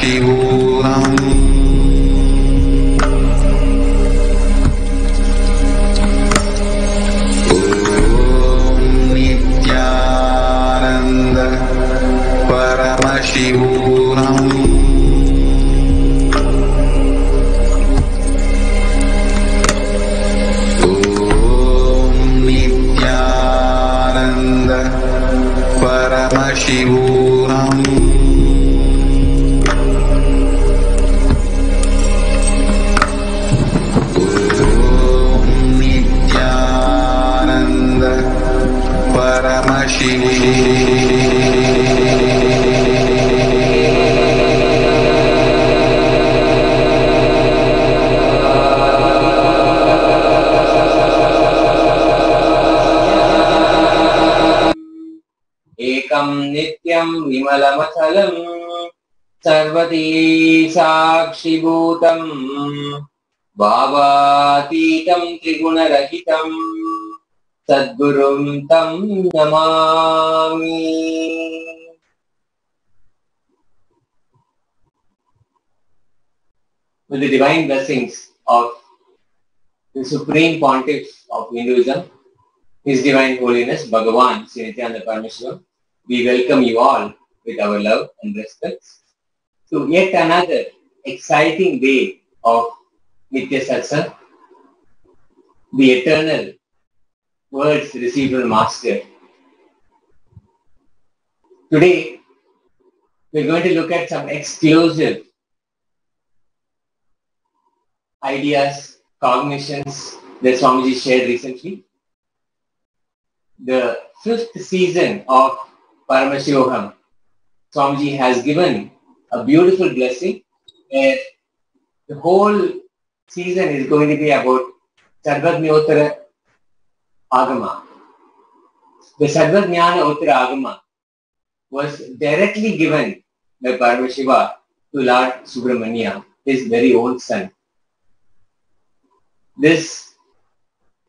Paramashivam. Om Nithyananda Paramashivam. Paramashivam. Om Nithyananda Ekam nityam vimalamachalam sarvati sakshibhutam bhavatitam trigunarahitam sadgurum tam namami. With the divine blessings of the Supreme Pontiff of Hinduism, His Divine Holiness Bhagavan Sri Nithyananda Paramashivam, we welcome you all with our love and respect to yet another exciting day of Nitya Satsang, the eternal words received from Master. Today, we are going to look at some exclusive ideas, cognitions that Swamiji shared recently. The 5th season of Paramashivam, Swamiji has given a beautiful blessing where the whole season is going to be about Sarvajnyottara Agama. The Sarvajnana Uttara Agama was directly given by Paramashiva to Lord Subramanya, his very own son. This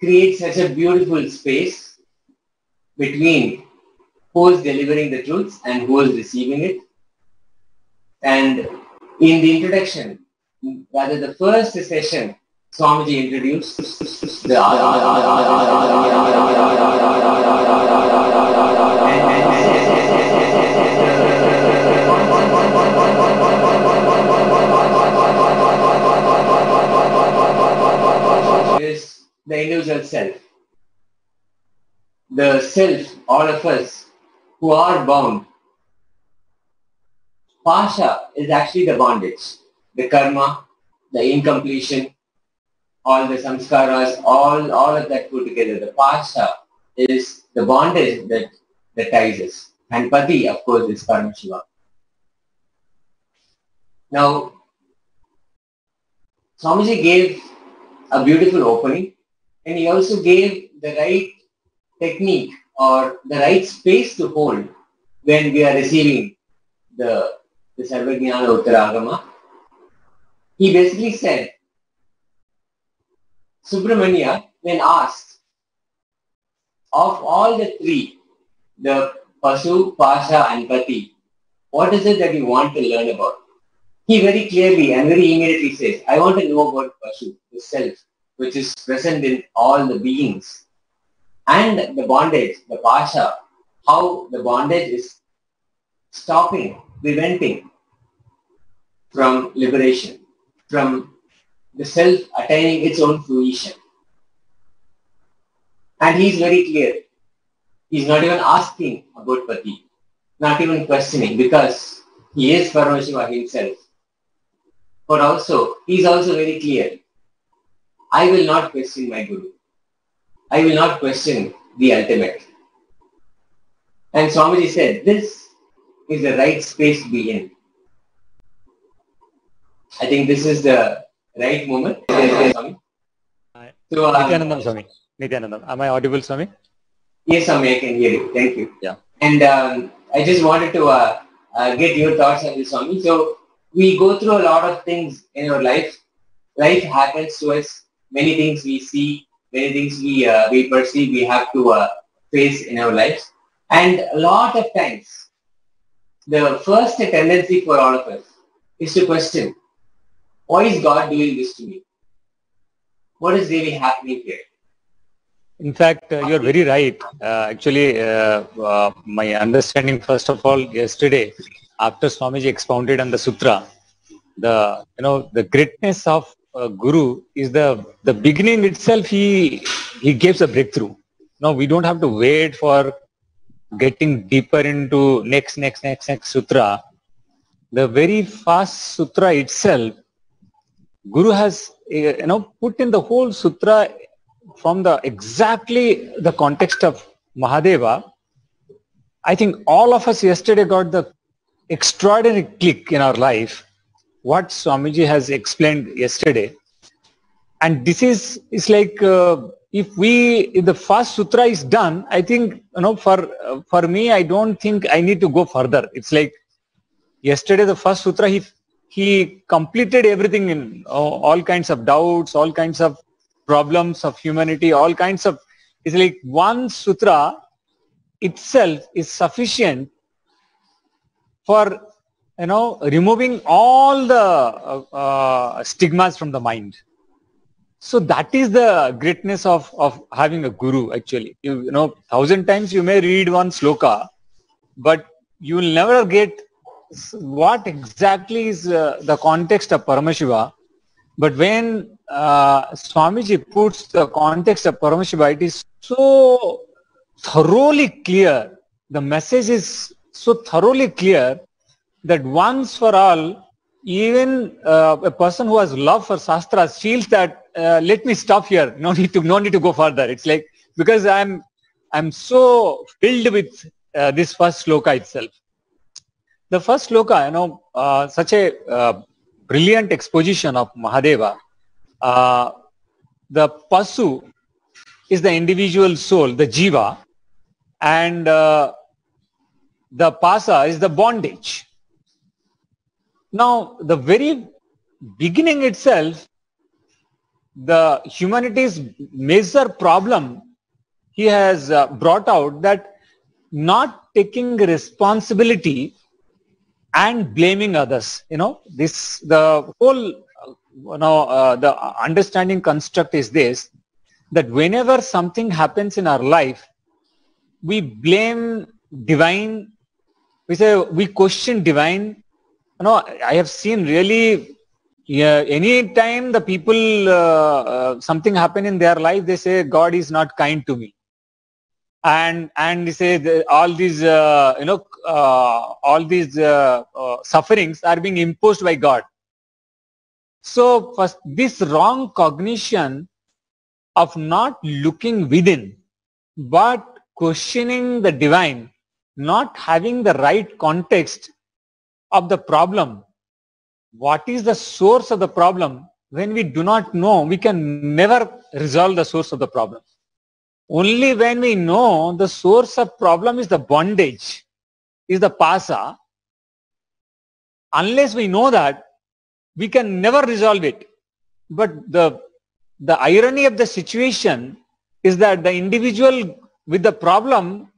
creates such a beautiful space between who is delivering the truths and who is receiving it. And in the introduction, rather the first session, Swamiji introduced the is the individual self. The self, all of us who are bound. Pasha is actually the bondage, the karma, the incompletion, all the samskaras, all of that put together. The pasha is the bondage that ties us. And Pati, of course, is Paramashiva. Now, Swamiji gave a beautiful opening, and he also gave the right technique or the right space to hold when we are receiving the Sarvajnana Uttara Agama. He basically said, Subramanya, when asked, of all the three, the Pasu, Pasha and Pati, what is it that you want to learn about? He very clearly and very immediately says, I want to know about Pasu, the self, which is present in all the beings. And the bondage, the Pasha, how the bondage is stopping, preventing from liberation, from the self attaining its own fruition. And he's very clear. He's not even asking about Pati, not even questioning, because he is Paramashiva himself. But also, he's also very clear. I will not question my Guru. I will not question the ultimate. And Swamiji said, this is the right space to be in. I think this is the right moment. Nithyanandam, Swami. Nithyanandam. Am I audible, Swami? Yes, Swami, I can hear you. Thank you. Yeah. And I just wanted to get your thoughts on this, Swami. So, we go through a lot of things in our life. Life happens to us. Many things we see, many things we perceive, we have to face in our lives. And a lot of times, the first tendency for all of us is to question, why is God doing this to me? What is really happening here? In fact, you're very right. My understanding, first of all, yesterday, after Swamiji expounded on the sutra, the greatness of Guru is the beginning itself. He gives a breakthrough. No, we don't have to wait for getting deeper into next sutra. The very first sutra itself, Guru has put in the whole sutra from the exactly the context of Mahadeva. I think all of us yesterday got the extraordinary click in our life what Swamiji has explained yesterday. And this is like if the first sutra is done, I think for me, I don't think I need to go further. It's like yesterday the first sutra, he completed everything in all kinds of doubts, all kinds of problems of humanity, all kinds of, it's like one sutra itself is sufficient for removing all the stigmas from the mind. So that is the greatness of having a guru. Actually, 1,000 times you may read one sloka, but you will never get what exactly is the context of Paramashiva. But when Swamiji puts the context of Paramashiva, it is so thoroughly clear. The message is so thoroughly clear that once for all, even a person who has love for Shastras feels that let me stop here. No need to go further. It's like, because I'm so filled with this first sloka itself. The first sloka, such a brilliant exposition of Mahadeva. The Pasu is the individual soul, the Jiva, and the Pasa is the bondage. Now, the very beginning itself, the humanity's major problem, he has brought out that not taking responsibility and blaming others. The whole, the understanding construct is this, that whenever something happens in our life, we blame divine, we question divine. I have seen really, any time the people, something happen in their life, they say, God is not kind to me. And they say all these, sufferings are being imposed by God. So first, this wrong cognition of not looking within, but questioning the divine, not having the right context of the problem. What is the source of the problem? When we do not know, we can never resolve the source of the problem. Only when we know the source of problem is the bondage, is the pasa, unless we know that, we can never resolve it. But the irony of the situation is that the individual with the problem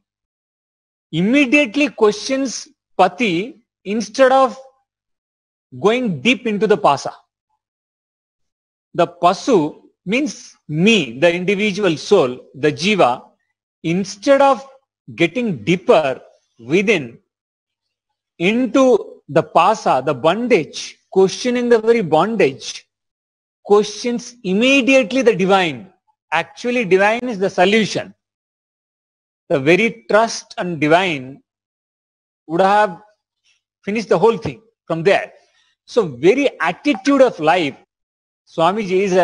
immediately questions Pati instead of going deep into the pasa. The Pasu means me, the individual soul, the Jiva, instead of getting deeper within into the pasa, the bondage, questioning the very bondage, questions immediately the divine. Actually, divine is the solution. The very trust and divine would have finished the whole thing from there. So very attitude of life, Swamiji is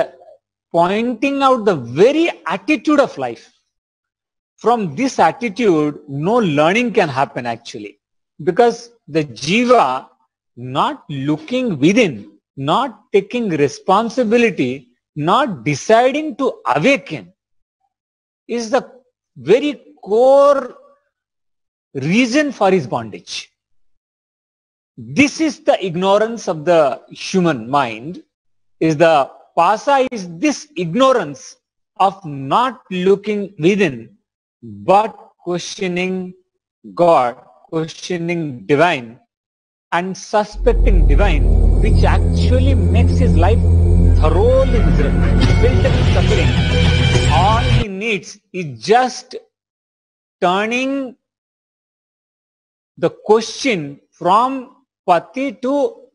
pointing out the very attitude of life. From this attitude, no learning can happen actually. Because the Jiva not looking within, not taking responsibility, not deciding to awaken is the very core reason for his bondage. This is the ignorance of the human mind, is the pasa is this ignorance of not looking within, but questioning God, questioning divine, and suspecting divine which actually makes his life thoroughly miserable, filled with suffering. All he needs is just turning the question from pati to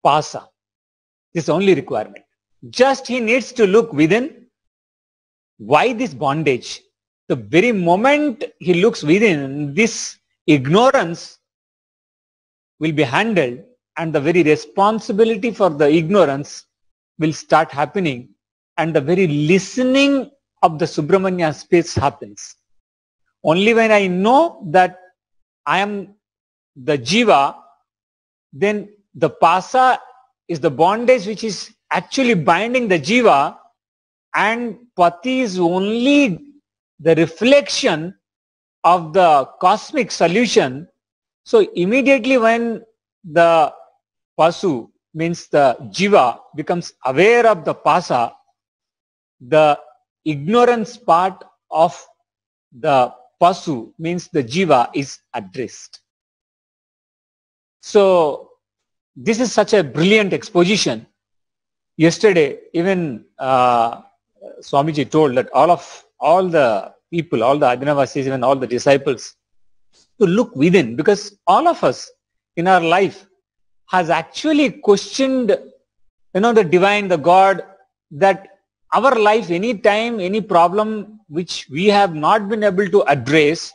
pasa. This is the only requirement. Just he needs to look within. Why this bondage? The very moment he looks within, this ignorance will be handled, and the very responsibility for the ignorance will start happening, and the very listening of the Subramanya space happens. Only when I know that I am the jiva, then the pasa is the bondage which is actually binding the jiva, and pati is only the reflection of the cosmic solution. So immediately when the pasu, means the jiva, becomes aware of the pasa, the ignorance part of the pasu, means the jiva, is addressed. So this is such a brilliant exposition. Yesterday, even Swamiji told that all the people, all the Adinavasis, even all the disciples, to look within, because all of us in our life has actually questioned, the divine, the God, that our life, any time, any problem which we have not been able to address,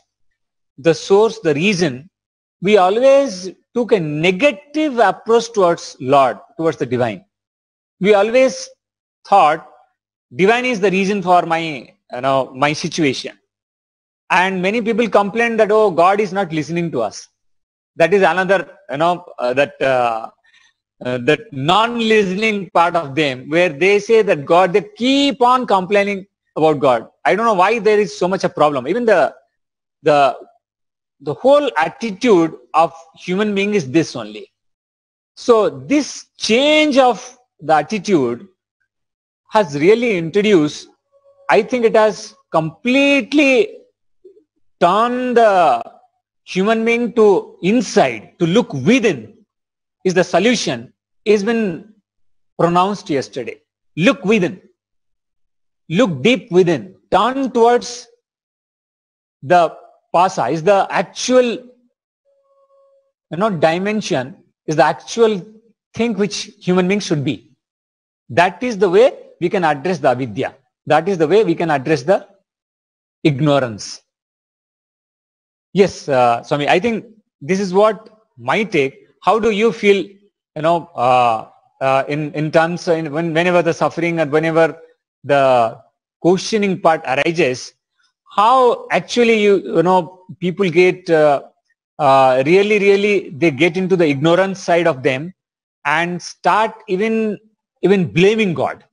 the source, the reason, we always took a negative approach towards Lord, towards the divine. We always thought divine is the reason for my, my situation. And many people complain that, oh, God is not listening to us. That is another, that non-listening part of them, where they say that God, they keep on complaining about God. I don't know why there is so much a problem. Even the whole attitude of human being is this only. So this change of the attitude has really introduced, I think it has completely turned the human being to inside, to look within is the solution, has been pronounced yesterday. Look within. Look deep within. Turn towards the pasa, is the actual, dimension, is the actual thing which human beings should be. That is the way we can address the avidya. That is the way we can address the ignorance. Yes, Swami, I think this is what my take. How do you feel, in terms of whenever the suffering and whenever the questioning part arises, how actually people get really they get into the ignorance side of them and start even blaming God.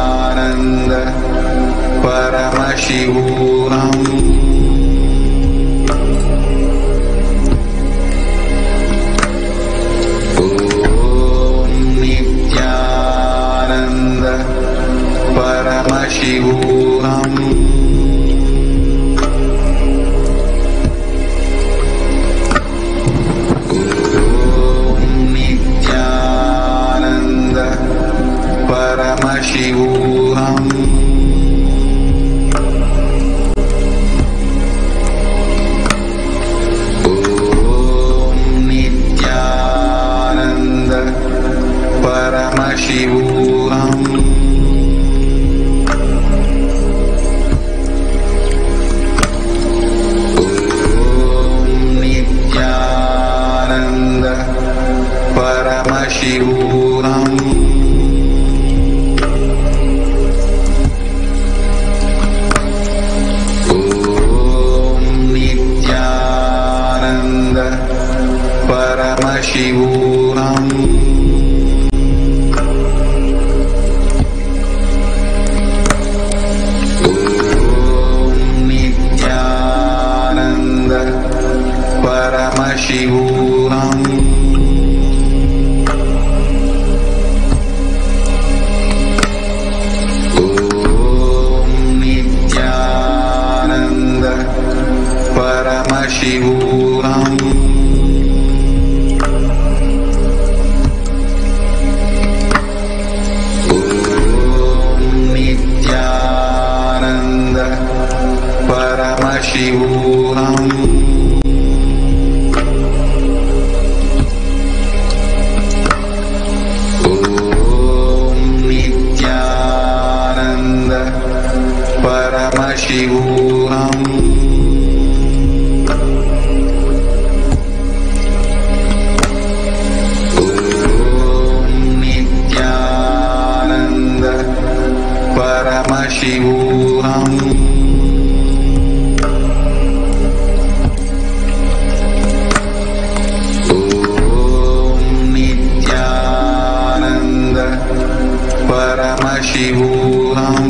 Nithyananda Paramashivam Om Nithyananda Paramashivam Paramashivam Paramashivam. Nithyananda Paramashivam. Nithyananda Paramashivam. Nithyananda Paramashivam. Nithyananda Paramashivam. Nithyananda Paramashivam. Nithyananda Paramashivam.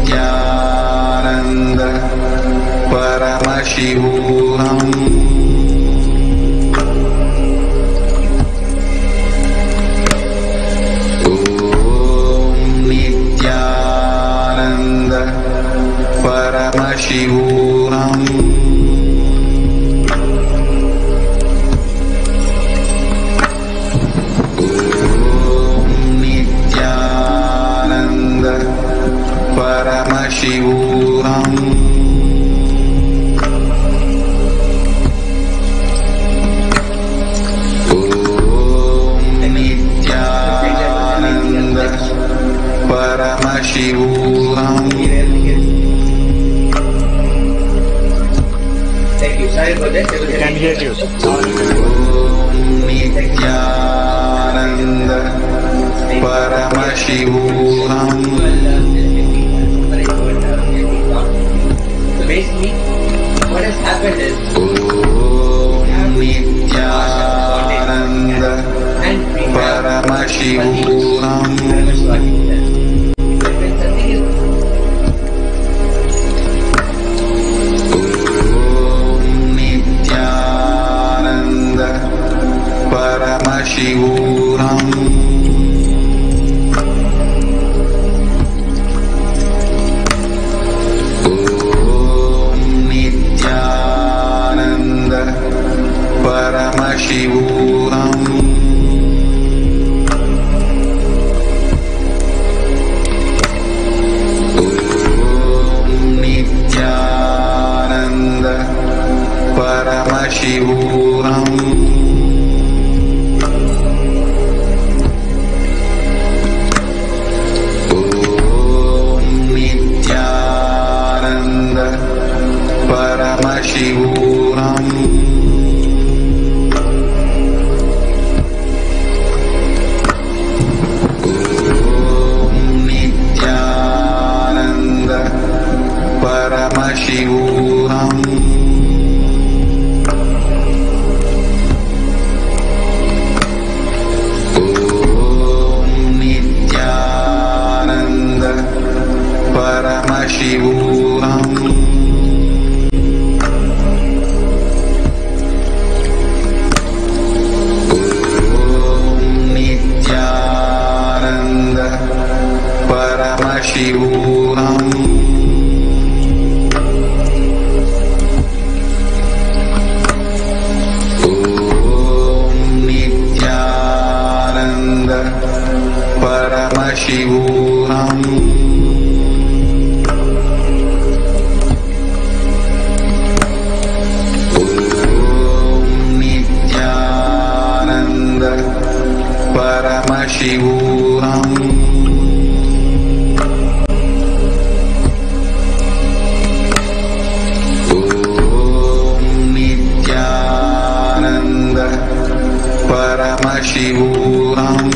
Nithyananda Paramashivam. Nithyananda Paramashivam. Nithyananda Paramashivam. Nithyananda Paramashivam. Thank you. Sorry for that. We can hear you. Nithyananda Paramashivam. So basically, what has happened is Nithyananda and we have Paramashivam. Paramashiva himself. So when something is Nithyananda Paramashivam. Nithyananda Paramashivam. Nithyananda Paramashivam. Nithyananda Paramashivam. Nithyananda Paramashivam. Nithyananda Paramashivam. Nithyananda Paramashivam. Nithyananda Paramashivam. Nithyananda Paramashivam. Nithyananda Paramashivam.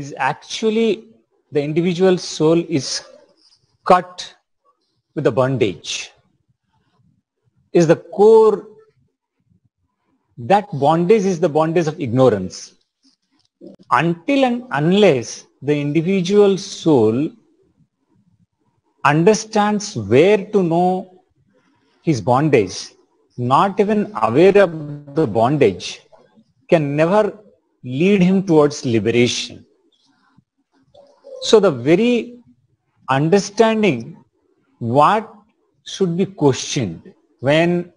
is actually the individual soul is cut with the bondage. Is the core, that bondage is the bondage of ignorance. Until and unless the individual soul understands where to know his bondage, not even aware of the bondage, can never lead him towards liberation. So the very understanding what should be questioned when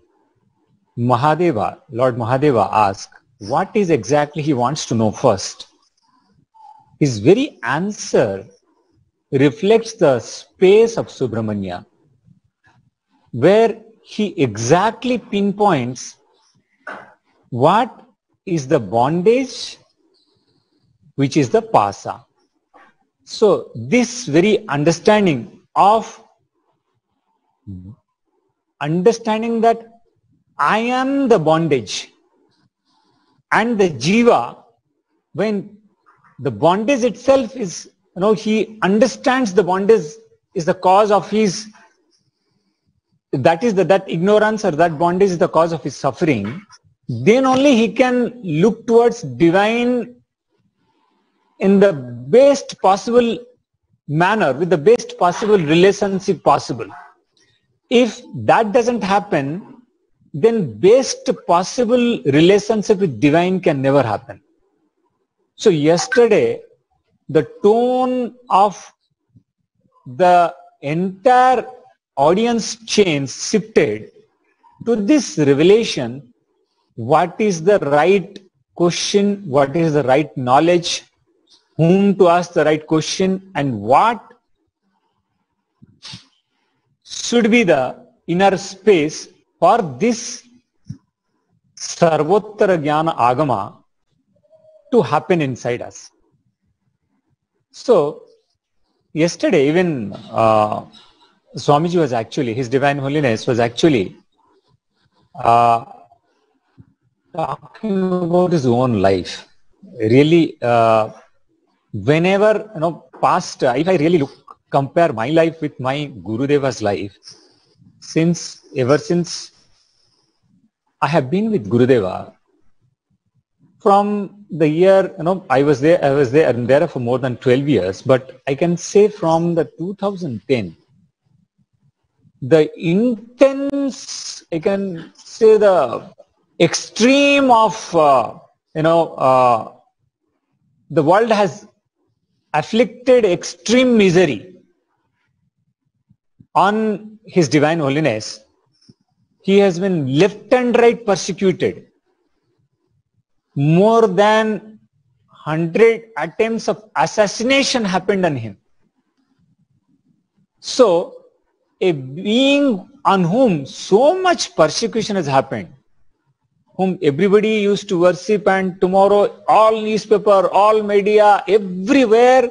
Mahadeva, Lord Mahadeva asks, what is exactly he wants to know first? His very answer reflects the space of Subramanya, where he exactly pinpoints what is the bondage, which is the pasa. So this very understanding of understanding that I am the bondage and the jiva, when the bondage itself is, he understands the bondage is the cause of his, that ignorance or that bondage is the cause of his suffering, then only he can look towards divine in the best possible manner, with the best possible relationship possible. If that doesn't happen, then best possible relationship with divine can never happen. So yesterday, the tone of the entire audience chain shifted to this revelation. What is the right question? What is the right knowledge? Whom to ask the right question? And what should be the inner space for this Sarvottara Jnana Agama to happen inside us. So, yesterday even Swamiji was actually, His Divine Holiness was actually talking about his own life. Really, whenever, past, if I really compare my life with my Gurudeva's life, ever since I have been with Gurudeva, from the year, I was there for more than 12 years, but I can say from the 2010, the intense, I can say the extreme of, the world has afflicted extreme misery on His Divine Holiness. He has been left and right persecuted. More than 100 attempts of assassination happened on him. So, a being on whom so much persecution has happened, whom everybody used to worship, and tomorrow all newspaper, all media, everywhere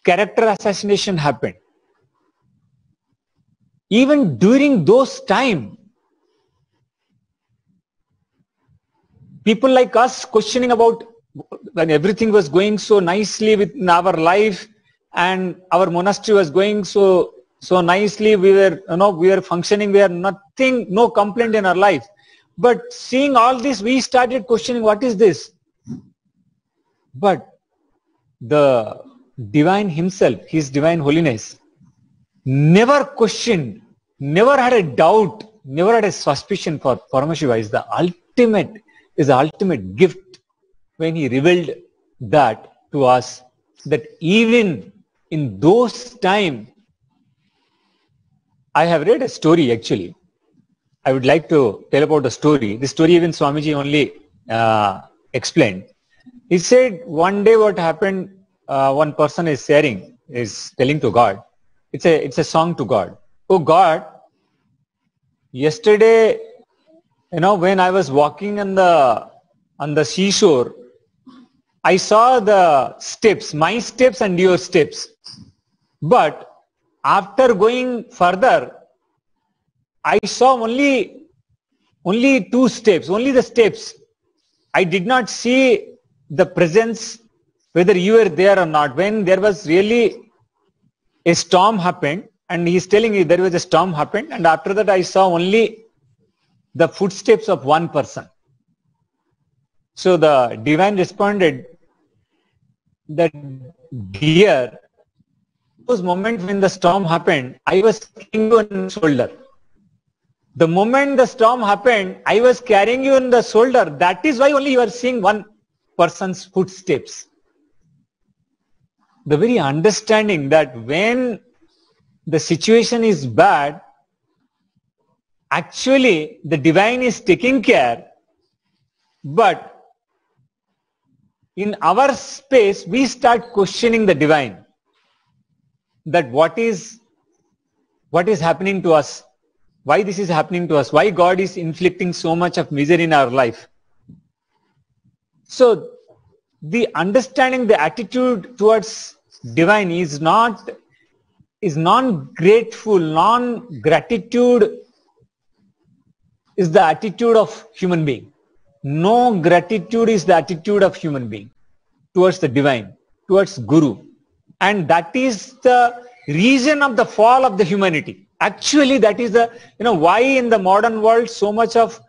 character assassination happened. Even during those times, people like us questioning about when everything was going so nicely with our life and our monastery was going so nicely, we were functioning, we had nothing, no complaint in our life. But seeing all this, we started questioning, what is this? But the Divine Himself, His Divine Holiness, never questioned, never had a doubt, never had a suspicion for Paramashiva is the ultimate gift when He revealed that to us, that even in those times, I have read a story actually. I would like to tell about the story. The story even Swamiji only explained. He said one day what happened, one person is telling to God. It's a song to God. Oh God, yesterday, when I was walking on the seashore, I saw the steps, my steps and your steps. But after going further, I saw only two steps, only the steps. I did not see the presence whether you were there or not, when there was really a storm happened, and he's telling you there was a storm happened, and after that I saw only the footsteps of one person. So the divine responded that, dear, those moments when the storm happened, I was carrying you on the shoulder. The moment the storm happened, I was carrying you on the shoulder. That is why only you are seeing one person's footsteps. The very understanding that when the situation is bad, actually the divine is taking care, but in our space we start questioning the divine, that what is happening to us, why this is happening to us, why God is inflicting so much of misery in our life. So the understanding, the attitude towards divine is non-grateful. Non-gratitude is the attitude of human being. No gratitude is the attitude of human being towards the divine, towards Guru. And that is the reason of the fall of the humanity. Actually, that is the, why in the modern world so much of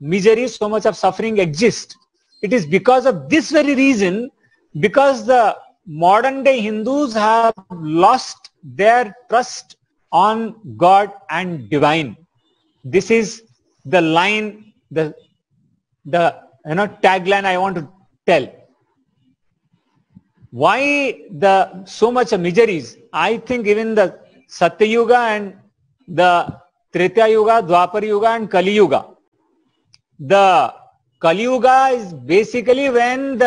misery, so much of suffering exists. It is because of this very reason, because the modern day Hindus have lost their trust on God and divine. This is the line, the tagline I want to tell. Why the so much of miseries? I think even the Satya Yuga and the Treta Yuga, Dwapar Yuga and Kali Yuga. The Kali Yuga is basically when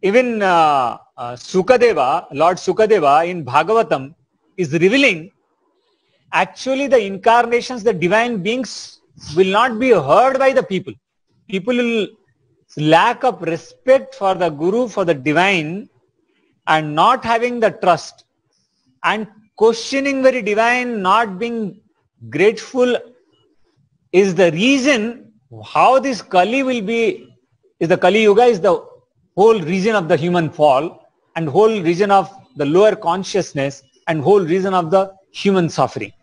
even Sukadeva, Lord Sukadeva in Bhagavatam is revealing, actually the incarnations, the divine beings will not be heard by the people. People will lack of respect for the Guru, for the divine, and not having the trust and questioning very divine, not being grateful is the reason how this Kali will be, is the Kali Yuga is the whole reason of the human fall and whole reason of the lower consciousness and whole reason of the human suffering.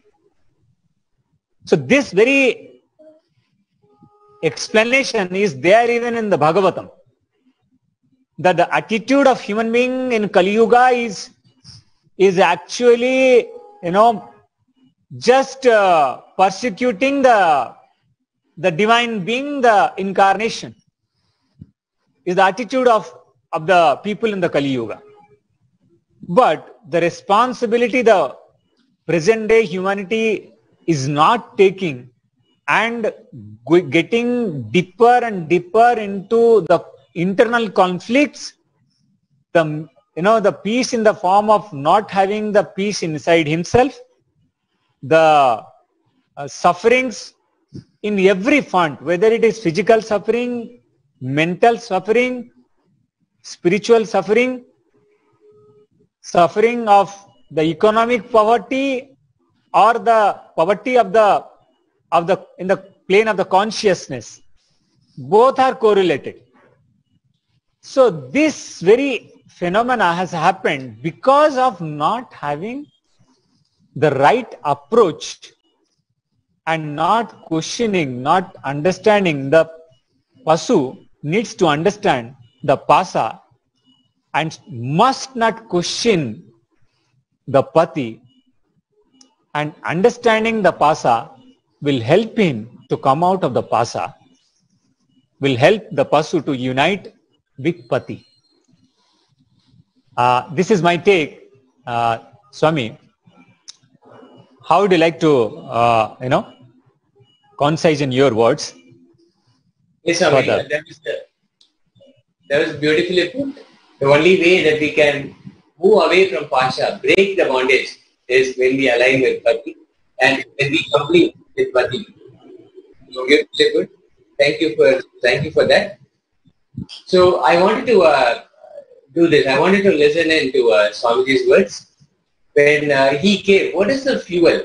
So this very explanation is there even in the Bhagavatam, that the attitude of human being in Kali Yuga is actually, just persecuting the divine being, the incarnation, is the attitude of the people in the Kali Yuga. But the responsibility the present day humanity is not taking and getting deeper and deeper into the internal conflicts, the peace in the form of not having the peace inside himself, the sufferings in every front, whether it is physical suffering, mental suffering, spiritual suffering, suffering of the economic poverty or the poverty of the in the plane of the consciousness, both are correlated. So this very phenomena has happened because of not having the right approach and not questioning, not understanding. The Pasu needs to understand the Pasa and must not question the Pati, and understanding the Pasa will help him to come out of the Pasa, will help the Pasu to unite with Pati. This is my take, Swami. How would you like to, concise in your words? Yes, Swami, that was beautifully put. The only way that we can move away from Pasha, break the bondage, is when we align with Pati and when we complete with Pati. So beautifully good. Thank you for that. So I wanted to do this. I wanted to listen into Swamiji's words. When he came, what is the fuel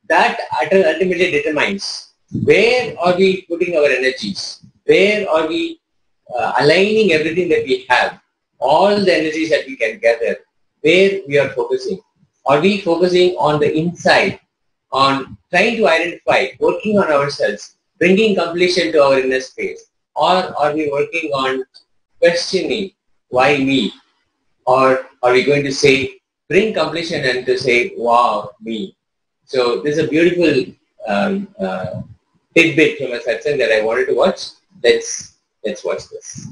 that ultimately determines where are we putting our energies? Where are we aligning everything that we have, all the energies that we can gather, where we are focusing. Are we focusing on the inside, on trying to identify, working on ourselves, bringing completion to our inner space? Or are we working on questioning, why me? Or are we going to say, bring completion and to say, wow, me? So this is a beautiful tidbit from a satsang that I wanted to watch. Let's watch this.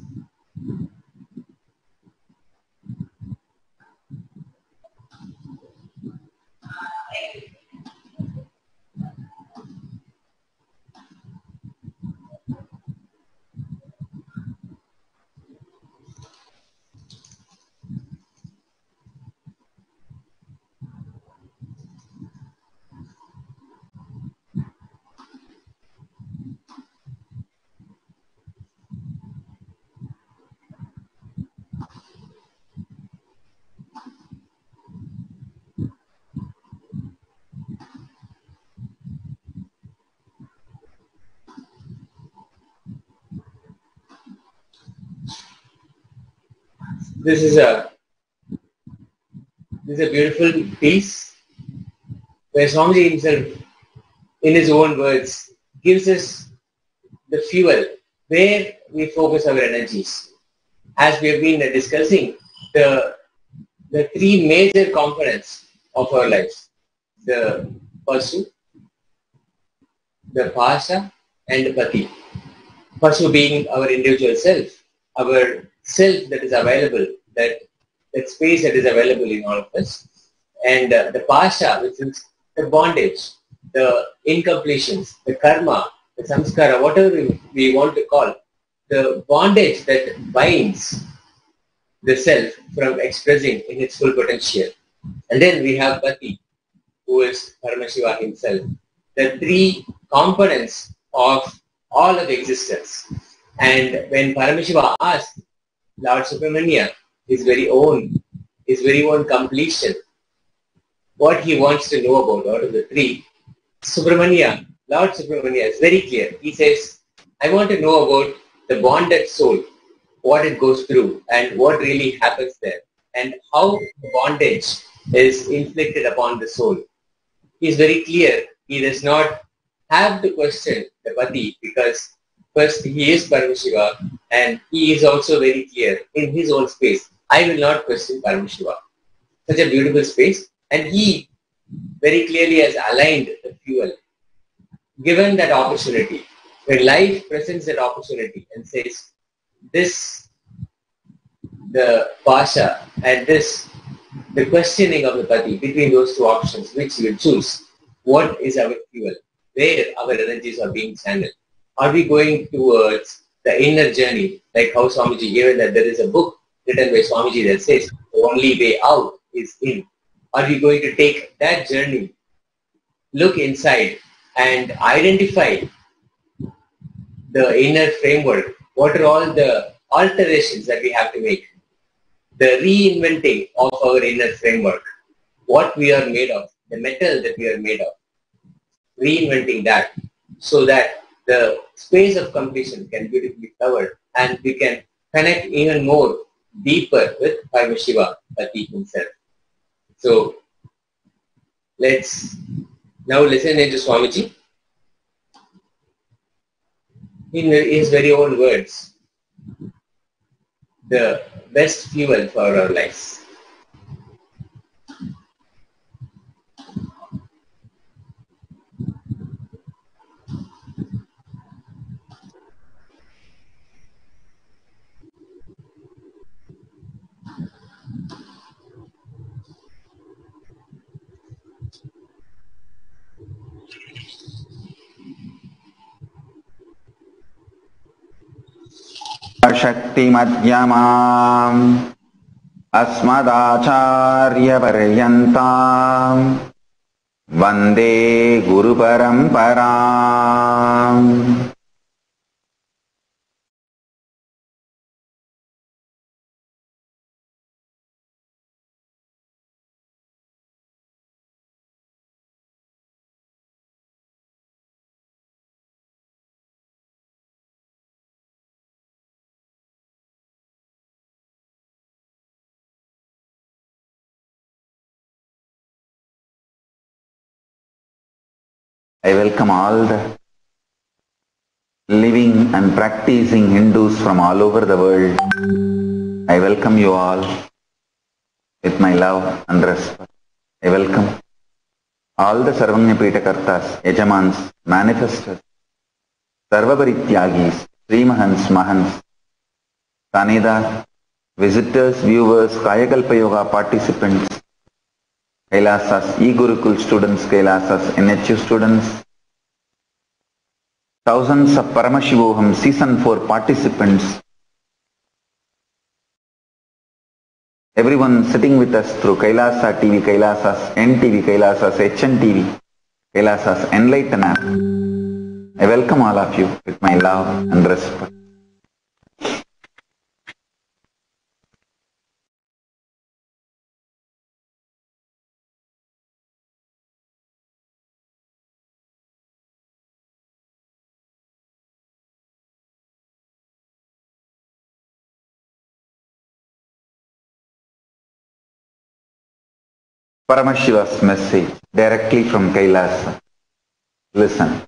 This is a beautiful piece where Swamiji himself, in his own words, gives us the fuel where we focus our energies. As we have been discussing, the three major components of our lives: the Pasu, the Pasha, and the Pati. Pasu being our individual self, our self that is available, that space that is available in all of us, and the Pasha, which is the bondage, the incompletions, the karma, the samskara, whatever we want to call, the bondage that binds the self from expressing in its full potential. And then we have Pati, who is Paramashiva himself. The three components of all of existence. And when Paramashiva asked Lord Subramanya his very own completion, what he wants to know about out of the three, Lord Subramanya is very clear. He says, I want to know about the bonded soul, what it goes through and what really happens there, and how the bondage is inflicted upon the soul. He is very clear. He does not have to question the Pati, because first he is Paramashiva and he is also very clear in his own space. I will not question Paramashiva. Such a beautiful space, and he very clearly has aligned the fuel. Given that opportunity, when life presents that opportunity and says, this, the Pasha, and this, the questioning of the Pati, between those two options, which you will choose, what is our fuel? Where our energies are being channeled? Are we going towards the inner journey, like how Swamiji, given that there is a book written by Swamiji that says, the only way out is in. Are we going to take that journey, look inside and identify the inner framework? What are all the alterations that we have to make? The reinventing of our inner framework, what we are made of, the metal that we are made of, reinventing that so that the space of completion can be beautifully covered and we can connect even more deeper with Paramashiva, Pati himself. So let's now listen into Swamiji in his very own words, the best fuel for our lives. शक्तिमध्यमाम् अस्मदाचार्यपर्यन्ताम् वन्दे गुरुपरम्पराम्। I welcome all the living and practicing Hindus from all over the world. I welcome you all with my love and respect. I welcome all the Sarvanyapita Kartas, Yajamans, Manifestors, Sarvabarityagis, Srimahans, Mahans, Tanedar, visitors, viewers, Kayakalpa Yoga participants, Kailasas, E-Gurukul students, Kailasas, NHU students, thousands of Paramashivam Season 4 participants, everyone sitting with us through Kailasa TV, Kailasas, NTV, Kailasas, HNTV, Kailasas, Enlightened app. I welcome all of you with my love and respect. Paramashiva's message directly from Kailasa. Listen.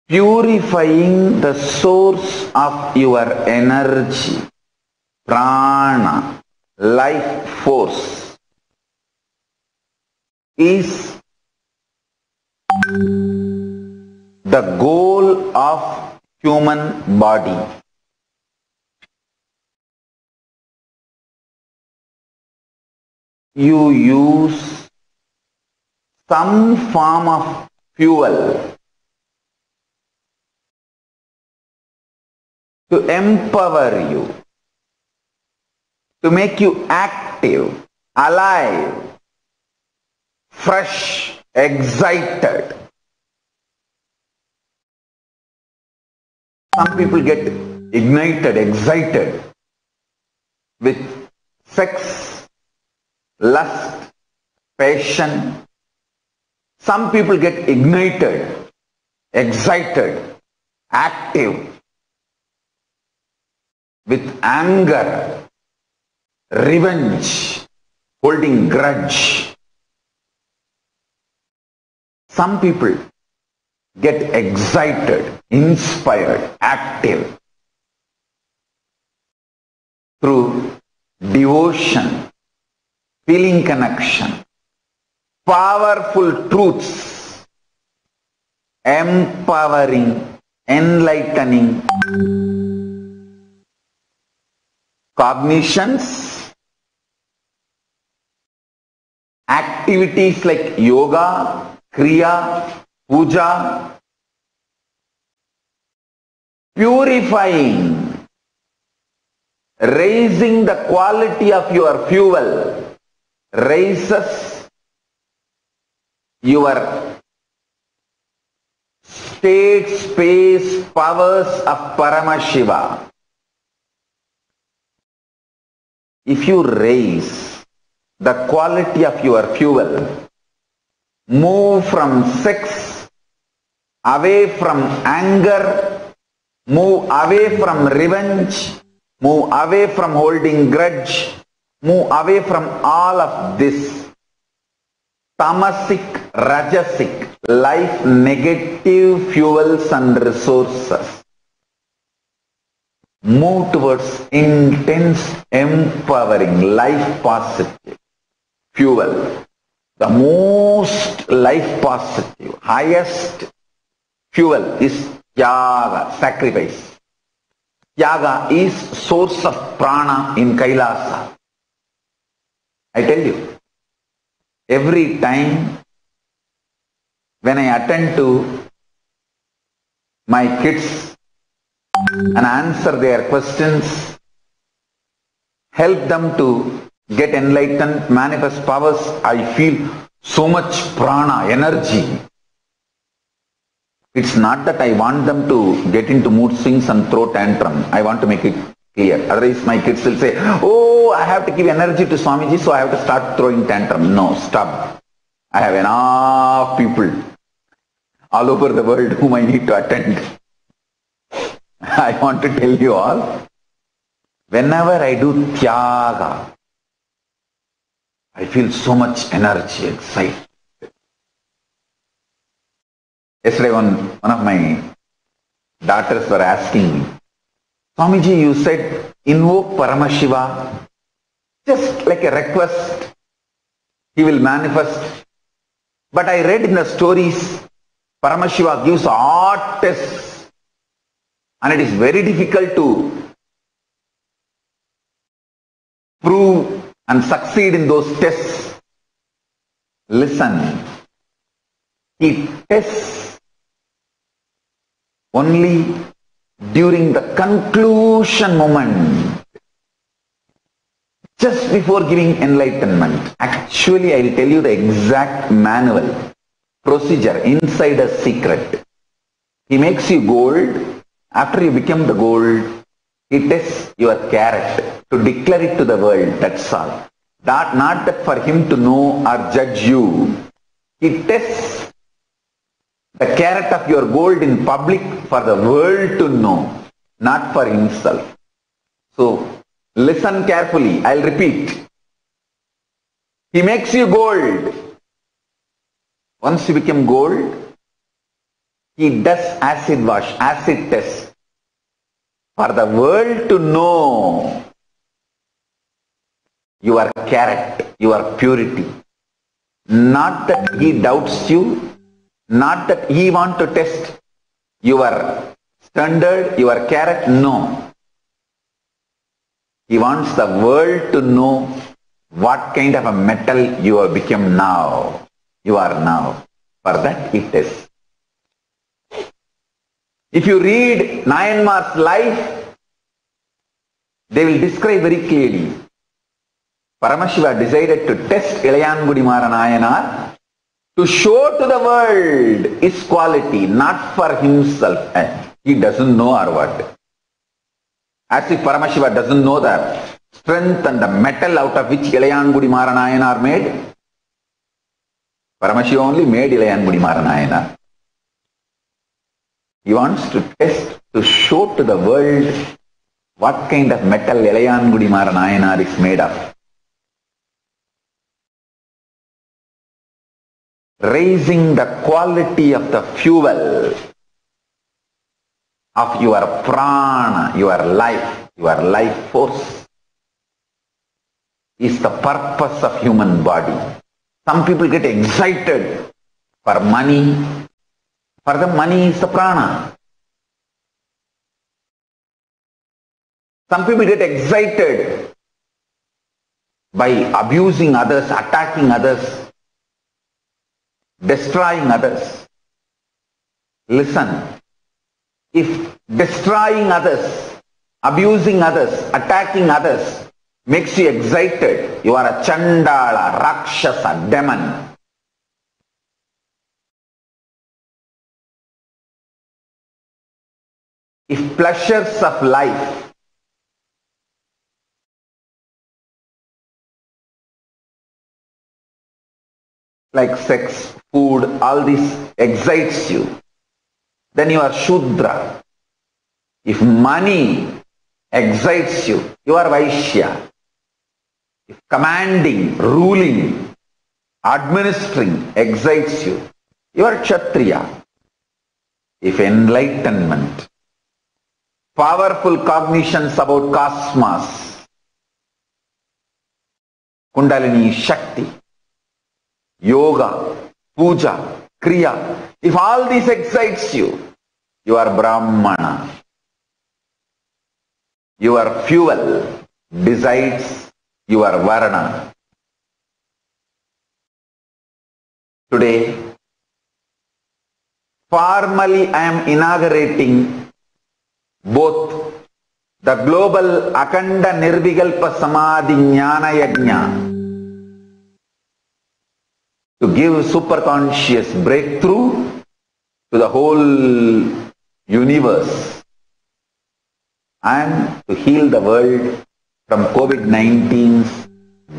Purifying the source of your energy, prana, life force, is the goal of human body. You use some form of fuel to empower you, to make you active, alive, fresh, excited. Some people get ignited, excited with sex, lust, passion. Some people get ignited, excited, active with anger, revenge, holding grudge. Some people get excited, inspired, active through devotion, feeling connection, powerful truths, empowering, enlightening, cognitions, activities like yoga, kriya, puja, purifying, raising the quality of your fuel, raises your state, space, powers of Paramashiva. If you raise the quality of your fuel, move from sex, away from anger, move away from revenge, move away from holding grudge, move away from all of this tamasic, rajasic, life negative fuels and resources. Move towards intense, empowering, life positive fuel. The most life positive, highest fuel is Yaga, sacrifice. Yaga is source of prana in Kailasa. I tell you, every time when I attend to my kids and answer their questions, help them to get enlightened, manifest powers, I feel so much prana, energy. It's not that I want them to get into mood swings and throw tantrum. I want to make it clear. Otherwise my kids will say, oh, I have to give energy to Swamiji, so I have to start throwing tantrum. No, stop. I have enough people all over the world whom I need to attend. I want to tell you all, whenever I do Tyaga, I feel so much energy, excitement. Yesterday one of my daughters were asking me, Swamiji, you said invoke Paramashiva, just like a request, he will manifest. But I read in the stories, Paramashiva gives hard tests and it is very difficult to prove and succeed in those tests. Listen, he tests only during the conclusion moment, just before giving enlightenment. Actually, I will tell you the exact manual, procedure, insider secret. He makes you gold. After you become the gold, he tests your carrot to declare it to the world. That's all. Not that for him to know or judge you. He tests the carrot of your gold in public for the world to know, not for himself. So, listen carefully. I'll repeat. He makes you gold. Once you become gold, he does acid wash, acid test for the world to know your carrot, your purity. Not that he doubts you, not that he wants to test your standard, your carrot, no. He wants the world to know what kind of a metal you have become now. You are now. For that he tests. If you read Nayanmar's life, they will describe very clearly. Paramashiva decided to test Ilayangudi Mara Nayanar to show to the world his quality, not for himself. He doesn't know or what. As if Paramashiva doesn't know the strength and the metal out of which Ilayangudi Mara Nayanar made. Paramashiva only made Ilayangudi Mara Nayanar. He wants to test, to show to the world what kind of metal Ilayangudi Mara Nayanar is made of. Raising the quality of the fuel of your prana, your life force, is the purpose of human body. Some people get excited for money. For them, money is the prana. Some people get excited by abusing others, attacking others, destroying others. Listen, if destroying others, abusing others, attacking others makes you excited, you are a Chandala, Rakshasa, demon. If pleasures of life like sex, food, all this excites you, then you are Shudra. If money excites you, you are Vaishya. If commanding, ruling, administering excites you, you are Kshatriya. If enlightenment, powerful cognitions about cosmos, Kundalini Shakti, yoga, puja, kriya, if all this excites you, you are Brahmana. Your fuel decides your varna. Today, formally I am inaugurating both the global Akanda Nirvikalpa Samadhi Jnana Yajna to give superconscious breakthrough to the whole universe and to heal the world from COVID-19's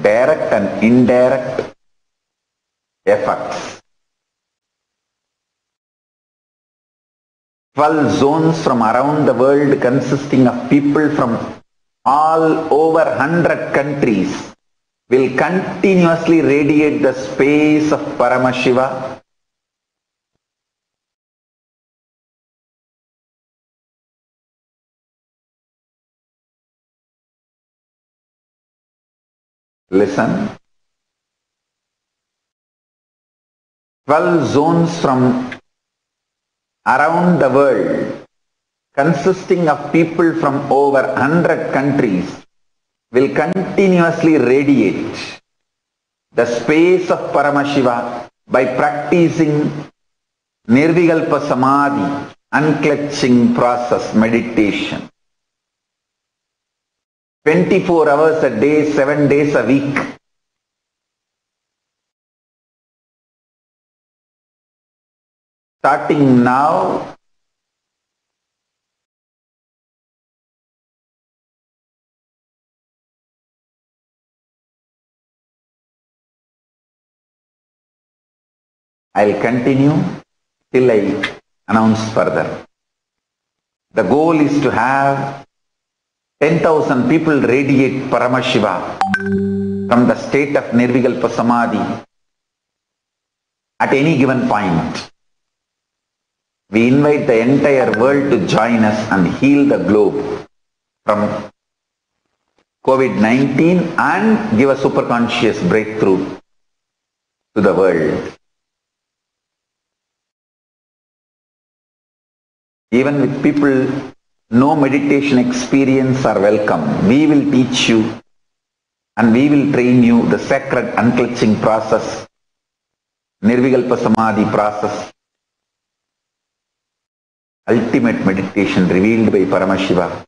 direct and indirect effects. 12 zones from around the world consisting of people from all over 100 countries will continuously radiate the space of Paramashiva Listen. 12 zones from around the world, consisting of people from over 100 countries, will continuously radiate the space of Paramashiva by practicing Nirvikalpa Samadhi, unclutching process meditation. 24 hours a day, 7 days a week. Starting now, I'll continue till I announce further. The goal is to have 10,000 people radiate Paramashiva from the state of Nirvikalpa Samadhi at any given point. We invite the entire world to join us and heal the globe from COVID-19 and give a superconscious breakthrough to the world. Even with people no meditation experience are welcome. We will teach you and we will train you the sacred unclutching process, Nirvikalpa Samadhi process, ultimate meditation revealed by Paramashiva,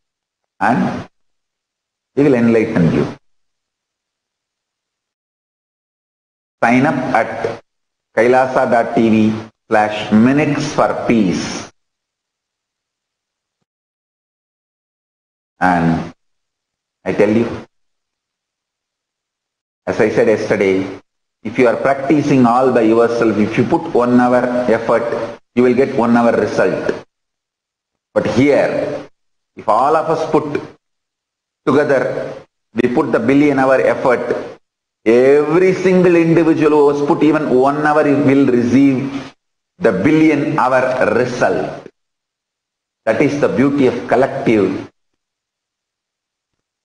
and we will enlighten you. Sign up at kailasa.tv/minutes for peace. And I tell you, as I said yesterday, if you are practicing all by yourself, if you put 1 hour effort, you will get 1 hour result. But here, if all of us put together, we put the billion-hour effort, every single individual who has put even 1 hour will receive the billion-hour result. That is the beauty of collective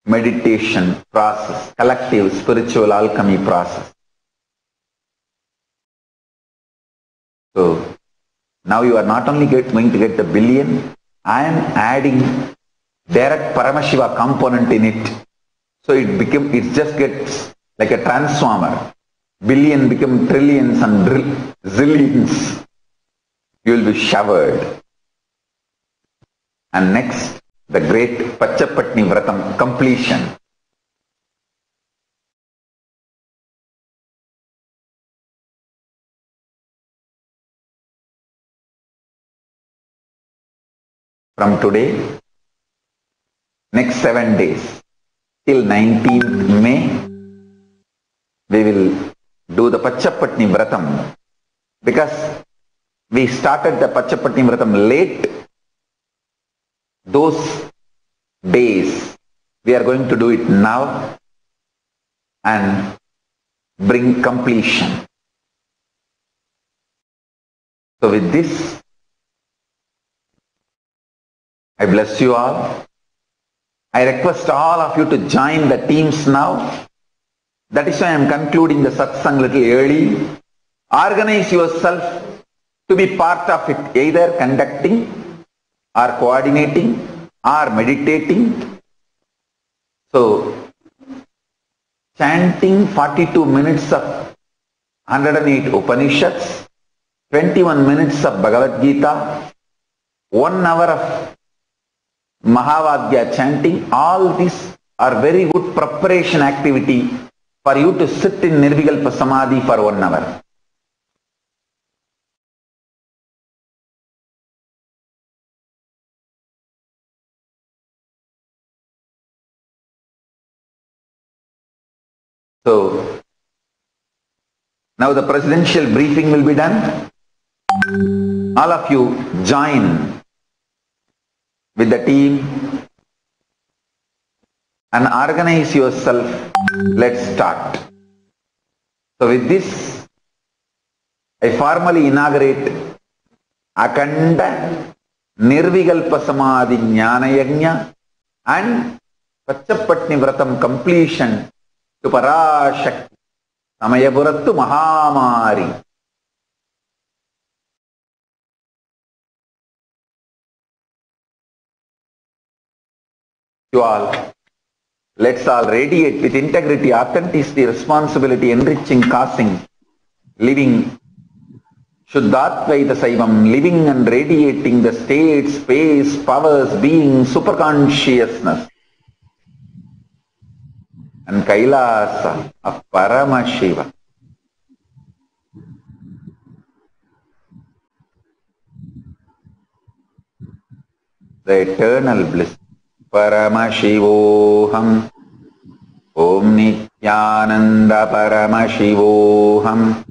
meditation process, collective spiritual alchemy process. So now you are not only going to get the billion, I am adding direct Paramashiva component in it. So it just gets like a transformer. Billion become trillions and zillions. You will be showered. And next, the great Pachapatni Vratam completion. From today, next 7 days, till 19th May, we will do the Pachapatni Vratam. Because we started the Pachapatni Vratam late, those days, we are going to do it now and bring completion. So with this, I bless you all. I request all of you to join the teams now. That is why I am concluding the satsang little early. Organize yourself to be part of it, either conducting or coordinating or meditating. So, chanting 42 minutes of 108 Upanishads, 21 minutes of Bhagavad Gita, 1 hour of Mahavadya chanting, all these are very good preparation activity for you to sit in Nirvikalpa Samadhi for 1 hour. So, now the presidential briefing will be done. All of you join with the team and organize yourself. Let's start. So with this, I formally inaugurate Akanda Nirvikalpa Samadhi Jnana Yajna and Pachapatni Vratam completion to Parashakti, Samayapurattu Mahamari. You all, let's all radiate with integrity, authenticity, responsibility, enriching, causing, living Shuddhatvaita Saivam, living and radiating the state, space, powers, being, superconsciousness and Kailasa of Paramashiva. The eternal bliss. Paramashivoham. Om Nithyananda Paramashivoham.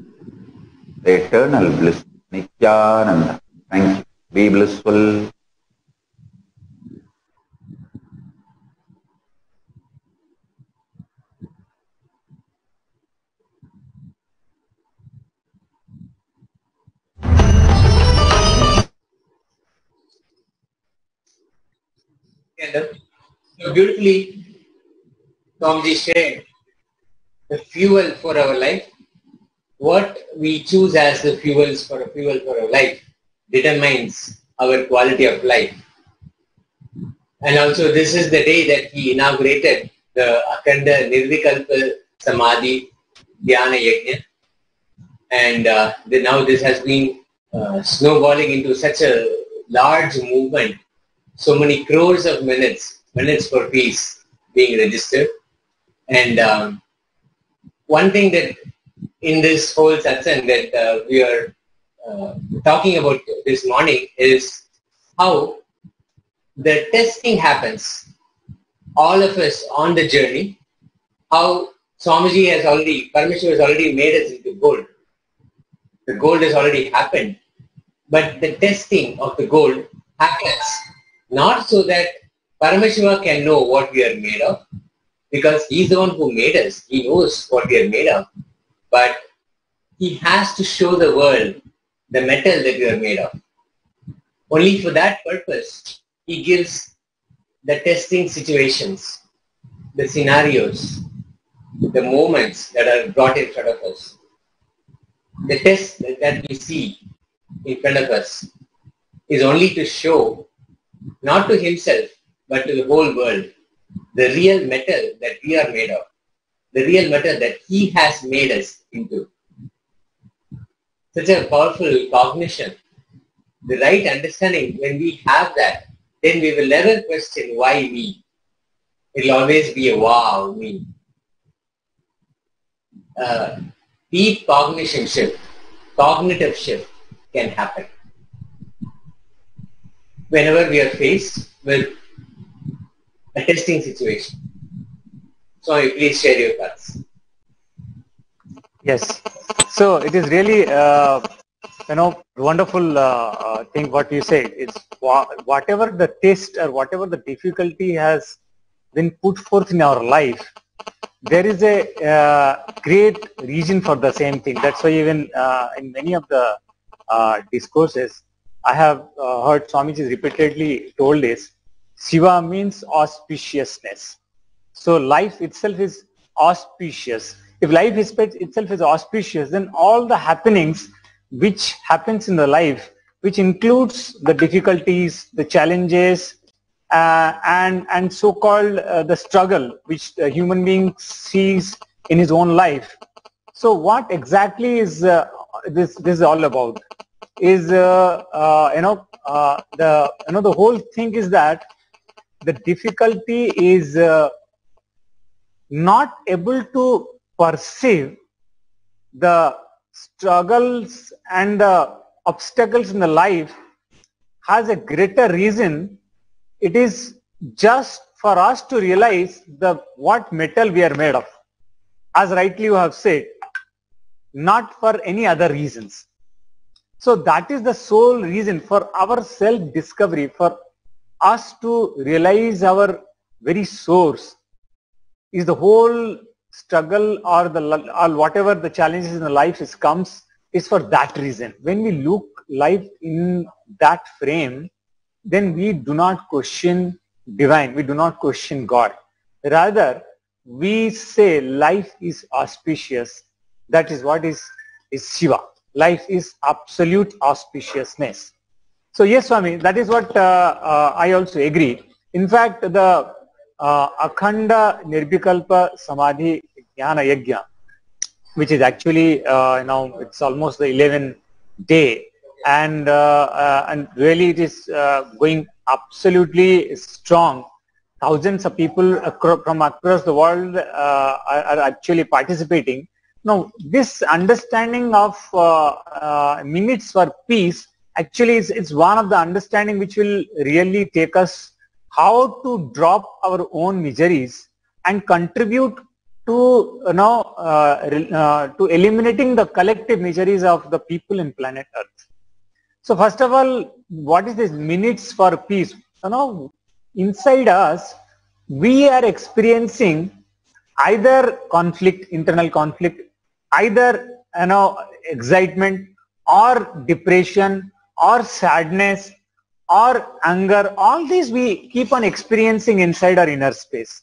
The eternal bliss. Nithyananda. Thank you. Be blissful. So beautifully, Swamiji shared the fuel for our life. What we choose as the fuel for our life determines our quality of life. And also this is the day that he inaugurated the Akhanda Nirvikalpa Samadhi Dhyana Yajna. And now this has been snowballing into such a large movement. So many crores of minutes for peace being registered. And one thing that in this whole satsang that we are talking about this morning is how the testing happens. All of us on the journey, how Swamiji has already, Paramashiva has already made us into gold. The gold has already happened. But the testing of the gold happens not so that Paramashiva can know what we are made of, because he's the one who made us. He knows what we are made of. But he has to show the world the metal that we are made of. Only for that purpose, he gives the testing situations, the scenarios, the moments that are brought in front of us. The test that we see in front of us is only to show, not to himself, but to the whole world, the real metal that we are made of, the real metal that he has made us into. Such a powerful cognition. The right understanding, when we have that, then we will never question why me. It will always be a wow, me. Deep cognition shift, cognitive shift can happen whenever we are faced with a testing situation. So please share your thoughts. Yes. So it is really, wonderful thing what you said. It's whatever the test or whatever the difficulty has been put forth in our life, there is a great reason for the same thing. That's why even in many of the discourses, I have heard Swamiji repeatedly told this. Shiva means auspiciousness. So life itself is auspicious. If life itself is auspicious, then all the happenings which happens in the life, which includes the difficulties, the challenges, and so-called the struggle which the human being sees in his own life. So what exactly is this is all about? Is the whole thing is that the difficulty is not able to perceive the struggles and the obstacles in the life has a greater reason. It is just for us to realize what metal we are made of, as rightly you have said, not for any other reasons. So that is the sole reason for our self-discovery, for us to realize our very source. Is the whole struggle or whatever the challenges in the life comes is for that reason. When we look life in that frame, then we do not question divine, we do not question God. Rather, we say life is auspicious, that is what is Shiva. Life is absolute auspiciousness. So yes, Swami, that is what I also agree. In fact, the Akhanda Nirvikalpa Samadhi Jnana Yajna, which is actually it's almost the 11th day, and really it is going absolutely strong. Thousands of people from across the world are actually participating. Now, this understanding of minutes for peace actually is one of the understanding which will really take us how to drop our own miseries and contribute to to eliminating the collective miseries of the people in planet Earth. So first of all, what is this minutes for peace? Inside us, we are experiencing either conflict, internal conflict, either excitement or depression or sadness or anger. All these we keep on experiencing inside our inner space.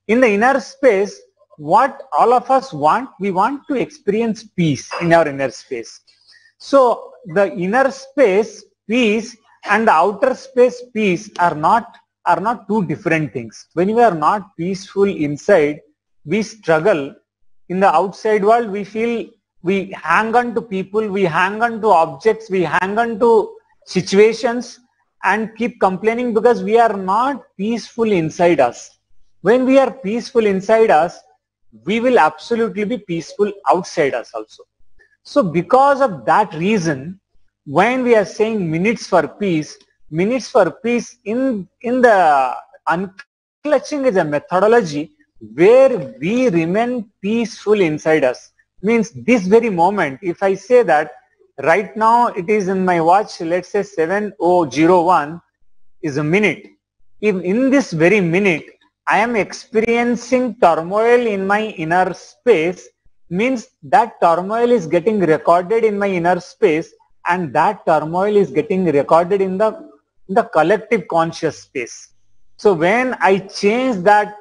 In the inner space, what all of us want, we want to experience peace in our inner space. So the inner space peace and the outer space peace are not two different things. When we are not peaceful inside, we struggle. In the outside world, we feel we hang on to people, we hang on to objects, we hang on to situations and keep complaining because we are not peaceful inside us. When we are peaceful inside us, we will absolutely be peaceful outside us also. So because of that reason, when we are saying minutes for peace in the unclutching is a methodology where we remain peaceful inside us. Means this very moment, if I say that right now it is in my watch, let's say 7001 is a minute. If in this very minute I am experiencing turmoil in my inner space, means that turmoil is getting recorded in my inner space, and that turmoil is getting recorded in the collective conscious space. So when I change that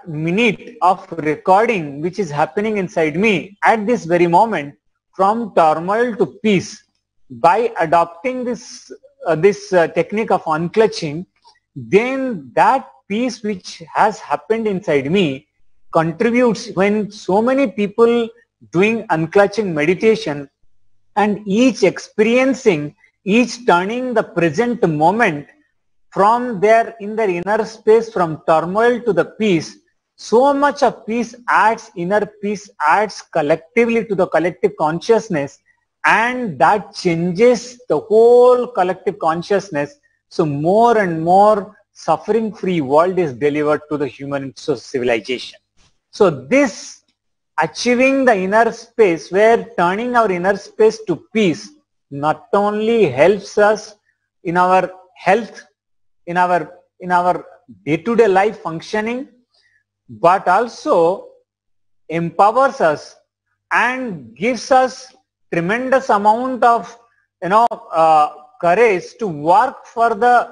minute of recording which is happening inside me at this very moment from turmoil to peace, by adopting this technique of unclutching, then that peace which has happened inside me contributes. When so many people doing unclutching meditation and each experiencing, each turning the present moment from their inner space from turmoil to the peace, so much of peace adds, inner peace adds collectively to the collective consciousness, and that changes the whole collective consciousness. So more and more suffering free world is delivered to the human civilization. So this achieving the inner space, where turning our inner space to peace not only helps us in our health, in our day-to-day life functioning, but also empowers us and gives us tremendous amount of courage to work for the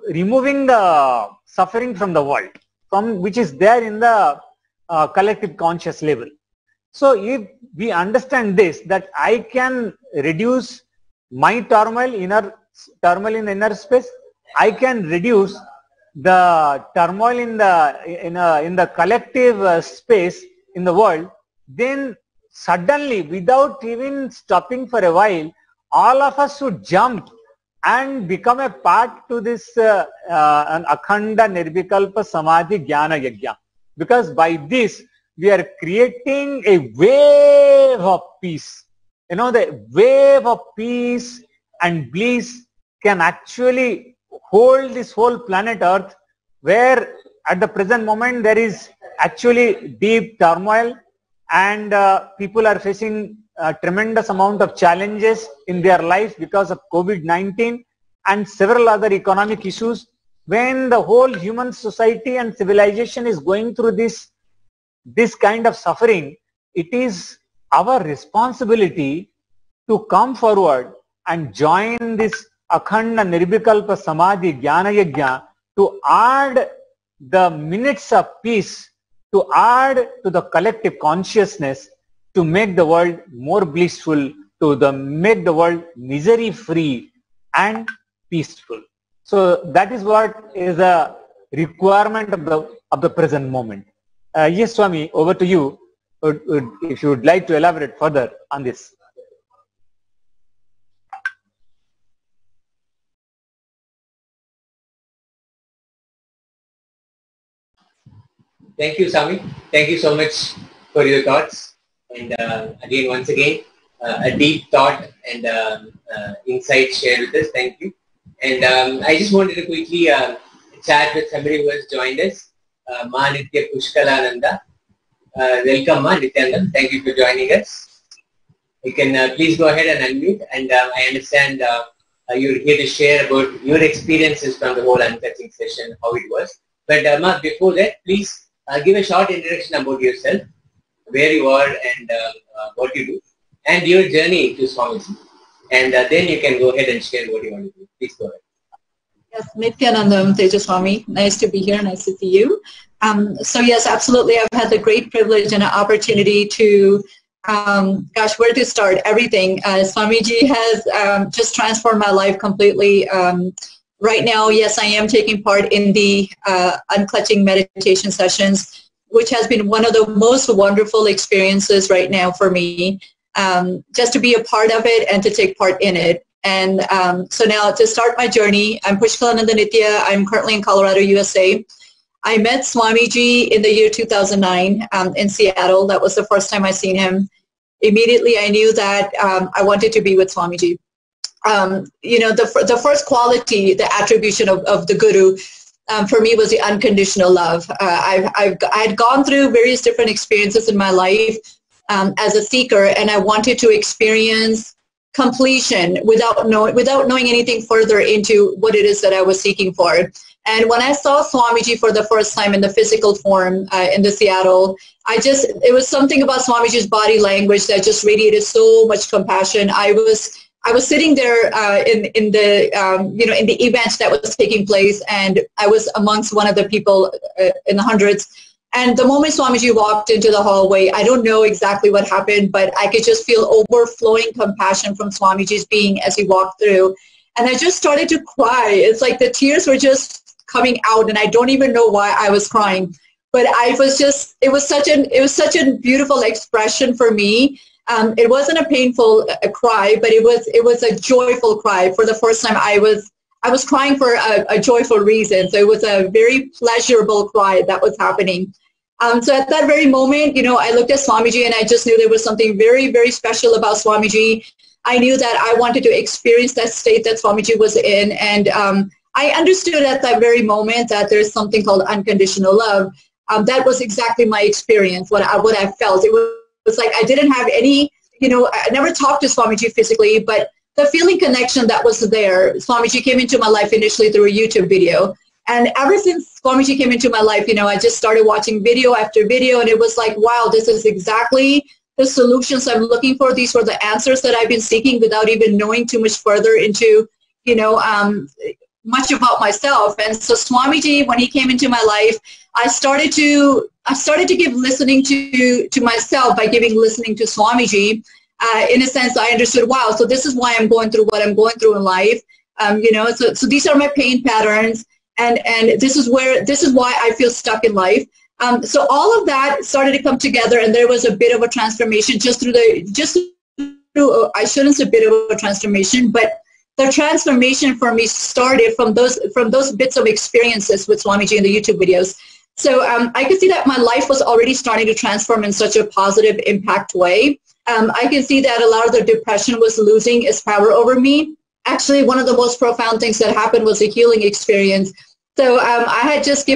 removing the suffering from the world, from which is there in the collective conscious level. So if we understand this, that I can reduce my turmoil in the inner space, I can reduce the turmoil in the collective space in the world, then suddenly, without even stopping for a while, all of us should jump and become a part to this an Akhanda Nirvikalpa Samadhi Jnana Yajna. Because by this, we are creating a wave of peace. The wave of peace and bliss can actually hold this whole planet Earth, where at the present moment there is actually deep turmoil, and people are facing a tremendous amount of challenges in their life because of COVID-19 and several other economic issues. When the whole human society and civilization is going through this kind of suffering, it is our responsibility to come forward and join this Akhanda Nirvikalpa Samadhi Jnana Yajna to add the minutes of peace to add to the collective consciousness to make the world more blissful, make the world misery-free and peaceful. So that is what is a requirement of the present moment. Yes, Swami, over to you. If you would like to elaborate further on this. Thank you, Swami. Thank you so much for your thoughts. And again, once again, a deep thought and insight shared with us. Thank you. And I just wanted to quickly chat with somebody who has joined us, Nithyananda. Welcome, Nithyananda. Thank you for joining us. You can please go ahead and unmute. And I understand you're here to share about your experiences from the whole untouching session, how it was. But Ma, before that, please give a short introduction about yourself, where you are and what you do, and your journey to Swamiji. And then you can go ahead and share what you want to do. Please go ahead. Yes, Nithyananda, Tejaswami. Nice to be here. Nice to see you. So yes, absolutely. I've had the great privilege and opportunity to, gosh, where to start? Everything. Swamiji has just transformed my life completely. Right now, yes, I am taking part in the unclutching meditation sessions, which has been one of the most wonderful experiences right now for me. Just to be a part of it and to take part in it. And so now to start my journey, I'm Pushkalananda Nithya. I'm currently in Colorado, USA. I met Swamiji in the year 2009 in Seattle. That was the first time I seen him. Immediately, I knew that I wanted to be with Swamiji. You know, the first quality, the attribution of the Guru, for me was the unconditional love. I had gone through various different experiences in my life as a seeker, and I wanted to experience completion without knowing anything further into what it is that I was seeking for. And when I saw Swamiji for the first time in the physical form in the Seattle, it was something about Swamiji's body language that just radiated so much compassion. I was sitting there in the event that was taking place, and I was amongst one of the people in the hundreds. And the moment Swamiji walked into the hallway, I don't know exactly what happened, but I could just feel overflowing compassion from Swamiji's being as he walked through. And I just started to cry. It's like the tears were just coming out, and I don't even know why I was crying. But it was such a beautiful expression for me. It wasn't a painful cry, but it was a joyful cry. For the first time, I was crying for a joyful reason. So it was a very pleasurable cry that was happening. So at that very moment, you know, I looked at Swamiji and I just knew there was something very, very special about Swamiji. I knew that I wanted to experience that state that Swamiji was in. And I understood at that very moment that there's something called unconditional love. That was exactly my experience, what I felt. It was like I didn't have any, you know, I never talked to Swamiji physically, but the feeling connection that was there. Swamiji came into my life initially through a YouTube video. And ever since Swamiji came into my life, you know, I just started watching video after video, and it was like, wow, this is exactly the solutions I'm looking for. These were the answers that I've been seeking without even knowing too much further into, you know, much about myself. And so Swamiji, when he came into my life, I started to give listening to myself by giving listening to Swamiji. In a sense, I understood, wow, so this is why I'm going through what I'm going through in life. You know, so these are my pain patterns, and this is why I feel stuck in life. So all of that started to come together, and there was a bit of a transformation I shouldn't say a bit of a transformation, but the transformation for me started from those bits of experiences with Swamiji in the YouTube videos. So I could see that my life was already starting to transform in such a positive impact way. I can see that a lot of the depression was losing its power over me. Actually, one of the most profound things that happened was a healing experience. So I just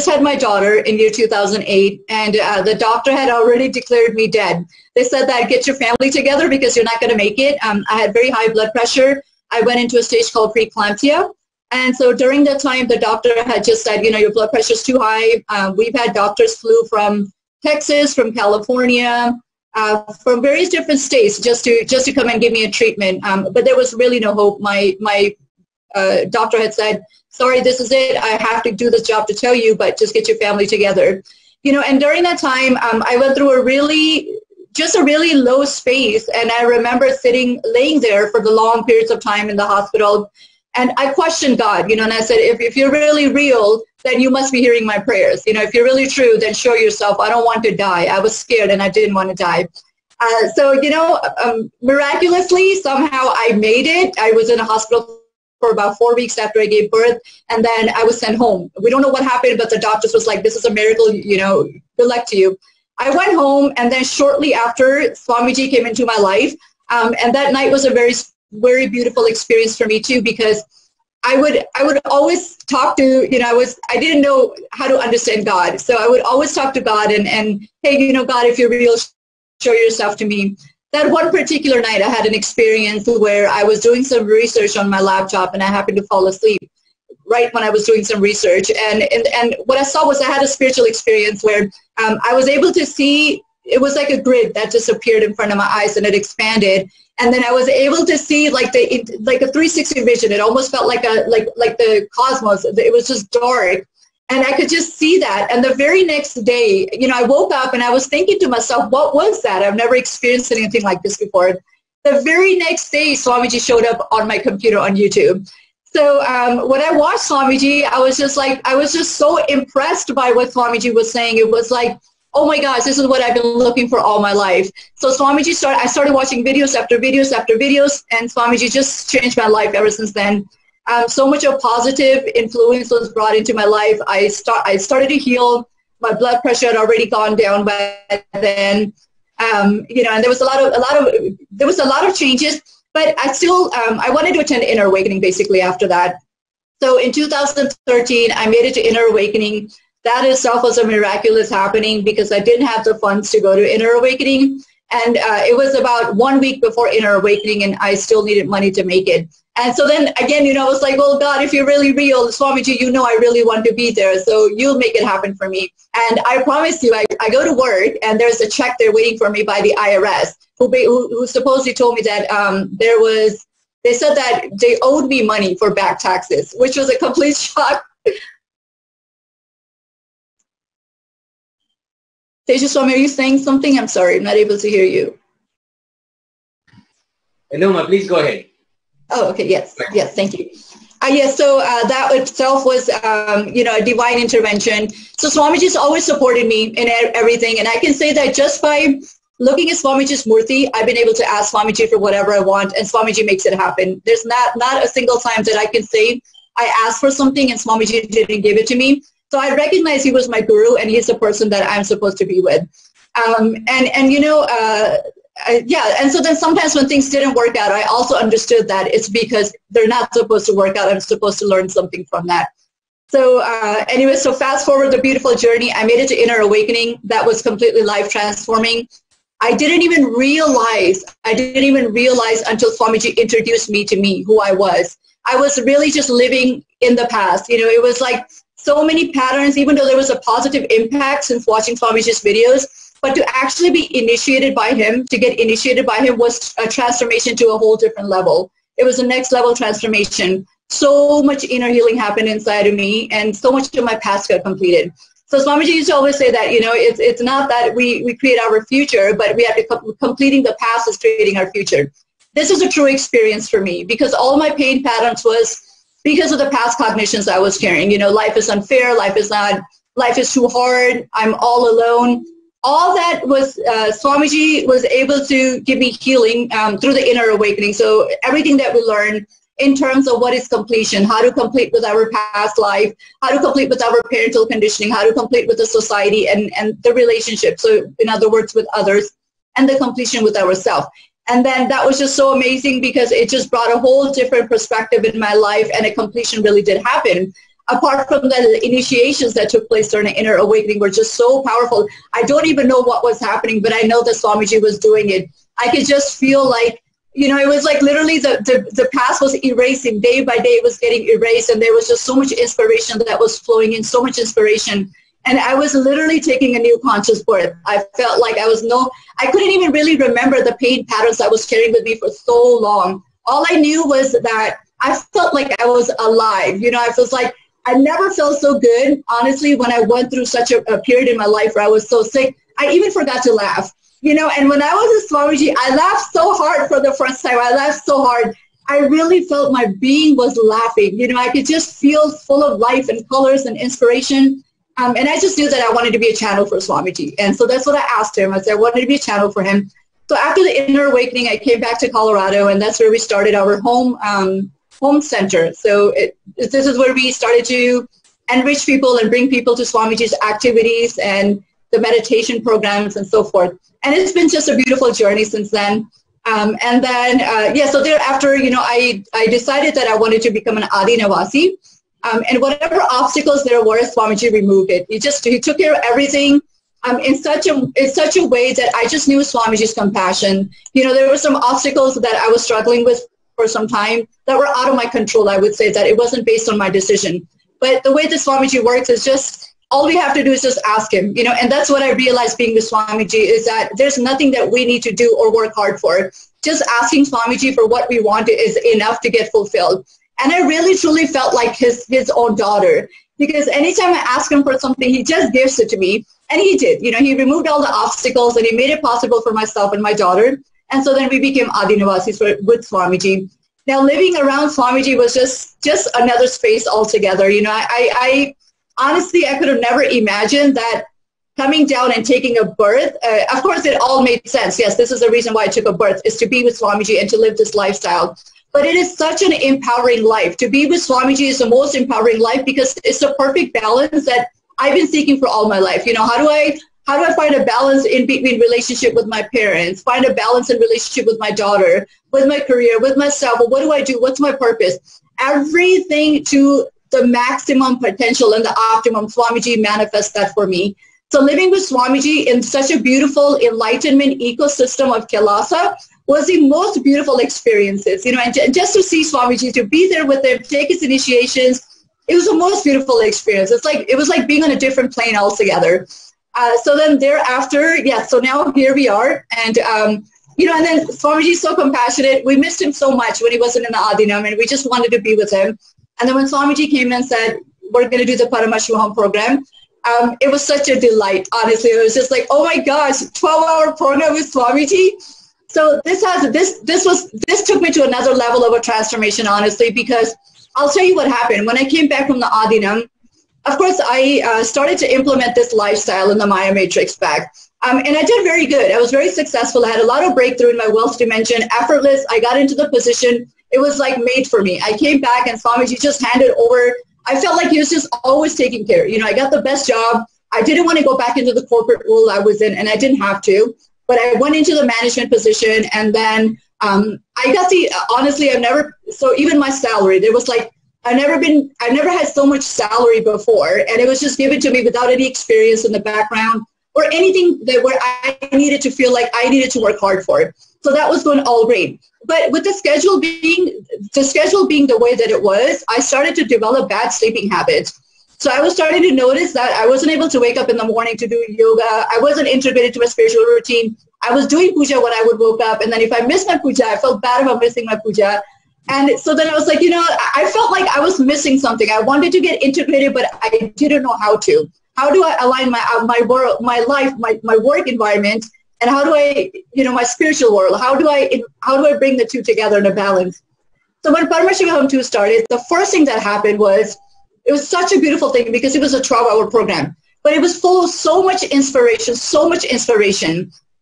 had my daughter in year 2008, and the doctor had already declared me dead. They said that get your family together because you're not going to make it. I had very high blood pressure. I went into a stage called preeclampsia. And so during that time, the doctor had just said, you know, your blood pressure is too high. We've had doctors flew from Texas, from California, from various different states just to come and give me a treatment. But there was really no hope. My doctor had said, sorry, this is it. I have to do this job to tell you, but just get your family together. You know, and during that time, I went through a really low space. And I remember laying there for the long periods of time in the hospital. And I questioned God, you know, and I said, if you're really real, then you must be hearing my prayers. You know, if you're really true, then show yourself. I don't want to die. I was scared and I didn't want to die. So, you know, miraculously, somehow I made it. I was in a hospital for about 4 weeks after I gave birth, and then I was sent home. We don't know what happened, but the doctors was like, this is a miracle, you know, good luck to you. I went home, and then shortly after, Swamiji came into my life, and that night was a very, very beautiful experience for me too, because I would always talk to, you know, I didn't know how to understand God, so I would always talk to God and hey, you know, God, if you're real, show yourself to me. That one particular night, I had an experience where I was doing some research on my laptop, and I happened to fall asleep right when I was doing some research. And what I saw was I had a spiritual experience where I was able to see, it was like a grid that just appeared in front of my eyes, and it expanded. And then I was able to see like a 360 vision. It almost felt like the cosmos. It was just dark. And I could just see that. And the very next day, you know, I woke up and I was thinking to myself, what was that? I've never experienced anything like this before. The very next day, Swamiji showed up on my computer on YouTube. So when I watched Swamiji, I was just so impressed by what Swamiji was saying. It was like, oh my gosh, this is what I've been looking for all my life. So Swamiji I started watching videos after videos after videos, and Swamiji just changed my life ever since then. So much of positive influence was brought into my life. I started to heal. My blood pressure had already gone down by then. You know, and there was a lot of changes. But I still I wanted to attend Inner Awakening basically after that. So in 2013, I made it to Inner Awakening. That itself was a miraculous happening because I didn't have the funds to go to Inner Awakening. And it was about 1 week before Inner Awakening, and I still needed money to make it. And so then again, you know, I was like, well, God, if you're really real, Swamiji, you know I really want to be there, so you'll make it happen for me. And I promise you, I go to work, and there's a check there waiting for me by the IRS, who supposedly told me that they said that they owed me money for back taxes, which was a complete shock. Tejaswami, are you saying something? I'm sorry, I'm not able to hear you. No, ma, please go ahead. Oh, okay, yes, thank you. Yes, so that itself was, you know, a divine intervention. So Swamiji's always supported me in everything, and I can say that just by looking at Swamiji's Murti, I've been able to ask Swamiji for whatever I want, and Swamiji makes it happen. There's not a single time that I can say I asked for something and Swamiji didn't give it to me. So I recognize he was my guru, and he's the person that I'm supposed to be with. And you know, yeah, and so then sometimes when things didn't work out, I also understood that it's because they're not supposed to work out. I'm supposed to learn something from that. So anyway, so fast forward the beautiful journey. I made it to Inner Awakening. That was completely life transforming. I didn't even realize until Swamiji introduced me to me, who I was. I was really just living in the past. You know, it was like so many patterns, even though there was a positive impact since watching Swamiji's videos. But to actually be initiated by him, to get initiated by him was a transformation to a whole different level. It was a next level transformation. So much inner healing happened inside of me, and so much of my past got completed. So Swamiji used to always say that, you know, it's not that we create our future, but we have to completing the past is creating our future. This is a true experience for me because all my pain patterns was because of the past cognitions I was carrying. You know, life is unfair, life is too hard, I'm all alone. All that was, Swamiji was able to give me healing through the Inner Awakening. So everything that we learned in terms of what is completion, how to complete with our past life, how to complete with our parental conditioning, how to complete with the society and the relationship. So in other words, with others, and the completion with ourselves. And then that was just so amazing because it just brought a whole different perspective in my life, and a completion really did happen. Apart from the initiations that took place during the Inner Awakening were just so powerful. I don't even know what was happening, but I know that Swamiji was doing it. I could just feel like, you know, it was like literally the past was erasing. Day by day it was getting erased, and there was just so much inspiration that was flowing in, so much inspiration. And I was literally taking a new conscious birth. I felt like I couldn't even really remember the pain patterns I was carrying with me for so long. All I knew was that I felt like I was alive. You know, I was like, I never felt so good, honestly, when I went through such a period in my life where I was so sick. I even forgot to laugh, you know, and when I was in Swamiji, I laughed so hard for the first time. I laughed so hard. I really felt my being was laughing. You know, I could just feel full of life and colors and inspiration. And I just knew that I wanted to be a channel for Swamiji. And so that's what I asked him. I said, I wanted to be a channel for him. So after the inner awakening, I came back to Colorado, and that's where we started our home center. So this is where we started to enrich people and bring people to Swamiji's activities and the meditation programs and so forth. And it's been just a beautiful journey since then. So thereafter, you know, I decided that I wanted to become an Adi Navasi. And whatever obstacles there were, Swamiji removed it. He took care of everything in such a way that I just knew Swamiji's compassion. You know, there were some obstacles that I was struggling with for some time that were out of my control. I would say that it wasn't based on my decision. But the way that Swamiji works is just, all we have to do is just ask him, you know, and that's what I realized being with Swamiji, is that there's nothing that we need to do or work hard for. Just asking Swamiji for what we want is enough to get fulfilled. And I really, truly felt like his own daughter, because anytime I ask him for something, he just gives it to me. And he did, you know, he removed all the obstacles and he made it possible for myself and my daughter. And so then we became Adi Navasis with Swamiji. Now, living around Swamiji was just another space altogether. You know, I honestly, I could have never imagined that coming down and taking a birth. Of course, it all made sense. Yes, this is the reason why I took a birth, is to be with Swamiji and to live this lifestyle. But it is such an empowering life. To be with Swamiji is the most empowering life, because it's a perfect balance that I've been seeking for all my life. You know, how do I find a balance in between relationship with my parents, find a balance in relationship with my daughter, with my career, with myself? Well, what do I do? What's my purpose? Everything to the maximum potential and the optimum, Swamiji manifests that for me. So living with Swamiji in such a beautiful enlightenment ecosystem of Kailasa was the most beautiful experiences, you know, and just to see Swamiji, to be there with him, take his initiations, it was the most beautiful experience. It was like being on a different plane altogether. So then thereafter, so now here we are. And, you know, and then Swamiji is so compassionate. We missed him so much when he wasn't in the Adinam, and we just wanted to be with him. And then when Swamiji came and said, we're going to do the Paramashivam program, it was such a delight, honestly. It was just like, oh my gosh, 12-hour program with Swamiji. So this took me to another level of a transformation, honestly, because I'll tell you what happened. When I came back from the Adinam, of course, I started to implement this lifestyle in the Maya Matrix back. And I did very good. I was very successful. I had a lot of breakthrough in my wealth dimension, effortless. I got into the position. It was like made for me. I came back and Swamiji just handed over. I felt like he was just always taking care. You know, I got the best job. I didn't want to go back into the corporate role I was in, and I didn't have to. But I went into the management position, and then I got honestly, so even my salary, there was like, I've never had so much salary before, and it was just given to me without any experience in the background or anything where I needed to feel like I needed to work hard for it. So that was going all great. But with the schedule being the way that it was, I started to develop bad sleeping habits. So I was starting to notice that I wasn't able to wake up in the morning to do yoga. I wasn't integrated to my spiritual routine. I was doing puja when I would wake up, and then if I missed my puja, I felt bad about missing my puja. And so then I was like, you know, I felt like I was missing something. I wanted to get integrated, but I didn't know how to. How do I align my world, my life, my work environment, and how do I, you know, my spiritual world? How do I bring the two together in a balance? So when Paramashivam 2 started, the first thing that happened was, it was such a beautiful thing because it was a 12-hour program, but it was full of so much inspiration.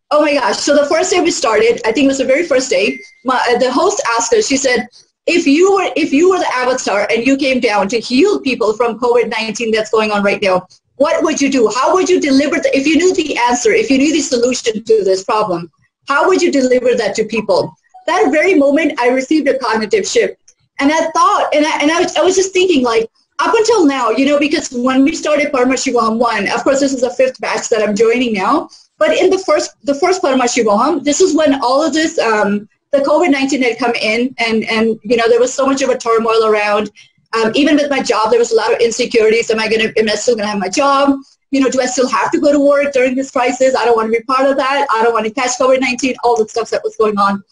Oh my gosh. So the first day we started, I think it was the very first day, the host asked us, she said, if you were the avatar and you came down to heal people from COVID-19 that's going on right now, what would you do? How would you deliver if you knew the answer, if you knew the solution to this problem, how would you deliver that to people? That very moment, I received a cognitive shift. And I thought, I was just thinking, like, up until now, you know, because when we started Paramashivam 1, of course, this is the 5th batch that I'm joining now. But in the first Paramashivam, this is when all of this, the COVID-19 had come in, and you know, there was so much of a turmoil around. Even with my job, there was a lot of insecurities. Am I still going to have my job? You know, do I still have to go to work during this crisis? I don't want to be part of that. I don't want to catch COVID-19, all the stuff that was going on.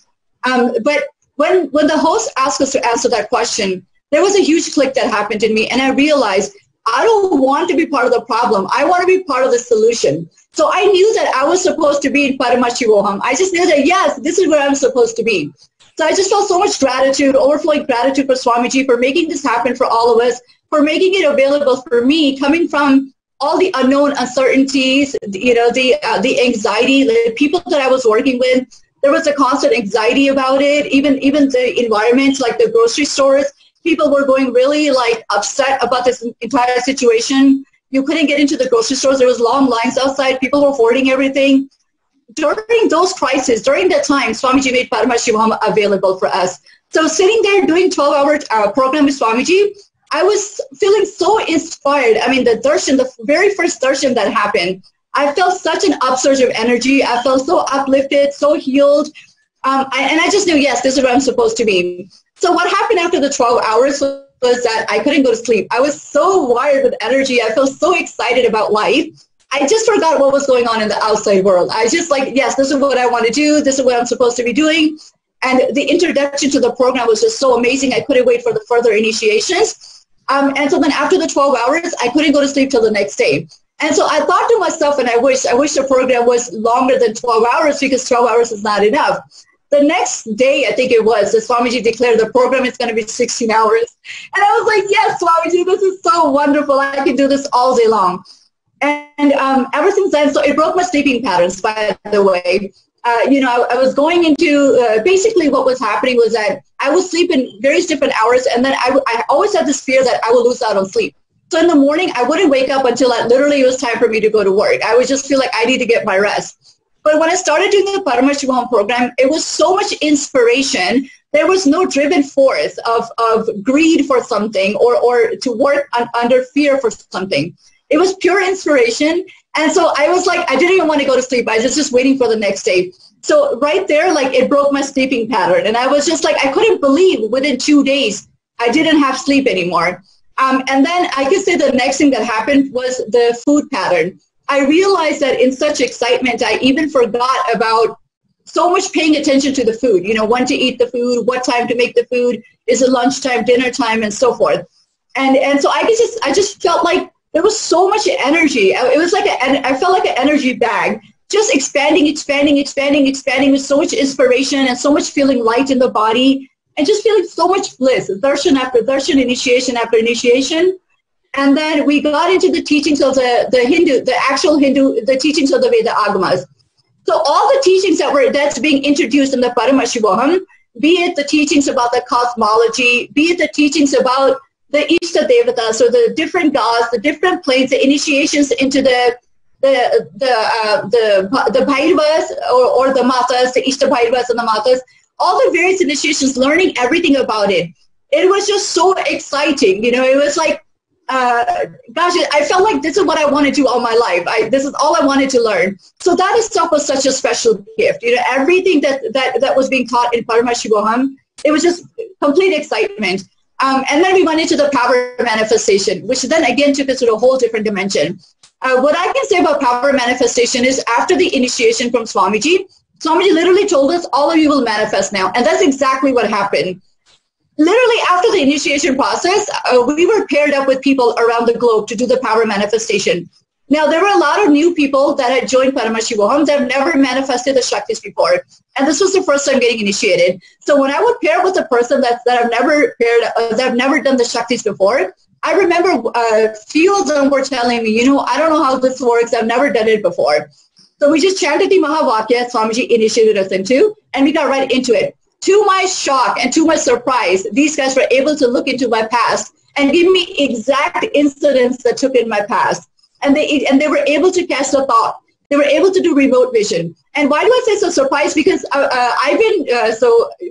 But when the host asked us to answer that question, there was a huge click that happened in me, and I realized I don't want to be part of the problem. I want to be part of the solution. So I knew that I was supposed to be in Paramashivam. I just knew that, yes, this is where I'm supposed to be. So I just felt so much gratitude, overflowing gratitude for Swamiji for making this happen for all of us, for making it available for me, coming from all the unknown uncertainties, the anxiety, the people that I was working with. There was a constant anxiety about it. Even the environment, like the grocery stores, people were going really upset about this entire situation. You couldn't get into the grocery stores. There was long lines outside. People were hoarding everything. During those crises, during that time, Swamiji made Paramashivam available for us. So sitting there doing 12-hour program with Swamiji, I was feeling so inspired. I mean, the darshan, the very first darshan that happened, I felt such an upsurge of energy. I felt so uplifted, so healed. And I just knew, yes, this is where I'm supposed to be. So what happened after the 12 hours was that I couldn't go to sleep. I was so wired with energy. I felt so excited about life. I just forgot what was going on in the outside world. I just yes, this is what I want to do. This is what I'm supposed to be doing. And the introduction to the program was just so amazing. I couldn't wait for the further initiations. And so then after the 12 hours, I couldn't go to sleep till the next day. And so I thought to myself, and I wish the program was longer than 12 hours because 12 hours is not enough. The next day, I think it was, the Swamiji declared the program is going to be 16 hours. And I was like, yes, Swamiji, this is so wonderful. I can do this all day long. And ever since then, so it broke my sleeping patterns, by the way. I was going into, basically what was happening was that I would sleep in various different hours, and then I always had this fear that I would lose out on sleep. So in the morning, I wouldn't wake up until literally it was time for me to go to work. I would just feel like I need to get my rest. But when I started doing the Paramashivam program, it was so much inspiration. There was no driven force of greed for something or to work under fear for something. It was pure inspiration. And so I was like, I didn't even want to go to sleep. I was just waiting for the next day. So right there, it broke my sleeping pattern. And I was just I couldn't believe within 2 days, I didn't have sleep anymore. And then I could say the next thing that happened was the food pattern. I realized that in such excitement, I even forgot about so much paying attention to the food, when to eat the food, what time to make the food, is it lunchtime, dinner time, and so forth. And so I just felt like there was so much energy. It was I felt like an energy bag, just expanding with so much inspiration and so much feeling light in the body and just feeling so much bliss, darshan after darshan, initiation after initiation. And then we got into the teachings of the teachings of the Veda Agamas. So all the teachings that's being introduced in the Paramashivam, be it the teachings about the cosmology, be it the teachings about the Ishta Devatas, so the different gods, the different planes, the initiations into the Bhairavas or the Matas, the Ishta Bhairavas and the Matas, all the various initiations, learning everything about it. It was just so exciting. It was gosh, I felt like this is what I want to do all my life. This is all I wanted to learn. So that itself was such a special gift. Everything that was being taught in Paramashivam, it was just complete excitement. And then we went into the power manifestation, which then again took us to a whole different dimension. What I can say about power manifestation is after the initiation from Swamiji literally told us, all of you will manifest now. And that's exactly what happened. Literally after the initiation process, we were paired up with people around the globe to do the power manifestation. Now, there were a lot of new people that had joined Paramashivam that have never manifested the Shaktis before. And this was the first time getting initiated. So when I would pair with a person that have never done the Shaktis before, I remember few of them were telling me, I don't know how this works. I've never done it before. So we just chanted the Mahavakya Swamiji initiated us into, and we got right into it. To my shock and to my surprise, these guys were able to look into my past and give me exact incidents that took in my past. And they were able to catch the thought. They were able to do remote vision. And why do I say so surprised? Because I've been,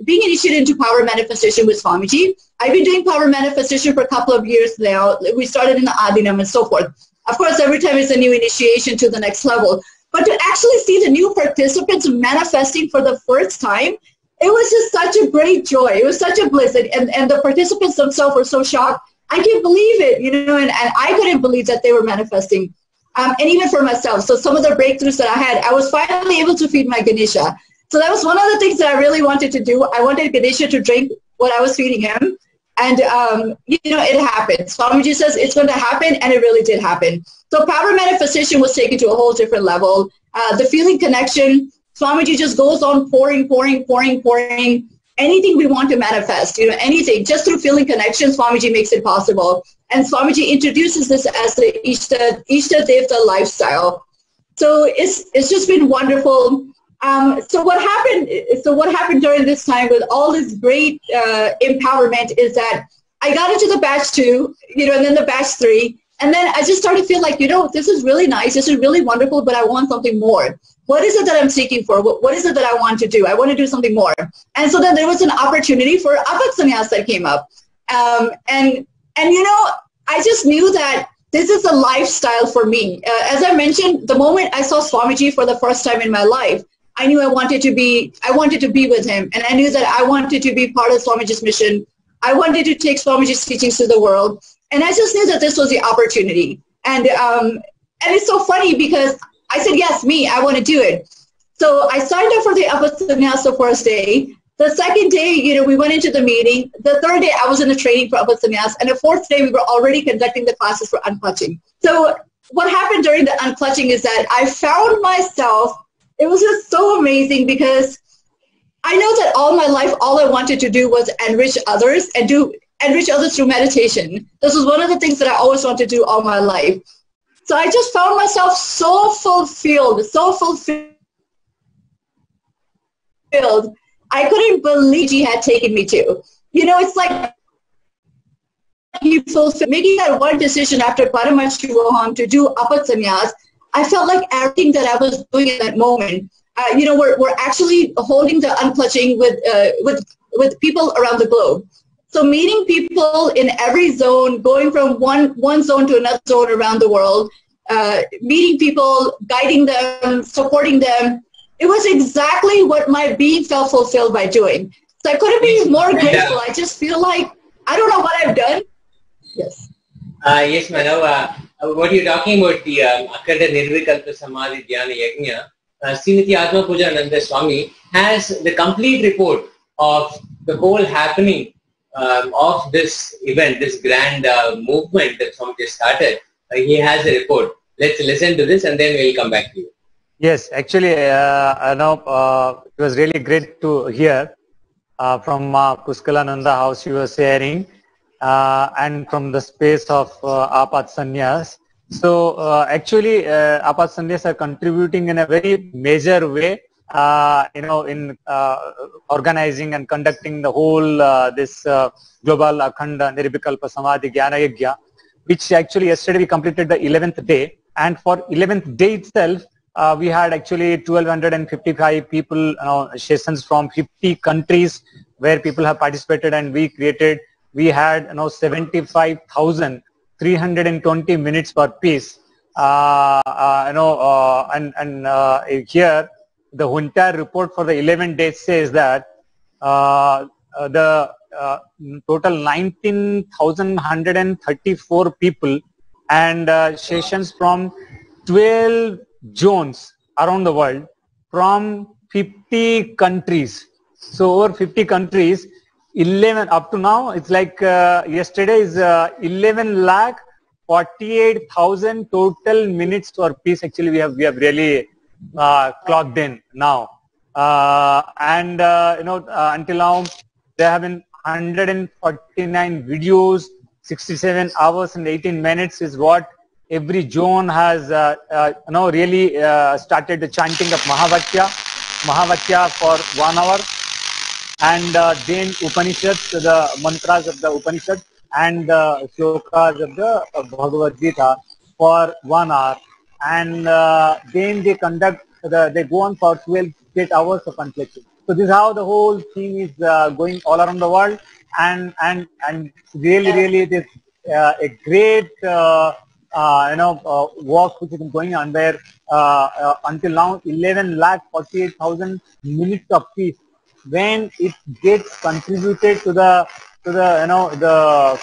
being initiated into power manifestation with Swamiji, I've been doing power manifestation for a couple of years now. We started in the Adinam and so forth. Of course, every time it's a new initiation to the next level. But to actually see the new participants manifesting for the first time, it was just such a great joy. It was such a bliss. And the participants themselves were so shocked. I can't believe it, and I couldn't believe that they were manifesting. And even for myself. So some of the breakthroughs that I had, I was finally able to feed my Ganesha. So that was one of the things that I really wanted to do. I wanted Ganesha to drink what I was feeding him. And, it happened. Swamiji says it's going to happen, and it really did happen. So power manifestation was taken to a whole different level. The feeling connection, Swamiji just goes on pouring. Anything we want to manifest, anything, just through feeling connection, Swamiji makes it possible. And Swamiji introduces this as the Ishta Devta lifestyle. So it's just been wonderful. So what happened during this time with all this great empowerment is that I got into the batch 2, and then the batch 3, and then I just started to feel like, this is really nice, this is really wonderful, but I want something more. What is it that I'm seeking for? What is it that I want to do? I want to do something more. And so then there was an opportunity for Apat Sannyas that came up. And I just knew that this is a lifestyle for me. As I mentioned, the moment I saw Swamiji for the first time in my life, I knew I wanted to be with him. And I knew that I wanted to be part of Swamiji's mission. I wanted to take Swamiji's teachings to the world. And I just knew that this was the opportunity. And it's so funny because I said, yes, I want to do it. So I signed up for the Apat Sannyas the first day. The second day, we went into the meeting. The third day, I was in the training for Apat Sannyas. And the fourth day, we were already conducting the classes for unclutching. So what happened during the unclutching is that I found myself, it was just so amazing because I know that all my life, all I wanted to do was enrich others and enrich others through meditation. This was one of the things that I always wanted to do all my life. So I just found myself so fulfilled. I couldn't believe he had taken me to. It's like he fulfilled, making that one decision after Paramashivam to do Apat Sannyas. I felt like everything that I was doing in that moment, we're actually holding the unclutching with people around the globe. So meeting people in every zone, going from one zone to another zone around the world, meeting people, guiding them, supporting them. It was exactly what my being felt fulfilled by doing. So I couldn't be more grateful. I just feel like, I don't know what I've done. Yes. Yes, Manav. What you're talking about, the Akada Nirvikalpa Samadhi Dhyana Yajna, Srimati Atma Pujananda Swami has the complete report of the whole happening of this event, this grand movement that Swami just started. He has a report. Let's listen to this and then we'll come back to you. Yes, actually, it was really great to hear from Puskalananda how she was sharing and from the space of Apat Sannyas. So actually, Apat Sannyas are contributing in a very major way, in organizing and conducting the whole this global Akhanda Nirvikalpa Samadhi Jnana Yajna, which actually yesterday we completed the 11th day, and for 11th day itself, we had actually 1,255 people, sessions from 50 countries where people have participated, and we had 75,320 minutes per piece. Here the entire report for the 11 days says that the total 19,134 people and sessions from 12 zones around the world from 50 countries. So over 50 countries, 11 up to now, it's like yesterday is 11,48,000 total minutes per piece. Actually, we have really clocked in now, until now there have been 149 videos, 67 hours and 18 minutes is what every zone has really started the chanting of Mahavatya for 1 hour, and then Upanishads, the mantras of the Upanishad and the shlokas of the Bhagavad Gita for 1 hour, and then they they go on for 12 straight hours of unflexing. So this is how the whole thing is going all around the world, and really it is a great work which has been going on there until now. 11,48,000 minutes of peace, when it gets contributed to the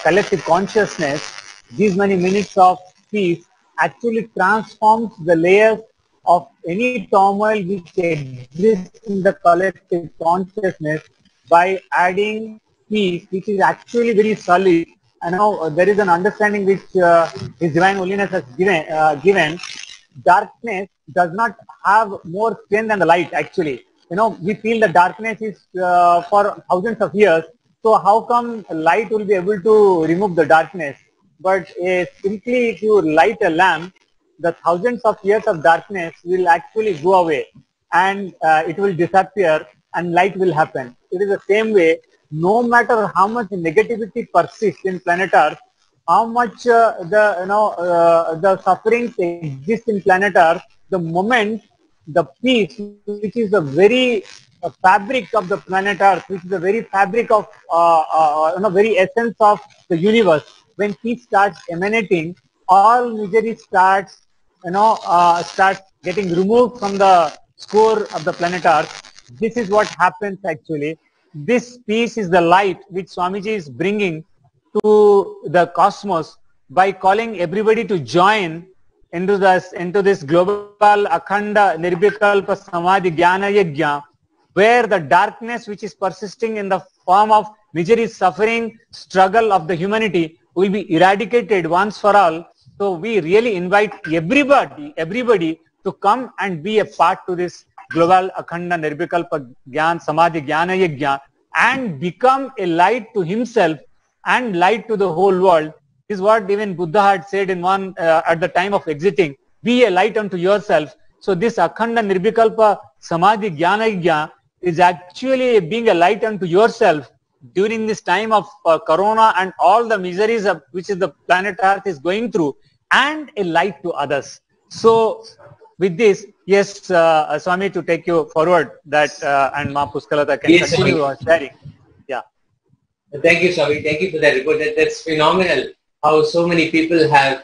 collective consciousness, these many minutes of peace actually transforms the layers of any turmoil which exists in the collective consciousness by adding peace, which is actually very solid. And now there is an understanding which His Divine Holiness has given. Darkness does not have more strength than the light, actually. We feel the darkness is for thousands of years. So how come light will be able to remove the darkness? But simply if you light a lamp, the thousands of years of darkness will actually go away and it will disappear and light will happen. It is the same way, no matter how much negativity persists in planet Earth, how much the sufferings exist in planet Earth, the moment the peace, which is the very fabric of the planet Earth, which is the very fabric of, very essence of the universe, when peace starts emanating, all misery starts getting removed from the score of the planet Earth. This is what happens actually. This peace is the light which Swamiji is bringing to the cosmos by calling everybody to join into this global Akhanda Nirvikalpa Samadhi Jnana Yajna, where the darkness which is persisting in the form of misery, suffering, struggle of the humanity will be eradicated once for all. So we really invite everybody to come and be a part to this global Akhanda Nirvikalpa Jnana Samadhi Jnana Yajna and become a light to himself and light to the whole world. This is what even Buddha had said in one at the time of exiting, be a light unto yourself. So this Akhanda Nirvikalpa Samadhi Jnana Yajna is actually being a light unto yourself during this time of corona and all the miseries of which is the planet Earth is going through, and a light to others. So with this, yes, Swami, to take you forward that and Ma Puskalata can continue sharing. Yeah. Thank you, Swami. Thank you for that report. That's phenomenal how so many people have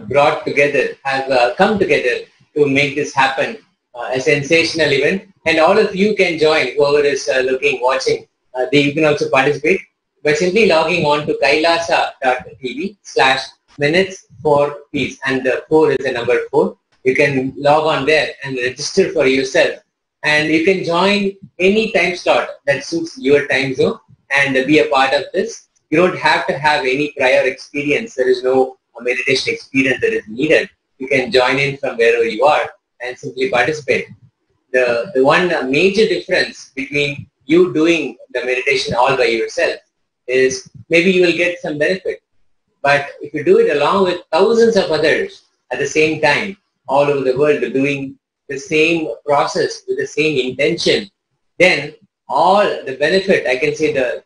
brought together, have come together to make this happen. A sensational event. And all of you can join, whoever is looking, watching. You can also participate by simply logging on to kailasa.tv/minutes4peace, and the 4 is the number 4. You can log on there and register for yourself, and you can join any time slot that suits your time zone and be a part of this. You don't have to have any prior experience. There is no meditation experience that is needed. You can join in from wherever you are and simply participate. The one major difference between you doing the meditation all by yourself is maybe you will get some benefit. But if you do it along with thousands of others at the same time, all over the world, doing the same process with the same intention, then all the benefit, I can say the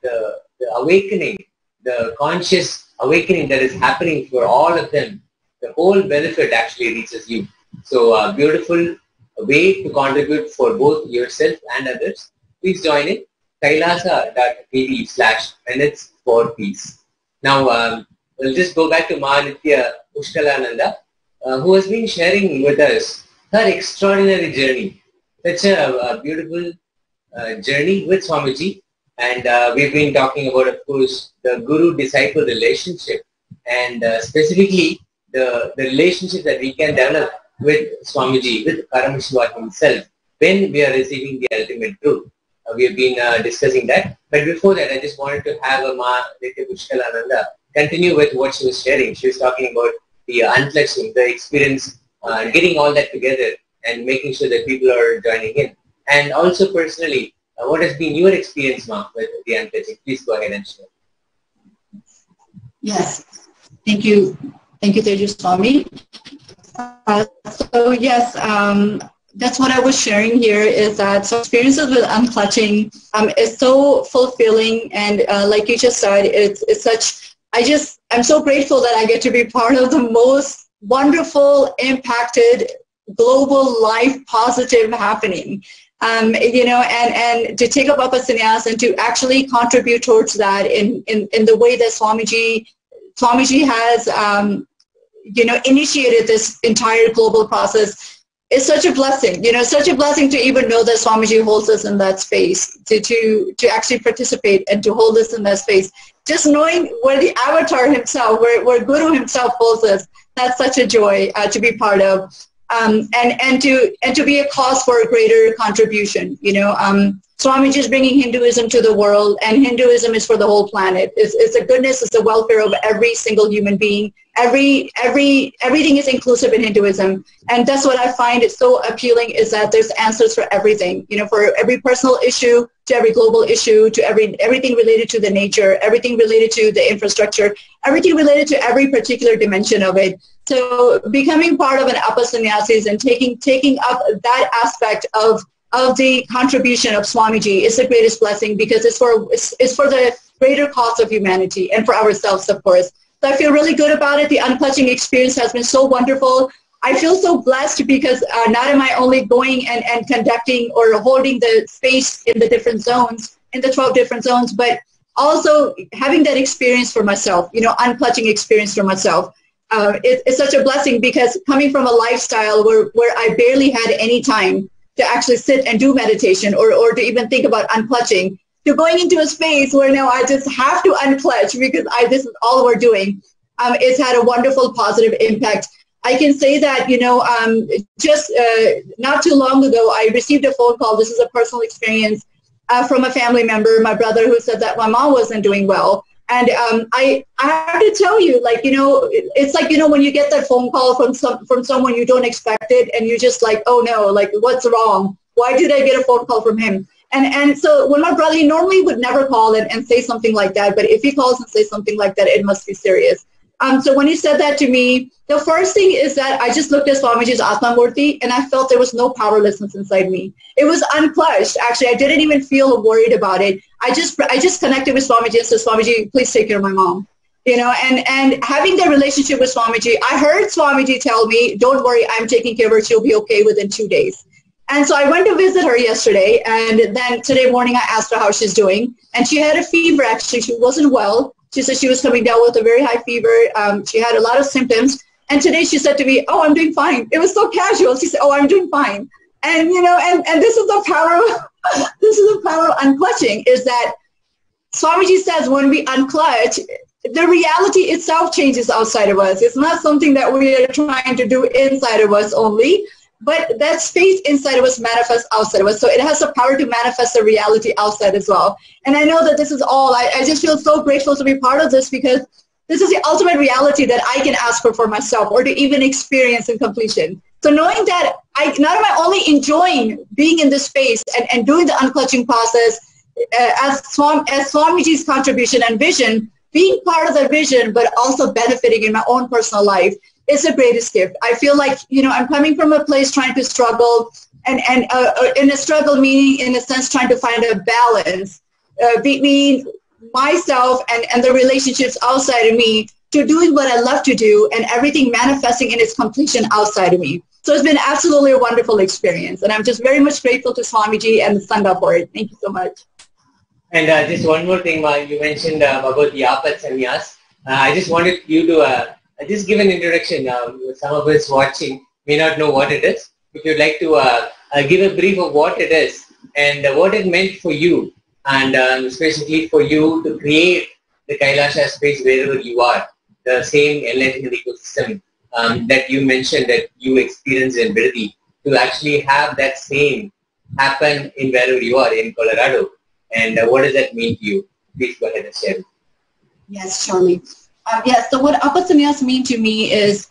awakening, the conscious awakening that is happening for all of them, the whole benefit actually reaches you. So a beautiful way to contribute for both yourself and others. Please join in kailasa.tv/minutes4peace. Now we'll just go back to Nithyananda, who has been sharing with us her extraordinary journey. Such a beautiful journey with Swamiji, and we've been talking about, of course, the guru-disciple relationship, and specifically the relationship that we can develop with Swamiji, with Paramashiva himself, when we are receiving the ultimate truth. We have been discussing that. But before that, I just wanted to have Nithyananda continue with what she was sharing. She was talking about the unclutching, the experience, getting all that together and making sure that people are joining in. And also personally, what has been your experience, Ma, with the unclutching? Please go ahead and share. Yes. Thank you. Thank you, Tejas Swami. So yes, that's what I was sharing here, is that so experiences with unclutching is so fulfilling, and like you just said, it's such, I'm so grateful that I get to be part of the most wonderful, impacted, global life positive happening. And to take up a sannyas and to actually contribute towards that in the way that Swamiji has initiated this entire global process is such a blessing. Such a blessing to even know that Swamiji holds us in that space, to actually participate and to hold us in that space. Just knowing where the avatar himself, where Guru himself holds us, that's such a joy to be part of. and to be a cause for a greater contribution. Swamiji is bringing Hinduism to the world, and Hinduism is for the whole planet. It's the goodness, it's the welfare of every single human being. Everything is inclusive in Hinduism, and that's what I find is so appealing, is that there's answers for everything. For every personal issue, to every global issue, to everything related to the nature, everything related to the infrastructure, everything related to every particular dimension of it. So becoming part of an Upper Sannyasis and taking up that aspect of the contribution of Swamiji is the greatest blessing, because it's for the greater cause of humanity and for ourselves, of course. So I feel really good about it. The unclutching experience has been so wonderful. I feel so blessed because not am I only going and conducting or holding the space in the different zones, in the 12 different zones, but also having that experience for myself, unclutching experience for myself. It's such a blessing, because coming from a lifestyle where I barely had any time to actually sit and do meditation or to even think about unclutching, to going into a space where now I just have to unclutch because this is all we're doing, it's had a wonderful positive impact. I can say that, just not too long ago, I received a phone call. This is a personal experience from a family member, my brother, who said that my mom wasn't doing well. And I have to tell you, it's like, when you get that phone call from someone you don't expect it, and you're just like, oh no, what's wrong? Why did I get a phone call from him? And so when my brother, he normally would never call and say something like that, but if he calls and says something like that, it must be serious. So when he said that to me, the first thing is that I just looked at Swamiji's Atma Murti, and I felt there was no powerlessness inside me. It was unclutched. Actually, I didn't even feel worried about it. I just connected with Swamiji and said, Swamiji, please take care of my mom. And having that relationship with Swamiji, I heard Swamiji tell me, don't worry, I'm taking care of her. She'll be okay within 2 days. And so I went to visit her yesterday, and then today morning I asked her how she's doing, and she had a fever. Actually, she wasn't well. She said she was coming down with a very high fever. She had a lot of symptoms. And today she said to me, oh, I'm doing fine. It was so casual. She said, oh, I'm doing fine. And, and this is the power of unclutching, is that Swamiji says when we unclutch, the reality itself changes outside of us. It's not something that we are trying to do inside of us only, but that space inside of us manifests outside of us. So it has the power to manifest the reality outside as well. And I know that this is all, I just feel so grateful to be part of this, because this is the ultimate reality that I can ask for myself, or to even experience in completion. So knowing that not am I only enjoying being in this space and doing the unclutching process as Swamiji's contribution and vision, being part of the vision, but also benefiting in my own personal life, is the greatest gift. I feel like, I'm coming from a place trying to struggle, and in a struggle meaning, in a sense, trying to find a balance between myself and the relationships outside of me, to doing what I love to do, and everything manifesting in its completion outside of me. So it's been absolutely a wonderful experience, and I'm just very much grateful to Swamiji and the Sangha for it. Thank you so much. And just one more thing, you mentioned about the Apat Sannyas. I just wanted you to just give an introduction. Some of us watching may not know what it is. If you'd like to give a brief of what it is and what it meant for you, and especially for you to create the Kailasa space wherever you are, the same enlightened ecosystem that you mentioned that you experienced in Virdi, to actually have that same happen in wherever you are in Colorado. And what does that mean to you? Please go ahead and share. Yes, Charlie. So what Apasanyas mean to me is,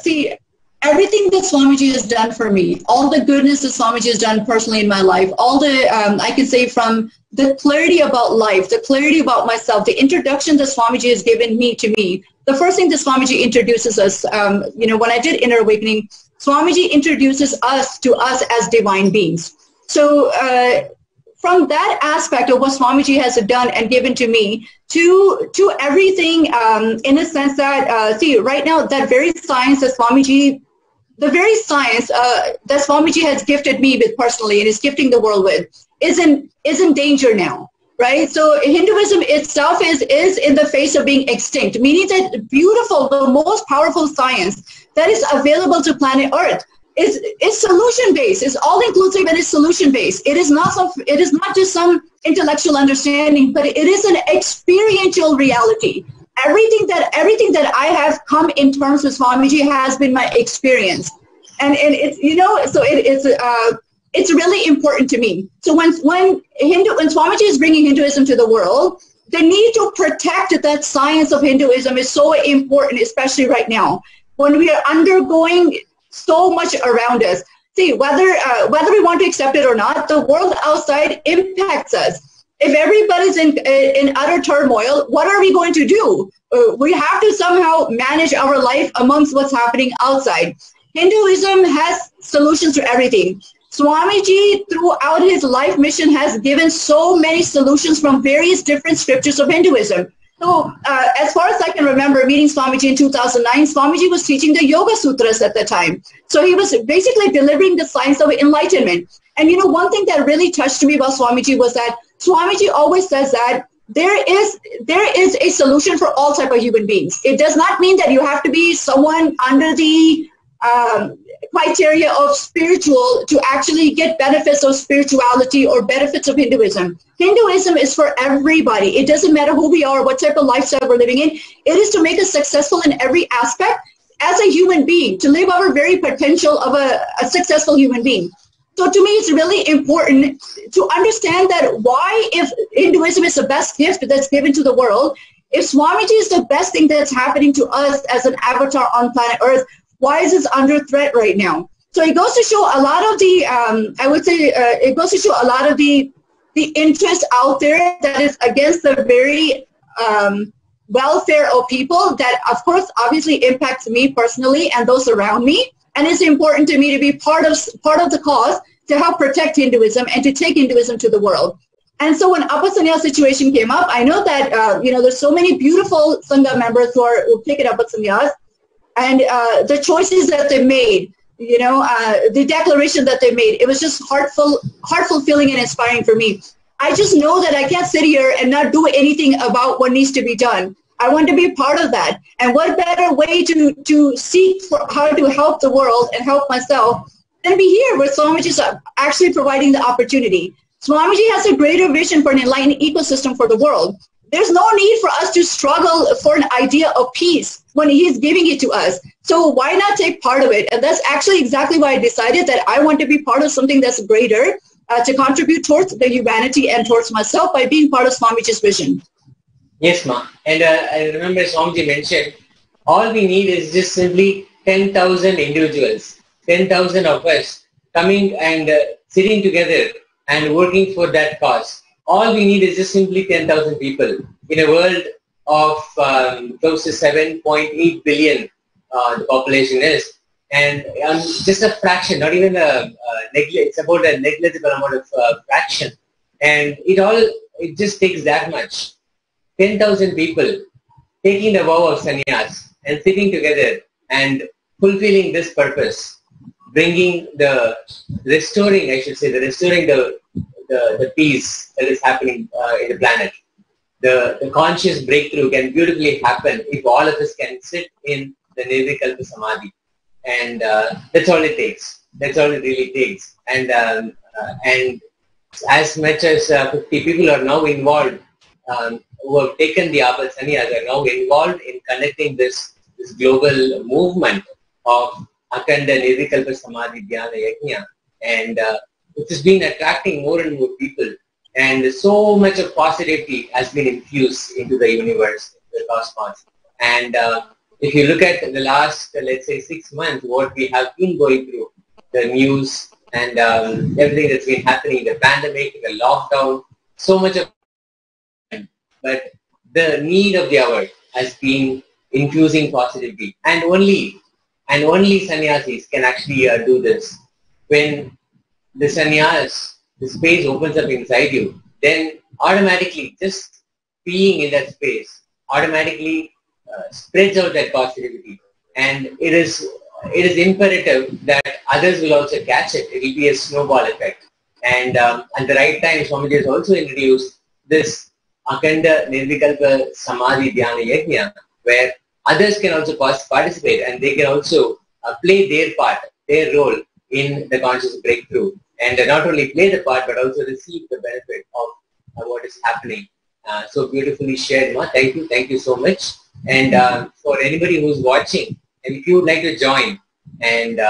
see, everything that Swamiji has done for me, all the goodness that Swamiji has done personally in my life, all the, I can say, from the clarity about life, the clarity about myself, the introduction that Swamiji has given me to me. The first thing that Swamiji introduces us, when I did Inner Awakening, Swamiji introduces us to us as divine beings. So from that aspect of what Swamiji has done and given to me, to everything, in a sense that, see, right now, that very science that Swamiji, the very science that Swamiji has gifted me with personally and is gifting the world with, is in danger now, right? So Hinduism itself is in the face of being extinct, meaning that beautiful, the most powerful science that is available to planet Earth is solution-based, is all-inclusive, and is solution-based. It is not just some intellectual understanding, but it is an experiential reality. Everything that I have come in terms with Swamiji has been my experience. And it's, you know, so it's really important to me. So when Swamiji is bringing Hinduism to the world, the need to protect that science of Hinduism is so important, especially right now, when we are undergoing so much around us. See, whether we want to accept it or not, the world outside impacts us. If everybody's in utter turmoil, what are we going to do? We have to somehow manage our life amongst what's happening outside. Hinduism has solutions to everything. Swamiji, throughout his life mission, has given so many solutions from various different scriptures of Hinduism. So as far as I can remember meeting Swamiji in 2009, Swamiji was teaching the Yoga Sutras at the time. So he was basically delivering the science of enlightenment. And you know, one thing that really touched me about Swamiji was that Swamiji always says that there is a solution for all type of human beings. It does not mean that you have to be someone under the criteria of spiritual to actually get benefits of spirituality or benefits of Hinduism. Hinduism is for everybody. It doesn't matter who we are, what type of lifestyle we're living in. It is to make us successful in every aspect as a human being, to live our very potential of a successful human being. So to me, it's really important to understand that why, if Hinduism is the best gift that's given to the world, if Swamiji is the best thing that's happening to us as an avatar on planet Earth, why is this under threat right now? So it goes to show a lot of the, I would say, it goes to show a lot of the interest out there that is against the very welfare of people that, of course, obviously impacts me personally and those around me. And it's important to me to be part of the cause to help protect Hinduism and to take Hinduism to the world. And so when Apasanya situation came up, I know that, you know, there's so many beautiful Sangha members who've taken Apasanyas. And the choices that they made, you know, the declaration that they made, it was just heart-fulfilling and inspiring for me. I just know that I can't sit here and not do anything about what needs to be done. I want to be part of that. And what better way to seek for how to help the world and help myself than be here where Swamiji is actually providing the opportunity. Swamiji has a greater vision for an enlightened ecosystem for the world. There's no need for us to struggle for an idea of peace when he's giving it to us. So why not take part of it? And that's actually exactly why I decided that I want to be part of something that's greater, to contribute towards the humanity and towards myself by being part of Swamiji's vision. Yes, ma. And I remember Swamiji mentioned, all we need is just simply 10,000 individuals, 10,000 of us coming and sitting together and working for that cause. All we need is just simply 10,000 people in a world of close to 7.8 billion the population is, and just a fraction, not even it's about a negligible amount of fraction, and it just takes that much. 10,000 people taking the vow of sannyas and sitting together and fulfilling this purpose, restoring the peace that is happening in the planet. The conscious breakthrough can beautifully happen if all of us can sit in the Nirvikalpa Samadhi. And that's all it takes. That's all it really takes. And as much as 50 people are now involved, who have taken the Apat Sannyas are now involved in connecting this global movement of Akhanda Nirvikalpa Samadhi Dhyana Yajna. And it has been attracting more and more people, and so much of positivity has been infused into the universe, the cosmos. And if you look at the last, let's say, 6 months, what we have been going through, the news and everything that's been happening, the pandemic, the lockdown, so much of, but the need of the hour has been infusing positivity, and only sannyasis can actually do this. When the sannyas, the space opens up inside you, then automatically just being in that space automatically spreads out that positivity, and it is imperative that others will also catch it. It will be a snowball effect. And at the right time, Swamiji has also introduced this Akhanda Nirvikalpa Samadhi Dhyana Yajna, where others can also participate, and they can also play their part, their role in the conscious breakthrough, and not only play the part but also receive the benefit of what is happening. So beautifully shared, Ma. Thank you so much. And for anybody who's watching, and if you would like to join and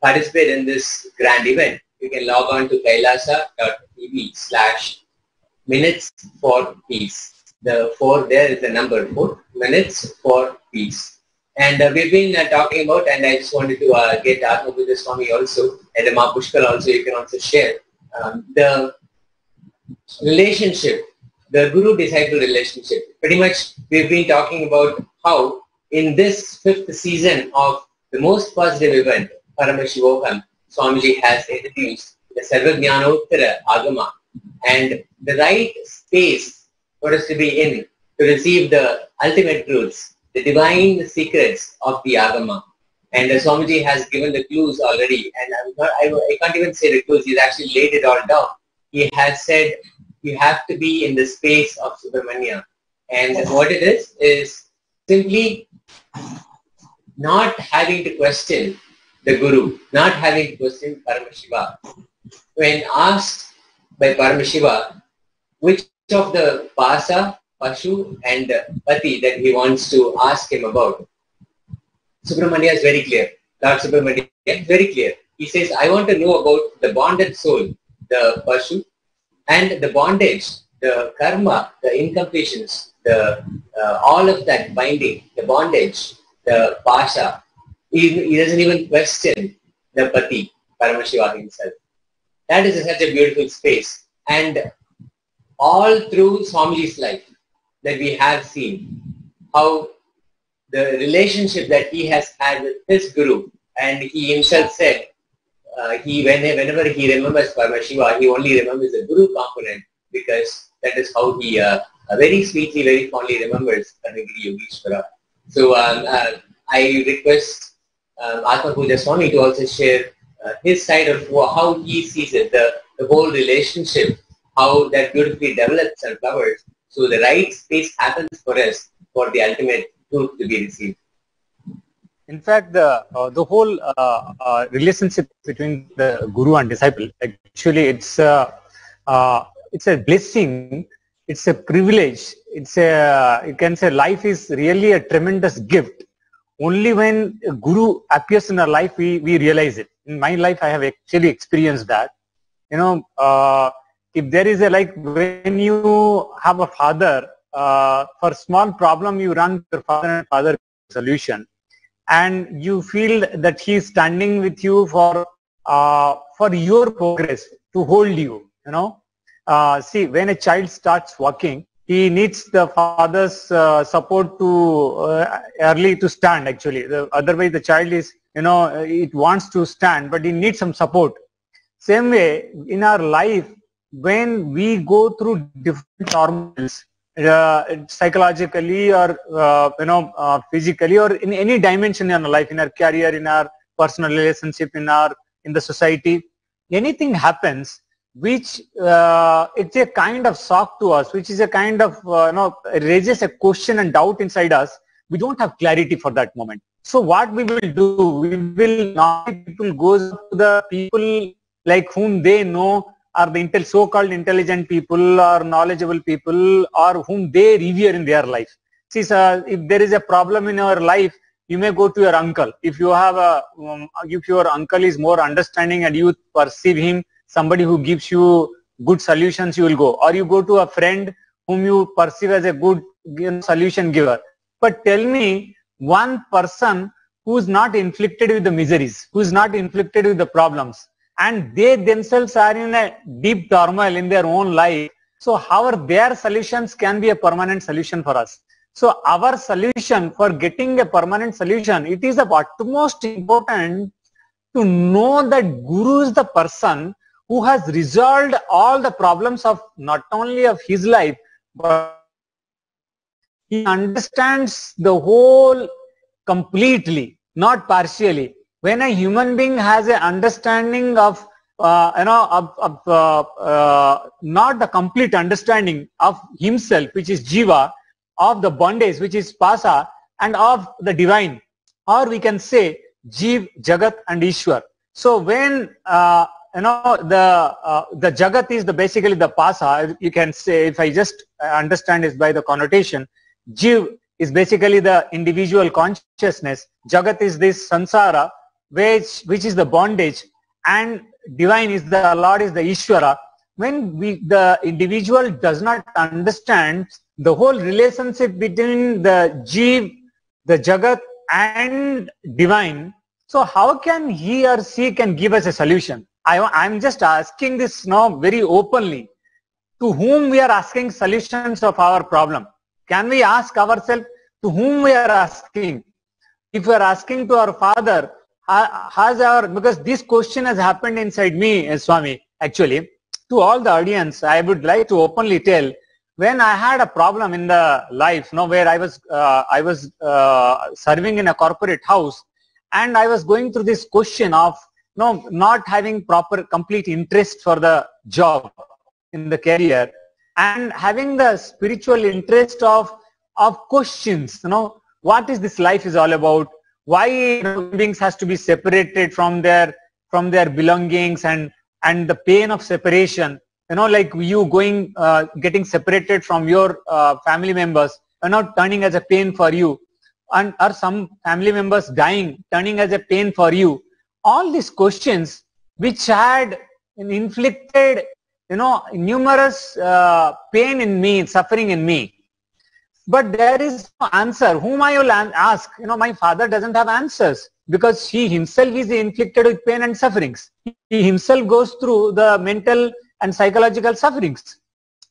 participate in this grand event, you can log on to kailasa.tv/minutes for peace. The 4 there is the number 4, minutes for peace. And we've been talking about, and I just wanted to get Atma Swami also, and Ma Pushkal also, you can also share, the relationship, the guru-disciple relationship. Pretty much we've been talking about how in this 5th season of the most positive event, Paramashivam, Swamiji has introduced the Sarvajnanottara Agama, and the right space for us to be in to receive the ultimate truths, the divine secrets of the Agama. And Swamiji has given the clues already, and I can't even say the clues, he's actually laid it all down. He has said you have to be in the space of Subramanya. And what it is simply not having to question the Guru, not having to question Paramashiva. When asked by Paramashiva which of the Pasa, Pashu and Pati that he wants to ask him about, Subramanya is very clear. Lord Subramanya is very clear. He says, I want to know about the bonded soul, the Pashu, and the bondage, the karma, the incompletions, the all of that binding, the bondage, the pasha. He doesn't even question the Pati, Paramashiva himself. That is such a beautiful space. And all through Swamiji's life that we have seen how the relationship that he has had with his Guru, and he himself said, whenever he remembers Paramashiva, he only remembers the Guru component, because that is how he very sweetly, very fondly remembers Karnagiri Yogeshwara. So I request Atma Puja Swami to also share his side of how he sees it, the whole relationship, how that beautifully develops and flowers. So the right space happens for us for the ultimate truth to be received. In fact, the whole relationship between the guru and disciple, actually, it's a blessing. It's a privilege. It's a, you can say, life is really a tremendous gift. Only when a guru appears in our life, we realize it. In my life, I have actually experienced that. You know, if there is a, like, when you have a father, for small problem, you run to your father and father solution. And you feel that he is standing with you for your progress, to hold you, you know. See, when a child starts walking, he needs the father's support to early to stand, actually. Otherwise, the child is, you know, it wants to stand, but it needs some support. Same way, in our life, when we go through different turmoils, psychologically or physically or in any dimension in our life, in our career, in our personal relationship, in the society, anything happens which it's a kind of shock to us, which is a kind of raises a question and doubt inside us. We don't have clarity for that moment. So what we will do, we will not, people goes to the people like whom they know are the so-called intelligent people or knowledgeable people, or whom they revere in their life. See, sir, if there is a problem in your life, you may go to your uncle. If you have a, if your uncle is more understanding and you perceive him, somebody who gives you good solutions, you will go. Or you go to a friend whom you perceive as a good solution giver. But tell me one person who is not inflicted with the miseries, who is not inflicted with the problems, and they themselves are in a deep turmoil in their own life. So how their solutions can be a permanent solution for us? So our solution for getting a permanent solution, it is of utmost important to know that Guru is the person who has resolved all the problems of not only of his life, but he understands the whole completely, not partially. When a human being has an understanding of, not the complete understanding of himself, which is Jiva, of the bondage, which is Pasa, and of the divine, or we can say Jiv, Jagat and Ishwar. So when, the Jagat is basically the Pasa, you can say, if I just understand it by the connotation, Jiv is basically the individual consciousness, Jagat is this Sansara, which is the bondage, and divine is the Lord, is the Ishvara. When the individual does not understand the whole relationship between the Jeev, the Jagat and divine, so how can he or she can give us a solution? I'm just asking this now very openly. To whom we are asking solutions of our problem? Can we ask ourselves to whom we are asking? If we are asking to our Father, because this question has happened inside me, Swami, actually. To all the audience, I would like to openly tell, when I had a problem in the life, where I was serving in a corporate house, and I was going through this question of not having proper complete interest for the job in the career, and having the spiritual interest of questions, what is this life is all about, why human beings has to be separated from their belongings, and the pain of separation, like you getting separated from your family members, turning as a pain for you, or some family members dying, turning as a pain for you. All these questions which had inflicted, numerous pain in me, suffering in me. But there is no answer. Whom I will ask? My Father doesn't have answers, because he himself is inflicted with pain and sufferings. He himself goes through the mental and psychological sufferings.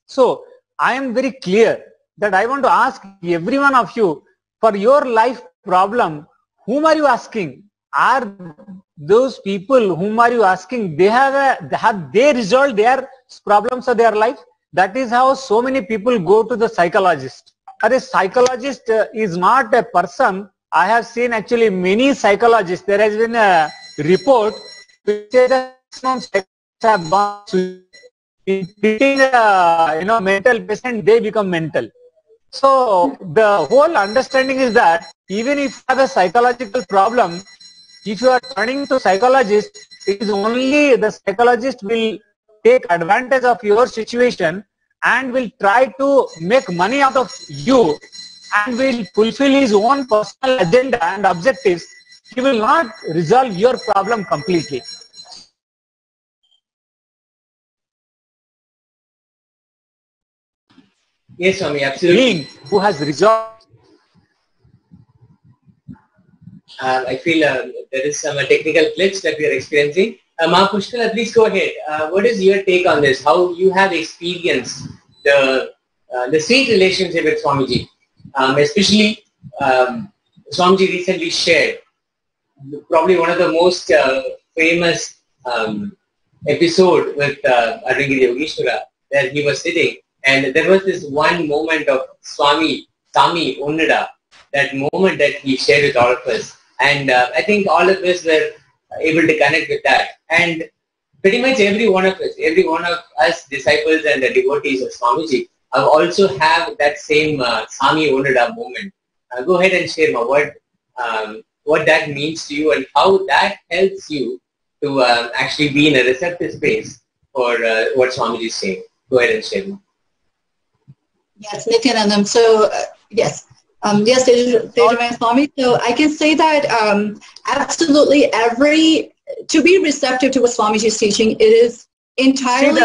So I am very clear that I want to ask every one of you, for your life problem, whom are you asking? Are those people whom are you asking, have they resolved their problems of their life? That is how so many people go to the psychologist. A psychologist is not a person. I have seen actually many psychologists. There has been a report which says that psychologists have gone in treating a mental patient, they become mental. So the whole understanding is that even if you have a psychological problem, if you are turning to psychologist, it is only the psychologist will take advantage of your situation and will try to make money out of you, and will fulfill his own personal agenda and objectives. He will not resolve your problem completely. Yes, Swami, absolutely. Being who has resolved. I feel there is some technical glitch that we are experiencing. Pushkala, please go ahead. What is your take on this? How you have experienced the sweet relationship with Swamiji? Especially, Swamiji recently shared probably one of the most famous episode with Adringiri Yogeshwara, where he was sitting, and there was this one moment of Sami Onnada, that moment that he shared with all of us. And I think all of us were able to connect with that. And pretty much every one of us disciples and the devotees of Swamiji also have that same Sami Onnada moment. Go ahead and share what that means to you and how that helps you to actually be in a receptive space for what Swamiji is saying. Go ahead and share. Yes, Nithyananda. So yes. Yes, Tejamaya Swami. So I can say that absolutely to be receptive to what Swamiji is teaching, it is entirely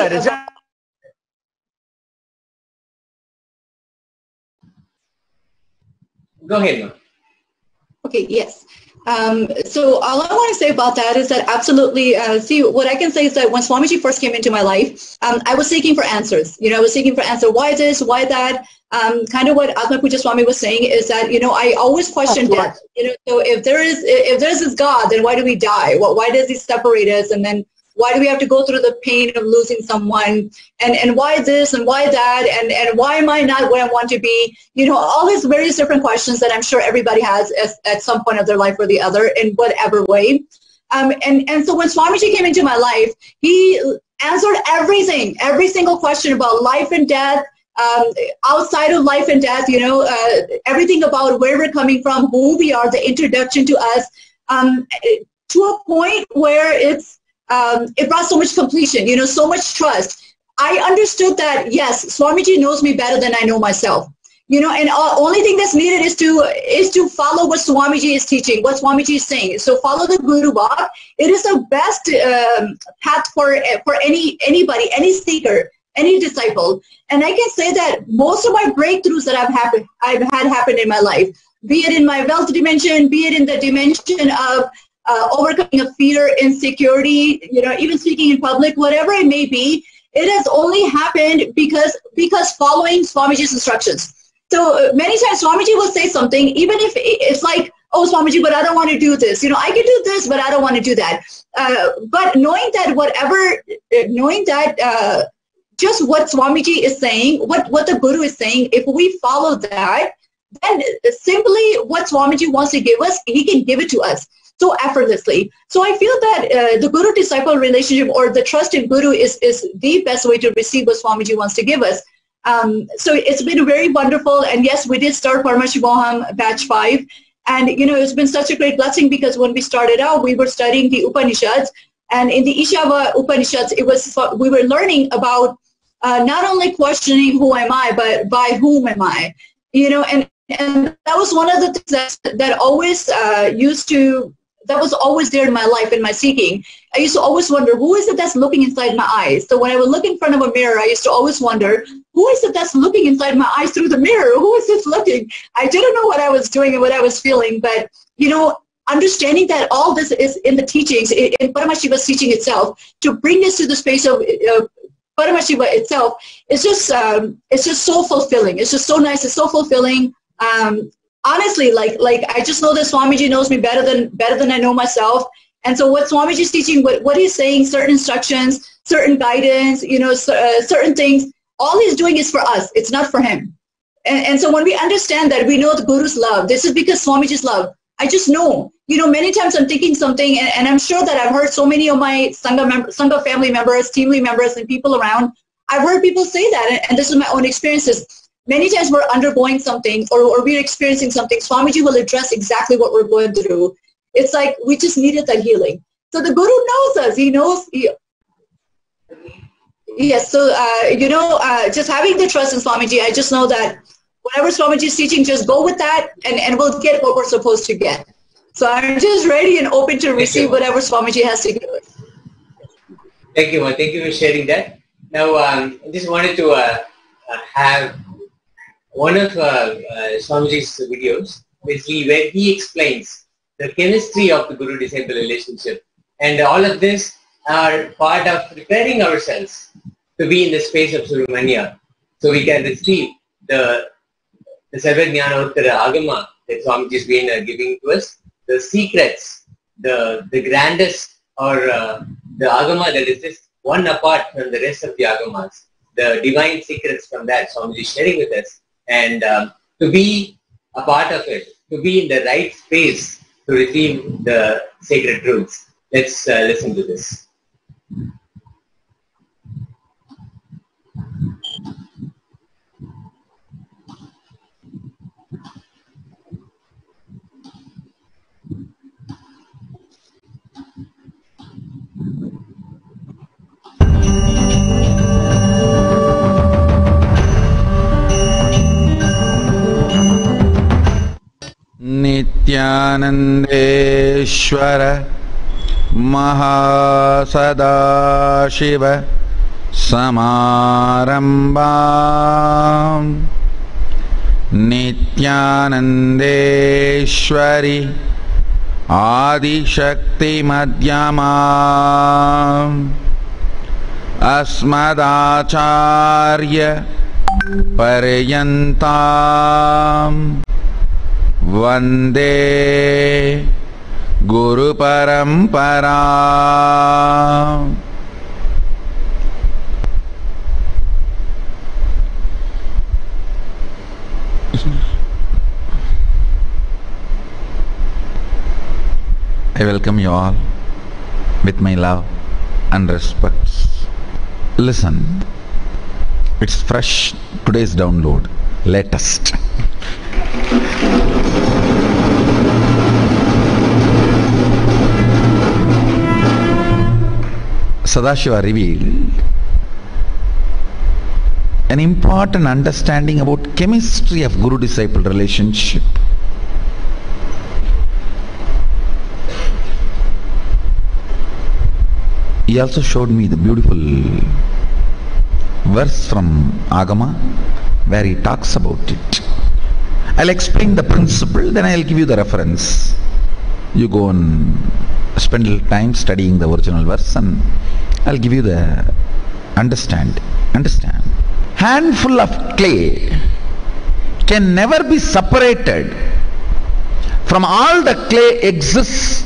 Go ahead, ma'am. Okay, yes. So all I want to say about that is that absolutely, what I can say is that when Swamiji first came into my life, I was seeking for answers. I was seeking for answer. Why this? Why that? Kind of what Atma Puja Swami was saying is that, I always question death. So if there's this God, then why do we die? Why does he separate us? And then why do we have to go through the pain of losing someone? And why this and why that? And why am I not where I want to be? All these various different questions that I'm sure everybody has at some point of their life or the other in whatever way. And so when Swamiji came into my life, he answered everything, every single question about life and death, outside of life and death, everything about where we're coming from, who we are, the introduction to us, to a point where it brought so much completion, so much trust. I understood that, yes, Swamiji knows me better than I know myself. And only thing that's needed is to follow what Swamiji is teaching, what Swamiji is saying. So follow the Guru Bhak. It is the best path for anybody, any seeker, any disciple. And I can say that most of my breakthroughs that I've had happen in my life, be it in my wealth dimension, be it in the dimension of overcoming a fear, insecurity, even speaking in public, whatever it may be, it has only happened because following Swamiji's instructions. So many times Swamiji will say something, even if it's like, oh, Swamiji, but I don't want to do this. I can do this, but I don't want to do that. But knowing that just what Swamiji is saying, what the Guru is saying, if we follow that, then simply what Swamiji wants to give us, he can give it to us so effortlessly. So I feel that the Guru-disciple relationship or the trust in Guru is the best way to receive what Swamiji wants to give us. So it's been very wonderful. And yes, we did start Paramashivam batch 5. And, it's been such a great blessing because when we started out, we were studying the Upanishads. And in the Ishava Upanishads, we were learning about not only questioning who am I, but by whom am I? And that was one of the things that always that was always there in my life, in my seeking. I used to always wonder, who is it that's looking inside my eyes? So when I would look in front of a mirror, I used to always wonder, who is it that's looking inside my eyes through the mirror? Who is this looking? I didn't know what I was doing and what I was feeling, but, understanding that all this is in the teachings, in Paramashiva's teaching itself, to bring us to the space of Paramashiva itself, it's just so fulfilling. It's just so nice. It's so fulfilling. Honestly, like I just know that Swamiji knows me better than I know myself. And so what Swamiji is teaching, what he's saying, certain instructions, certain guidance, certain things, all he's doing is for us. It's not for him. And so when we understand that, we know the Guru's love. This is because Swamiji's love. I just know. Many times I'm thinking something, and I'm sure that I've heard so many of my Sangha family members, team lead members, and people around, I've heard people say that, and this is my own experiences. Many times we're undergoing something or we're experiencing something, Swamiji will address exactly what we're going through. It's like we just needed that healing. So the Guru knows us. He knows. Yes, so, just having the trust in Swamiji, I just know that whatever Swamiji is teaching, just go with that and we'll get what we're supposed to get. So I'm just ready and open to receive whatever Swamiji has to give us. Thank you, Ma. Thank you for sharing that. Now, I just wanted to have one of Swamiji's videos, basically where he explains the chemistry of the Guru-disciple relationship. And all of this are part of preparing ourselves to be in the space of Surumanya, so we can receive the Sarvajnana Uttara Agama that Swamiji has been giving to us, the secrets, the grandest, or the Agama that is just one apart from the rest of the Agamas, the divine secrets from that Swamiji is sharing with us. And to be a part of it, to be in the right space to receive the sacred truths. Let's listen to this. Nithyanandeshwara Mahasannidhanam Samarambam Nithyanandeshwari Adi Shakti Madhyamam Asmadacharya Paryantam Vande Guru Parampara. I welcome you all with my love and respects. Listen, it's fresh, today's download, latest. Sadashiva revealed an important understanding about chemistry of guru-disciple relationship. He also showed me the beautiful verse from Agama where he talks about it. I'll explain the principle, then I'll give you the reference. You go and spend a little time studying the original verse and I'll give you the understand. Handful of clay can never be separated from all the clay exists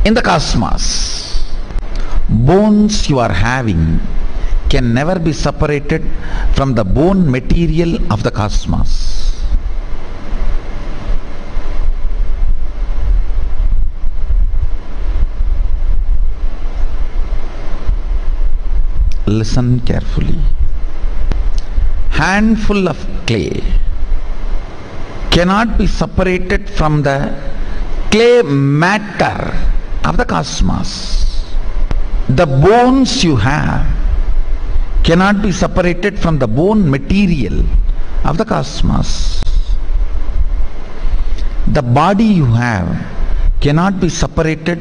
in the cosmos. Bones you are having can never be separated from the bone material of the cosmos. Listen carefully. Handful of clay cannot be separated from the clay matter of the cosmos. The bones you have cannot be separated from the bone material of the cosmos. The body you have cannot be separated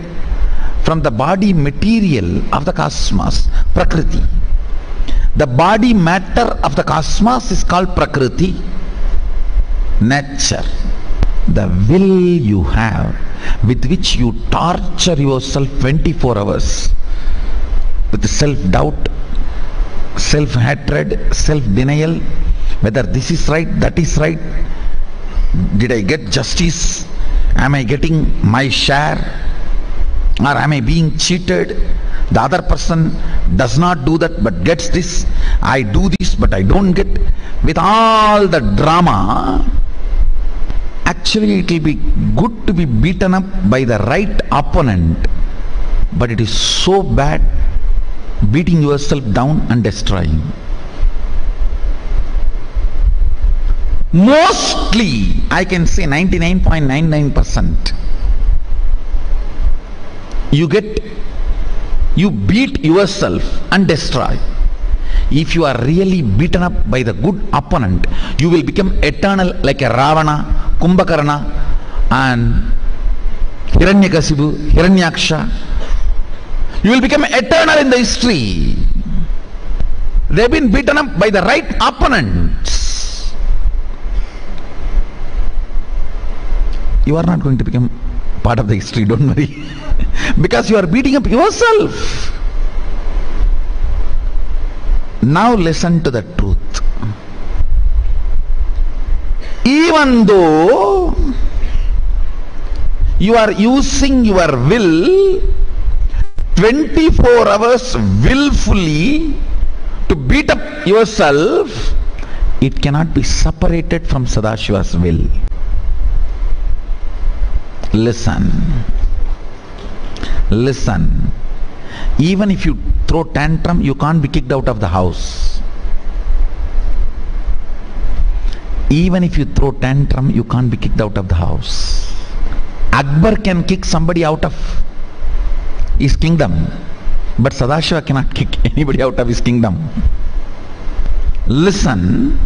from the body material of the cosmos, Prakriti. The body matter of the cosmos is called Prakriti, nature. The will you have with which you torture yourself 24 hours with self-doubt, self-hatred, self-denial, whether this is right, that is right, did I get justice, am I getting my share, or am I being cheated, the other person does not do that but gets this, I do this but I don't get, with all the drama. Actually it will be good to be beaten up by the right opponent, but it is so bad beating yourself down and destroying. Mostly, I can say 99.99%, you beat yourself and destroy. If you are really beaten up by the good opponent, you will become eternal like a Ravana, Kumbhakarna and Hiranyakasipu, Hiranyaksha. You will become eternal in the history. They have been beaten up by the right opponents. You are not going to become part of the history, don't worry. Because you are beating up yourself. Now listen to the truth. Even though you are using your will 24 hours willfully to beat up yourself, it cannot be separated from Sadashiva's will. Listen. Even if you throw tantrum, you can't be kicked out of the house. Even if you throw tantrum, you can't be kicked out of the house. Akbar can kick somebody out of his kingdom, but Sadashiva cannot kick anybody out of his kingdom. Listen,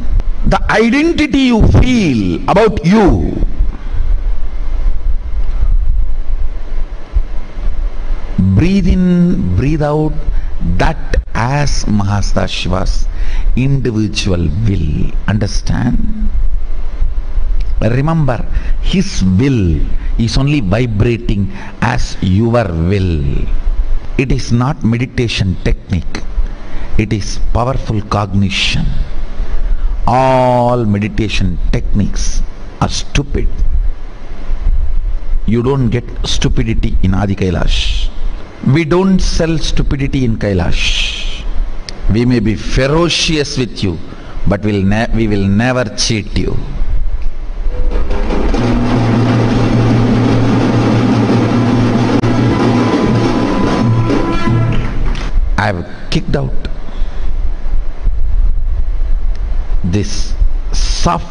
the identity you feel about you, breathe in, breathe out, that as Mahasannidhanam's individual will. Understand? Remember, his will is only vibrating as your will. It is not meditation technique. It is powerful cognition. All meditation techniques are stupid. You don't get stupidity in Adi Kailash. We don't sell stupidity in Kailash. We may be ferocious with you, but we will never cheat you. I have kicked out this soft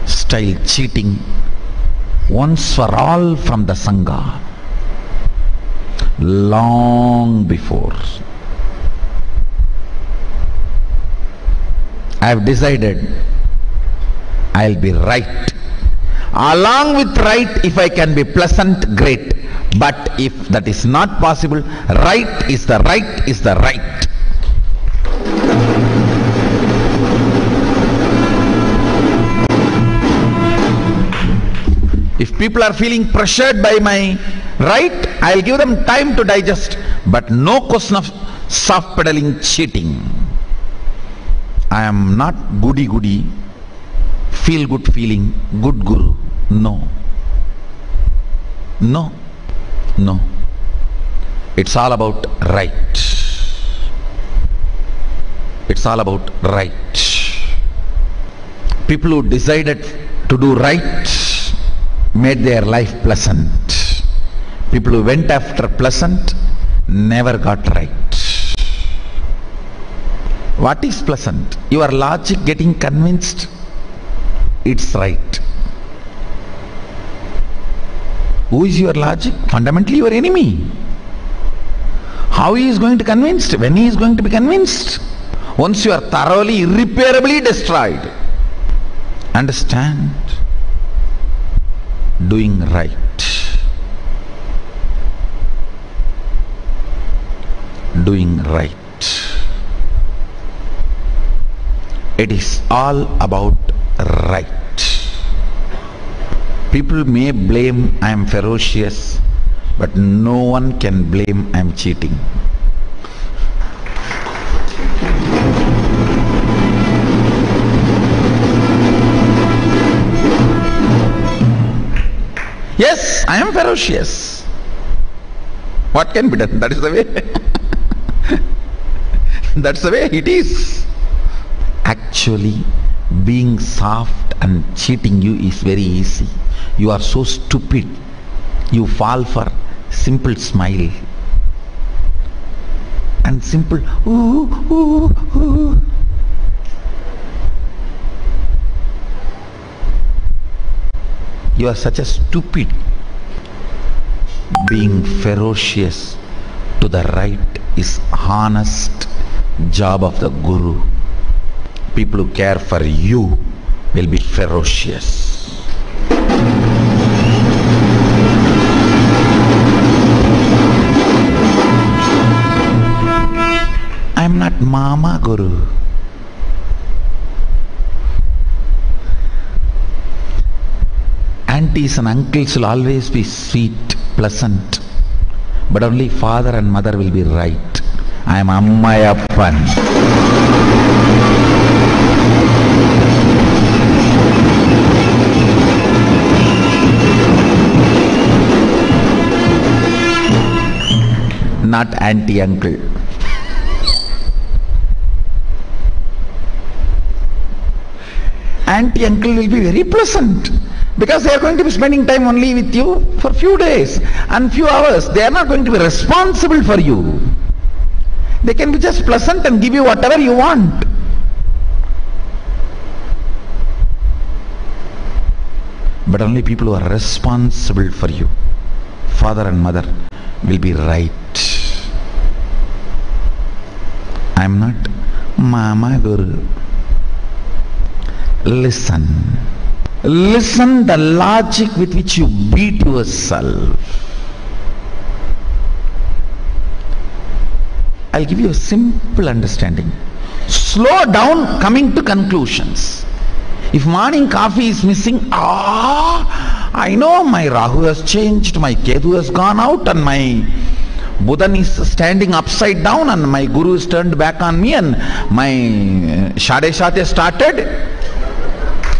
style cheating once for all from the Sangha, long before. I have decided I'll be right. Along with right, if I can be pleasant, great. But if that is not possible, right is the right is the right. If people are feeling pressured by my right, I'll give them time to digest. But no question of soft pedaling, cheating. I am not goody-goody, feel-good feeling, good guru. No. No. No. It's all about right. It's all about right. People who decided to do right made their life pleasant. People who went after pleasant never got right. What is pleasant? Your logic getting convinced it's right. Who is your logic? Fundamentally your enemy. How he is going to convince? When he is going to be convinced? Once you are thoroughly, irreparably destroyed. Understand? Doing right. Doing right. It is all about right. People may blame I am ferocious, but no one can blame I am cheating. Yes, I am ferocious. What can be done? That is the way. That's the way it is. Actually, being soft and cheating you is very easy. You are so stupid. You fall for simple smile and simple ooh, ooh, ooh. You are such a stupid. Being ferocious to the right is honest job of the guru. People who care for you will be ferocious. I am not Mama Guru. Aunties and uncles will always be sweet, pleasant, but only father and mother will be right. I am Ammayappan. Not auntie-uncle. Auntie-uncle will be very pleasant because they are going to be spending time only with you for few days and few hours. They are not going to be responsible for you. They can be just pleasant and give you whatever you want. But only people who are responsible for you, father and mother, will be right. I am not Mama Guru. Listen. Listen the logic with which you beat yourself. I'll give you a simple understanding. Slow down coming to conclusions. If morning coffee is missing, I know my Rahu has changed, my Ketu has gone out and my Buddha is standing upside down and my Guru is turned back on me and my Shade Shate started.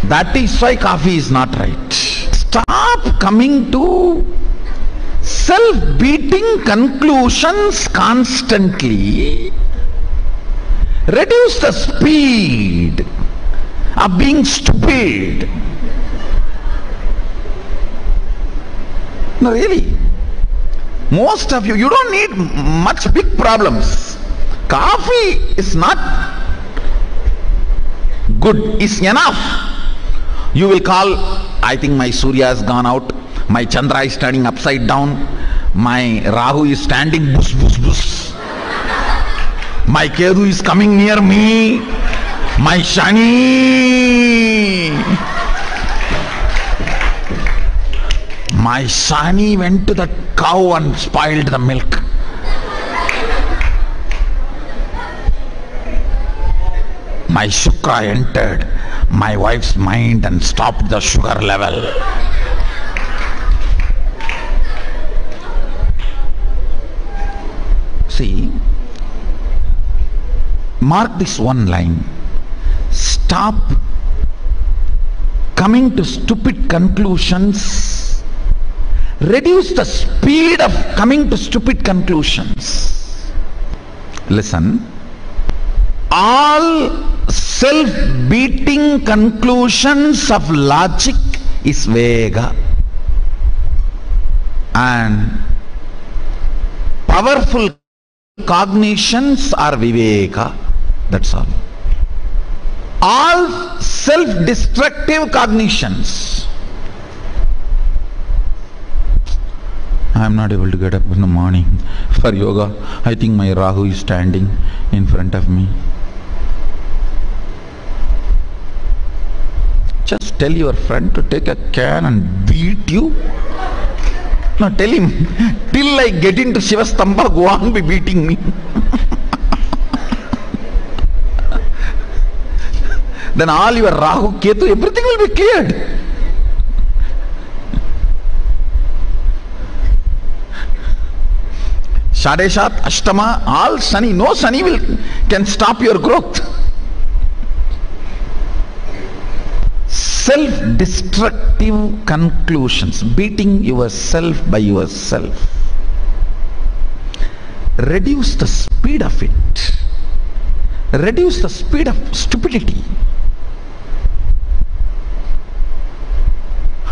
That is why coffee is not right. Stop coming to self-beating conclusions constantly. Reduce the speed of being stupid. No, really. Most of you, you don't need much big problems. Coffee is not good, is enough. You will call, I think my Surya has gone out, my Chandra is turning upside down, my Rahu is standing bus bus bus, my Ketu is coming near me, My Shani! My Shani went to the cow and spoiled the milk. My Shukra entered my wife's mind and stopped the sugar level. See, mark this one line. Stop coming to stupid conclusions. Reduce the speed of coming to stupid conclusions. Listen. All self-beating conclusions of logic is Vega, and powerful cognitions are Viveka. That's all. All self-destructive cognitions. I am not able to get up in the morning for yoga. I think my Rahu is standing in front of me. Just tell your friend to take a can and beat you. No, tell him, till I get into Shivastamba, go on be beating me. Then all your Rahu, Ketu, everything will be cleared. Shadeshat, Ashtama, all Shani, no Shani can stop your growth. Self-destructive conclusions, beating yourself by yourself. Reduce the speed of it. Reduce the speed of stupidity.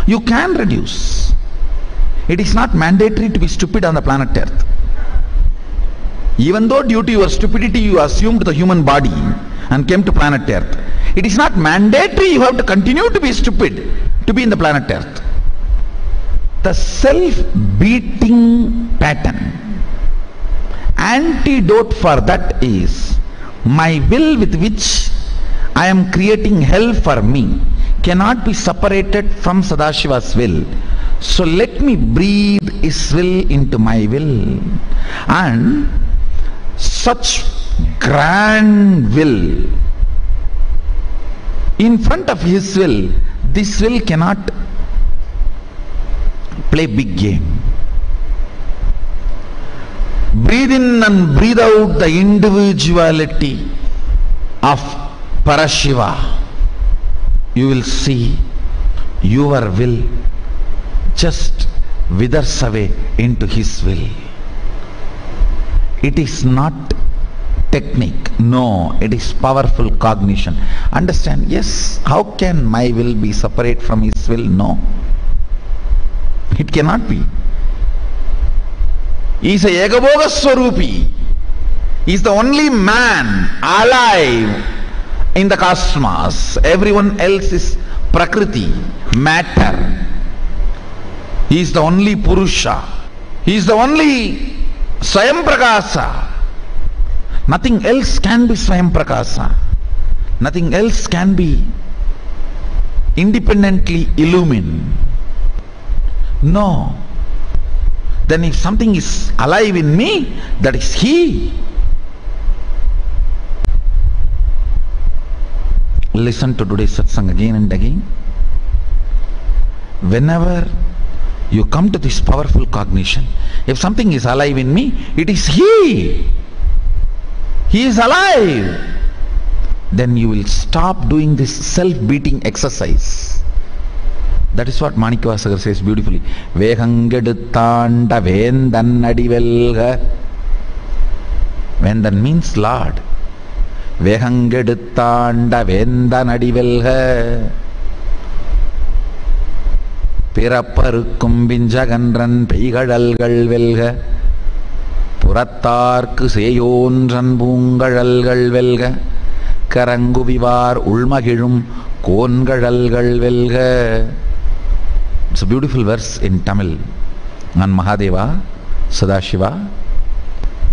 You can reduce. It is not mandatory to be stupid on the planet Earth. Even though due to your stupidity you assumed the human body and came to planet Earth, it is not mandatory you have to continue to be stupid to be in the planet Earth. The self-beating pattern, antidote for that is my will with which I am creating hell for me cannot be separated from Sadashiva's will. So let me breathe his will into my will. And such grand will, in front of his will, this will cannot play big game. Breathe in and breathe out the individuality of Parashiva. You will see your will just withers away into his will. It is not technique, no, it is powerful cognition. Understand? Yes, how can my will be separate from his will? No, it cannot be. He is a Yagabhoga Swarupi. He is the only man alive in the cosmos. Everyone else is Prakriti, matter. He is the only Purusha. He is the only Swayam Prakasa. Nothing else can be Swayam Prakasa. Nothing else can be independently illumined. No. Then if something is alive in me, that is he. Listen to today's satsang again and again. Whenever you come to this powerful cognition, if something is alive in me, it is he. He is alive. Then you will stop doing this self-beating exercise. That is what Manikavasagar says beautifully. Vehangeduttanda vendan adivelga. Vendan means Lord. Vehangeduttanda vendan adivelga. Pirapparukkum vinjagandran peigazhalgal velga. Purattarku seyondran poongazhalgal velga. Karangu vivar ulmagizhum kongazhalgal velga. It's a beautiful verse in Tamil on Mahadeva, Sadashiva.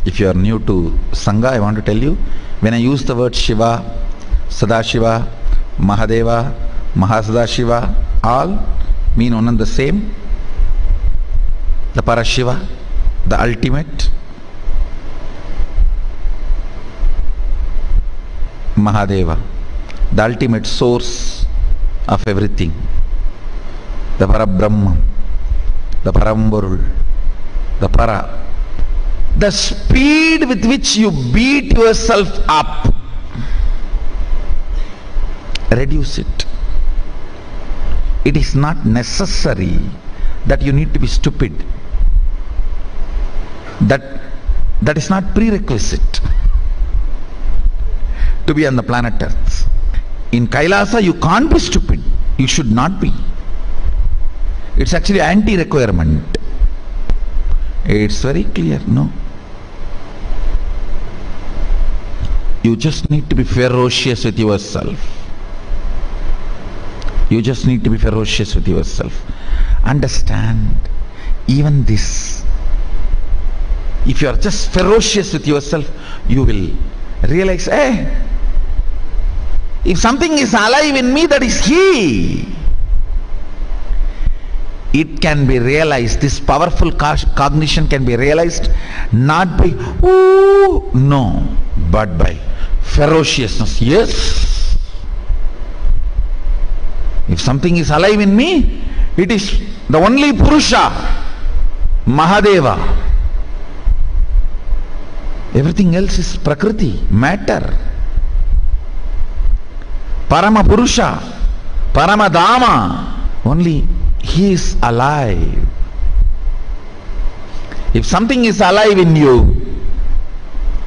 If you are new to Sangha, I want to tell you, when I use the word Shiva, Sadashiva, Mahadeva, Mahasadashiva, all mean one and the same. The Parashiva, the ultimate. Mahadeva, the ultimate source of everything. The Parabrahma, the Paramborul, the Para. The speed with which you beat yourself up, reduce it. It is not necessary that you need to be stupid. That is not prerequisite to be on the planet Earth. In Kailasa you can't be stupid. You should not be. It's actually anti-requirement. It's very clear, no? You just need to be ferocious with yourself. You just need to be ferocious with yourself. Understand, even this. If you are just ferocious with yourself, you will realize, hey, if something is alive in me, that is He. It can be realized, this powerful cognition can be realized not by, ooh, no, but by ferociousness. Yes. If something is alive in me, it is the only Purusha, Mahadeva. Everything else is Prakriti, matter. Parama Purusha, Paramadama, only He is alive. If something is alive in you,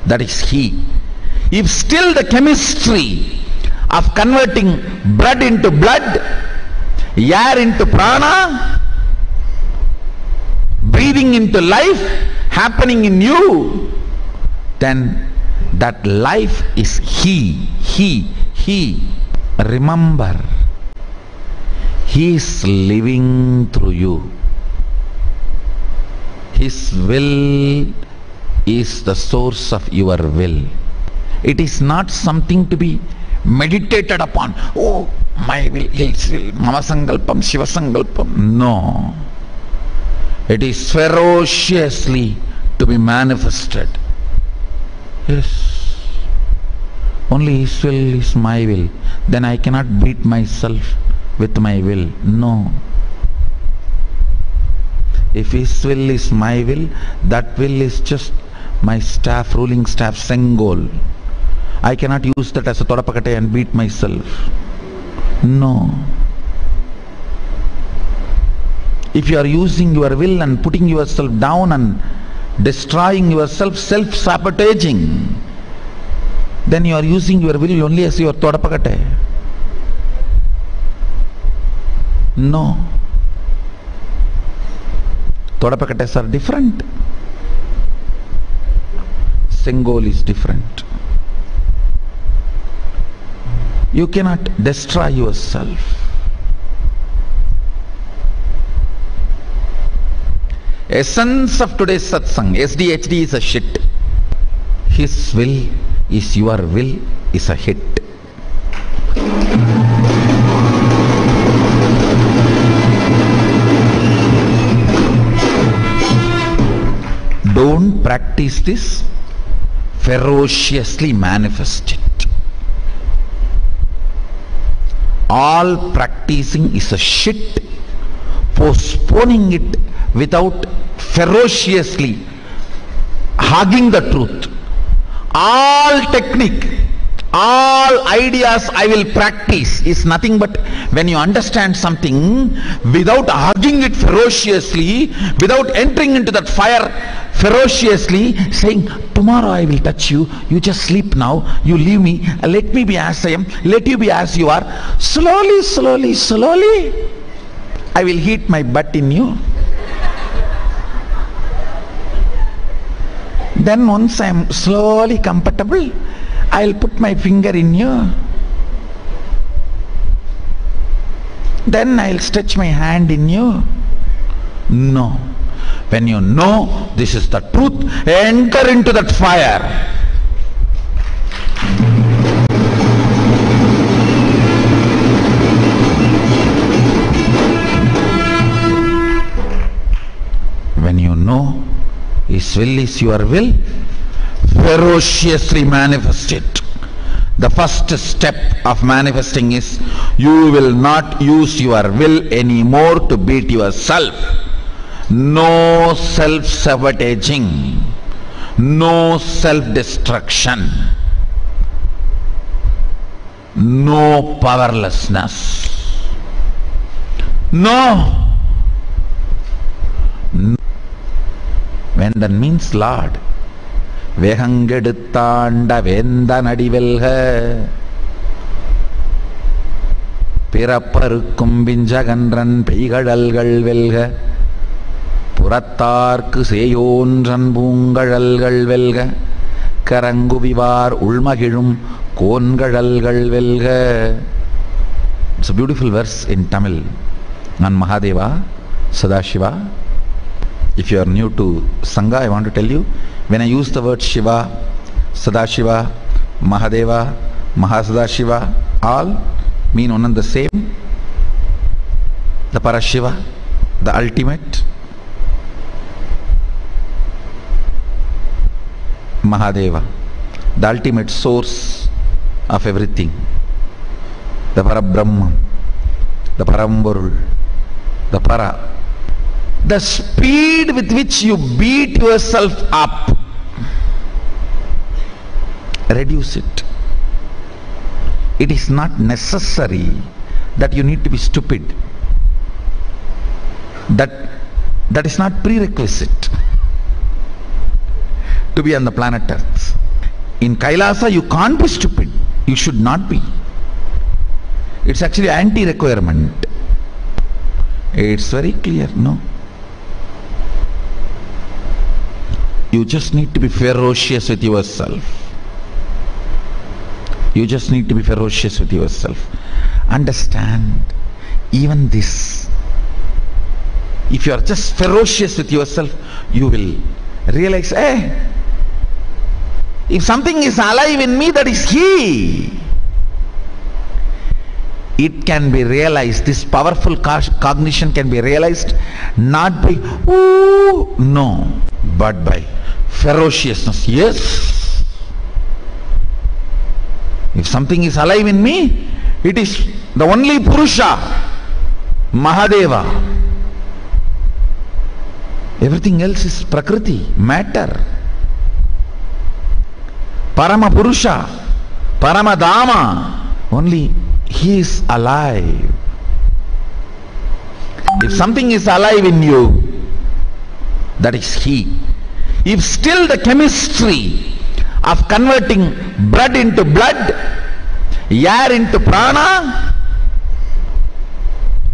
that is He. If still the chemistry of converting blood into blood, air into prana, breathing into life happening in you, then that life is He. Remember, He is living through you. His will is the source of your will. It is not something to be meditated upon. Oh, my will is Mahasannidhanam, Shiva Sankalpam. No. It is ferociously to be manifested. Yes. Only His will is my will. Then I cannot beat myself with my will. No. If His will is my will, that will is just my staff, ruling staff, Sengol. I cannot use that as a Todapakate and beat myself. No. If you are using your will and putting yourself down and destroying yourself, self-sabotaging, then you are using your will only as your Todapakate. No. Todapakates are different. Sengol is different. You cannot destroy yourself. Essence of today's satsang, SDHD is a shit. His will is your will is a hit. Don't practice this, ferociously manifest it. All practicing is a shit. Postponing it without ferociously hugging the truth. All technique, all ideas I will practice is nothing but when you understand something without hugging it ferociously, without entering into that fire ferociously, saying, tomorrow I will touch you, you just sleep now, you leave me, let me be as I am, let you be as you are. Slowly, slowly, slowly, I will heat my butt in you. Then once I am slowly comfortable, I will put my finger in you. Then I will stretch my hand in you. No. When you know this is the truth, enter into that fire. No. His will is your will. Ferociously manifest it. The first step of manifesting is you will not use your will anymore to beat yourself. No self-sabotaging. No self-destruction. No powerlessness. No. Vendan means Lord. Vehangeduttanda vendanadivelha Pirapparukkum vinjagandran peigazhalgal velga Purattarku seyontran poongazhalgal velga Karanguvivar ulmagizhum kongazhalgal velga. It's a beautiful verse in Tamil on Mahadeva, Sadashiva. If you are new to Sangha, I want to tell you, when I use the word Shiva, Sadashiva, Mahadeva, Mahasadashiva, all mean one and the same. The Parashiva, the ultimate. Mahadeva, the ultimate source of everything. The Parabrahman, the Paramborul, the Para. The speed with which you beat yourself up, reduce it. It is not necessary that you need to be stupid. That is not prerequisite to be on the planet Earth. In Kailasa you can't be stupid. You should not be. It's actually anti-requirement. It's very clear, no? You just need to be ferocious with yourself. You just need to be ferocious with yourself. Understand, even this. If you are just ferocious with yourself, you will realize, hey, if something is alive in me, that is He. It can be realized, this powerful cognition can be realized not by, ooh, no, but by ferociousness. Yes. If something is alive in me, it is the only Purusha, Mahadeva. Everything else is Prakriti, matter. Parama Purusha, Paramadama, only He is alive. If something is alive in you, that is He. If still the chemistry of converting blood into blood, air into prana,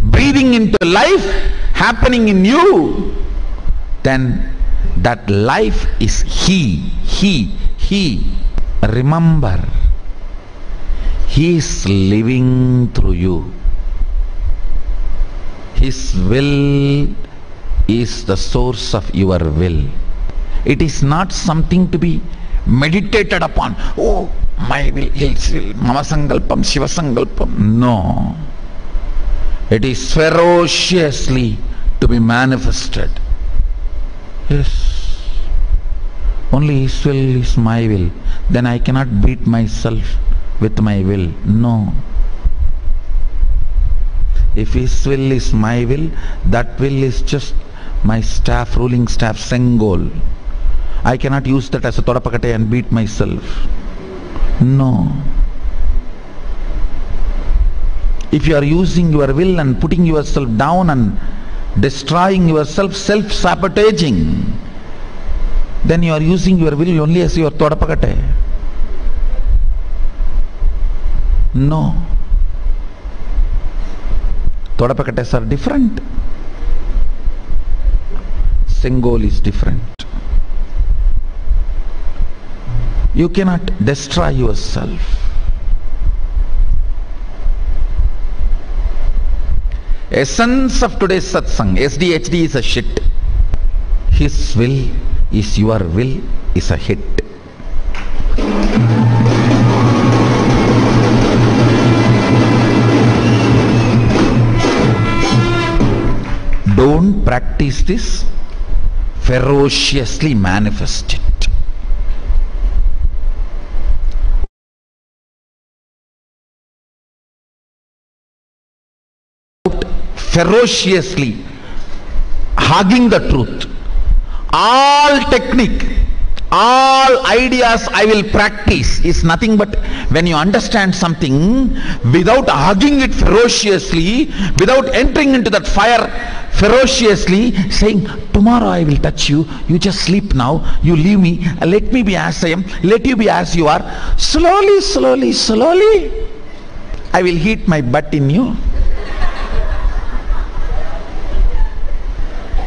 breathing into life happening in you, then that life is He. Remember, He is living through you. His will is the source of your will. It is not something to be meditated upon. Oh, my will, His will, Mama Sankalpam, Shiva Sankalpam. No. It is ferociously to be manifested. Yes. Only His will is my will. Then I cannot beat myself with my will. No. If His will is my will, that will is just my staff, ruling staff, Sengol. I cannot use that as a Todapakate and beat myself. No. If you are using your will and putting yourself down and destroying yourself, self-sabotaging, then you are using your will only as your Todapakate. No. Todapakates are different. Sengol is different. You cannot destroy yourself. Essence of today's satsang, SDHD is a shit. His will is your will is a hit. Don't practice this ferociously manifest it. Ferociously hugging the truth. All technique, all ideas I will practice is nothing but when you understand something without hugging it ferociously, without entering into that fire ferociously, saying, tomorrow I will touch you, you just sleep now, you leave me, let me be as I am, let you be as you are. Slowly, slowly, slowly, I will heat my butt in you.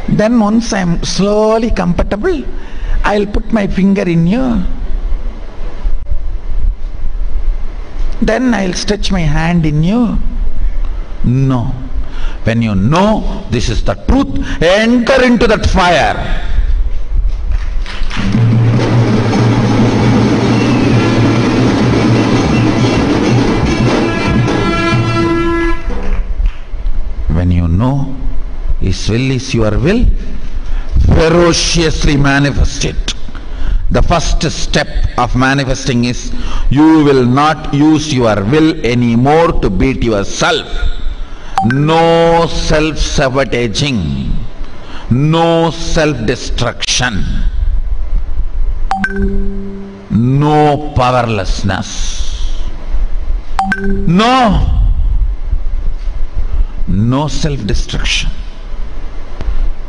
Then once I am slowly comfortable, I will put my finger in you. Then I will stretch my hand in you. No. When you know this is the truth, enter into that fire. When you know His will is your will, ferociously manifest it. The first step of manifesting is you will not use your will anymore to beat yourself. No self-sabotaging, no self-destruction, no powerlessness, no self-destruction.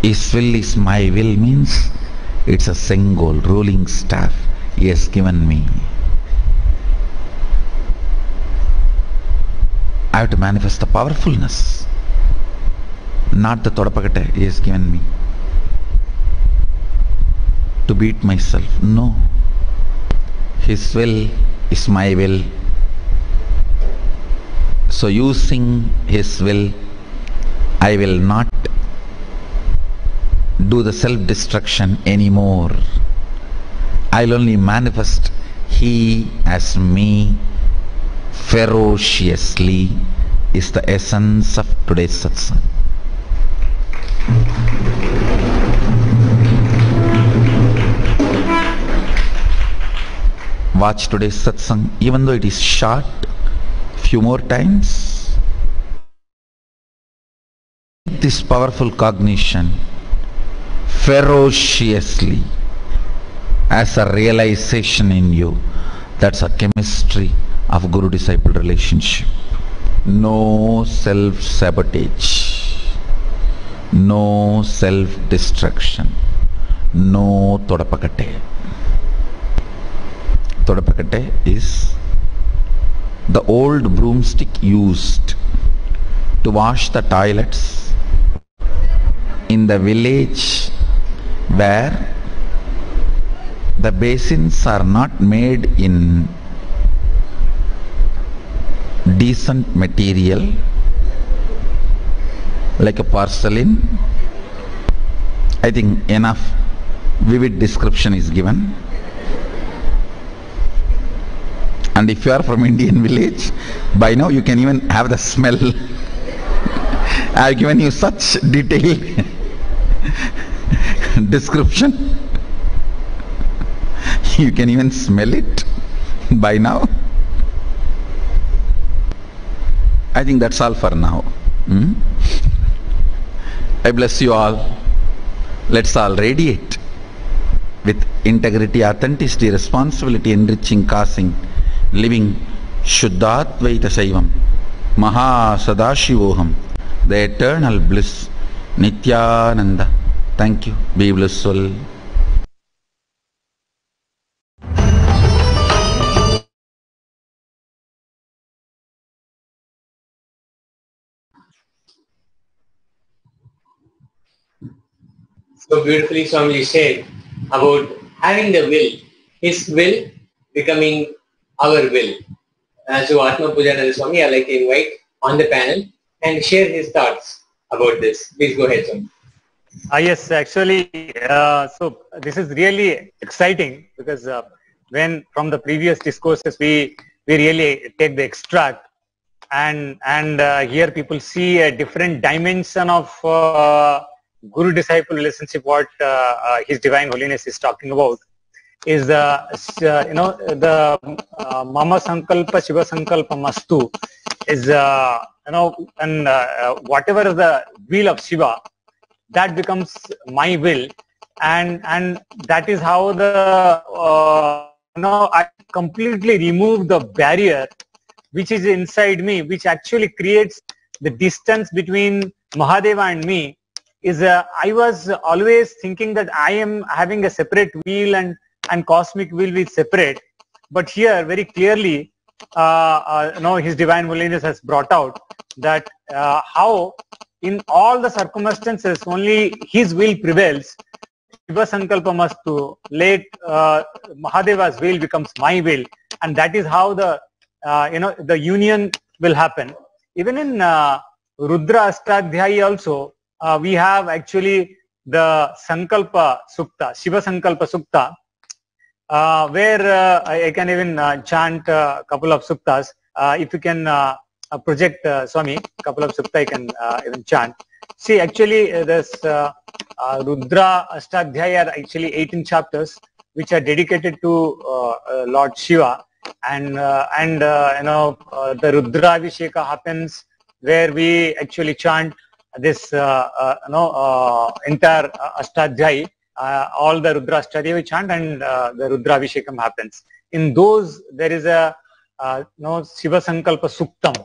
His will is my will means it's a single ruling staff He has given me. I have to manifest the powerfulness, not the todapakate He has given me to beat myself. No. His will is my will. So using His will, I will not do the self-destruction anymore. I'll only manifest He as me ferociously is the essence of today's satsang. Watch today's satsang, even though it is short, few more times. This powerful cognition ferociously as a realization in you. That's a chemistry of Guru-disciple relationship. No self-sabotage, no self-destruction, no todapakate. Todapakate is the old broomstick used to wash the toilets in the village where the basins are not made in decent material like a porcelain. I think enough vivid description is given. And if you are from Indian village, by now you can even have the smell. I have given you such detailed description. You can even smell it by now. I think that's all for now. I bless you all. Let's all radiate with integrity, authenticity, responsibility, enriching, causing, living Shuddhatvaita Saivam, Mahasannidhanam, the eternal bliss, Nithyananda. Thank you. Be blissful. So beautifully Swamiji said about having the will, his will becoming our will. So Atma Pujananda Swami, I'd like to invite on the panel and share his thoughts about this. Please go ahead, Swami. Yes, actually, so this is really exciting because when from the previous discourses we really take the extract and here people see a different dimension of guru-disciple relationship, what His Divine Holiness is talking about, is the Mama Sankalpa Shiva Sankalpa Mastu is and whatever is the will of Shiva, that becomes my will, and that is how the I completely remove the barrier which is inside me, which actually creates the distance between Mahadeva and me. Is I was always thinking that I am having a separate will and cosmic will is separate, but here very clearly His Divine Holiness has brought out that how in all the circumstances only His will prevails. Shiva Sankalpa Mastu, late Mahadeva's will becomes my will, and that is how the the union will happen. Even in Rudra Astadhyayi also we have actually the Sankalpa Sukta, Shiva Sankalpa Sukta, where I can even chant a couple of suktas. If you can project Swami, a couple of sukta I can even chant. See, actually this Rudra Astadhyaya are actually 18 chapters which are dedicated to Lord Shiva, and the Rudra Abhisheka happens where we actually chant this entire Astadhyayi, all the Rudra Astadhyayi we chant, and the Rudra Abhishekam happens. In those there is a Shiva Sankalpa Suktam.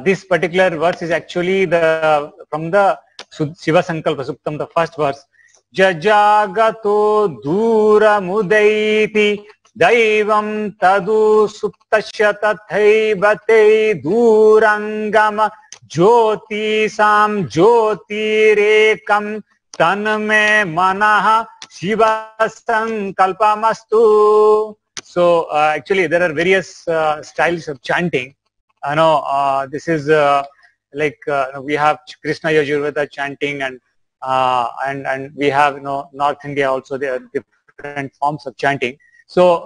This particular verse is actually from the Shiva Sankalpa Suktam, the first verse. Jajagato dura mudaiti daivam tadu suptasya tathaivate durangama jyoti sam jyoti rekam tanme manaha Shiva Sankalpamastu. So actually there are various styles of chanting. This is like we have Krishna Ayurveda chanting, and we have North India also, there are different forms of chanting. So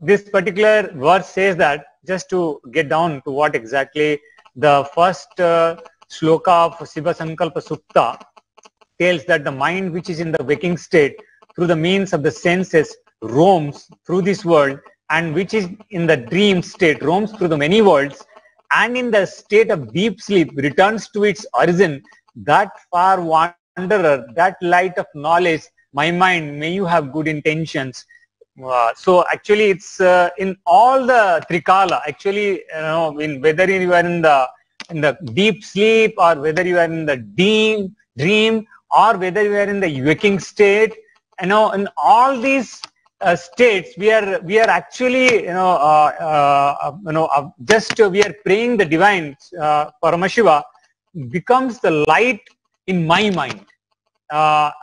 this particular verse says that, just to get down to what exactly the first shloka of Shiva Sankalpa Sukta tells, that the mind which is in the waking state through the means of the senses roams through this world, and which is in the dream state roams through the many worlds, and in the state of deep sleep returns to its origin. That far wanderer, that light of knowledge, my mind, may you have good intentions. So actually it's in all the Trikala, actually whether you are in the deep sleep, or whether you are in the dream, or whether you are in the waking state, in all these states we are actually just we are praying the divine Paramashiva becomes the light in my mind,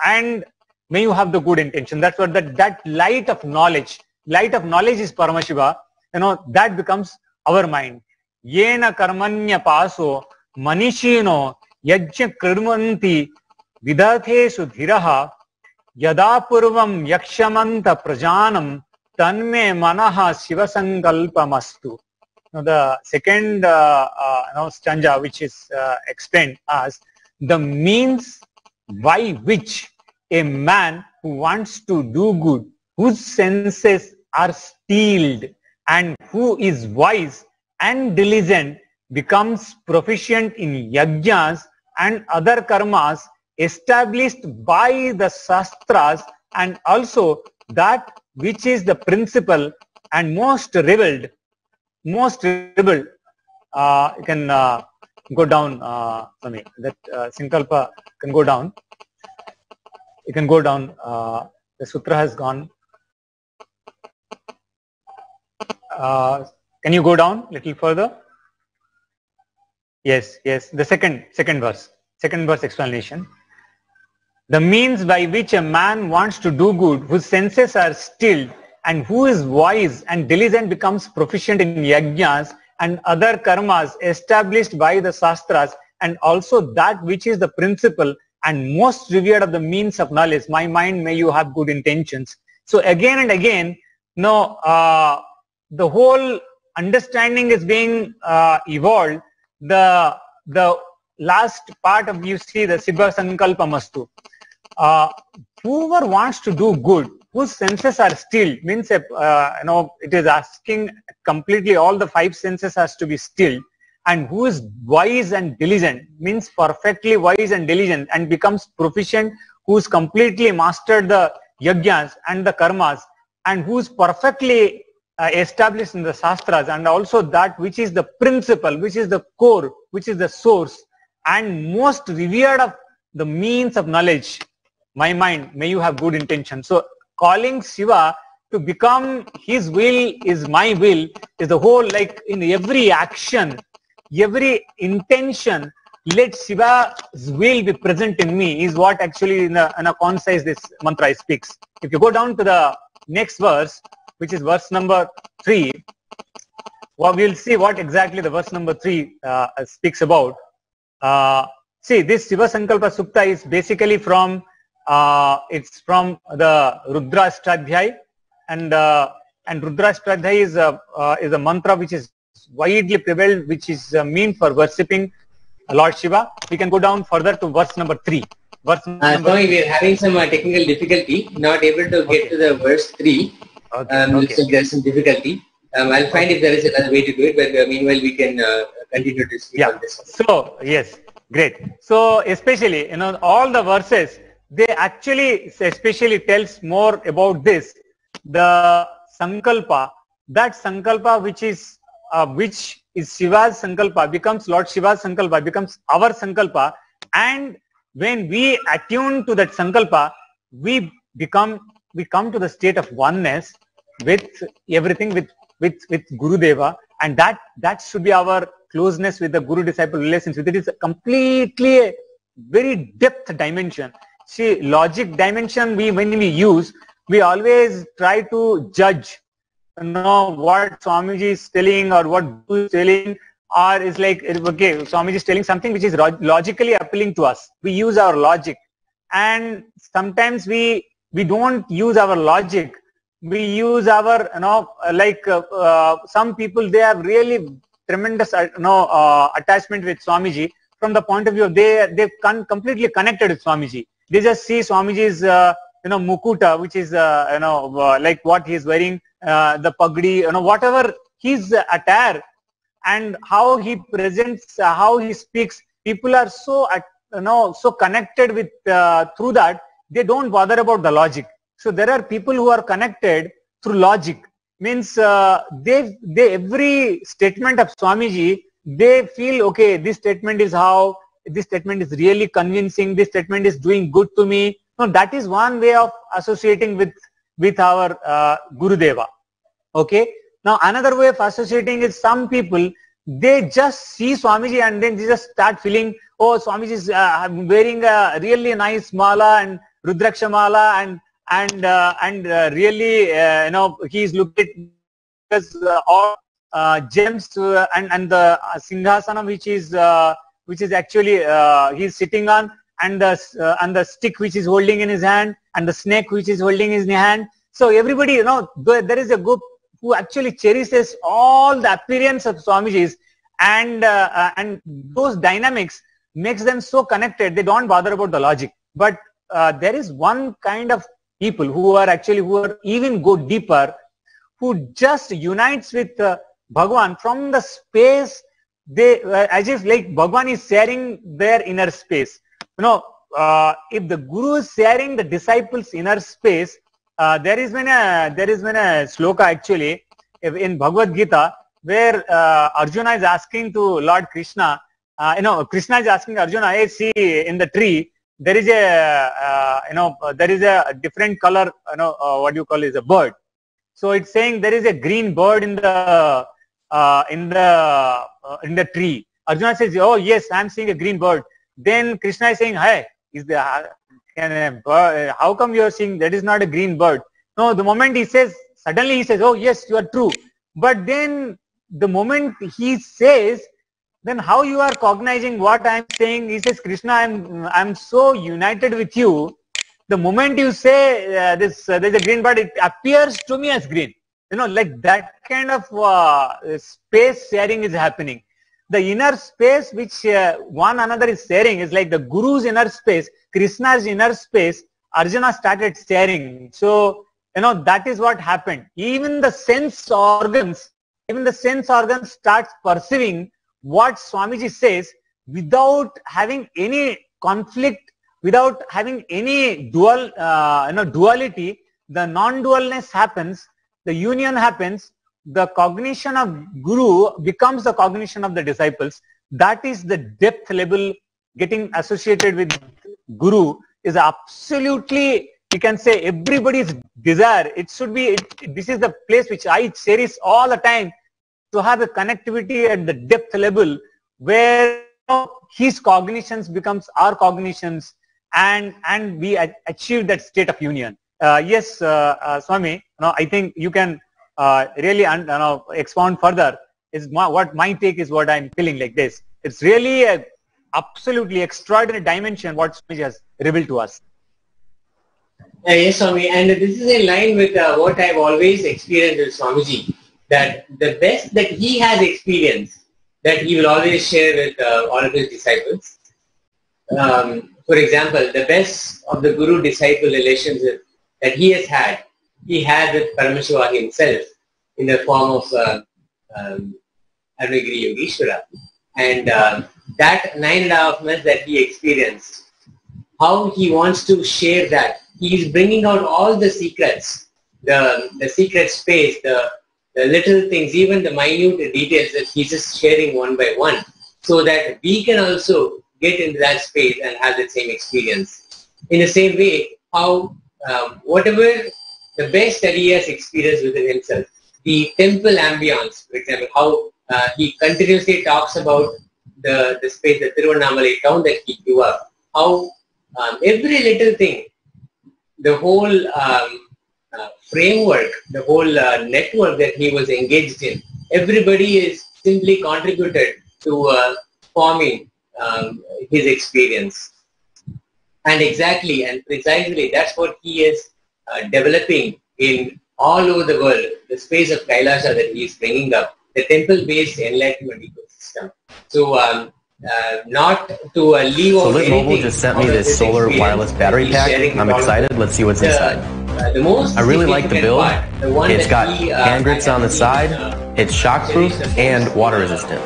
and may you have the good intention. That's what that light of knowledge is Paramashiva, that becomes our mind. Yena karmanya paso manishino yajna krimanti vidathesu dhiraha Yada purvam yakshamanta prajanam tanme manaha Shiva Sankalpamastu. Now the second stanza, which is explained as the means by which a man who wants to do good, whose senses are stilled, and who is wise and diligent, becomes proficient in yajnas and other karmas established by the Shastras, and also that which is the principle and most revealed. You can go down for me, that Sankalpa can go down. You can go down, the sutra has gone. Can you go down a little further? Yes, the second verse explanation. The means by which a man wants to do good, whose senses are stilled, and who is wise and diligent, becomes proficient in yajnas and other karmas established by the Shastras, and also that which is the principle and most revered of the means of knowledge. My mind, may you have good intentions. So again and again, the whole understanding is being evolved. The last part of, you see the Siva Sankalpamastu. Whoever wants to do good, whose senses are still, means it is asking completely all the 5 senses has to be still, and who is wise and diligent, means perfectly wise and diligent and becomes proficient, who's completely mastered the yajnas and the karmas, and who's perfectly established in the shastras, and also that which is the principle, which is the core, which is the source and most revered of the means of knowledge. My mind, may you have good intention. So calling Shiva to become his will is my will is the whole, like in every action, every intention, let Shiva's will be present in me is what actually in a concise this mantra speaks. If you go down to the next verse, which is verse number 3, well, we'll see what exactly the verse number 3 speaks about. See, this Shiva Sankalpa Sukta is basically from, it's from the Rudra Ashtadhyay, and Rudra Ashtadhyay is a mantra which is widely prevailed, which is mean for worshipping Lord Shiva. We can go down further to verse number 3. Sorry, we are having some technical difficulty, not able to get to the verse 3. Looks like there's some difficulty. I'll find if there is another way to do it, but meanwhile we can continue to speak on this. So, yes, great. So, especially, all the verses, they actually especially tells more about this, the Sankalpa, that Sankalpa which is Shiva's Sankalpa becomes Lord Shiva's Sankalpa, becomes our Sankalpa, and when we attune to that Sankalpa, we come to the state of oneness with everything, with Gurudeva, and that should be our closeness with the Guru-disciple relationship. It is a completely a very depth dimension. See, logic dimension, when we use, we always try to judge, what Swamiji is telling or what Guru is telling, or is like, okay, Swamiji is telling something which is logically appealing to us. We use our logic, and sometimes we don't use our logic. We use our, some people, they have really tremendous, attachment with Swamiji from the point of view of they've completely connected with Swamiji. They just see Swamiji's, mukuta, which is, like what he's wearing, the pagdi, whatever his attire and how he presents, how he speaks. People are so, so connected with, through that, they don't bother about the logic. So there are people who are connected through logic. Means they every statement of Swamiji, they feel, okay, this statement is how, this statement is really convincing, this statement is doing good to me. No, that is one way of associating with our Gurudeva. Okay. Now another way of associating is some people, they just see Swamiji and then they just start feeling, oh, Swamiji is wearing a really nice mala and Rudraksha mala, and really, he is looking because all gems and the Singhasanam which is actually he's sitting on, and the stick which is holding in his hand, and the snake which is holding in his hand. So everybody, there is a group who actually cherishes all the appearance of Swamiji's, and those dynamics makes them so connected. They don't bother about the logic. But there is one kind of people who are even go deeper, who just unites with Bhagwan from the space. They as if like Bhagwan is sharing their inner space. If the Guru is sharing the disciples' inner space, there is been a sloka actually in Bhagavad Gita where Arjuna is asking to Lord Krishna. Krishna is asking Arjuna, hey, see in the tree there is a different color. What you call is a bird. So it's saying there is a green bird in the tree. Arjuna says, oh yes, I am seeing a green bird. Then Krishna is saying, hey, how come you are seeing that is not a green bird? No, the moment he says, suddenly he says, oh yes, you are true. But then the moment he says, then how you are cognizing what I am saying? He says, Krishna, I am so united with you. The moment you say there's a green bird, it appears to me as green. Like that kind of space sharing is happening. the inner space which one another is sharing is like the Guru's inner space, Krishna's inner space. Arjuna started sharing. So, that is what happened. Even the sense organs starts perceiving what Swamiji says without having any conflict, without having any duality. The non-dualness happens, the union happens, the cognition of Guru becomes the cognition of the disciples. That is the depth level. Getting associated with Guru is absolutely, you can say, everybody's desire. It should be, this is the place which I cherish all the time, to have a connectivity at the depth level where his cognitions becomes our cognitions, and we achieve that state of union. Yes, Swami, I think you can really expound further. Is what my take is, what I'm feeling like this. It's really a absolutely extraordinary dimension what Swami has revealed to us. Yes, Swami, and this is in line with what I've always experienced with Swamiji, that the best that he has experienced, that he will always share with all of his disciples. For example, the best of the Guru-disciple relationship that he had with Paramashiva himself in the form of Arunagiri Yogeshwara. And that 9.5 months that he experienced, how he wants to share that. He is bringing out all the secrets, the secret space, the little things, even the minute details that he's just sharing one by one, so that we can also get into that space and have the same experience. In the same way, how whatever the best that he has experienced within himself, the temple ambience, for example, how he continuously talks about the space, the Tiruvannamalai town that he grew up, how every little thing, the whole framework, the whole network that he was engaged in, everybody is simply contributed to forming his experience. And exactly and precisely that's what he is developing in all over the world, the space of Kailasa that he is bringing up, the temple-based enlightenment ecosystem. So not to leave out Live anything. Mobile just sent me this solar wireless battery pack. I'm excited. Let's see what's inside. I really like the build. It's got hand grips on the side. It's shockproof and water resistant.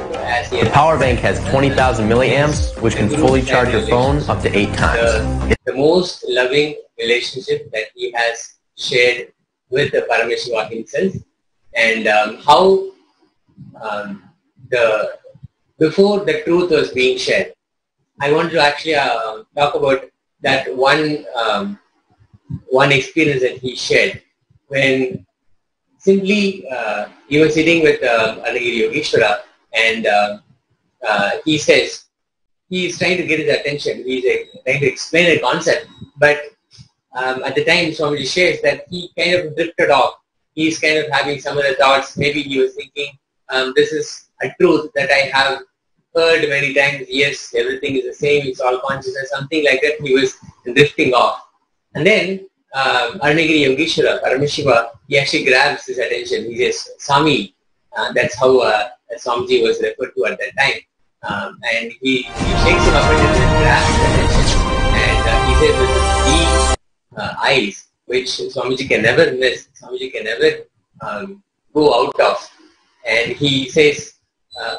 The power bank has 20,000 milliamps, which can fully charge your phone up to 8 times. The most loving relationship that he has shared with the Paramashiva himself, and how before the truth was being shared. I want to actually talk about that one experience that he shared when simply he was sitting with Arunagiri Yogeshwara, and he says he is trying to get his attention. He is trying to explain a concept, but at the time Swamiji shares that he kind of drifted off. He is kind of having some other thoughts. Maybe he was thinking, this is a truth that I have heard many times. Yes, everything is the same. It's all consciousness. Something like that. He was drifting off. And then Arunagiri Yogeshwara, Paramashiva, he actually grabs his attention. He says, Swami, that's how Swamiji was referred to at that time. And he shakes him up and grabs his attention. And he says with deep eyes, which Swamiji can never miss, Swamiji can never go out of. And he says,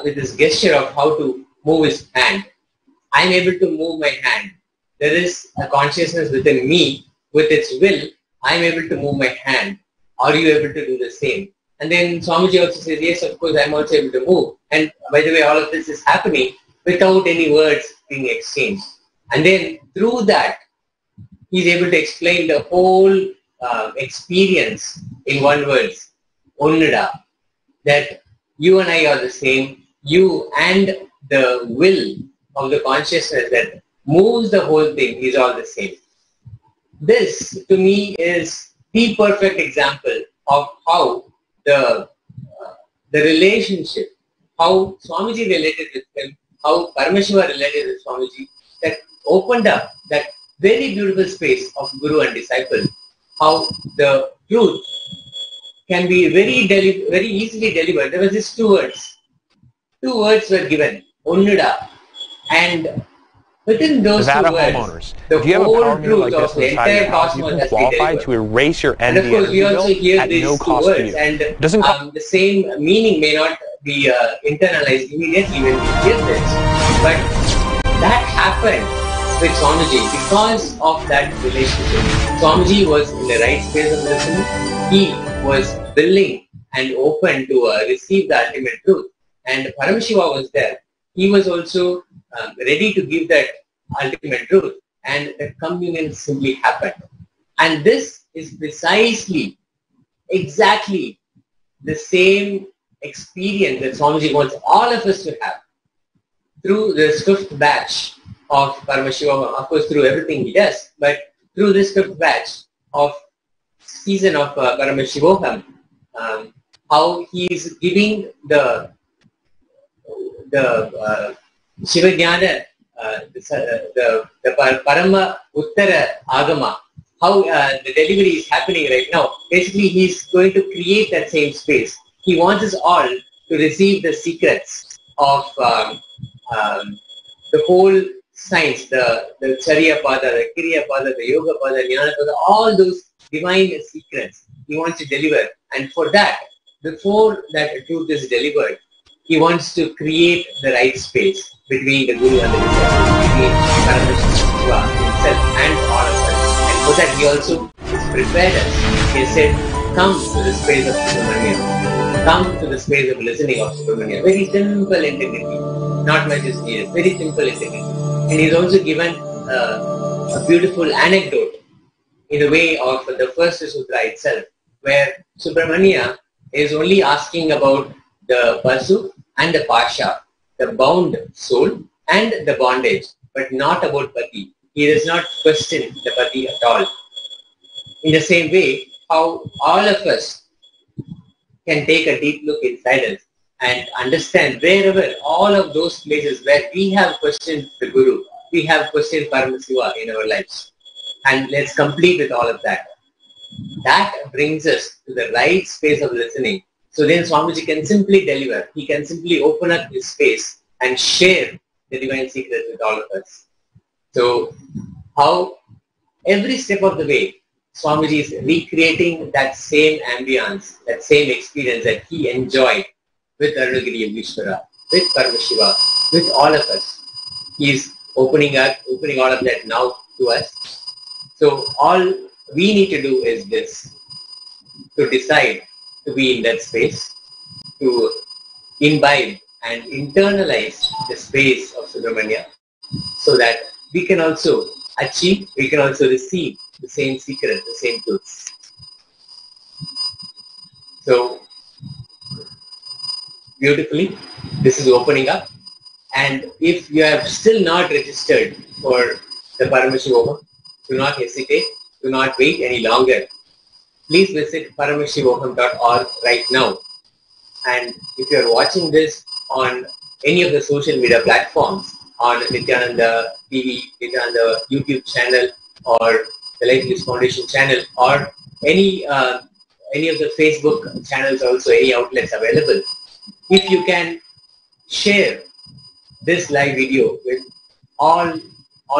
with this gesture of how to move his hand, I'm able to move my hand. There is a consciousness within me, with its will, I'm able to move my hand. Are you able to do the same? And then Swamiji also says, yes, of course, I'm also able to move. And by the way, all of this is happening without any words being exchanged. And then through that, he's able to explain the whole experience in one word, Onnada, that you and I are the same, you and the will of the consciousness that moves the whole thing is all the same. This, to me, is the perfect example of how the relationship, how Swamiji related with him, how Paramashiva related with Swamiji, that opened up that very beautiful space of Guru and disciple, how the truth can be very easily delivered. There was just 2 words. two words were given, Onnuda, and within those two Nevada words, homeowners, the if you have a whole power meter truth like this of the inside your entire house, you cosmos can has been qualify delivered. to erase your And of envy course, energy we also bill hear at these no two cost to words, you. and It doesn't cost. the same meaning may not be internalized immediately when we hear this, but that happened with Swamiji because of that relationship. Swamiji was in the right space of listening. He was willing and open to receive the ultimate truth. And Paramashiva was there. He was also ready to give that ultimate truth. And the communion simply happened. And this is precisely, exactly the same experience that Swamiji wants all of us to have through this fifth batch of Paramashivam, of course through everything he does, but through this fifth batch of season of Paramashivam, how he is giving the Shivajnana, the Parama Uttara Agama, how the delivery is happening right now. Basically, he's going to create that same space. He wants us all to receive the secrets of the whole science, the Charya Pada, the Kriya Pada, the Yoga Pada, Jnana Pada, all those divine secrets he wants to deliver. And for that, before that truth is delivered, he wants to create the right space between the Guru and the disciple, between Paramashiva himself and all of us. And for that, he also has prepared us. He said, come to the space of Subramanya. Come to the space of listening of Subramanya. Very simple integrity. Not much is needed. Very simple integrity. And he's also given a beautiful anecdote in the way of the first sutra itself, where Subramanya is only asking about the Vastu and the Pasha, the bound soul and the bondage, but not about Pati. He does not question the Pati at all. In the same way, how all of us can take a deep look inside us and understand wherever all of those places where we have questioned the Guru, we have questioned Paramashiva in our lives. And let's complete with all of that. That brings us to the right space of listening. So then Swamiji can simply deliver. He can simply open up his space and share the divine secrets with all of us. So how every step of the way, Swamiji is recreating that same ambience, that same experience that he enjoyed with Arunagiri Yogeshwara, with Paramashiva, with all of us. He is opening all of that now to us. So all we need to do is this, to decide to be in that space, to imbibe and internalize the space of Subramanya, so that we can also achieve, we can also receive the same secret, the same truths. So beautifully, this is opening up. And if you have still not registered for the Paramashivam, do not hesitate, do not wait any longer. Please visit paramashivam.org right now. And if you are watching this on any of the social media platforms, on Nithyananda TV, Nithyananda YouTube channel, or the Life List Foundation channel, or any of the Facebook channels, also any outlets available, if you can share this live video with all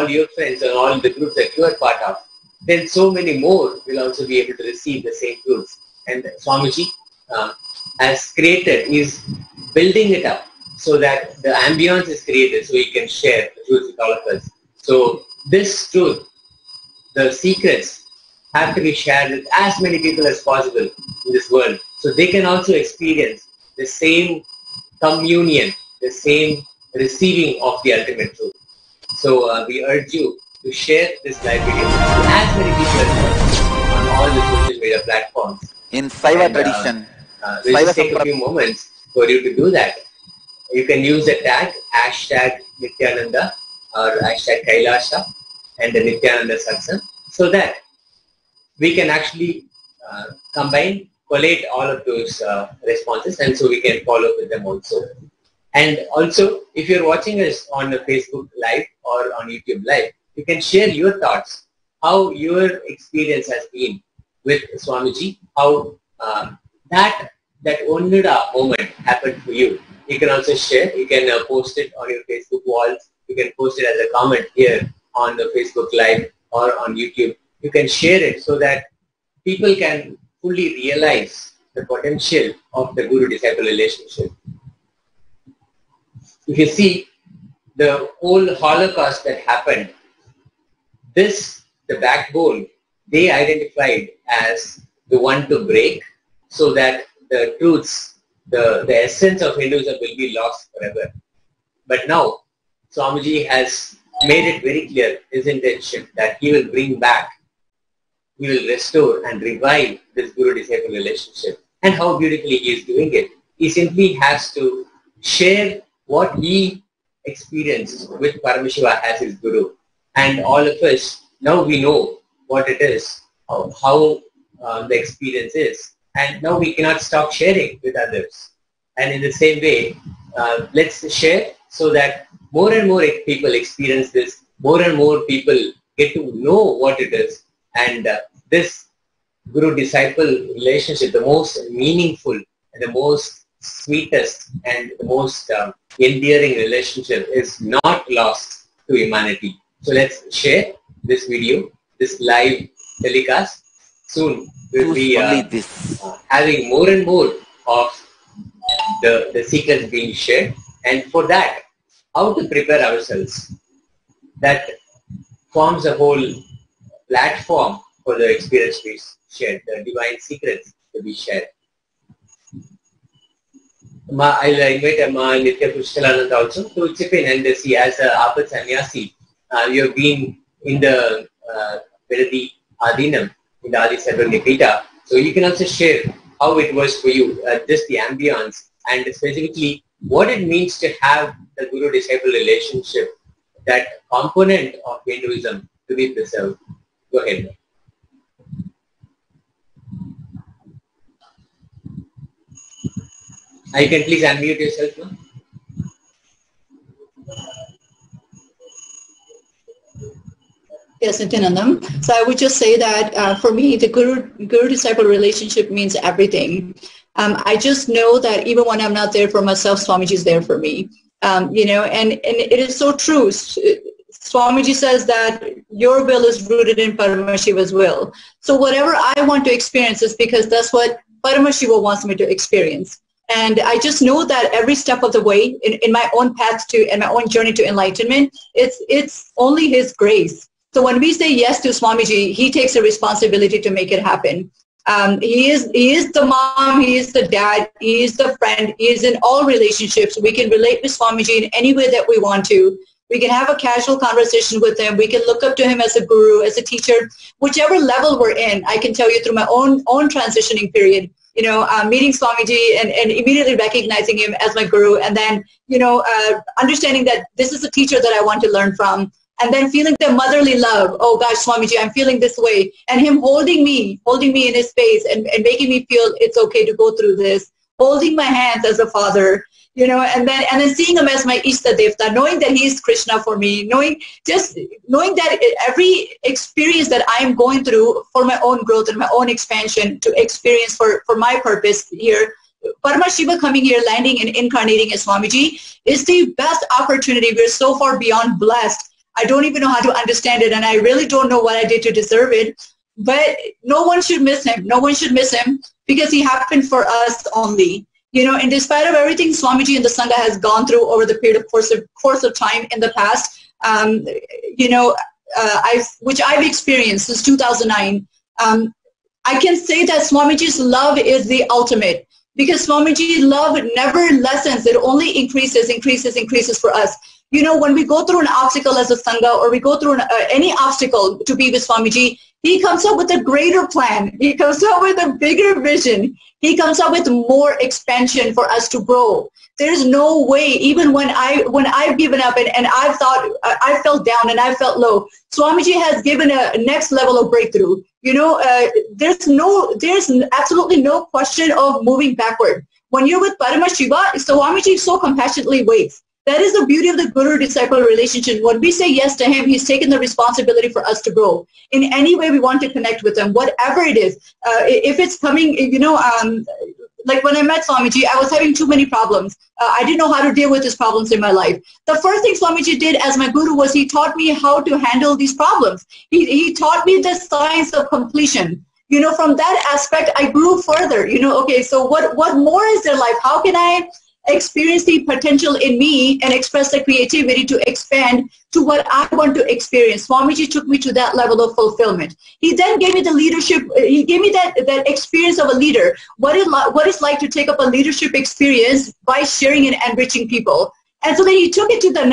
your friends and all the groups that you are part of, then so many more will also be able to receive the same truths. And Swamiji has created, is building it up so that the ambience is created so he can share the truth with all of us. So this truth, the secrets, have to be shared with as many people as possible in this world, so they can also experience the same communion, the same receiving of the ultimate truth. So we urge you to share this live video to as many people as possible on all the social media platforms. In Saiva tradition, We'll just take a few moments for you to do that. You can use the tag #Nithyananda or #Kailasa and the Nithyananda Satsang, so that we can actually collate all of those responses, and so we can follow up with them also. And also, if you're watching us on Facebook Live or on YouTube Live, you can share your thoughts, how your experience has been with Swamiji, how that Onnuda moment happened for you. you can also share. You can post it on your Facebook walls. You can post it as a comment here on the Facebook Live or on YouTube. You can share it so that people can fully realize the potential of the Guru-disciple relationship. If you see the whole Holocaust that happened, the backbone, they identified as the one to break so that the truths, the essence of Hinduism will be lost forever. But now, Swamiji has made it very clear, his intention, that he will bring back, he will restore and revive this Guru-disciple relationship. And how beautifully he is doing it. He simply has to share what he experienced with Paramashiva as his Guru. And all of us, now we know what it is, how the experience is. And now we cannot stop sharing with others. And in the same way, let's share so that more and more people experience this, more and more people get to know what it is. And this Guru-disciple relationship, the most meaningful and the most sweetest and the most endearing relationship, is not lost to humanity. So let's share this video, this live telecast. Soon we'll be having more and more of the secrets being shared. And for that, how to prepare ourselves, that forms a whole platform for the experience to be shared, the divine secrets to be shared. I'll invite Nithyananda also to chip in and see, as a Apat Sannyasi, you have been in the Vedadi Adinam, in the Adi Sarvanipita. So you can also share how it was for you, just the ambience, and specifically what it means to have the Guru-disciple relationship, that component of Hinduism to be preserved. Go ahead. You can please unmute yourself now. Yes, Nithyanandam. So I would just say that for me, the Guru-disciple relationship means everything. I just know that even when I'm not there for myself, Swamiji is there for me. You know, and it is so true. Swamiji says that your will is rooted in Paramashiva's will. So whatever I want to experience is because that's what Paramashiva wants me to experience. And I just know that every step of the way in my own path and my own journey to enlightenment, it's only his grace. So when we say yes to Swamiji, he takes the responsibility to make it happen. He is the mom, he is the dad, he is the friend, he is in all relationships. We can relate with Swamiji in any way that we want to. We can have a casual conversation with him. We can look up to him as a guru, as a teacher, whichever level we're in. I can tell you through my own transitioning period, you know, meeting Swamiji and immediately recognizing him as my guru, and then, you know, understanding that this is a teacher that I want to learn from. And then feeling the motherly love. Oh gosh, Swamiji, I'm feeling this way. And him holding me in his space and making me feel it's okay to go through this. Holding my hands as a father, you know, and then seeing him as my Ishta Devta, knowing that he is Krishna for me, knowing that every experience that I am going through for my own growth and my own expansion to experience for my purpose here, Paramashiva coming here, landing and incarnating as Swamiji is the best opportunity. We're so far beyond blessed. I don't even know how to understand it, and I really don't know what I did to deserve it. But no one should miss him. No one should miss him because he happened for us only. You know, and despite of everything Swamiji and the Sangha has gone through over the period of course of time in the past, you know, which I've experienced since 2009, I can say that Swamiji's love is the ultimate, because Swamiji's love never lessens. It only increases for us. You know, when we go through an obstacle as a Sangha, or we go through any obstacle to be with Swamiji, he comes up with a greater plan. He comes up with a bigger vision. He comes up with more expansion for us to grow. There's no way, even when I've given up and I've thought, I felt down and I felt low, Swamiji has given a next level of breakthrough. You know, there's absolutely no question of moving backward. When you're with Paramashiva, Swamiji so compassionately waits. That is the beauty of the Guru-disciple relationship. When we say yes to him, he's taken the responsibility for us to grow in any way we want to connect with him, whatever it is. If it's coming, you know, like when I met Swamiji, I was having too many problems. I didn't know how to deal with these problems in my life. The first thing Swamiji did as my guru was he taught me how to handle these problems. He taught me the science of completion. You know, from that aspect, I grew further. You know, okay, so what more is there life? How can I experience the potential in me and express the creativity to expand to what I want to experience? Swamiji took me to that level of fulfillment. He then gave me the leadership. He gave me that experience of a leader. What it's like to take up a leadership experience by sharing and enriching people. And so then he took it to the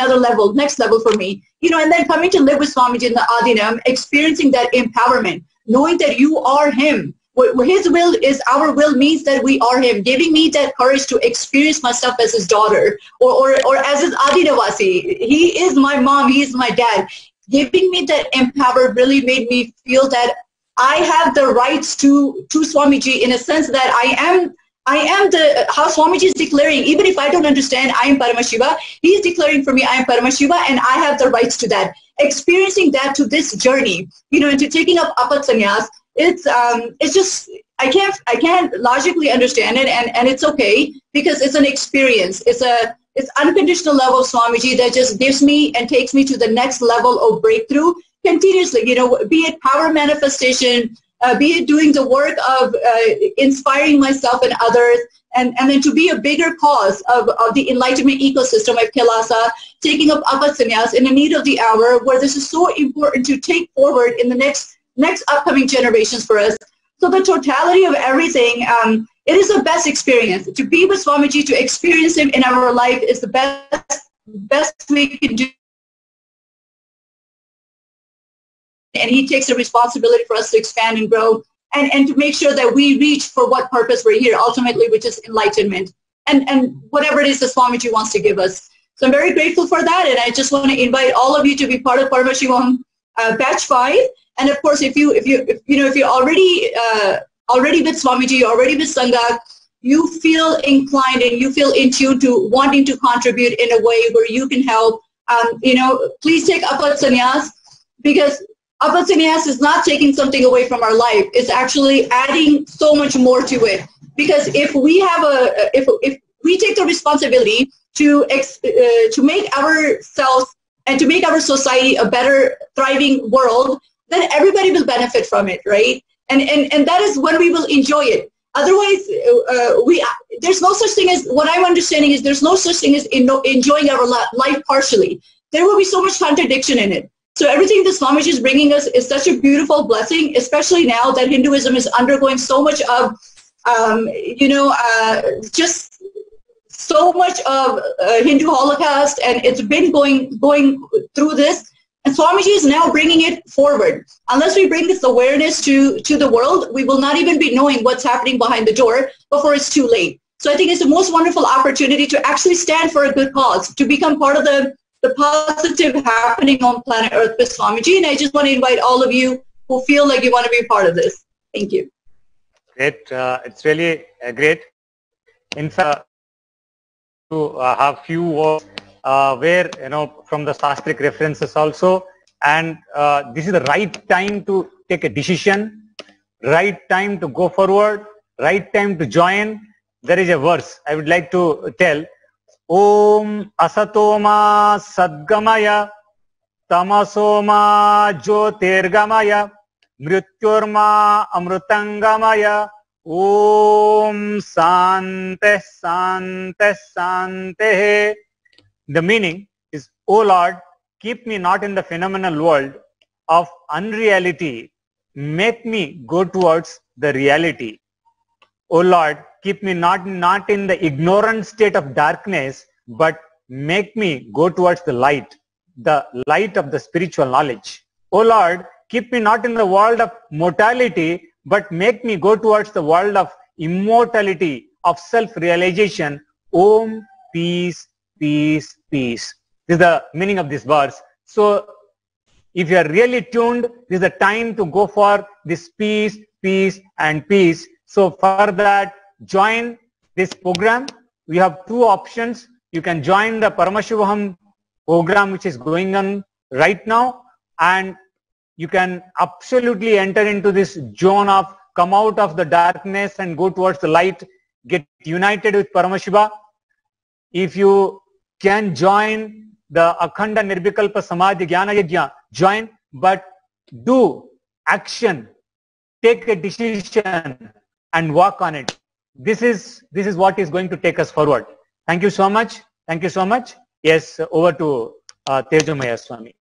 next level for me. You know, and then coming to live with Swamiji in the Adinam, experiencing that empowerment, knowing that you are him. His will is our will means that we are him, giving me that courage to experience myself as his daughter or as his Adinavasi. He is my mom, he is my dad. Giving me that empower really made me feel that I have the rights to Swamiji, in a sense that I am how Swamiji is declaring, even if I don't understand, I am Paramashiva. He is declaring for me, I am Paramashiva, and I have the rights to that. Experiencing that to this journey, you know, into taking up Apat Sannyas, it's just, I can't logically understand it, and it's okay, because it's an experience. It's unconditional love of Swamiji that just gives me and takes me to the next level of breakthrough continuously, you know, be it power manifestation, be it doing the work of inspiring myself and others, and then to be a bigger cause of the enlightenment ecosystem of Kailasa, taking up Apat Sannyas in the need of the hour, where this is so important to take forward in the next upcoming generations for us. So the totality of everything, it is the best experience. To be with Swamiji, to experience him in our life is the best we can do. And he takes the responsibility for us to expand and grow and to make sure that we reach for what purpose we're here, ultimately, which is enlightenment and whatever it is that Swamiji wants to give us. So I'm very grateful for that, and I just want to invite all of you to be part of Paramashivam Batch 5. And of course, if you're already with Swamiji, already with Sangha, you feel inclined and you feel in tune to wanting to contribute in a way where you can help, you know, please take Apat Sannyas, because Apat Sannyas is not taking something away from our life. It's actually adding so much more to it. Because if we have if we take the responsibility to make ourselves and to make our society a better, thriving world, then everybody will benefit from it, right? And that is when we will enjoy it. Otherwise, there's no such thing as, what I'm understanding is there's no such thing as enjoying our life partially. There will be so much contradiction in it. So everything that Swamiji is bringing us is such a beautiful blessing, especially now that Hinduism is undergoing so much of, just so much of Hindu Holocaust, and it's been going through this. And Swamiji is now bringing it forward. Unless we bring this awareness to the world, we will not even be knowing what's happening behind the door before it's too late. So I think it's the most wonderful opportunity to actually stand for a good cause, to become part of the positive happening on planet Earth with Swamiji. And I just want to invite all of you who feel like you want to be a part of this. Thank you. Great. It's really great. In fact, to have few words where, you know, from the Shastric references also, and this is the right time to take a decision, right time to go forward, right time to join. There is a verse I would like to tell. Om asatoma sadgamaya tamasoma jyotirgamaya mrityurma amrutangamaya Om sante sante sante. The meaning is, O Lord, keep me not in the phenomenal world of unreality, make me go towards the reality. O Lord, keep me not in the ignorant state of darkness, but make me go towards the light of the spiritual knowledge. O Lord, keep me not in the world of mortality, but make me go towards the world of immortality, of self-realization. Om, peace, peace, peace. This is the meaning of this verse. So, if you are really tuned, this is the time to go for this peace, peace, and peace. So, for that, join this program. We have two options. You can join the Paramashivam program, which is going on right now, and you can absolutely enter into this zone of come out of the darkness and go towards the light. get united with Paramashiva. If you can join the Akhanda Nirvikalpa Samadhi Jnana Yajna, join, but do action, take a decision and work on it. This is what is going to take us forward. Thank you so much. Thank you so much. Yes, over to Tejomaya Swami.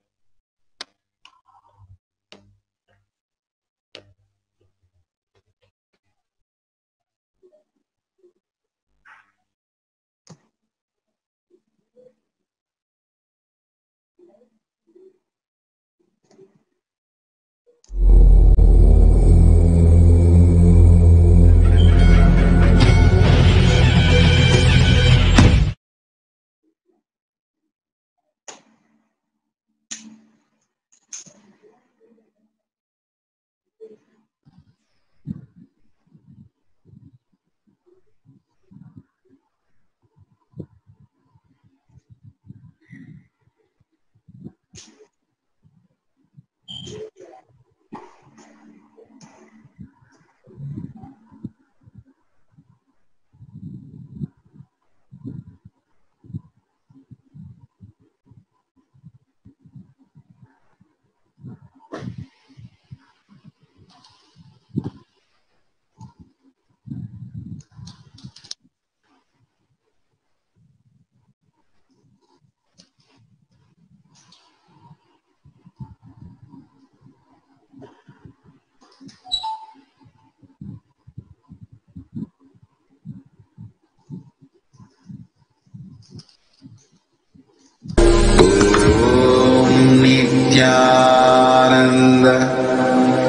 Nithyananda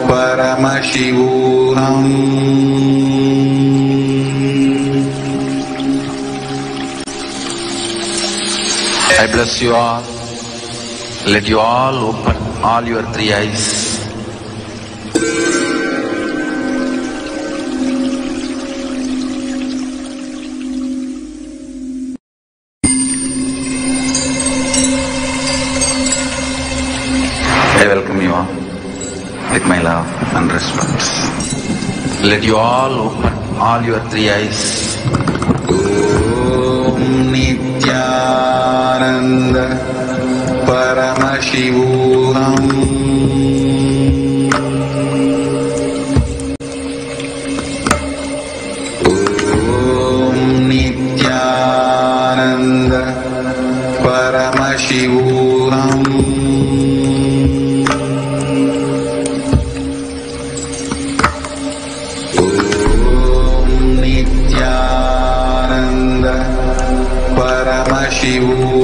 Paramashivam. I bless you all. Let you all open all your three eyes. I welcome you all with my love and respect. Let you all open all your three eyes. Om Nithyananda Paramashivam. Om Nithyananda Paramashivam. Paramashivam.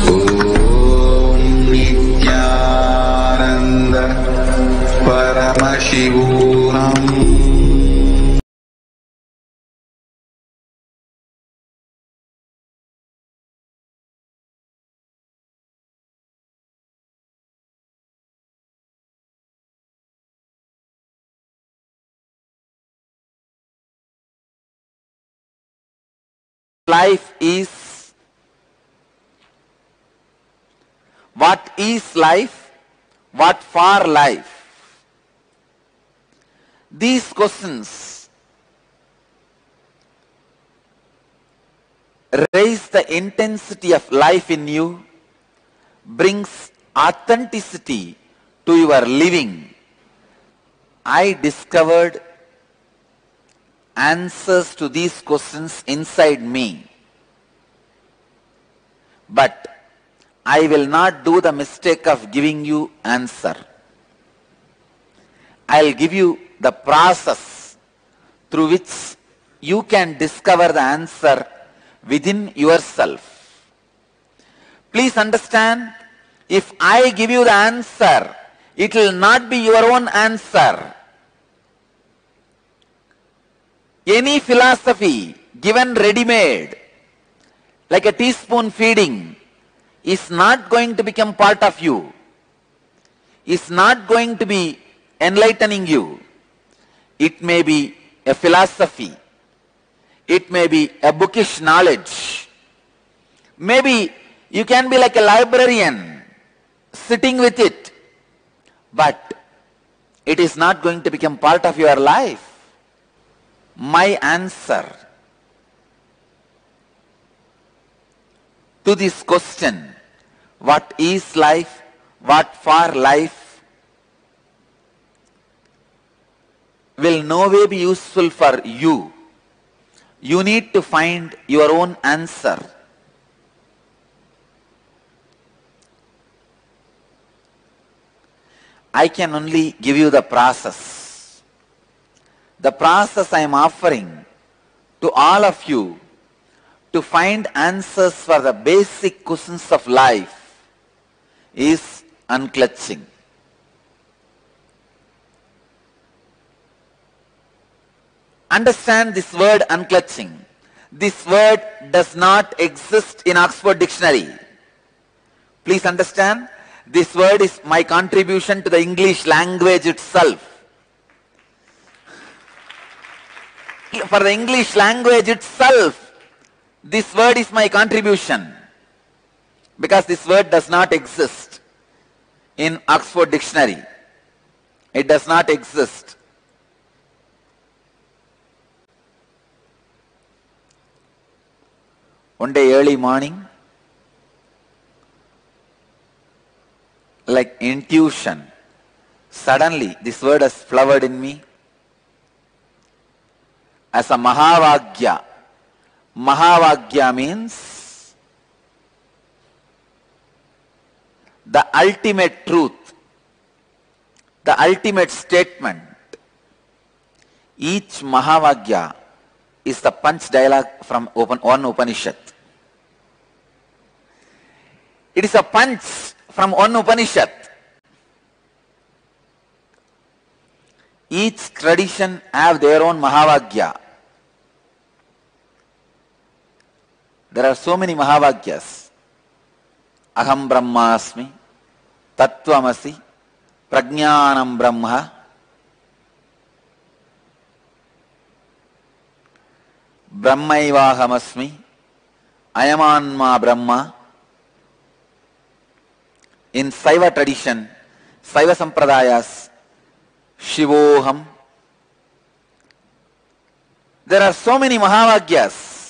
Om Nithyananda Paramashivam. Life is? What is life? What for life? These questions raise the intensity of life in you, brings authenticity to your living. I discovered answers to these questions inside me. But I will not do the mistake of giving you answer. I'll give you the process through which you can discover the answer within yourself. Please understand, if I give you the answer, it will not be your own answer. Any philosophy given ready-made, like a teaspoon feeding, is not going to become part of you, is not going to be enlightening you. It may be a philosophy, it may be a bookish knowledge. Maybe you can be like a librarian, sitting with it, but it is not going to become part of your life. My answer to this question, what is life, what for life, will no way be useful for you. You need to find your own answer. I can only give you the process. The process I am offering to all of you to find answers for the basic questions of life is unclutching. Understand this word unclutching. This word does not exist in Oxford Dictionary. Please understand, this word is my contribution to the English language itself. For the English language itself, this word is my contribution, because this word does not exist in Oxford Dictionary. It does not exist. One day early morning, like intuition, suddenly this word has flowered in me as a Mahavagya. Mahavagya means the ultimate truth, the ultimate statement. Each Mahavagya is the punch dialogue from one Upanishad. It is a punch from one Upanishad. Each tradition have their own Mahavagya. There are so many Mahavagyas. Aham Brahmasmi, Tattvamasi, Prajnanam Brahma, Brahmaivahamasmi, Ayamanma Brahma. In Saiva tradition, Saiva Sampradayas, Shivoham. There are so many Mahavagyas.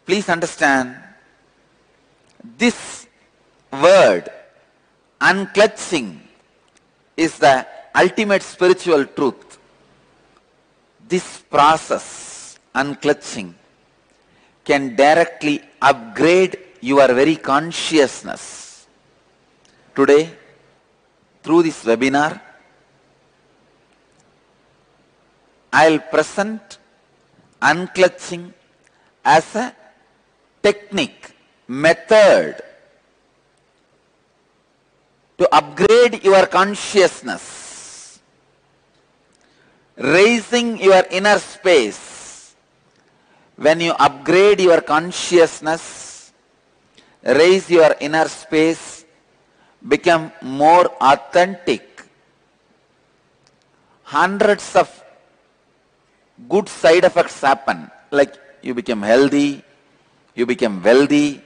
Please understand, this word, unclutching, is the ultimate spiritual truth. This process, unclutching, can directly upgrade your very consciousness. Today, through this webinar, I'll present unclutching as a technique, method to upgrade your consciousness, raising your inner space. When you upgrade your consciousness, raise your inner space, become more authentic, hundreds of good side effects happen. Like you become healthy, you become wealthy,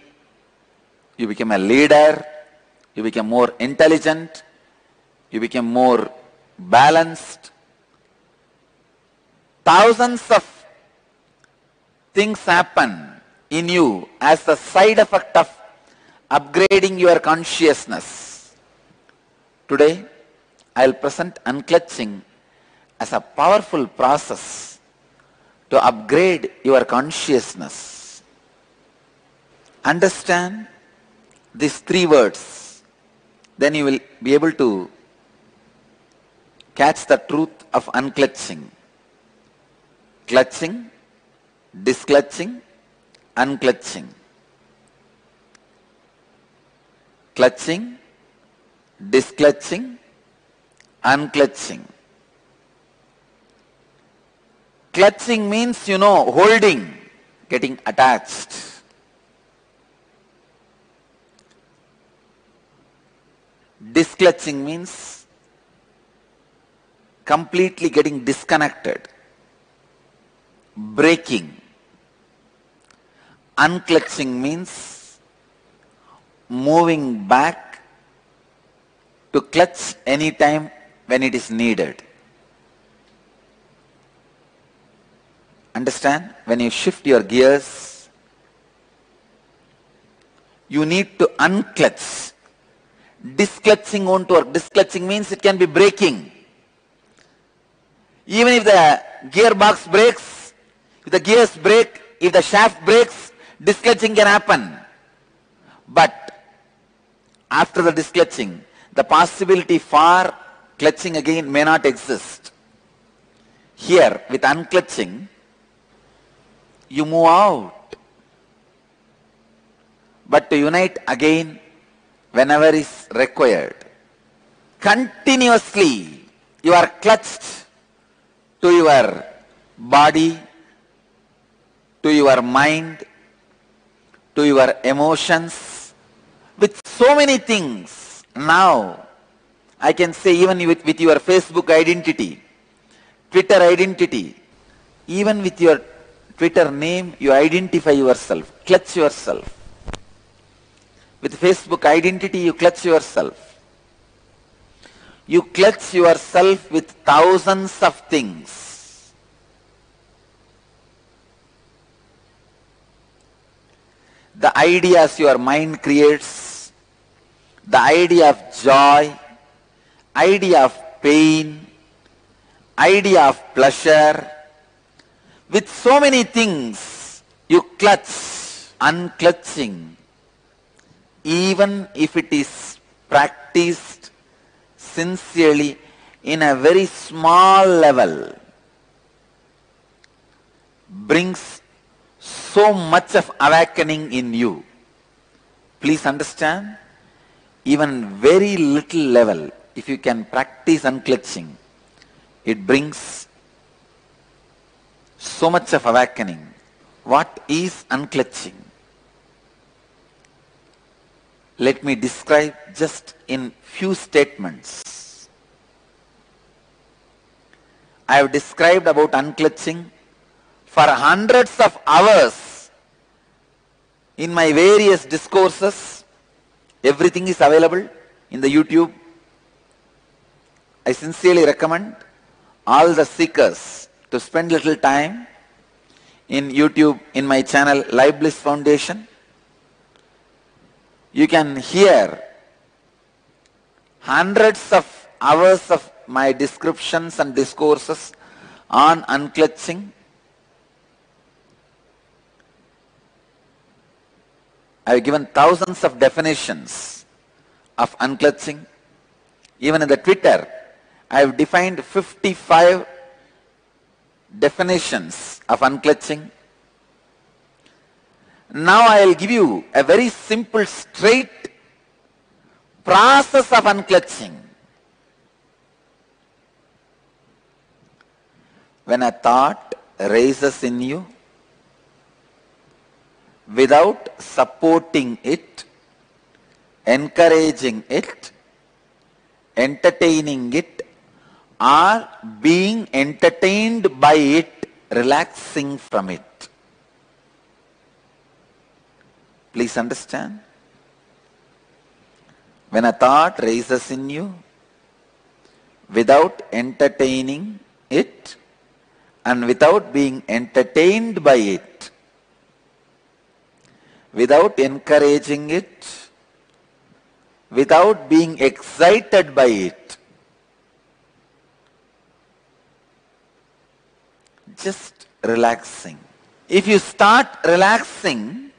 you become a leader, you become more intelligent, you become more balanced. Thousands of things happen in you as the side effect of upgrading your consciousness. Today, I'll present unclutching as a powerful process to upgrade your consciousness. Understand these three words, then you will be able to catch the truth of unclutching. Clutching, disclutching, unclutching. Clutching, disclutching, unclutching. Clutching means, holding, getting attached. Disclutching means completely getting disconnected, breaking. Unclutching means moving back to clutch any time when it is needed. Understand? When you shift your gears, you need to unclutch. Disclutching won't work. Disclutching means it can be breaking. Even if the gearbox breaks, if the gears break, if the shaft breaks, disclutching can happen. But after the disclutching, the possibility for clutching again may not exist. Here, with unclutching, you move out. But to unite again whenever is required. Continuously, you are clutched to your body, to your mind, to your emotions, with so many things. Now, I can say even with your Facebook identity, Twitter identity, even with your Twitter name, you identify yourself, clutch yourself. With Facebook identity, you clutch yourself. You clutch yourself with thousands of things. The ideas your mind creates, the idea of joy, idea of pain, idea of pleasure, with so many things you clutch. Unclutching, even if it is practiced sincerely in a very small level, brings so much of awakening in you. Please understand, even very little level, if you can practice unclutching, it brings so much of awakening. What is unclutching? Let me describe just in few statements. I have described about unclutching for hundreds of hours in my various discourses. Everything is available in the YouTube. I sincerely recommend all the seekers to spend little time in YouTube, in my channel Live Bliss Foundation. You can hear hundreds of hours of my descriptions and discourses on unclutching. I have given thousands of definitions of unclutching. Even in the Twitter, I have defined 55 definitions of unclutching. Now I will give you a very simple, straight process of unclutching. When a thought rises in you, without supporting it, encouraging it, entertaining it, or being entertained by it, relaxing from it. Please understand. When a thought rises in you, without entertaining it and without being entertained by it, without encouraging it, without being excited by it, just relaxing. If you start relaxing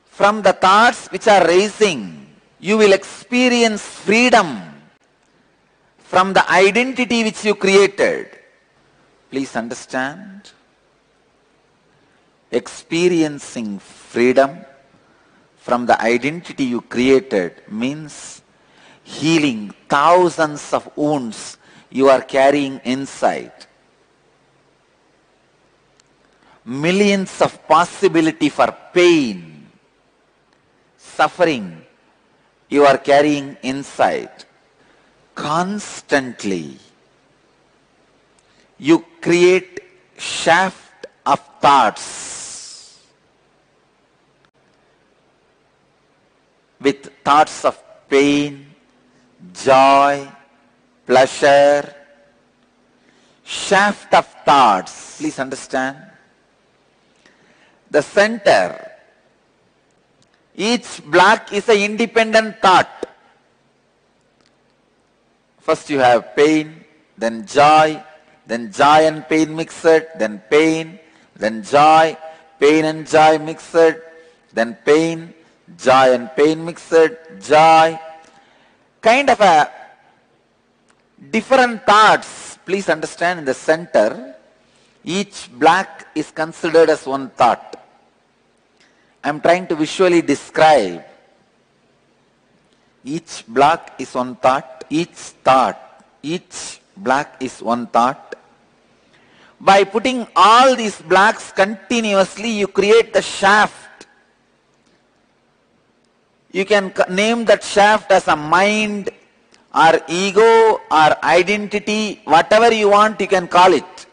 from the thoughts which are rising, you will experience freedom from the identity which you created. Please understand. Experiencing freedom from the identity you created means healing thousands of wounds you are carrying inside. Millions of possibility for pain, suffering you are carrying inside. Constantly you create shaft of thoughts. with thoughts of pain, joy, pleasure, shaft of thoughts. Please understand. The center, each block is an independent thought. First you have pain, then joy and pain mixed, then pain, then joy, pain and joy mixed, then pain, joy and pain mixed, joy. Kind of a different thoughts. Please understand, in the center, each block is considered as one thought. I am trying to visually describe. Each block is one thought, each block is one thought. By putting all these blocks continuously, you create the shaft. You can name that shaft as a mind or ego or identity, whatever you want you can call it.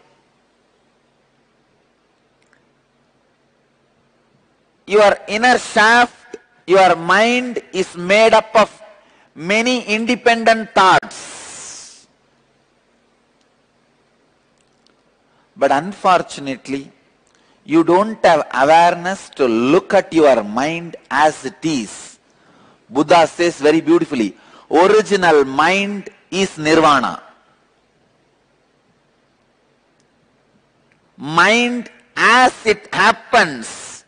Your inner shaft, your mind is made up of many independent thoughts. But unfortunately, you don't have awareness to look at your mind as it is. Buddha says very beautifully, original mind is nirvana. Mind as it happens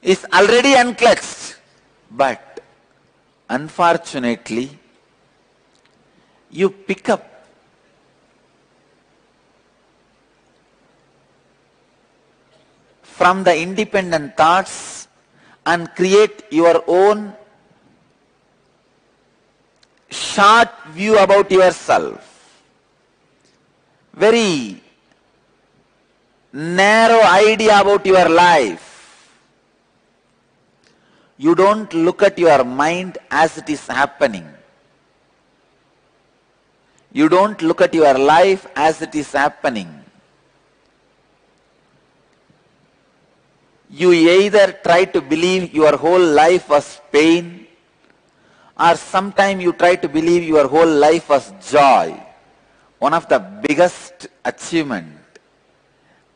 is already unclutched. But unfortunately, you pick up from the independent thoughts and create your own short view about yourself. Very narrow idea about your life. You don't look at your mind as it is happening. You don't look at your life as it is happening. You either try to believe your whole life was pain, or sometime you try to believe your whole life was joy. One of the biggest achievement,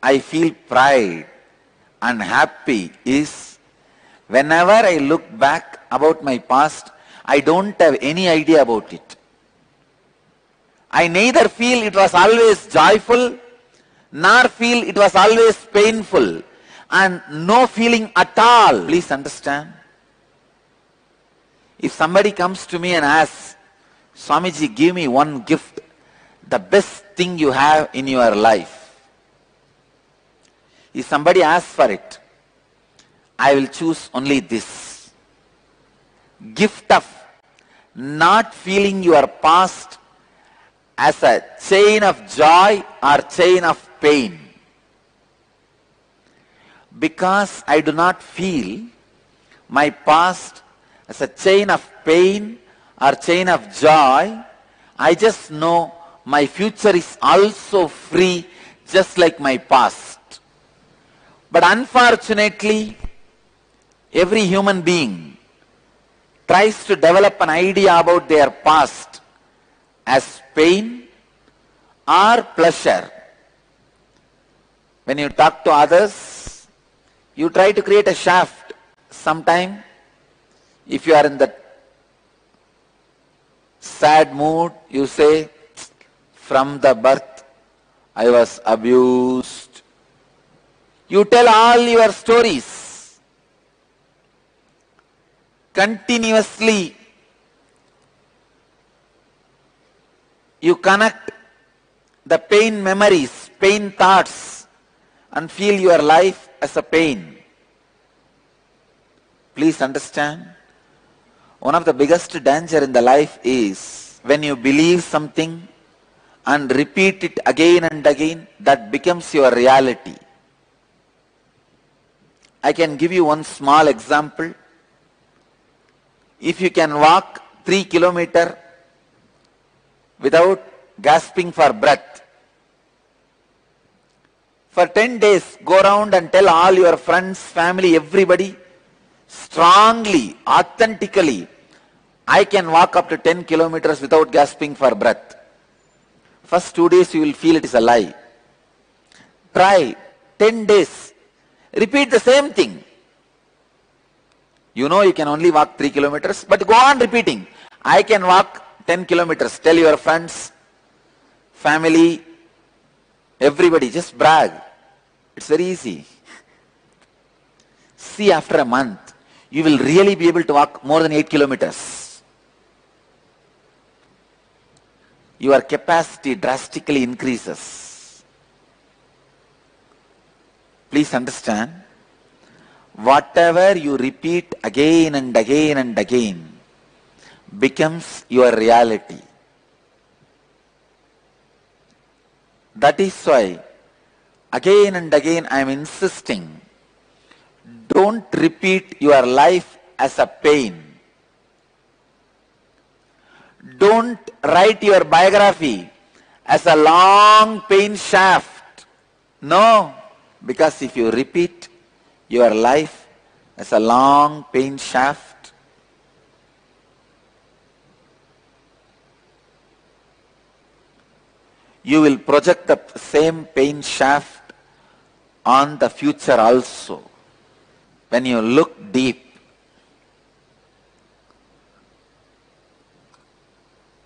I feel pride and happy, is whenever I look back about my past, I don't have any idea about it. I neither feel it was always joyful, nor feel it was always painful, and no feeling at all. Please understand. If somebody comes to me and asks, Swamiji, give me one gift, the best thing you have in your life. If somebody asks for it, I will choose only this. Gift of not feeling your past as a chain of joy or chain of pain. Because I do not feel my past as a chain of pain or chain of joy, I just know my future is also free, just like my past. But unfortunately, every human being tries to develop an idea about their past as pain or pleasure. When you talk to others, you try to create a shaft. Sometime, if you are in that sad mood, you say, from the birth I was abused. You tell all your stories. Continuously, you connect the pain memories, pain thoughts, and feel your life as a pain. Please understand, one of the biggest danger in the life is when you believe something and repeat it again and again, that becomes your reality. I can give you one small example. If you can walk 3 kilometers without gasping for breath, for 10 days, go around and tell all your friends, family, everybody, strongly, authentically, I can walk up to 10 kilometers without gasping for breath. First 2 days you will feel it is a lie. Try 10 days. Repeat the same thing. You know you can only walk 3 kilometers, but go on repeating. I can walk 10 kilometers. Tell your friends, family, everybody, just brag. It's very easy. See, after a month, you will really be able to walk more than 8 kilometers. Your capacity drastically increases. Please understand, whatever you repeat again and again and again becomes your reality. That is why again and again I am insisting, don't repeat your life as a pain. Don't write your biography as a long pain shaft. No, because if you repeat your life as a long pain shaft, you will project the same pain shaft on the future also. When you look deep,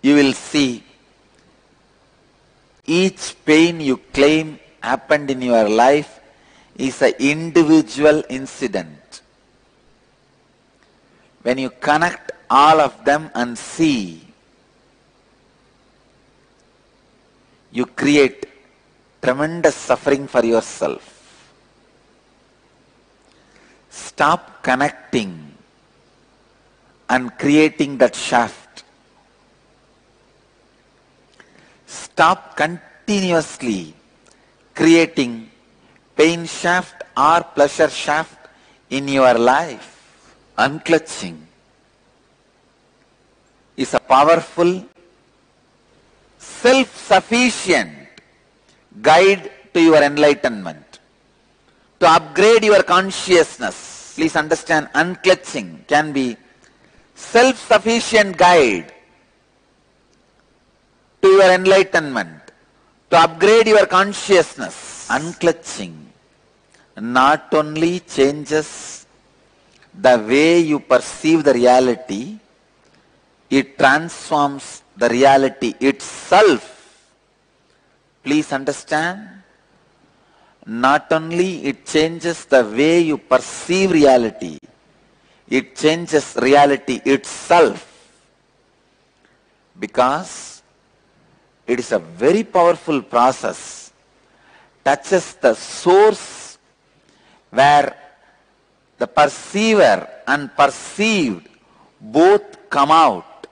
you will see each pain you claim happened in your life is an individual incident. When you connect all of them and see, you create tremendous suffering for yourself. Stop connecting and creating that shaft. Stop continuously creating pain shaft or pleasure shaft in your life. Unclutching is a powerful, self-sufficient guide to your enlightenment, to upgrade your consciousness. Please understand, unclutching can be self-sufficient guide to your enlightenment, to upgrade your consciousness. Unclutching not only changes the way you perceive the reality, it transforms the reality itself. Please understand, not only it changes the way you perceive reality, it changes reality itself, because it is a very powerful process, touches the source where the perceiver and perceived both come out.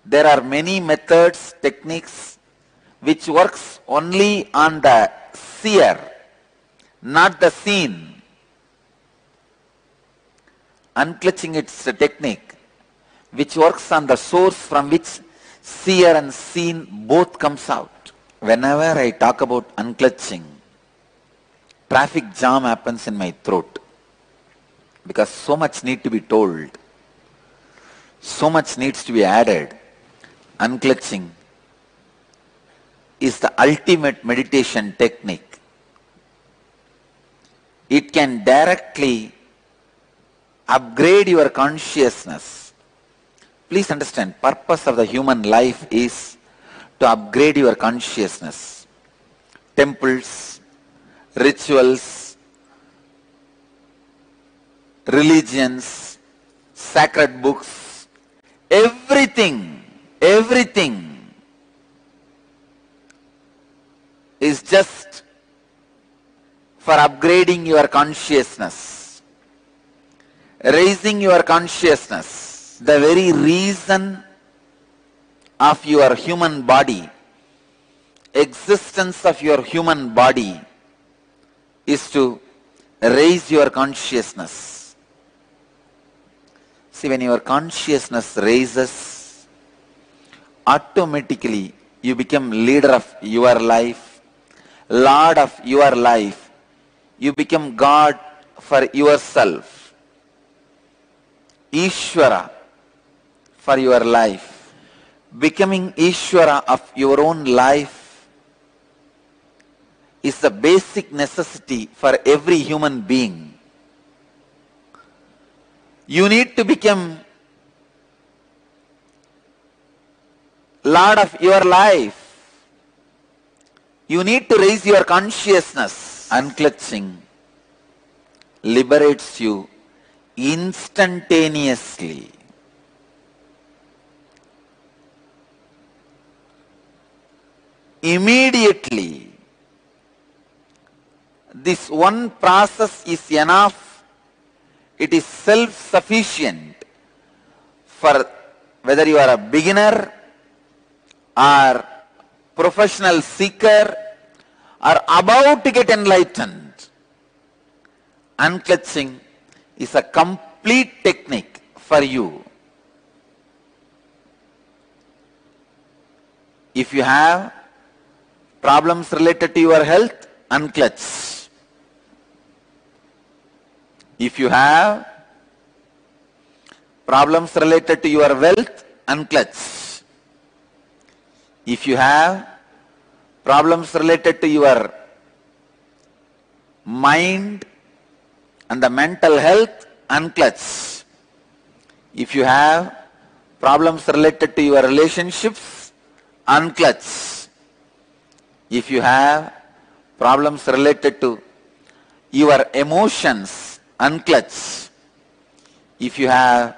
There are many methods, techniques which works only on the seer, not the seen. Unclutching, it's a technique which works on the source from which seer and seen both comes out. Whenever I talk about unclutching, traffic jam happens in my throat, because so much need to be told, so much needs to be added. Unclutching is the ultimate meditation technique. It can directly upgrade your consciousness. Please understand, purpose of the human life is to upgrade your consciousness. Temples, rituals, religions, sacred books, everything is just for upgrading your consciousness, raising your consciousness. The very reason of your human body, existence of your human body, is to raise your consciousness. See, when your consciousness raises, automatically you become leader of your life, Lord of your life. You become God for yourself, Ishvara for your life. Becoming Ishvara of your own life is the basic necessity for every human being. You need to become Lord of your life. You need to raise your consciousness. Unclutching liberates you instantaneously. Immediately. This one process is enough. It is self-sufficient for whether you are a beginner or professional seeker or about to get enlightened. Unclutching is a complete technique for you. If you have problems related to your health, unclutch. If you have problems related to your wealth, unclutch. If you have problems related to your mind and the mental health, unclutch. If you have problems related to your relationships, unclutch. If you have problems related to your emotions, unclutch. If you have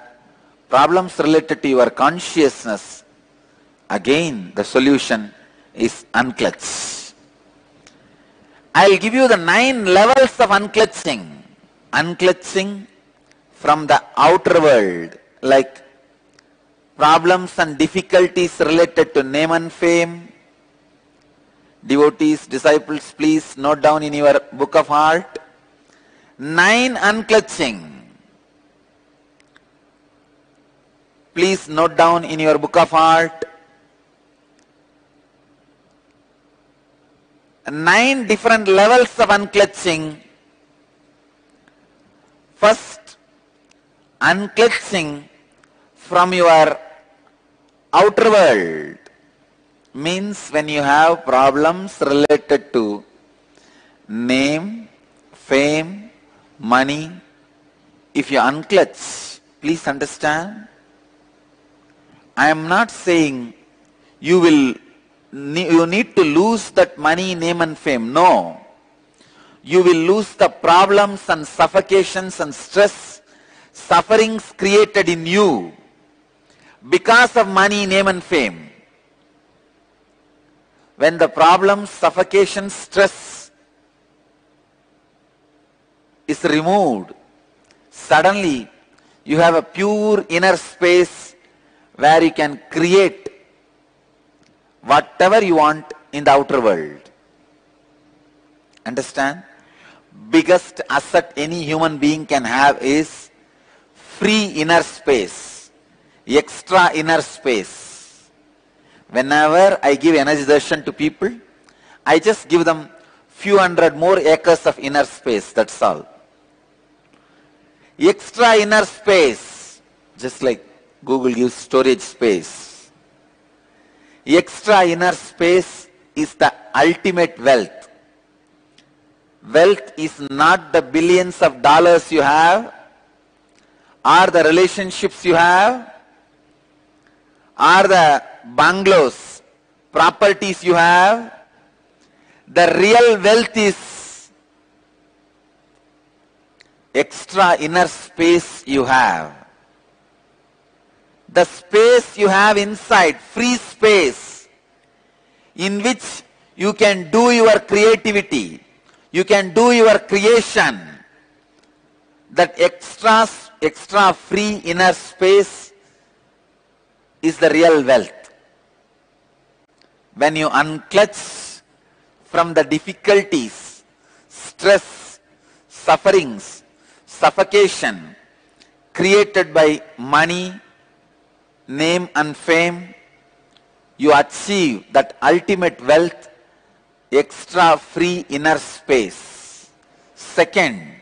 problems related to your consciousness, again the solution is unclutch. I'll give you the 9 levels of unclutching. Unclutching from the outer world, like problems and difficulties related to name and fame. Devotees, disciples, please note down in your book of heart. 9 unclutching. Please note down in your book of heart. 9 different levels of unclutching. First, unclutching from your outer world means when you have problems related to name, fame, money. If you unclutch, please understand, I am not saying you need to lose that money, name and fame. No. You will lose the problems and suffocations and stress, sufferings created in you because of money, name and fame. When the problems, suffocation, stress is removed, suddenly you have a pure inner space where you can create whatever you want in the outer world. Understand? Biggest asset any human being can have is free inner space, extra inner space. Whenever I give energy darshan to people, I just give them few hundred more acres of inner space, that's all. Extra inner space, just like Google gives storage space. Extra inner space is the ultimate wealth. Wealth is not the billions of dollars you have, or the relationships you have, or the bungalows, properties you have. The real wealth is extra inner space you have. The space you have inside, free space, in which you can do your creativity, you can do your creation. That extra free inner space is the real wealth. When you unclutch from the difficulties, stress, sufferings, suffocation created by money, name and fame, you achieve that ultimate wealth, extra free inner space. Second,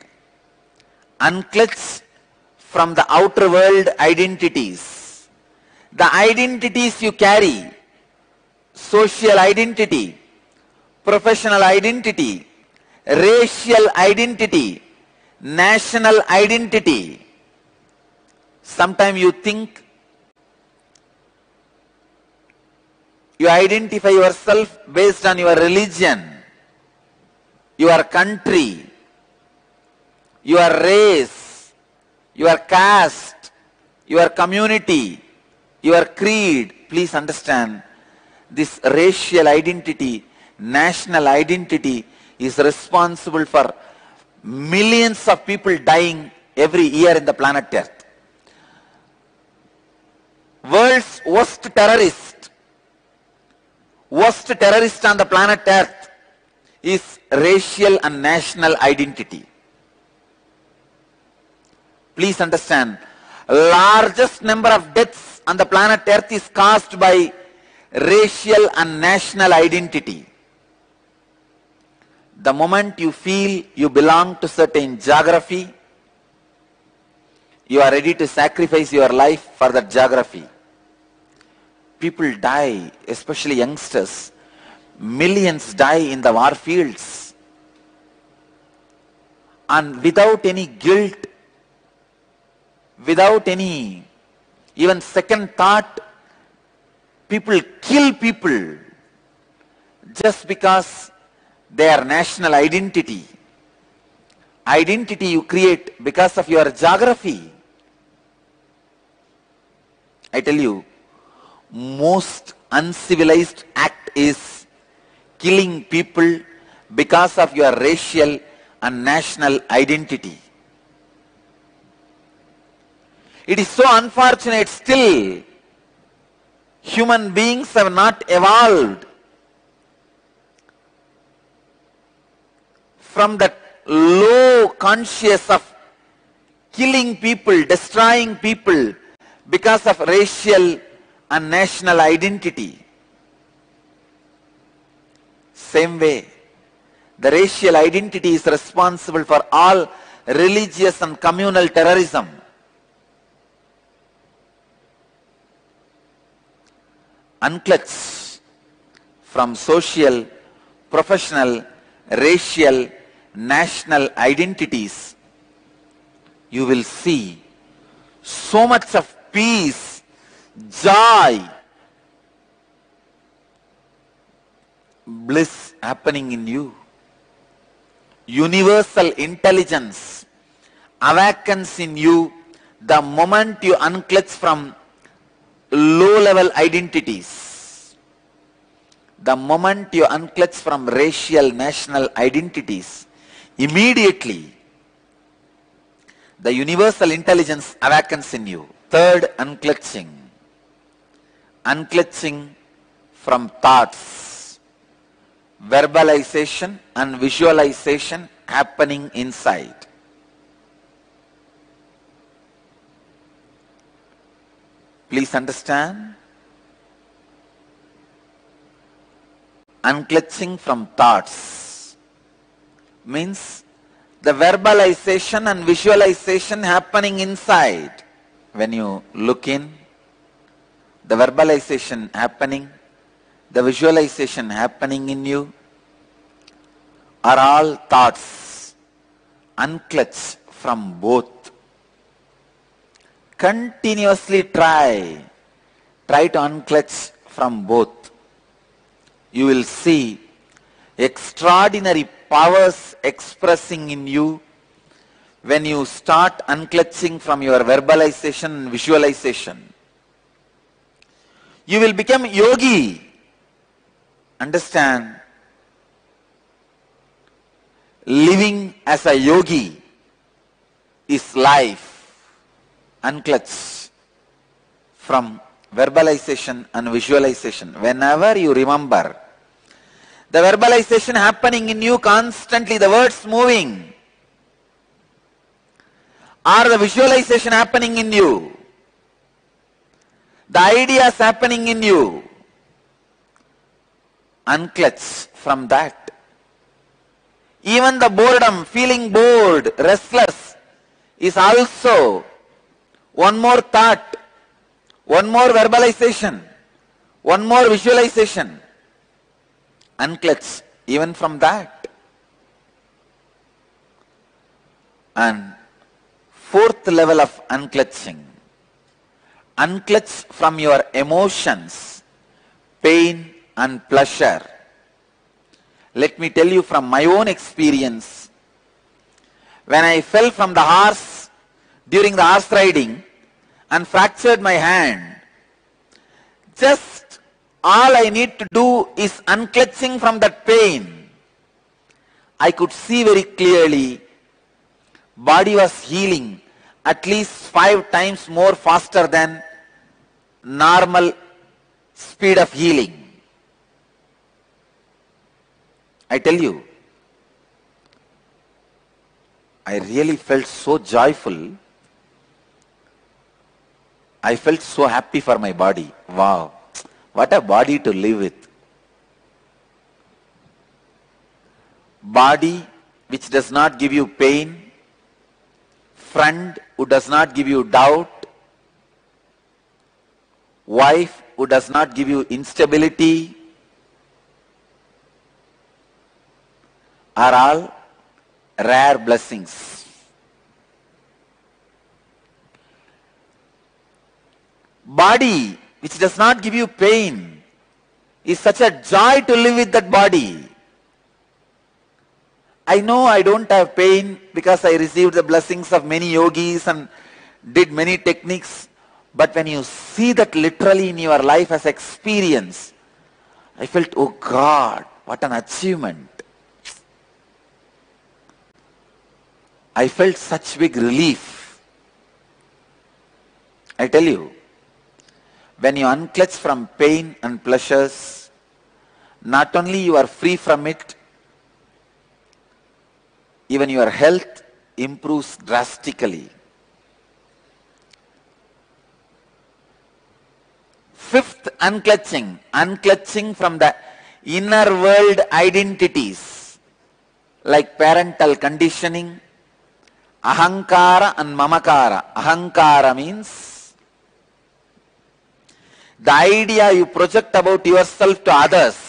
unclutch from the outer world identities. The identities you carry, social identity, professional identity, racial identity, national identity. Sometimes you think you identify yourself based on your religion, your country, your race, your caste, your community, your creed. Please understand, this racial identity, national identity is responsible for millions of people dying every year in the planet Earth. World's worst terrorist on the planet Earth is racial and national identity. Please understand, largest number of deaths on the planet Earth is caused by racial and national identity. The moment you feel you belong to certain geography, you are ready to sacrifice your life for that geography. People die, especially youngsters. Millions die in the war fields. And without any guilt, without any even second thought, people kill people just because their national identity. Identity you create because of your geography. I tell you, most uncivilized act is killing people because of your racial and national identity. It is so unfortunate still human beings have not evolved from that low conscious of killing people, destroying people because of racial and national identity. Same way, the racial identity is responsible for all religious and communal terrorism. Unclutch from social, professional, racial, national identities, you will see so much of peace, joy, bliss happening in you. Universal intelligence awakens in you the moment you unclutch from low-level identities. The moment you unclutch from racial, national identities, immediately the universal intelligence awakens in you. Third, unclutching. Unclutching from thoughts, verbalization and visualization happening inside. Please understand. Unclutching from thoughts means the verbalization and visualization happening inside. When you look in, the verbalization happening, the visualization happening in you are all thoughts. Unclutch from both. Continuously try to unclutch from both. You will see extraordinary powers expressing in you when you start unclutching from your verbalization and visualization. You will become yogi. Understand? Living as a yogi is life. Unclutch from verbalization and visualization. Whenever you remember the verbalization happening in you constantly, the words moving, or the visualization happening in you, the ideas happening in you, unclutch from that. Even the boredom, feeling bored, restless, is also one more thought, one more verbalization, one more visualization. Unclutch even from that. And fourth level of unclutching. Unclutch from your emotions, pain and pleasure. Let me tell you from my own experience. When I fell from the horse during the horse riding and fractured my hand, just all I need to do is unclutching from that pain. I could see very clearly body was healing at least 5 times more faster than normal speed of healing. I tell you, I really felt so joyful. I felt so happy for my body. Wow, what a body to live with. Body which does not give you pain, friend who does not give you doubt, wife who does not give you instability, are all rare blessings. Body which does not give you pain is such a joy to live with that body. I know I don't have pain because I received the blessings of many yogis and did many techniques, but when you see that literally in your life as experience, I felt, oh God, what an achievement. I felt such big relief. I tell you, when you unclutch from pain and pleasures, not only you are free from it, even your health improves drastically. Fifth unclutching, unclutching from the inner world identities like parental conditioning, ahankara and mamakara. Ahankara means the idea you project about yourself to others.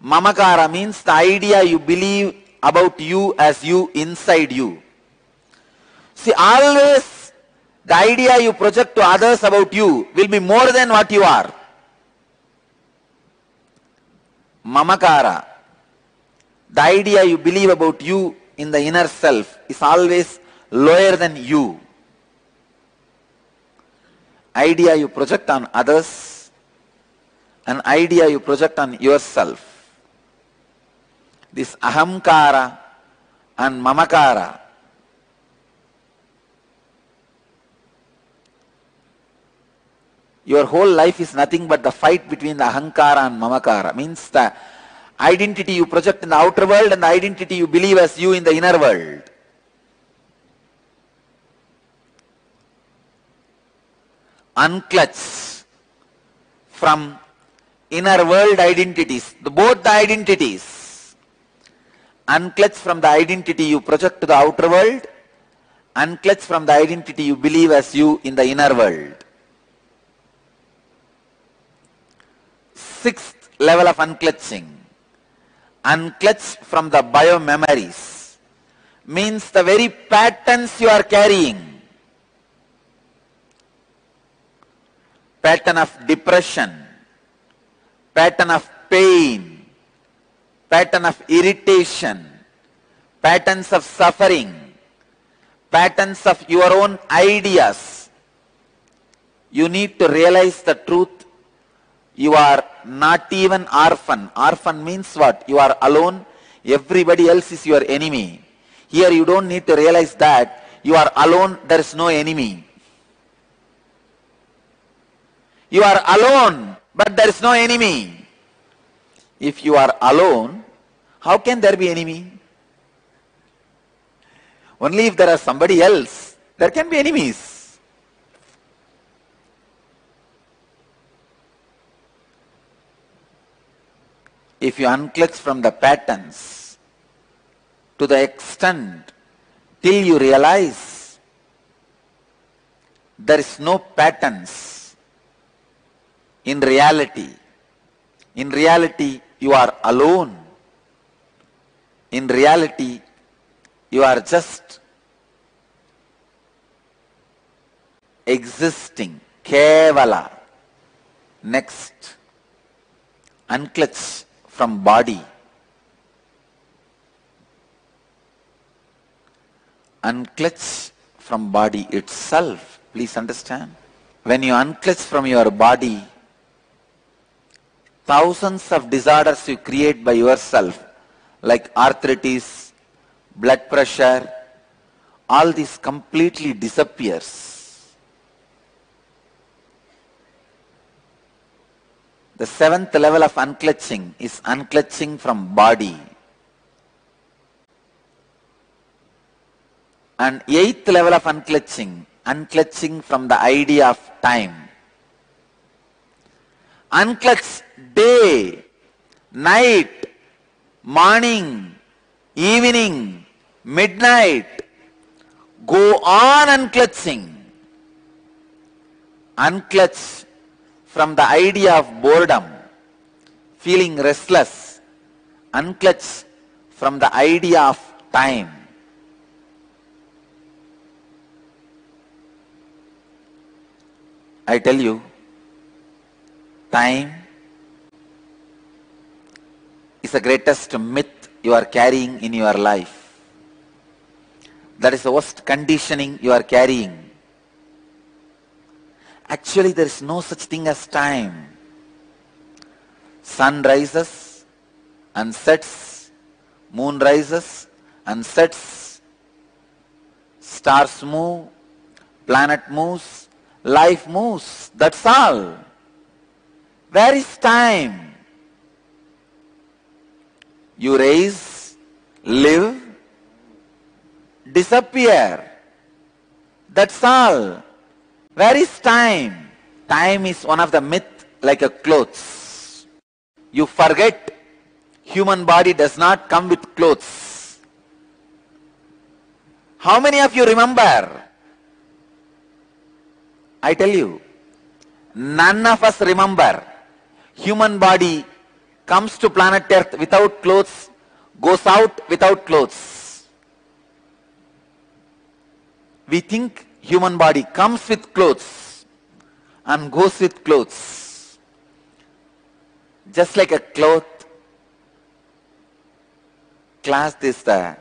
Mamakara means the idea you believe about you as you inside you. See, always the idea you project to others about you will be more than what you are. Mamakara, the idea you believe about you in the inner self is always lower than you. Idea you project on others, an idea you project on yourself. This ahamkara and mamakara, your whole life is nothing but the fight between the ahankara and mamakara. Means the identity you project in the outer world and the identity you believe as you in the inner world. Unclutch from inner world identities, both the identities. Unclutch from the identity you project to the outer world, unclutch from the identity you believe as you in the inner world. Sixth level of unclutching, unclutch from the biomemories, means the very patterns you are carrying. Pattern of depression, pattern of pain, pattern of irritation, patterns of suffering, patterns of your own ideas. You need to realize the truth. You are not even orphan. Orphan means what? You are alone. Everybody else is your enemy. Here you don't need to realize that. You are alone. There is no enemy. You are alone, but there is no enemy. If you are alone, how can there be enemy? Only if there is somebody else, there can be enemies. If you unclutch from the patterns to the extent till you realize there is no patterns in reality. In reality, you are alone. In reality, you are just existing. Kevala. Next, unclutch from body. Unclutch from body itself. Please understand. When you unclutch from your body, thousands of disorders you create by yourself, like arthritis, blood pressure, all this completely disappears. The seventh level of unclutching is unclutching from body. And eighth level of unclutching, unclutching from the idea of time. Unclutch day, night, morning, evening, midnight. Go on unclutching. Unclutch from the idea of boredom, feeling restless. Unclutch from the idea of time. I tell you, time is the greatest myth you are carrying in your life. That is the worst conditioning you are carrying. Actually, there is no such thing as time. Sun rises and sets, moon rises and sets, stars move, planet moves, life moves. That's all. Where is time? You rise, live, disappear. That's all. Where is time? Time is one of the myths like a clothes. You forget human body does not come with clothes. How many of you remember? I tell you, none of us remember. Human body comes to planet Earth without clothes, goes out without clothes. We think human body comes with clothes and goes with clothes. Just like a cloth, cloth is the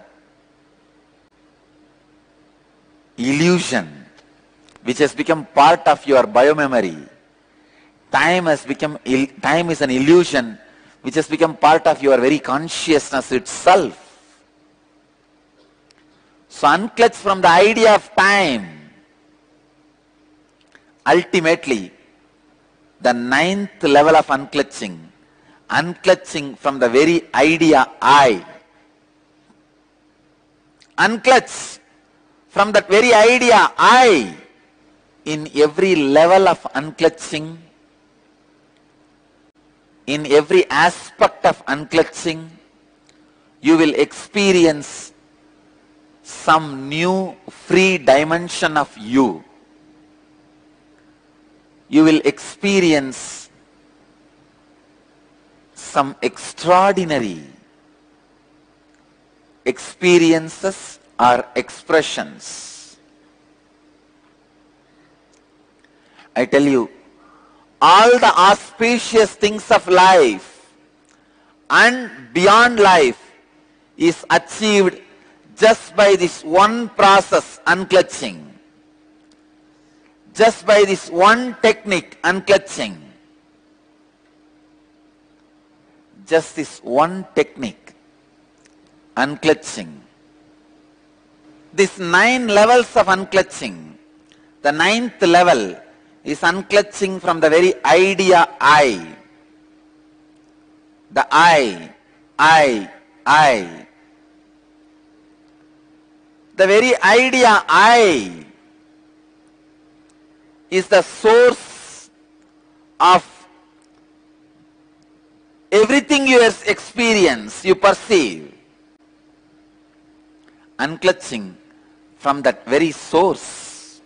illusion which has become part of your biomemory. Time is an illusion which has become part of your very consciousness itself. So unclutch from the idea of time. Ultimately, the ninth level of unclutching, unclutching from the very idea I. Unclutch from that very idea I. In every level of unclutching, in every aspect of unclutching, you will experience some new free dimension of you. You will experience some extraordinary experiences or expressions. I tell you, all the auspicious things of life and beyond life is achieved just by this one process, unclutching. Just by this one technique, unclutching. Just this one technique, unclutching. These 9 levels of unclutching. The 9th level is unclutching from the very idea I. The I. The very idea I is the source of everything you experience, you perceive. Unclutching from that very source,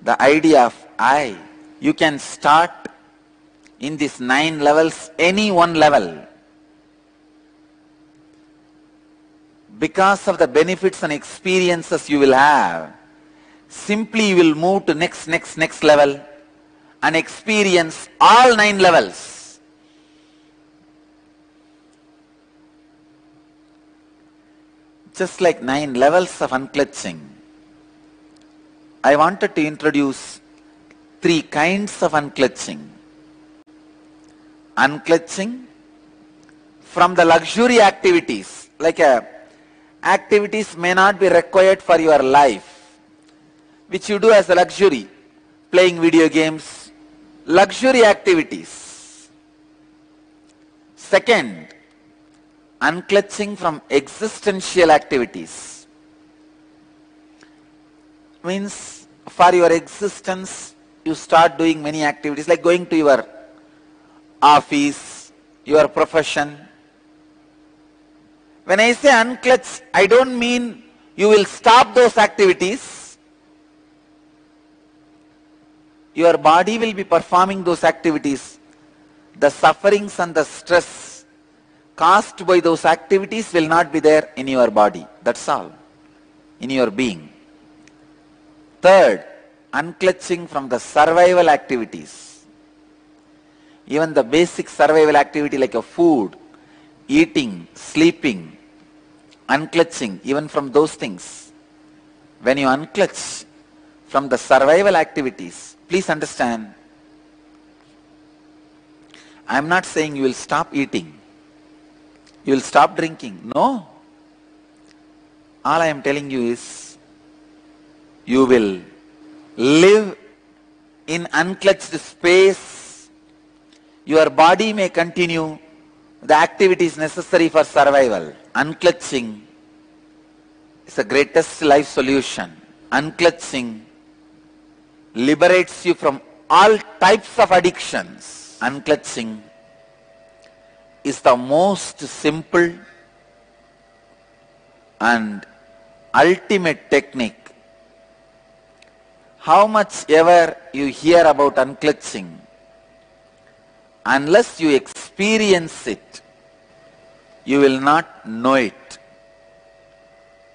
the idea of I. You can start in these 9 levels, any one level. Because of the benefits and experiences you will have, simply you will move to next level and experience all 9 levels. Just like 9 levels of unclutching, I wanted to introduce 3 kinds of unclutching. Unclutching from the luxury activities, like activities may not be required for your life, which you do as a luxury, playing video games, luxury activities. Second, unclutching from existential activities. Means for your existence, you start doing many activities like going to your office, your profession. When I say unclutch, I don't mean you will stop those activities. Your body will be performing those activities. The sufferings and the stress caused by those activities will not be there in your body. That's all. In your being. Third, unclutching from the survival activities. Even the basic survival activity like a food, eating, sleeping, unclutching, even from those things. When you unclutch from the survival activities, please understand, I am not saying you will stop eating, you will stop drinking. No. All I am telling you is, you will live in unclutched space. Your body may continue the activities necessary for survival. Unclutching is the greatest life solution. Unclutching liberates you from all types of addictions. Unclutching is the most simple and ultimate technique. How much ever you hear about unclutching, unless you experience it, you will not know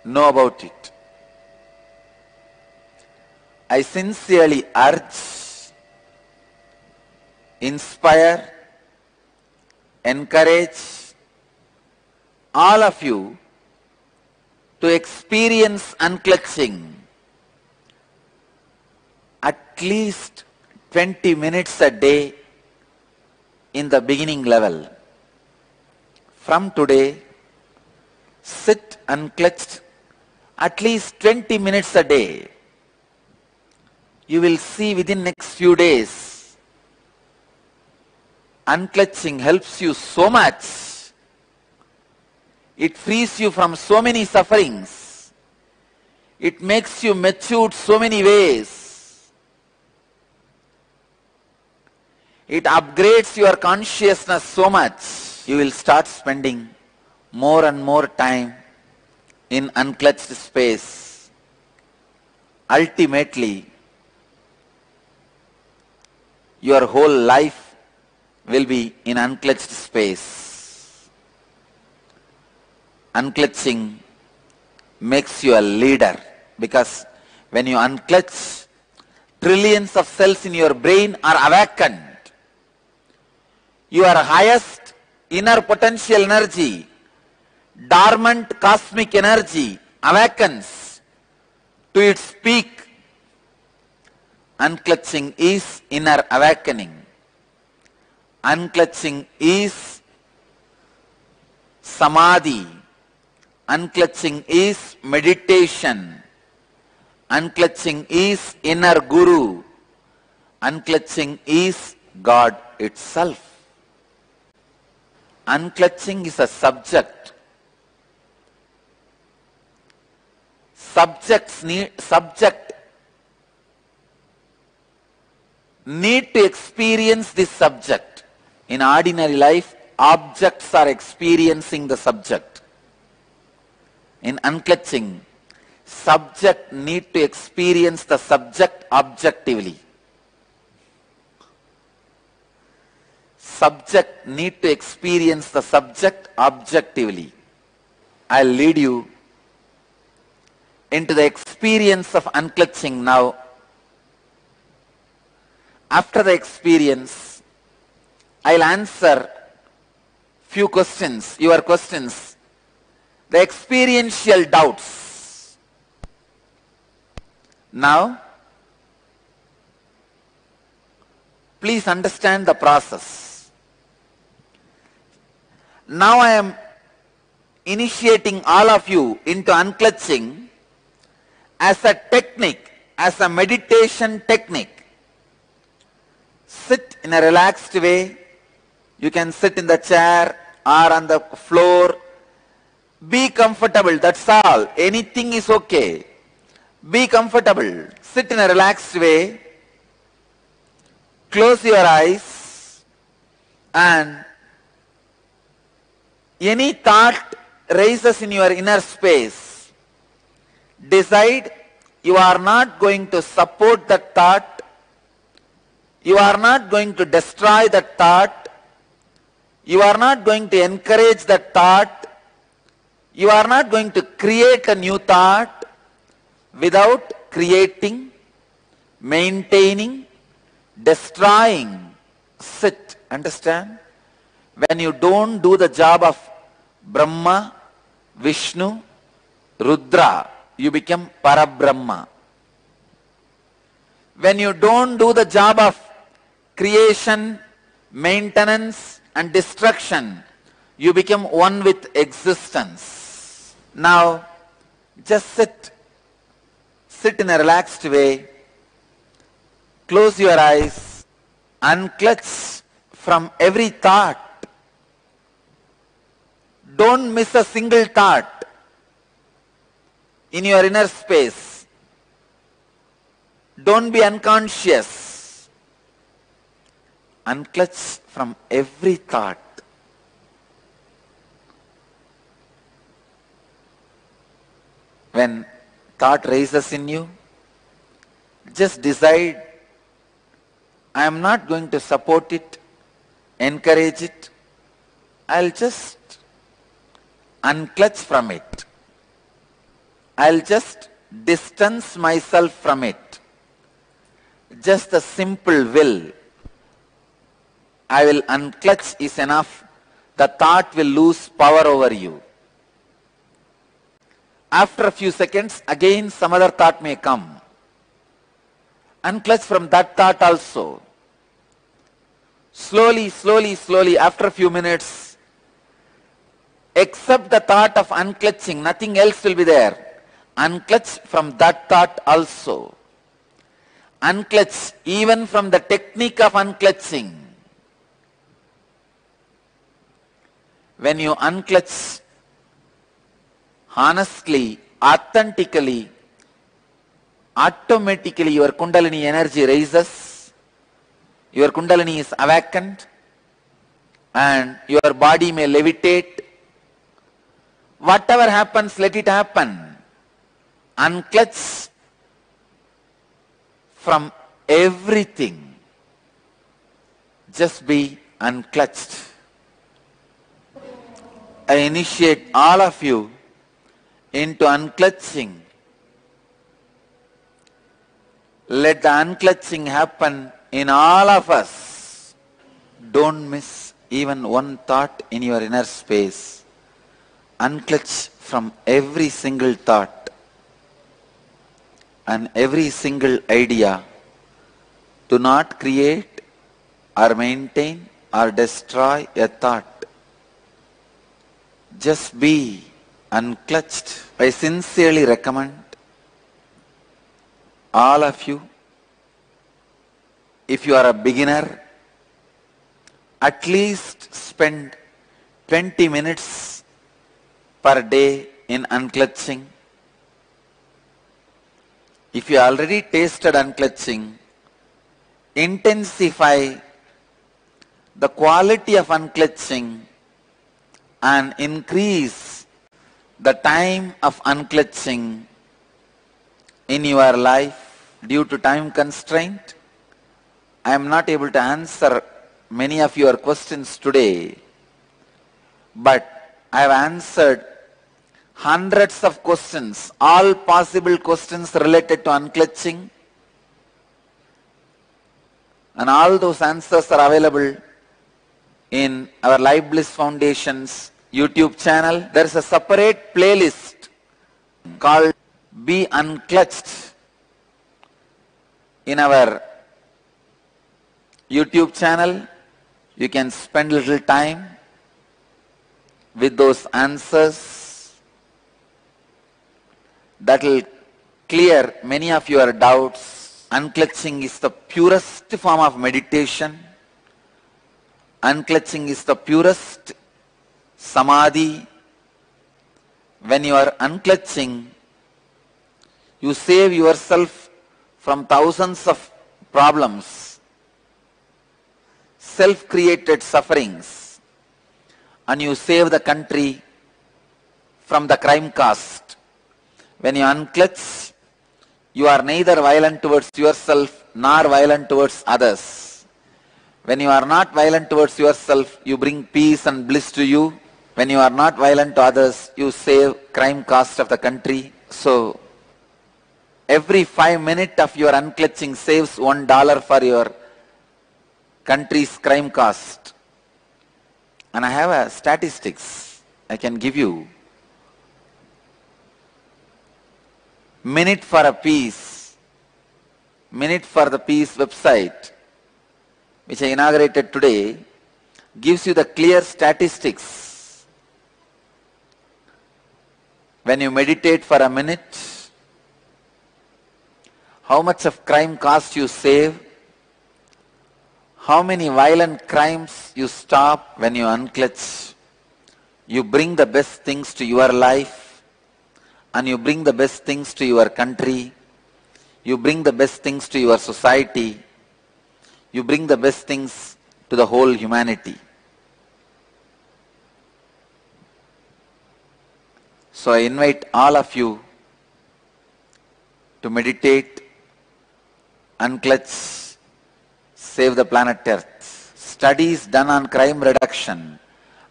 about it. I sincerely urge, inspire, encourage all of you to experience unclutching at least 20 minutes a day in the beginning level. From today, sit unclutched at least 20 minutes a day. You will see within next few days, unclutching helps you so much. It frees you from so many sufferings. It makes you matured so many ways. It upgrades your consciousness so much. You will start spending more and more time in unclutched space. Ultimately, your whole life will be in unclutched space. Unclutching makes you a leader, because when you unclutch, trillions of cells in your brain are awakened. Your highest inner potential energy, dormant cosmic energy, awakens to its peak. Unclutching is inner awakening. Unclutching is samadhi. Unclutching is meditation. Unclutching is inner guru. Unclutching is God itself. Unclutching is a subject. Subject need to experience this subject. In ordinary life, objects are experiencing the subject. In unclutching, Subject need to experience the subject objectively. Subject need to experience the subject objectively. I'll lead you into the experience of unclutching now. After the experience, I'll answer few questions, your questions, the experiential doubts. Now, please understand the process. Now I am initiating all of you into unclutching as a technique, as a meditation technique. Sit in a relaxed way. You can sit in the chair or on the floor. Be comfortable, that's all. Anything is okay. Be comfortable. Sit in a relaxed way. Close your eyes and any thought rises in your inner space. Decide you are not going to support that thought. You are not going to destroy that thought. You are not going to encourage that thought. You are not going to create a new thought without creating, maintaining, destroying. Sit. Understand? When you don't do the job of Brahma, Vishnu, Rudra, you become Parabrahma. When you don't do the job of creation, maintenance and destruction, you become one with existence. Now, just sit. Sit in a relaxed way. Close your eyes. Unclutch from every thought. Don't miss a single thought in your inner space. Don't be unconscious. Unclutch from every thought. When thought rises in you, just decide, I am not going to support it, encourage it. I'll just unclutch from it. I'll just distance myself from it. Just a simple will. I will unclutch is enough. The thought will lose power over you. After a few seconds, again some other thought may come. Unclutch from that thought also. Slowly, slowly, slowly, after a few minutes, except the thought of unclutching, nothing else will be there. Unclutch from that thought also. Unclutch even from the technique of unclutching. When you unclutch honestly, authentically, automatically your Kundalini energy rises, your Kundalini is awakened, and your body may levitate. Whatever happens, let it happen. Unclutch from everything. Just be unclutched. I initiate all of you into unclutching. Let the unclutching happen in all of us. Don't miss even one thought in your inner space. Unclutch from every single thought and every single idea. Do not create or maintain or destroy a thought. Just be unclutched. I sincerely recommend all of you, if you are a beginner, at least spend 20 minutes per day in unclutching. If you already tasted unclutching, intensify the quality of unclutching and increase the time of unclutching in your life. Due to time constraint, I am not able to answer many of your questions today, but I have answered hundreds of questions, all possible questions related to unclutching, and all those answers are available in our Life Bliss Foundation's YouTube channel. There is a separate playlist called Be Unclutched in our YouTube channel. You can spend a little time with those answers. That will clear many of your doubts. Unclutching is the purest form of meditation. Unclutching is the purest samadhi. When you are unclutching, you save yourself from thousands of problems, self-created sufferings, and you save the country from the crime caste. When you unclutch, you are neither violent towards yourself nor violent towards others. When you are not violent towards yourself, you bring peace and bliss to you. When you are not violent to others, you save crime caste of the country. So, every 5 minutes of your unclutching saves $1 for your country's crime caste. And I have a statistics I can give you. Minute for a Peace, Minute for the Peace website, which I inaugurated today, gives you the clear statistics. When you meditate for a minute, how much of crime cost you save, how many violent crimes you stop when you unclutch. You bring the best things to your life, and you bring the best things to your country, you bring the best things to your society, you bring the best things to the whole humanity. So I invite all of you to meditate, unclutch, save the planet Earth. Studies done on crime reduction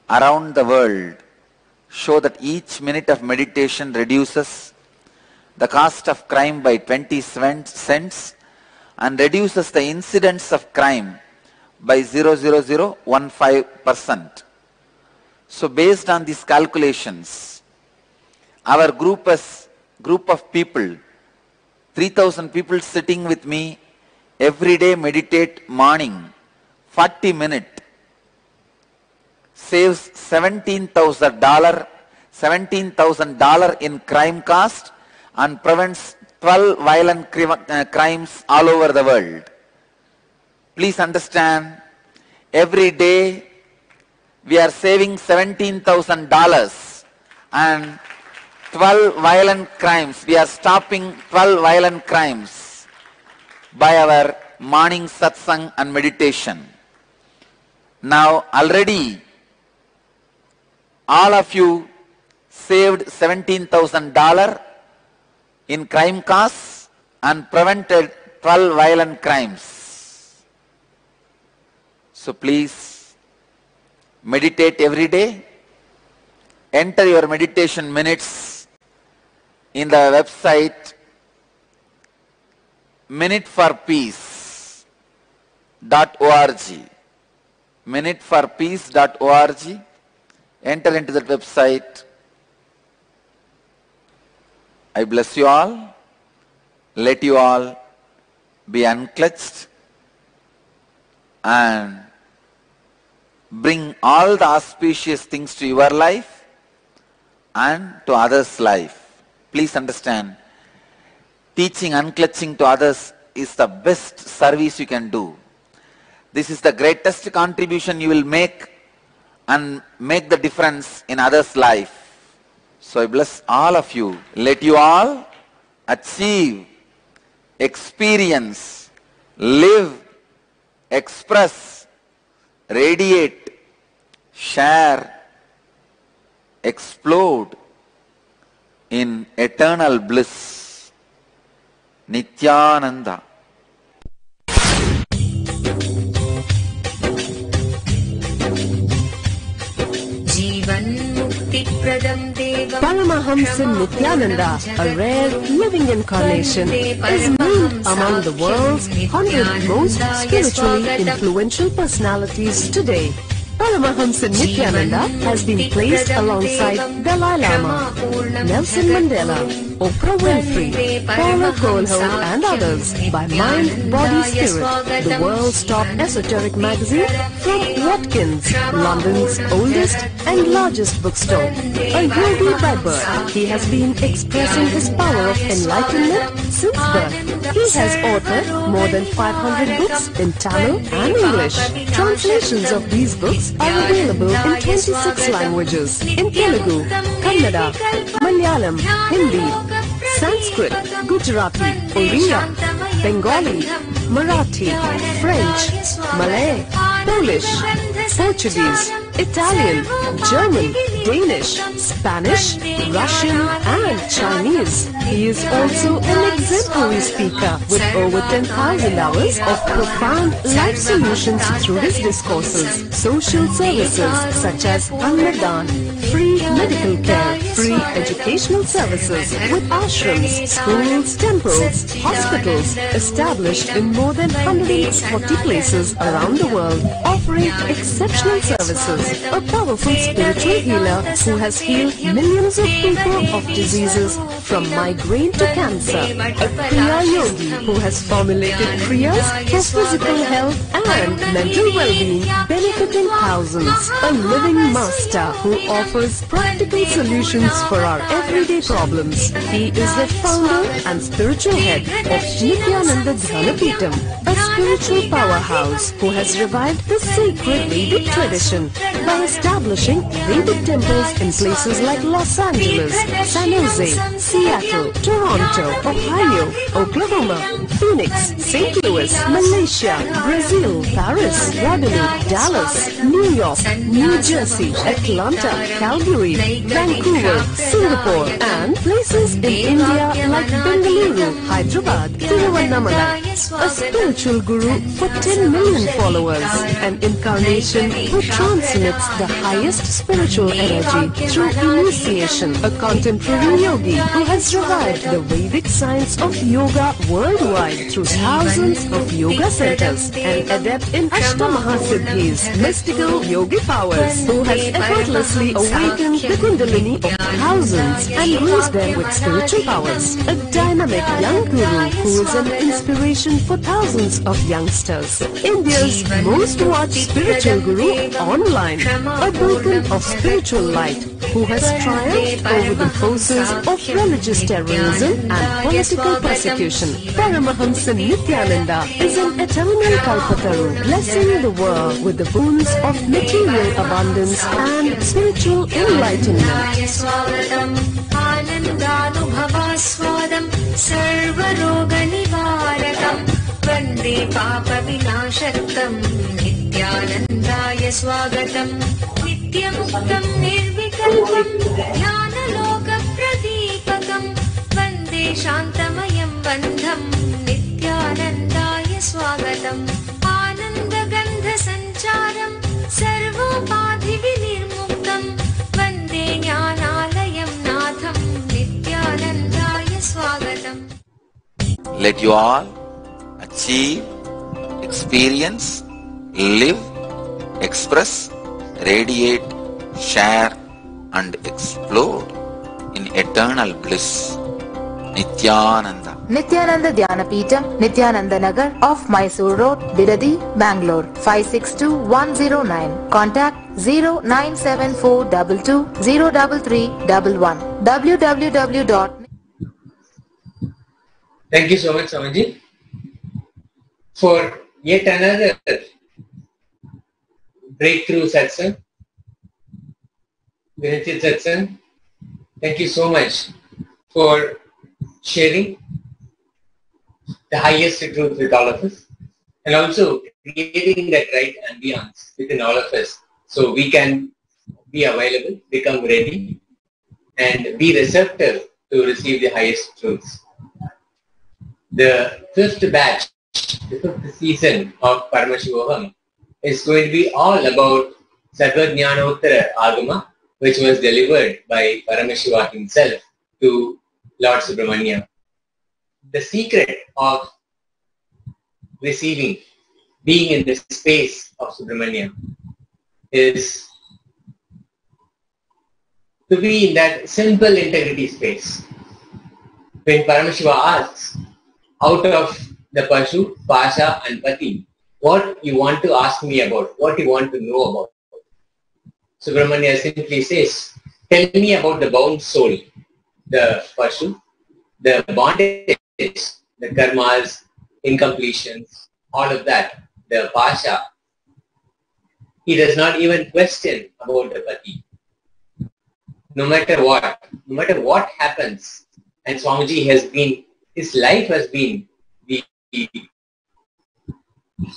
around the world show that each minute of meditation reduces the cost of crime by 20 cents and reduces the incidence of crime by 0.0015%. So based on these calculations, our group of people, 3,000 people sitting with me every day meditate morning, 40 minutes, saves $17,000 in crime cost and prevents 12 violent crimes all over the world. Please understand, every day we are saving $17,000 and 12 violent crimes. We are stopping 12 violent crimes by our morning satsang and meditation. Now already all of you saved $17,000 in crime costs and prevented 12 violent crimes. So please meditate every day. Enter your meditation minutes in the website minuteforpeace.org. minuteforpeace.org. Enter into that website. I bless you all. Let you all be unclutched and bring all the auspicious things to your life and to others' life. Please understand, teaching unclutching to others is the best service you can do. This is the greatest contribution you will make and make the difference in others' life. So I bless all of you. Let you all achieve, experience, live, express, radiate, share, explode in eternal bliss. Nithyananda. Paramahamsa Nithyananda, a rare living incarnation, is named among the world's 100 most spiritually influential personalities today. Paramahamsa Nithyananda has been placed alongside Dalai Lama, Nelson Mandela, Oprah Winfrey, Paula Coelho and others by Mind, Body, Spirit, the world's top esoteric magazine from Watkins, London's oldest and largest bookstore. A yogi by birth, he has been expressing his power of enlightenment since birth. He has authored more than 500 books in Tamil and English. Translations of these books are available in 26 languages in Telugu, Kannada, Malayalam, Hindi, Sanskrit, Gujarati, Oriya, Bengali, Marathi, French, Malay, Polish, Portuguese, Italian, German, Danish, Spanish, Russian and Chinese. He is also an exemplary speaker with over 10,000 hours of profound life solutions through his discourses. Social services such as Annadan, free medical care, free educational services with ashrams, schools, temples, hospitals established in more than 140 places around the world, offering exceptional services. A powerful spiritual healer who has healed millions of people of diseases from migraine to cancer. A Kriya Yogi who has formulated Kriyas for physical health and mental well-being, benefiting thousands. A living master who offers practical solutions for our everyday problems. He is the founder and spiritual head of Nithyananda Dhanapeetham, a spiritual powerhouse who has revived the sacred Vedic tradition by establishing Vedic temples in places like Los Angeles, San Jose, Seattle, Toronto, Ohio, Oklahoma, Phoenix, St. Louis, Malaysia, Brazil, Paris, Guadeloupe, Dallas, New York, New Jersey, Atlanta, Calgary, Vancouver, Singapore, and places in India like Bengaluru, Hyderabad, Tiruvannamalai. A spiritual guru for 10 million followers, an incarnation who transmits the highest spiritual energy through initiation, a contemporary yogi who has revived the Vedic science of yoga worldwide through thousands of yoga centers, an adept in Ashtamahasiddhis, mystical yogi powers, who has effortlessly awakened the Kundalini of thousands and raised them with spiritual powers, a dynamic young guru who is an inspiration for thousands of youngsters, India's most watched spiritual guru online, a beacon of spiritual light who has triumphed over the forces of religious terrorism and political persecution. Paramahamsa Nithyananda is an eternal Kalpataru, blessing the world with the boons of material abundance and spiritual enlightenment. वन्दे पापविनाशक्तम् नित्यानन्दाय स्वागतम् नित्यमुक्तम् निर्विकल्पम् ज्ञानलोकप्रदीपकम् वन्दे शान्तमयम् बन्धम् नित्यानन्दाय स्वागतम् आनन्दगन्धसञ्चारम् सर्वोपाधिविनिर्मुक्तम् वन्दे ज्ञानालयम् नाथम् नित्यानन्दाय स्वागतम्. Let you all achieve, experience, live, express, radiate, share and explode in eternal bliss. Nithyananda. Nithyananda Dhanapeetham, Nithyananda Nagar off Mysore Road, Bidadi, Bangalore 562109. Contact 09742203311. www. Thank you so much, Swamiji, for yet another breakthrough satsang, Vinitya satsang. Thank you so much for sharing the highest truth with all of us and also creating that right ambience within all of us so we can be available, become ready and be receptive to receive the highest truths. The fifth batch, the fifth season of Paramashivam is going to be all about Sarvajnanottara Agama, which was delivered by Paramashiva himself to Lord Subramanya. The secret of receiving, being in the space of Subramanya, is to be in that simple integrity space. When Paramashiva asks, out of the Pashu, Pasha and Pati, what you want to ask me about, what you want to know about, Subramanya simply says, tell me about the bound soul, the Pashu, the bondage, the karmas, incompletions, all of that, the Pasha. He does not even question about the Pati. No matter what happens, and Swamiji has been, his life has been the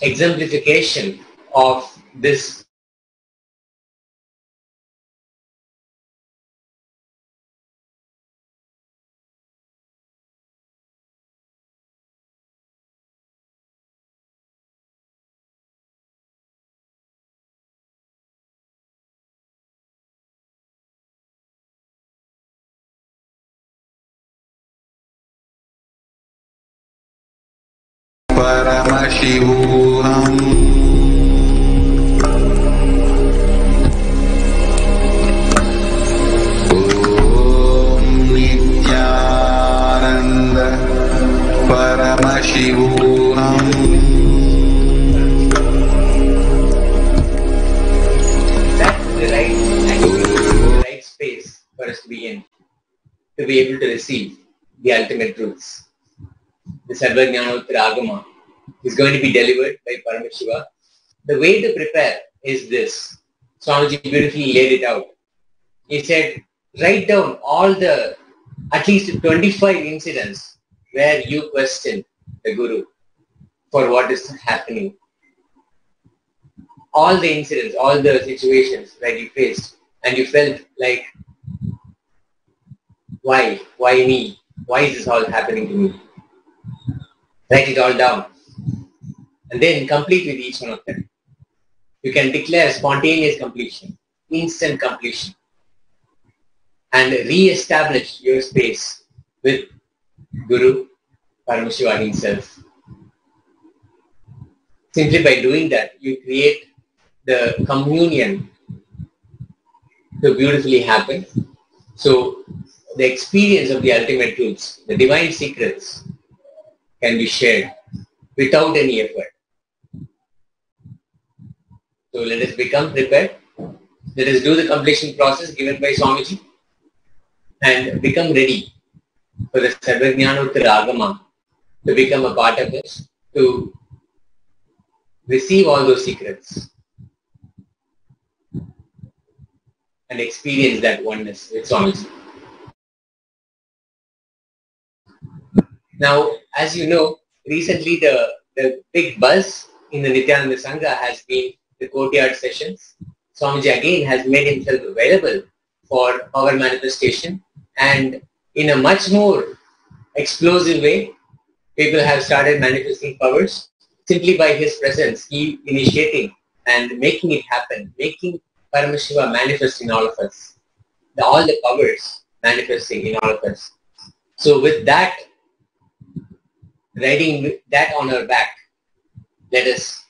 exemplification of this Paramashivam. Om Nithyananda Paramashivam. That's the right space for us to be in, to be able to receive the ultimate truths. The Sarvajnanottara Agama is going to be delivered by Paramashiva. The way to prepare is this. Swamiji beautifully laid it out. He said, write down all the, at least 25 incidents where you questioned the Guru for what is happening. All the incidents, all the situations that you faced, and you felt like, why me? Why is this all happening to me? Write it all down. And then complete with each one of them. You can declare spontaneous completion, instant completion, and re-establish your space with Guru, Paramashiva himself. Simply by doing that, you create the communion to beautifully happen. So the experience of the ultimate truths, the divine secrets, can be shared without any effort. So let us become prepared. Let us do the completion process given by Swamiji and become ready for the Sarvajnanottara Agama to become a part of us, to receive all those secrets and experience that oneness with Swamiji. Now, as you know, recently the big buzz in the Nithyananda Sangha has been the courtyard sessions. Swamiji again has made himself available for power manifestation, and in a much more explosive way, people have started manifesting powers simply by his presence, he initiating and making it happen, making Paramashiva manifest in all of us, all the powers manifesting in all of us. So with that, riding that on our back, let us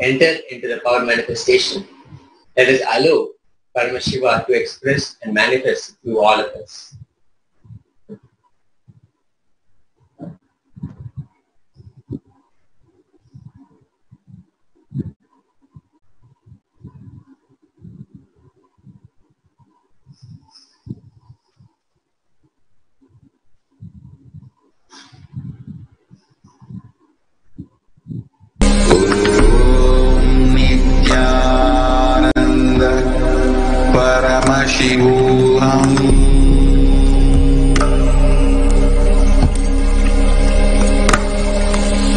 enter into the power manifestation. Let us allow Paramashiva to express and manifest through all of us. Paramashivam.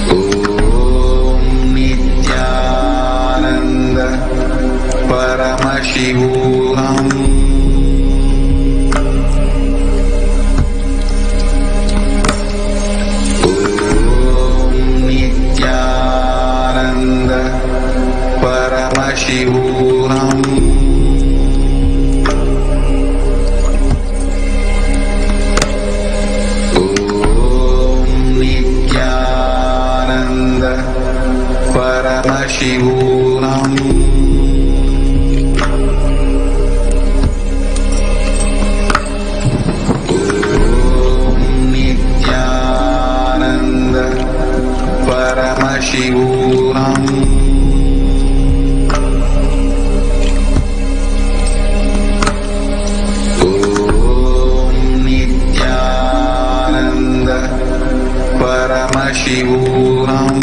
Om Nithyananda Paramashivam. Om Paramashivam. Nithyananda Paramashivam. Nithyananda Paramashivam.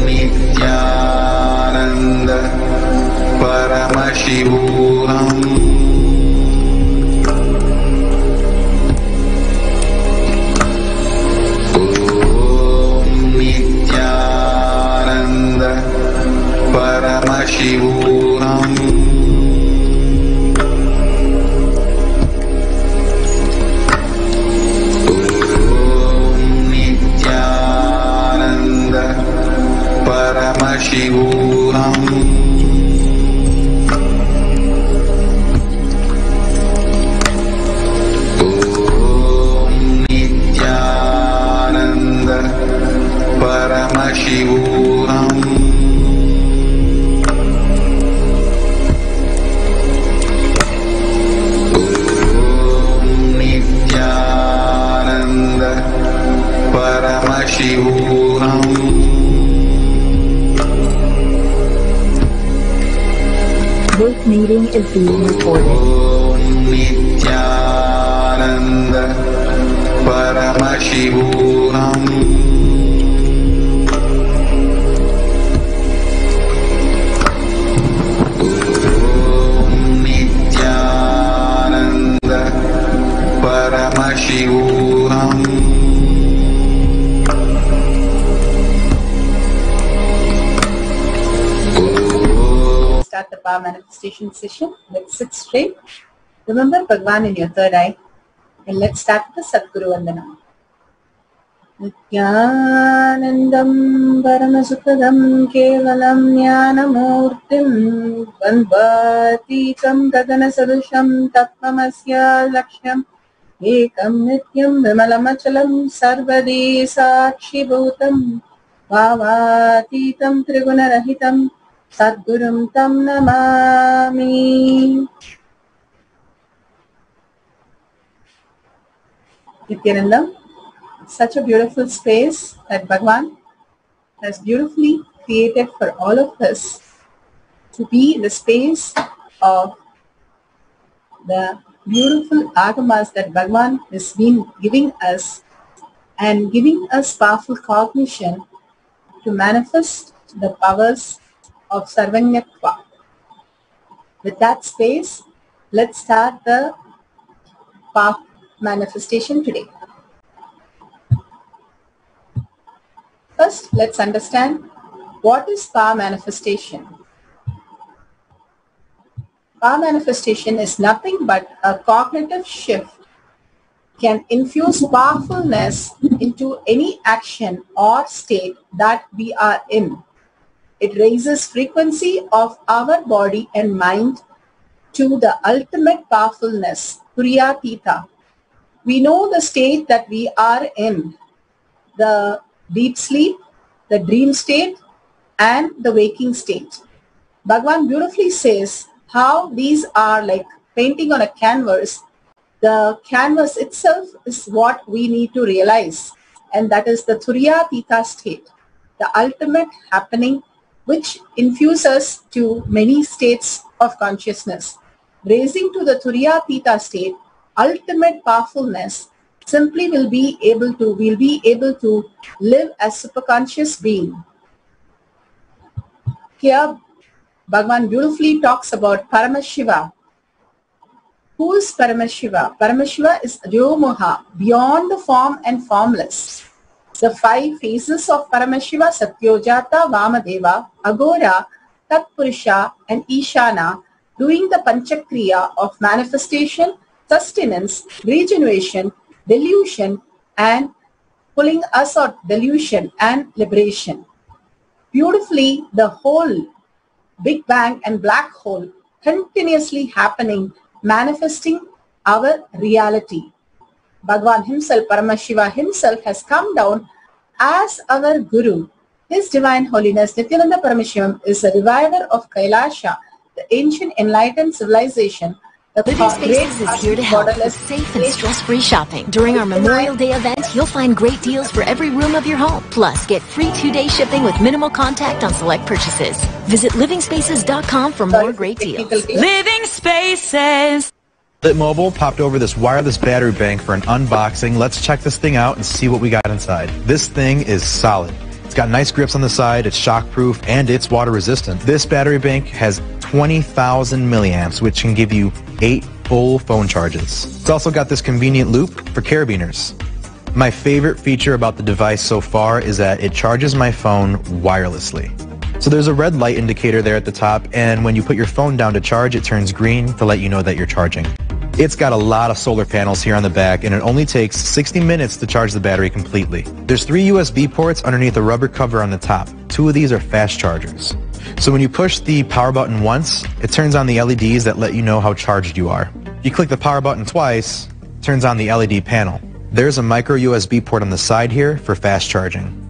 Nithyananda Paramashivam. Nithyananda Paramashivam. Nithyananda Paramashivam. Nithyananda Paramashivam. Nithyananda Paramashivam. This meeting is being recorded. Nithyananda Paramashivam. Nithyananda Paramashivam. Start the power manifestation session. Let's sit straight. Remember Bhagwan in your third eye. And let's start the Satguru Vandana. Nithyanandam Paramasukadam Kevalam Jnanamurtim Vandvatikam Gagana Sadusham Tatmamasya Lakshyam Ekam Nityam Vimalamachalam Sarvade Sakshi Bhutam Bhavatitam Trigunarahitam Sadgurum Tam Namami. Nithyananda, such a beautiful space that Bhagwan has beautifully created for all of us to be the space of the beautiful agamas that Bhagwan has been giving us and giving us powerful cognition to manifest the powers of Sarvanyatva. With that space, let's start the power manifestation today. First, let's understand what is power manifestation. Power manifestation is nothing but a cognitive shift can infuse powerfulness into any action or state that we are in. It raises frequency of our body and mind to the ultimate powerfulness, Turiyatita. We know the state that we are in, the deep sleep, the dream state, and the waking state. Bhagwan beautifully says how these are like painting on a canvas. The canvas itself is what we need to realize, and that is the Turiyatita state, the ultimate happening which infuses to many states of consciousness. Raising to the Turiyatita state, ultimate powerfulness, simply we'll be able to live as superconscious being. Here, Bhagwan beautifully talks about Paramashiva. Who is Paramashiva? Paramashiva is Ryomoha, beyond the form and formless. The 5 phases of Paramashiva, Satyojata, Vamadeva, Agora, Tatpurusha, and Ishana, doing the Panchakriya of manifestation, sustenance, regeneration, delusion, and pulling us out, delusion and liberation. Beautifully, the whole Big Bang and black hole continuously happening, manifesting our reality. Bhagavan himself, Paramashiva himself, has come down as our Guru. His Divine Holiness Nithyananda Paramashivam is a reviver of Kailasa, the ancient enlightened civilization. Living Spaces is here to help with safe and stress-free shopping. During our Memorial Day event, you'll find great deals for every room of your home. Plus, get free 2-day shipping with minimal contact on select purchases. Visit livingspaces.com for more great deals. Living Spaces. Lit Mobile popped over this wireless battery bank for an unboxing. Let's check this thing out and see what we got inside. This thing is solid. It's got nice grips on the side, it's shockproof, and it's water resistant. This battery bank has 20,000 milliamps, which can give you 8 full phone charges. It's also got this convenient loop for carabiners. My favorite feature about the device so far is that it charges my phone wirelessly. So there's a red light indicator there at the top, and when you put your phone down to charge, it turns green to let you know that you're charging. It's got a lot of solar panels here on the back, and it only takes 60 minutes to charge the battery completely. There's 3 USB ports underneath a rubber cover on the top. 2 of these are fast chargers. So when you push the power button once, it turns on the LEDs that let you know how charged you are. If you click the power button twice, it turns on the LED panel. There's a micro USB port on the side here for fast charging.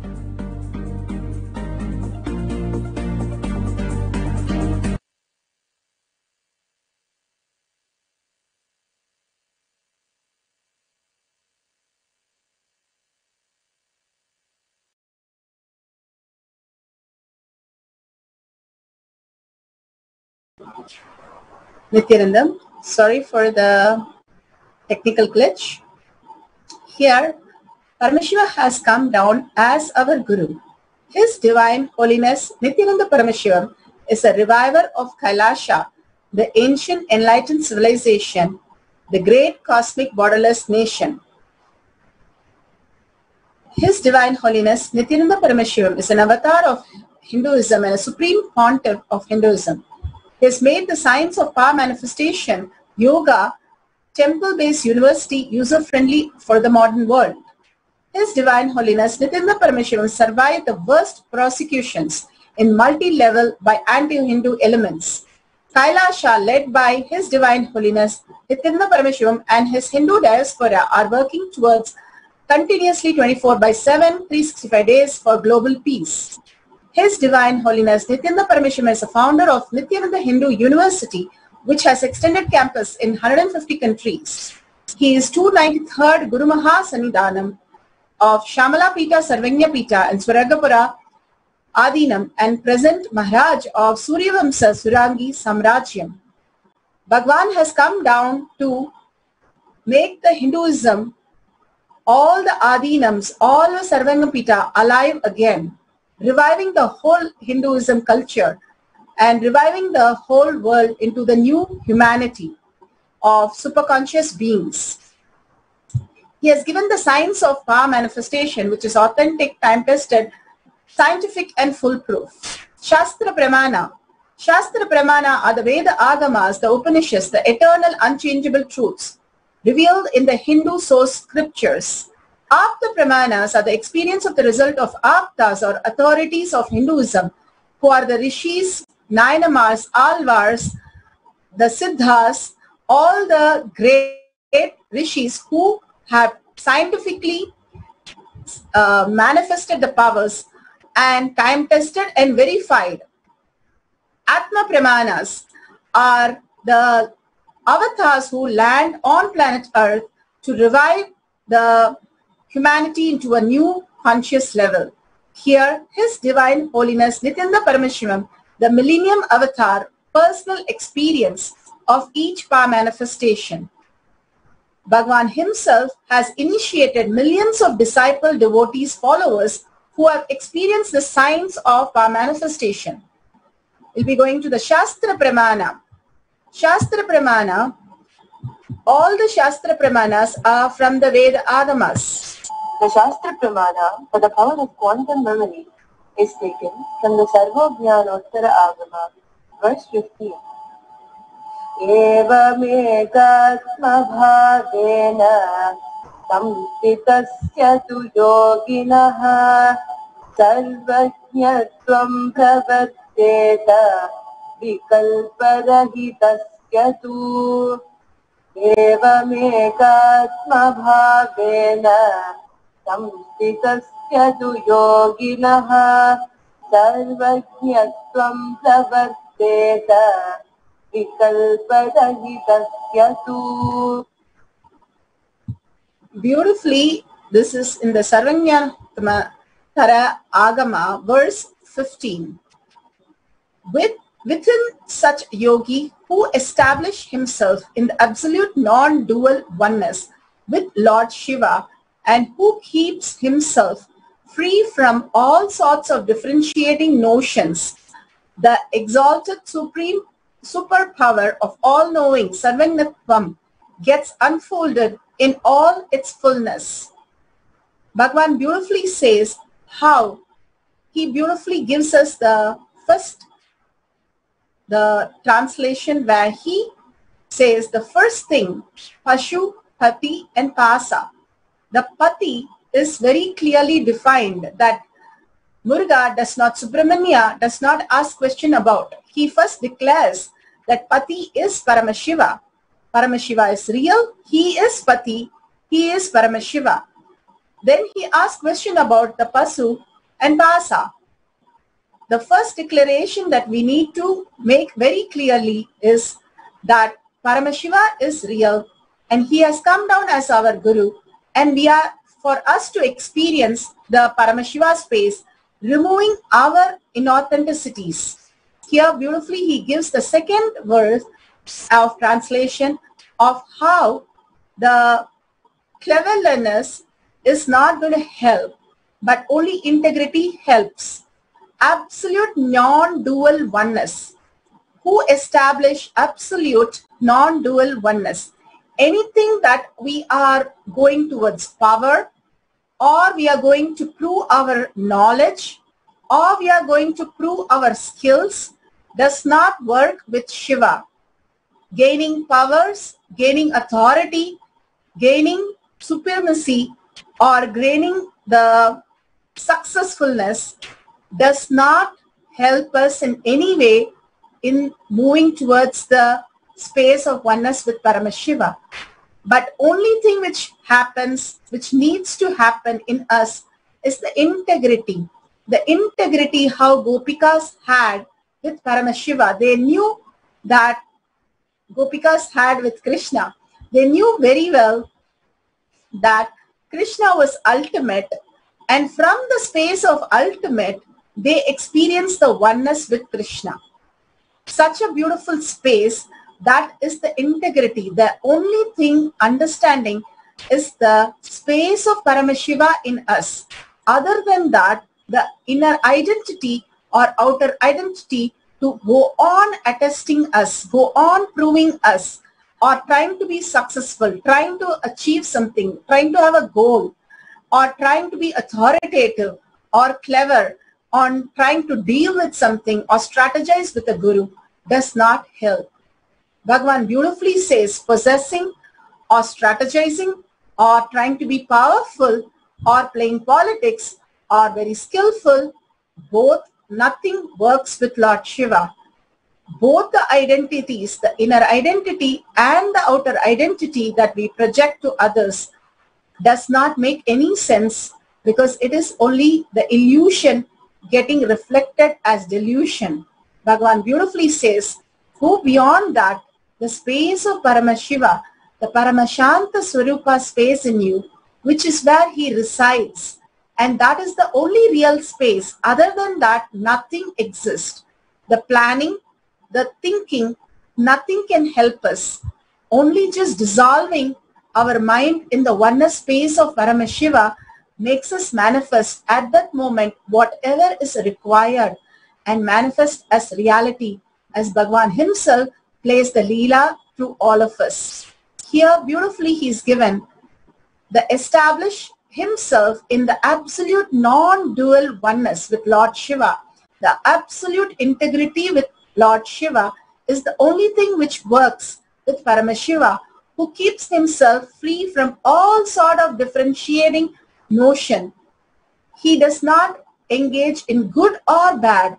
Nithyananda, sorry for the technical glitch. Here, Paramashiva has come down as our Guru. His Divine Holiness Nithyananda Paramashivam is a reviver of Kailasa, the ancient enlightened civilization, the great cosmic borderless nation. His Divine Holiness Nithyananda Paramashivam is an avatar of Hinduism and a supreme Pontiff of Hinduism. He has made the science of power manifestation, yoga, temple-based university user-friendly for the modern world. His Divine Holiness Nithyananda Paramashivam survived the worst prosecutions in multi-level by anti-Hindu elements. Kailasa, led by His Divine Holiness Nithyananda Paramashivam and his Hindu diaspora, are working towards continuously 24/7, 365 days for global peace. His Divine Holiness Nithyananda Paramashivam is a founder of Nithyananda Hindu University, which has extended campus in 150 countries. He is 293rd Guru Mahasannidhanam of Shamala Pita Sarvanya Pita and Swaragapura Adinam and present Maharaj of Suryavamsa Surangi Samrajyam. Bhagwan has come down to make the Hinduism, all the Adinams, all the Sarvanya Pita alive again, reviving the whole Hinduism culture and reviving the whole world into the new humanity of superconscious beings. He has given the science of power manifestation, which is authentic, time-tested, scientific and foolproof. Shastra Pramana. Shastra Pramana are the Veda Agamas, the Upanishads, the eternal unchangeable truths revealed in the Hindu source scriptures. Apta Pramanas are the experience of the result of Aptas or authorities of Hinduism, who are the Rishis, Nayanamars, Alvars, the Siddhas, all the great Rishis who have scientifically manifested the powers and time-tested and verified. Atma Pramanas are the avatars who land on planet Earth to revive the humanity into a new conscious level. Here, His Divine Holiness Nithyananda Paramashivam, the Millennium Avatar, personal experience of each power manifestation. Bhagwan himself has initiated millions of disciple, devotees, followers who have experienced the science of power manifestation. We'll be going to the Shastra Pramana. Shastra Pramana, all the Shastra Pramanas are from the Veda Agamas. The Shastra Pramana for the power of quantum memory is taken from the Sarvajnanottara Agama, verse 15. Evamekatma bhavena samtitasya tu yoginaha sarvajñatvam pravatteta vikalparahitasya tu. एवमेकात्मभावेन संस्थितस्य तु योगिनः सर्वज्ञत्वं प्रवर्तेत विकल्परहितस्य तु. Beautifully, this is in the Sarvanyatma Tara Agama, verse 15. Within such yogi who established himself in the absolute non-dual oneness with Lord Shiva and who keeps himself free from all sorts of differentiating notions, the exalted supreme superpower of all-knowing Sarvanyatvam gets unfolded in all its fullness. Bhagavan beautifully says how he beautifully gives us the translation where he says the first thing, Pashu, Pati and Pasa. The Pati is very clearly defined that Muruga does not, Subramanya does not ask question about. He first declares that Pati is Paramashiva. Paramashiva is real, he is Pati, he is Paramashiva. Then he asks question about the Pasu and Pasa. The first declaration that we need to make very clearly is that Paramashiva is real and he has come down as our Guru, and we are, for us to experience the Paramashiva space, removing our inauthenticities. Here beautifully he gives the second verse of translation of how the cleverness is not going to help, but only integrity helps. Absolute non-dual oneness. Who establish absolute non-dual oneness? Anything that we are going towards power, or we are going to prove our knowledge, or we are going to prove our skills, does not work with Shiva. Gaining powers, gaining authority, gaining supremacy, or gaining the successfulness does not help us in any way in moving towards the space of oneness with Paramashiva. But only thing which happens, which needs to happen in us, is the integrity. The integrity how Gopikas had with Paramashiva. They knew that Gopikas had with Krishna. They knew very well that Krishna was ultimate, and from the space of ultimate, they experienced the oneness with Krishna. Such a beautiful space, that is the integrity. The only thing understanding is the space of Paramashiva in us. Other than that, the inner identity or outer identity to go on attesting us, go on proving us, or trying to be successful, trying to achieve something, trying to have a goal, or trying to be authoritative or clever, on trying to deal with something or strategize with a guru, does not help. Bhagavan beautifully says possessing or strategizing or trying to be powerful or playing politics or very skillful, both nothing works with Lord Shiva. Both the identities, the inner identity and the outer identity that we project to others, does not make any sense, because it is only the illusion getting reflected as delusion. Bhagavan beautifully says, go beyond that, the space of Paramashiva, the Paramashanta Swarupa space in you, which is where he resides. And that is the only real space. Other than that, nothing exists. The planning, the thinking, nothing can help us. Only just dissolving our mind in the oneness space of Paramashiva makes us manifest at that moment whatever is required and manifest as reality, as Bhagavan himself plays the Leela through all of us. Here beautifully he is given the establish himself in the absolute non-dual oneness with Lord Shiva. The absolute integrity with Lord Shiva is the only thing which works with Paramashiva, who keeps himself free from all sort of differentiating notion. He does not engage in good or bad.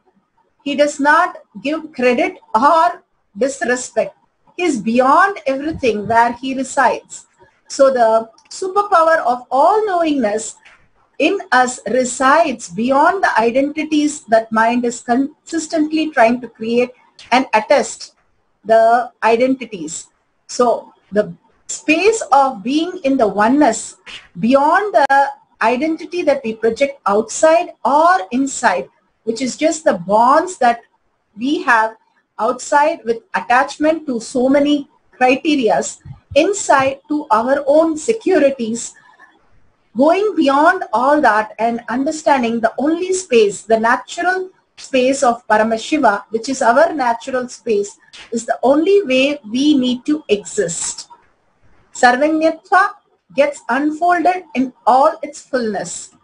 He does not give credit or disrespect. He is beyond everything where he resides. So the superpower of all-knowingness in us resides beyond the identities that mind is consistently trying to create and attest the identities. So the space of being in the oneness beyond the identity that we project outside or inside, which is just the bonds that we have outside with attachment to so many criterias, inside to our own securities, going beyond all that and understanding the only space, the natural space of Paramashiva, which is our natural space, is the only way we need to exist. Sarvanyatva gets unfolded in all its fullness.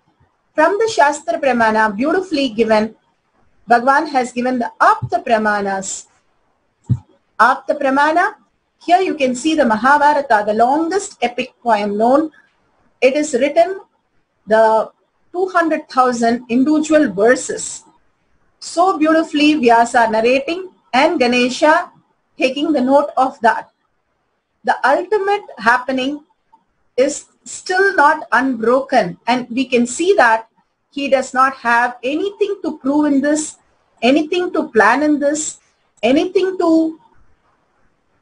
From the Shastra Pramana, beautifully given, Bhagavan has given the Apta Pramanas. Apta Pramana, here you can see the Mahabharata, the longest epic poem known. It is written, the 200,000 individual verses. So beautifully Vyasa narrating and Ganesha taking the note of that. The ultimate happening is still not unbroken, and we can see that he does not have anything to prove in this, anything to plan in this, anything to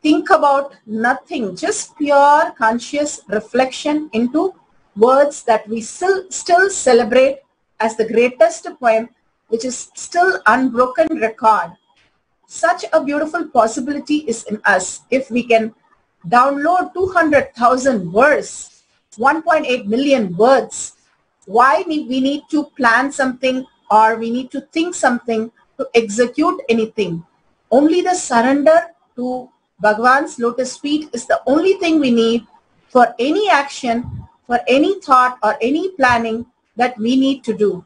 think about, nothing, just pure conscious reflection into words that we still celebrate as the greatest poem, which is still unbroken record. Such a beautiful possibility is in us if we can download 200,000 words, 1.8 million words. Why we need to plan something or we need to think something to execute anything? Only the surrender to Bhagavan's lotus feet is the only thing we need for any action, for any thought or any planning that we need to do.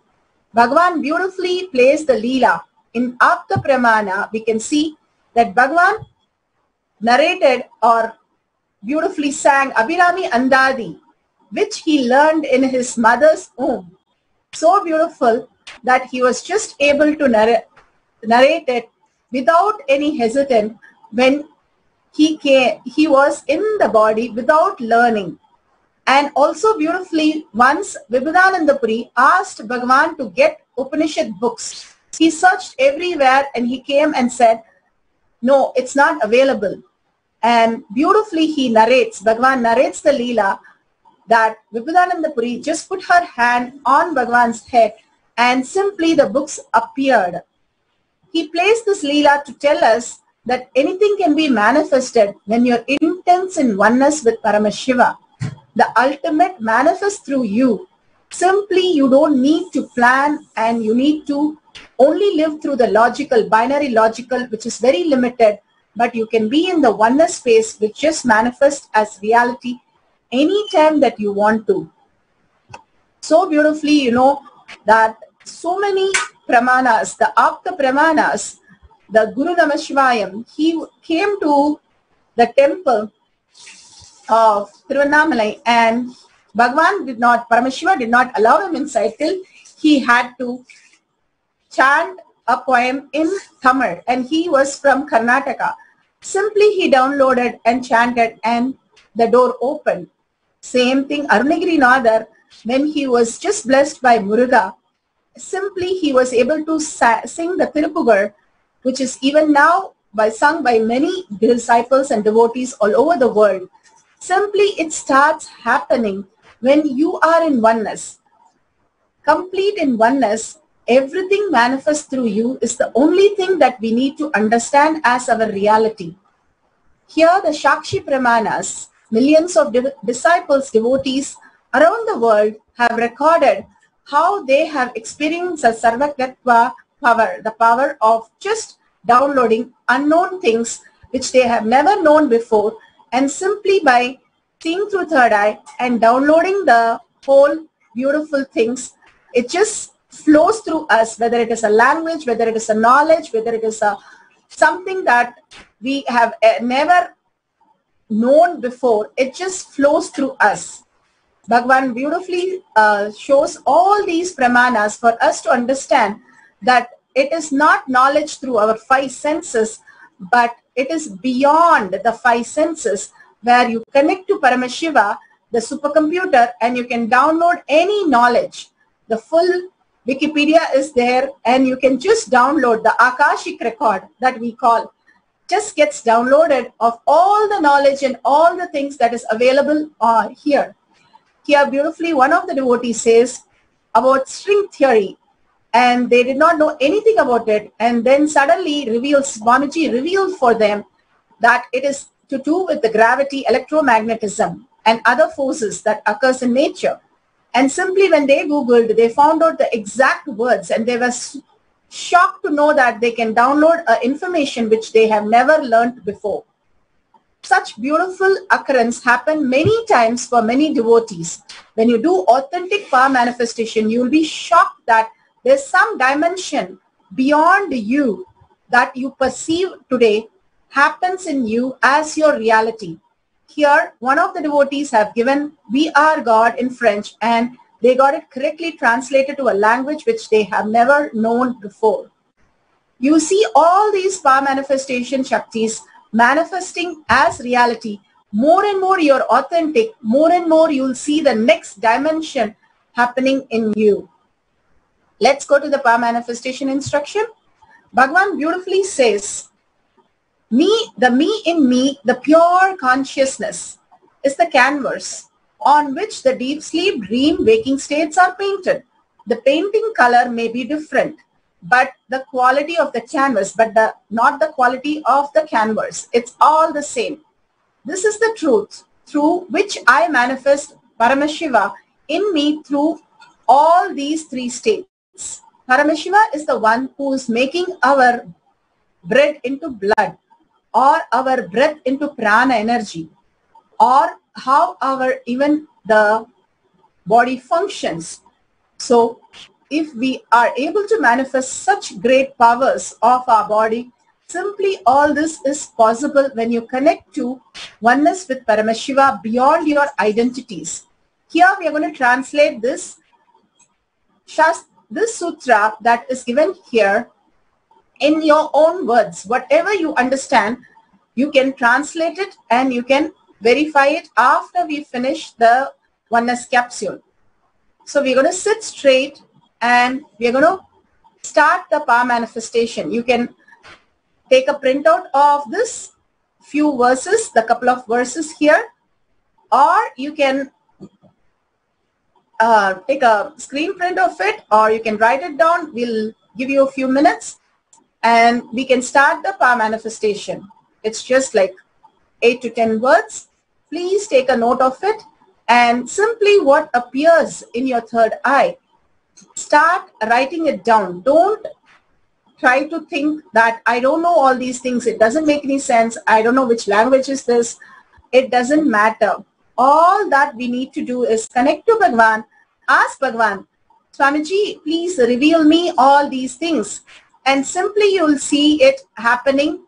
Bhagavan beautifully plays the Leela. In Apta Pramana, we can see that Bhagavan narrated or beautifully sang Abhirami Andadi, which he learned in his mother's womb. So beautiful that he was just able to narrate it without any hesitant when he was in the body without learning. And also beautifully, once Vibhudananda Puri asked Bhagavan to get Upanishad books. He searched everywhere and he came and said, no, it's not available. And beautifully he narrates, Bhagavan narrates the Leela that Vibhudananda Puri just put her hand on Bhagavan's head and simply the books appeared. He plays this Leela to tell us that anything can be manifested when you're intense in oneness with Paramashiva. The ultimate manifests through you. Simply you don't need to plan and you need to only live through the logical, binary logical, which is very limited, but you can be in the oneness space which just manifests as reality anytime that you want to. So beautifully, you know, that so many pramanas, the Apta Pramanas, the Guru Namashivayam, he came to the temple of Tiruvannamalai and Paramashiva did not allow him inside till he had to chant a poem in Tamil, and he was from Karnataka. Simply he downloaded and chanted and the door opened. Same thing, Arunagiri Nadar, when he was just blessed by Muruga, simply he was able to sing the Tirupugar, which is even now sung by many disciples and devotees all over the world. Simply it starts happening when you are in oneness. Complete in oneness, everything manifests through you is the only thing that we need to understand as our reality. Here the Shakshi Pramanas, millions of disciples, devotees around the world have recorded how they have experienced a Sarvakatva power, the power of just downloading unknown things which they have never known before, and simply by seeing through third eye and downloading the whole beautiful things, it just flows through us, whether it is a language, whether it is a knowledge, whether it is something that we have never known before, it just flows through us. Bhagavan beautifully shows all these pramanas for us to understand that it is not knowledge through our five senses, but It is beyond the five senses, where you connect to Paramashiva, the supercomputer, and you can download any knowledge. The full Wikipedia is there, and you can just download the Akashic record that we call. Just gets downloaded of all the knowledge and all the things that is available here. Here beautifully one of the devotees says about string theory, and they did not know anything about it, and then suddenly Swamiji revealed for them that it is to do with the gravity, electromagnetism and other forces that occurs in nature. And simply when they Googled, they found out the exact words, and they were shocked to know that they can download information which they have never learned before. Such beautiful occurrence happen many times for many devotees. When you do authentic power manifestation, you will be shocked that there's some dimension beyond you that you perceive today happens in you as your reality. Here, one of the devotees have given "We are God" in French, and they got it correctly translated to a language which they have never known before. You see all these power manifestation Shaktis manifesting as reality. More and more you're authentic, more and more you'll see the next dimension happening in you. Let's go to the power manifestation instruction. Bhagavan beautifully says, the me in me, the pure consciousness, is the canvas on which the deep sleep, dream, waking states are painted. The painting color may be different, but the quality of the canvas, not the quality of the canvas. It's all the same. This is the truth through which I manifest Paramashiva in me through all these three states. Paramashiva is the one who is making our bread into blood, or our breath into prana energy, or how even the body functions. So if we are able to manifest such great powers of our body, simply all this is possible when you connect to oneness with Paramashiva beyond your identities. Here we are going to translate this sutra that is given here in your own words. Whatever you understand, you can translate it and you can verify it after we finish the oneness capsule. So we're going to sit straight and we're going to start the power manifestation. You can take a printout of this few verses, the couple of verses here, or you can take a screen print of it, or you can write it down. We'll give you a few minutes and we can start the power manifestation. It's just like 8 to 10 words. Please take a note of it, and simply what appears in your third eye, start writing it down. Don't try to think that I don't know all these things. It doesn't make any sense. I don't know which language is this. It doesn't matter. All that we need to do is connect to Bhagavan, ask Bhagavan, Swamiji, please reveal me all these things. And simply you will see it happening,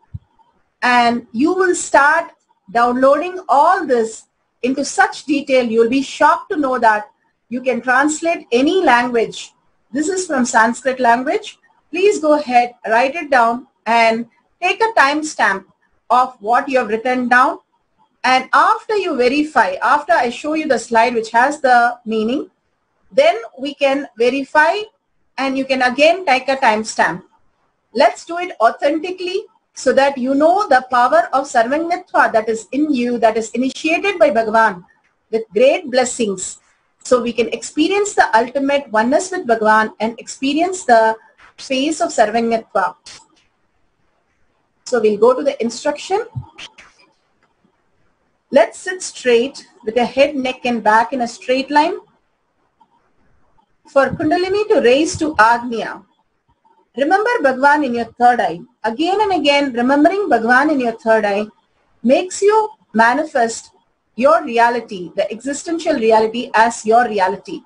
and you will start downloading all this into such detail. You will be shocked to know that you can translate any language. This is from Sanskrit language. Please go ahead, write it down and take a timestamp of what you have written down. And after you verify, after I show you the slide which has the meaning, then we can verify and you can again take a timestamp. Let's do it authentically so that you know the power of Sarvanyatva that is in you, that is initiated by Bhagavan with great blessings. So we can experience the ultimate oneness with Bhagavan and experience the phase of Sarvanyatva. So we'll go to the instruction. Let's sit straight with the head, neck and back in a straight line. For Kundalini to raise to Agnya, remember Bhagavan in your third eye. Again and again, remembering Bhagavan in your third eye makes you manifest your reality, the existential reality as your reality.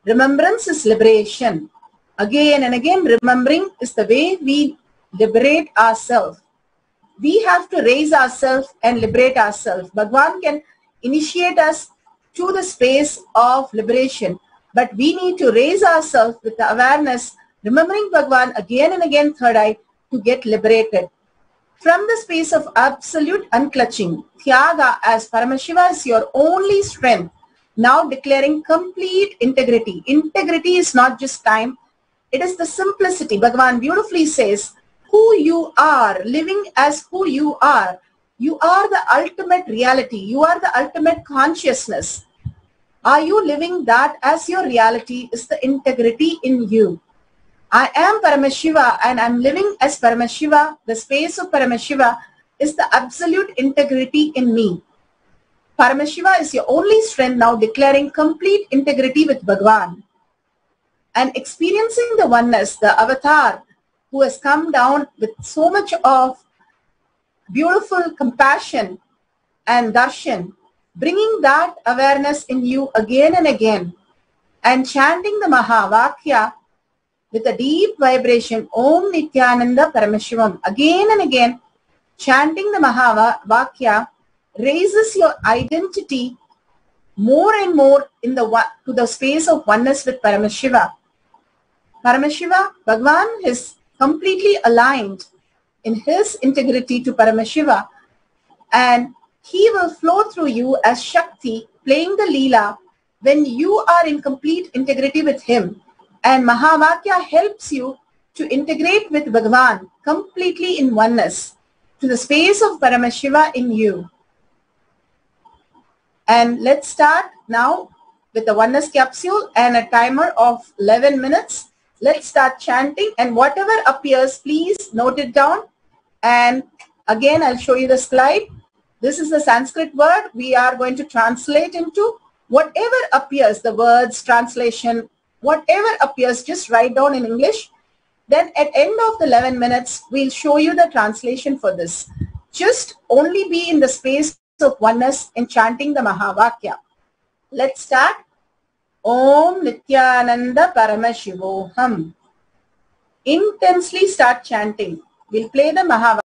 Remembrance is liberation. Again and again, remembering is the way we liberate ourselves. We have to raise ourselves and liberate ourselves. Bhagavan can initiate us to the space of liberation, but we need to raise ourselves with the awareness, remembering Bhagavan again and again, third eye, to get liberated. From the space of absolute unclutching, Tyaga as Paramashiva is your only strength, now declaring complete integrity. Integrity is not just time, it is the simplicity. Bhagavan beautifully says, who you are, living as who you are the ultimate reality. You are the ultimate consciousness. Are you living that as your reality? Is the integrity in you. I am Paramashiva and I'm living as Paramashiva. The space of Paramashiva is the absolute integrity in me. Paramashiva is your only strength, now declaring complete integrity with Bhagavan. And experiencing the oneness, the avatar who has come down with so much of beautiful compassion and darshan, bringing that awareness in you again and again, and chanting the Mahavakya with a deep vibration, Om Nithyananda Paramashivam, again and again, chanting the Mahavakya raises your identity more and more in to the space of oneness with Paramashiva. Paramashiva, Bhagavan is completely aligned in his integrity to Paramashiva, and he will flow through you as Shakti, playing the Leela when you are in complete integrity with him. And Mahavakya helps you to integrate with Bhagavan completely in oneness to the space of Paramashiva in you. And let's start now with the oneness capsule and a timer of 11 minutes. Let's start chanting, and whatever appears, please note it down. And again, I'll show you the slide. This is the Sanskrit word. We are going to translate into whatever appears, the words, translation, whatever appears, just write down in English. Then at end of the 11 minutes, we'll show you the translation for this. Just only be in the space of oneness in chanting the Mahavakya. Let's start. Om Nithyananda Paramashivoham. Intensely start chanting. We'll play the Mahavakya.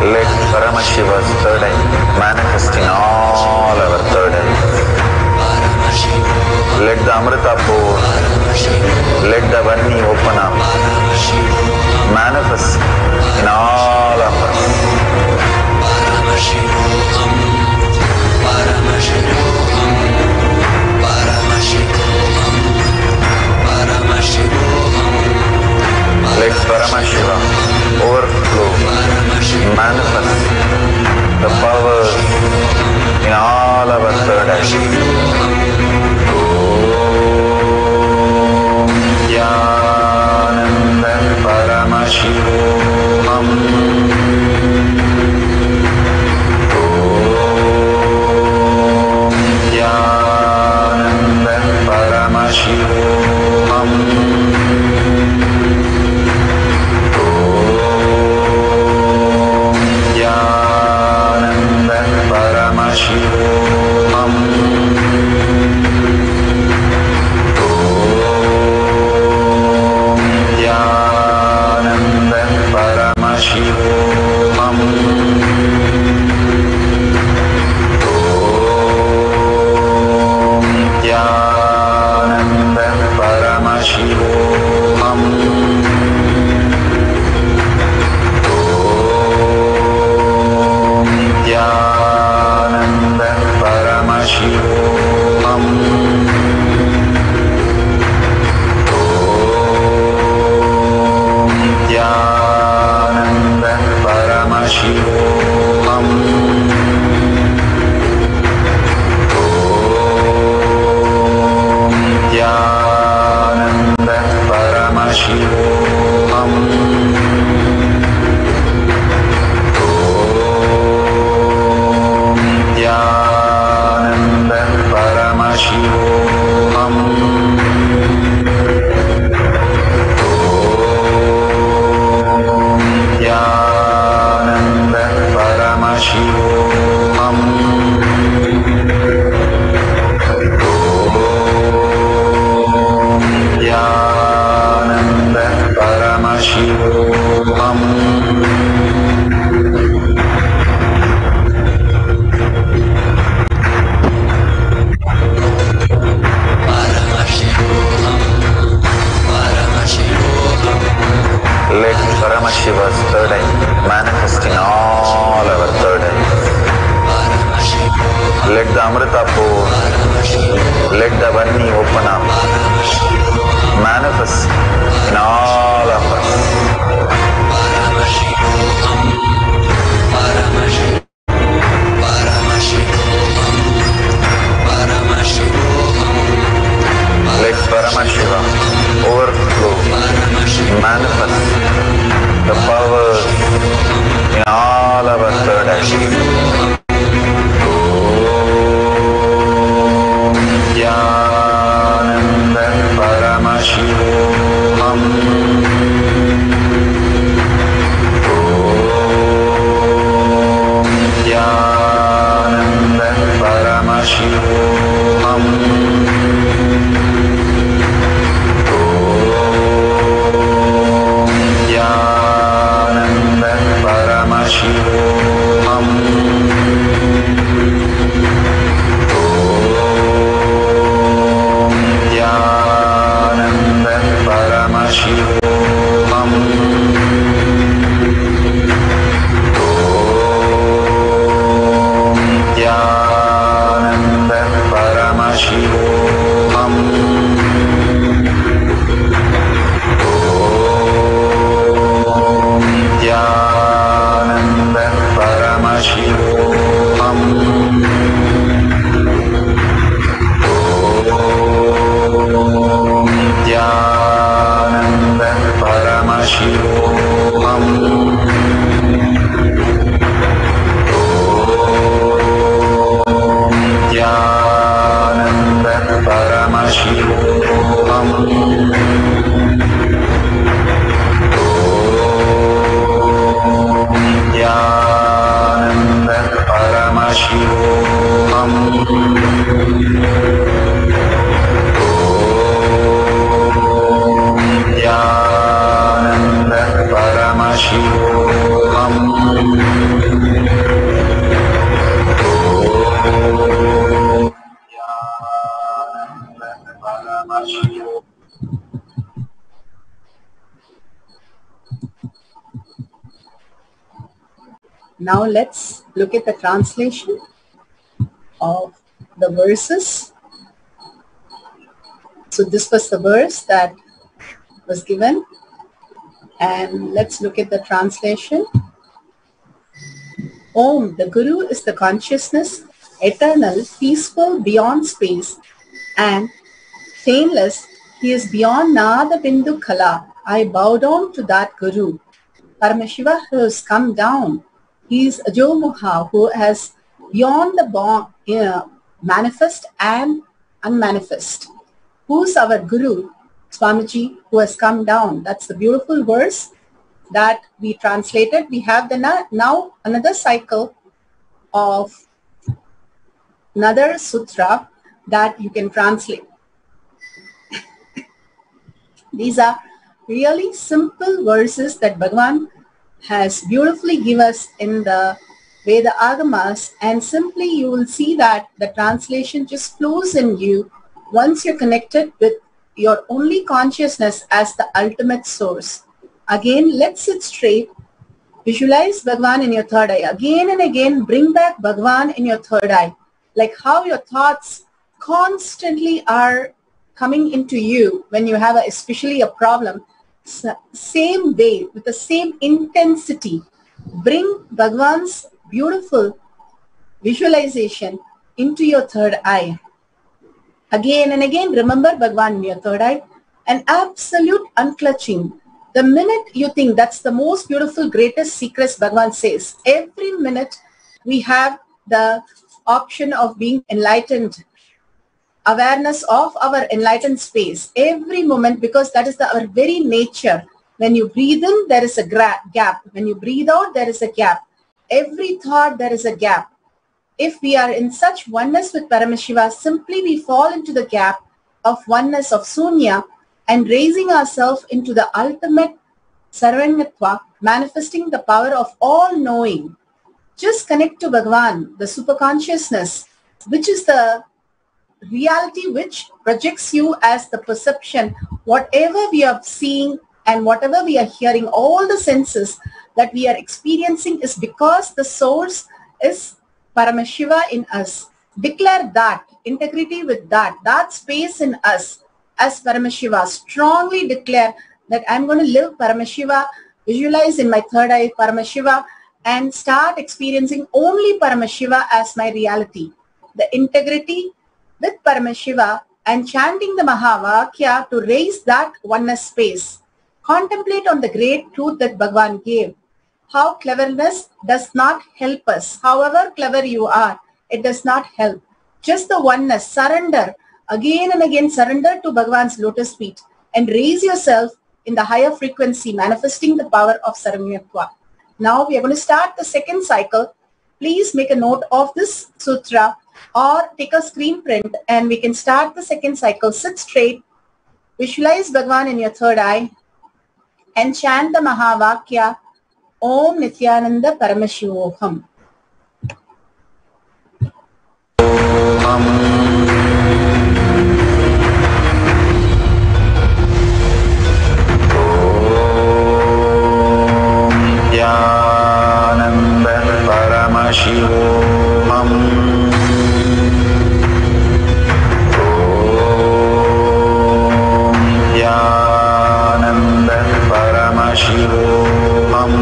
Let Paramashiva's third eye manifest in all our third eyes. Let the Amrita pour, let the Varni open up, manifest in all of us. Let Paramashiva overflow, manifest the power in all our third eyes. Om Nithyananda Paramashivam. Paramashivam. Nithyananda Paramashivam. Nithyananda Paramashivam. Nithyananda Paramashivam. Let Paramashiva's third eye manifest in all our third eyes. Let the Amrita pour, let the Vanni open up, manifest in all of us. Let Paramashiva overflow, manifest the powers in all our third eyes. Nithyananda Paramashivam. Nithyananda Paramashivam. Nithyananda Paramashivam. Nithyananda Paramashivam. Nithyananda Paramashivam. Nithyananda Paramashivam. Nithyananda Paramashivam. Nithyananda Paramashivam. Nithyananda Paramashivam. Nithyananda Paramashivam. Now let's look at the translation of the verses. So this was the verse that was given, and let's look at the translation. Om, the Guru is the consciousness, eternal, peaceful, beyond space, and stainless. He is beyond Nada Bindu Kala. I bow down to that Guru. Paramashiva has come down. He is Ajomoha, who has beyond the manifest and unmanifest. Who's our Guru? Swamiji, who has come down. That's the beautiful verse that we translated. We have the now another cycle of another sutra that you can translate. These are really simple verses that Bhagavan has beautifully given us in the Veda Agamas, and simply you will see that the translation just flows in you once you're connected with your only consciousness as the ultimate source. Again, let's sit straight. Visualize Bhagavan in your third eye. Again and again, bring back Bhagavan in your third eye. Like how your thoughts constantly are coming into you when you have especially a problem. Same way, with the same intensity, bring Bhagavan's beautiful visualization into your third eye. Again and again, remember Bhagavan in your third eye. an absolute unclutching. The minute you think, that's the most beautiful, greatest secrets Bhagavan says. Every minute we have the option of being enlightened, awareness of our enlightened space. Every moment, because that is our very nature. When you breathe in, there is a gap. When you breathe out, there is a gap. Every thought, there is a gap. If we are in such oneness with Paramashiva, simply we fall into the gap of oneness of Sunya and raising ourselves into the ultimate Sarvanyatva, manifesting the power of all-knowing. Just connect to Bhagavan, the superconsciousness, which is the reality which projects you as the perception. Whatever we are seeing and whatever we are hearing, all the senses that we are experiencing is because the source is Paramashiva in us. Declare that, integrity with that space in us as Paramashiva. Strongly declare that I'm going to live Paramashiva, visualize in my third eye Paramashiva, and start experiencing only Paramashiva as my reality. The integrity with Paramashiva and chanting the Mahavakya to raise that oneness space. Contemplate on the great truth that Bhagavan gave. How cleverness does not help us. However clever you are, it does not help. Just the oneness, surrender, again and again surrender to Bhagavan's lotus feet and raise yourself in the higher frequency, manifesting the power of Sarvanyatva. Now we are going to start the second cycle. Please make a note of this sutra or take a screen print and we can start the second cycle. Sit straight, visualize Bhagavan in your third eye and chant the Mahavakya, Om Nithyananda Paramashivoham. Nithyananda Paramashivoham. Nithyananda Paramashivoham.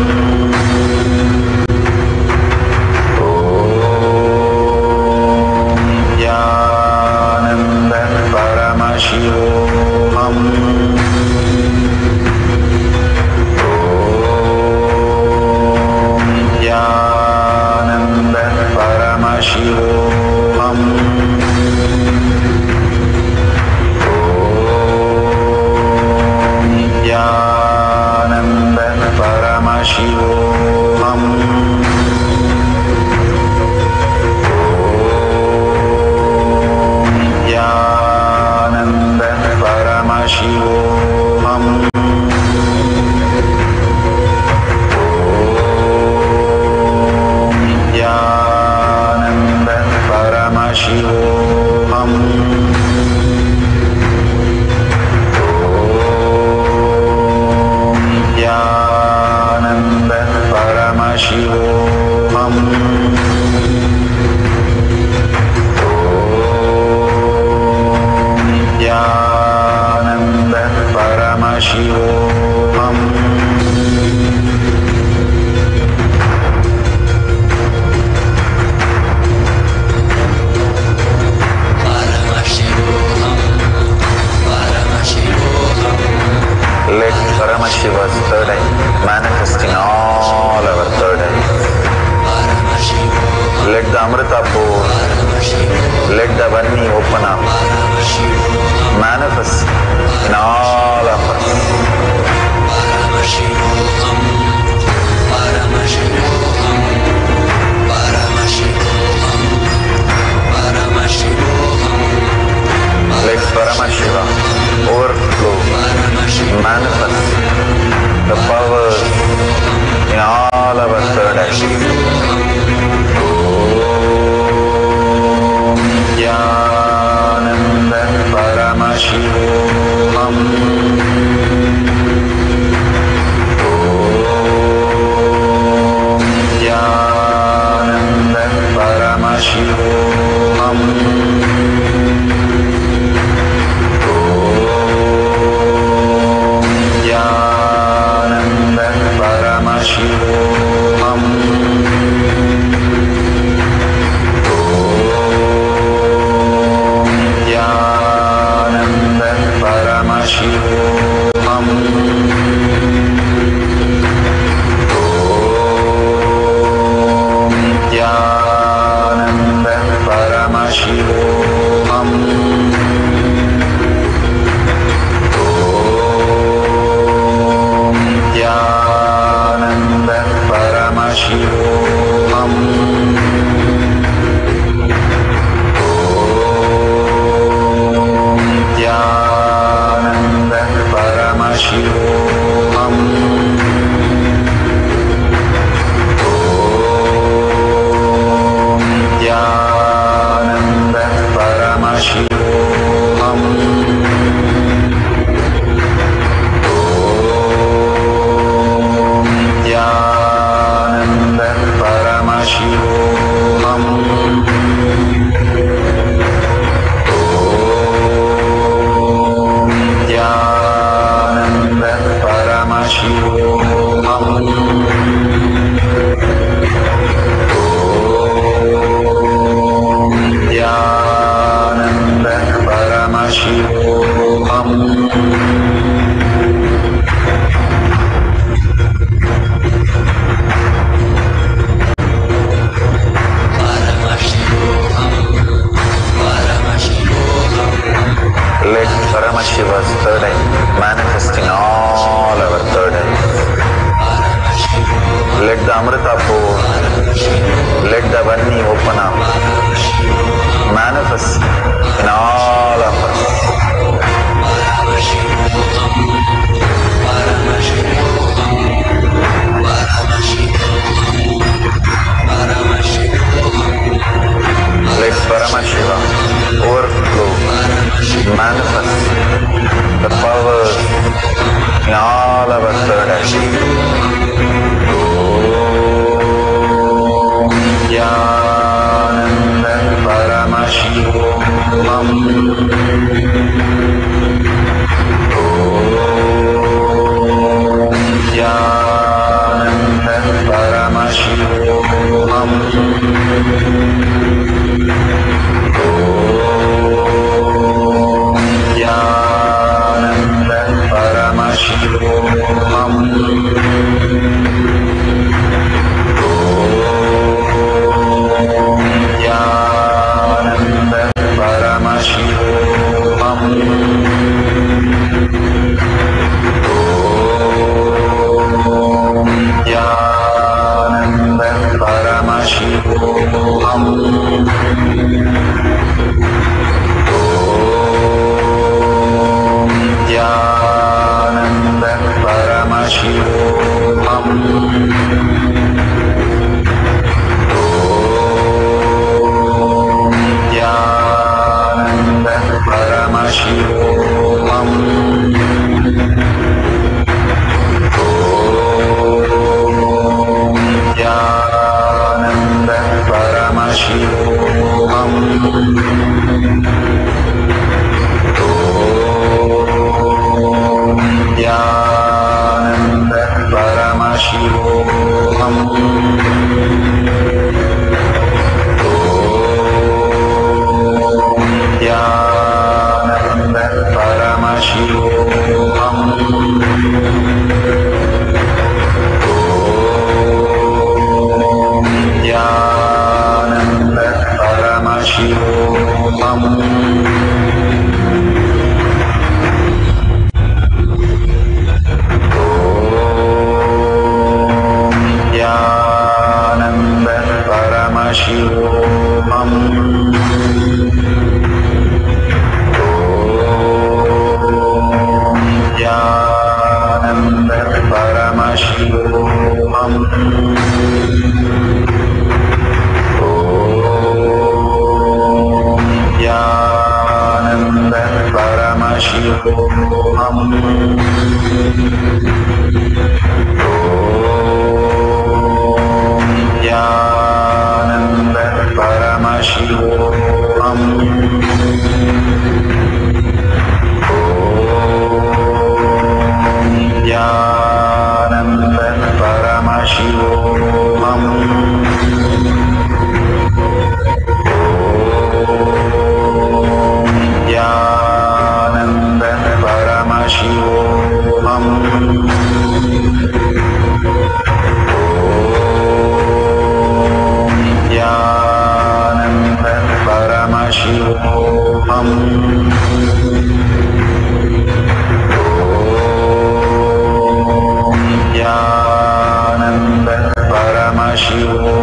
Nithyananda Paramashivoham. Nithyananda Paramashivoham. Nithyananda Paramashivoham. Nithyananda Paramashivoham. Nithyananda Paramashivoham. Nithyananda Paramashivoham. Nithyananda Paramashivoham. Let Paramashiva's third eye manifest in all our third eyes. Let the Amrita pour, let the Vani open up, manifest in all of us. Let Paramashiva overflow, manifest the power in all our third eyes. Om Nithyananda Paramashivoham. Om Nithyananda Paramashivoham. Nithyananda Paramashivoham. Nithyananda Paramashivoham. Paramashivam. Let Paramashiva's third eye manifest in all our third eyes. Let the Amrita pour, let the Vanni open up, manifest in all of us. Let Paramashiva overflow, manifest the powers in all our third eyes. Om Nithyananda Paramashivam. Om Nithyananda Paramashivam. Nithyananda Paramashivam. Nithyananda Paramashivam. Nithyananda Paramashivam. Nithyananda Paramashivam. Nithyananda Paramashivam. Nithyananda Paramashivam. Nithyananda Paramashivam. Nithyananda Paramashivam. Nithyananda Paramashivam. Nithyananda Paramashivam. Nithyananda Paramashivam. Nithyananda Paramashivam. Nithyananda Paramashivam. Nithyananda Paramashivam. Nithyananda Paramashivam. Nithyananda Paramashivam. Nithyananda Paramashivam.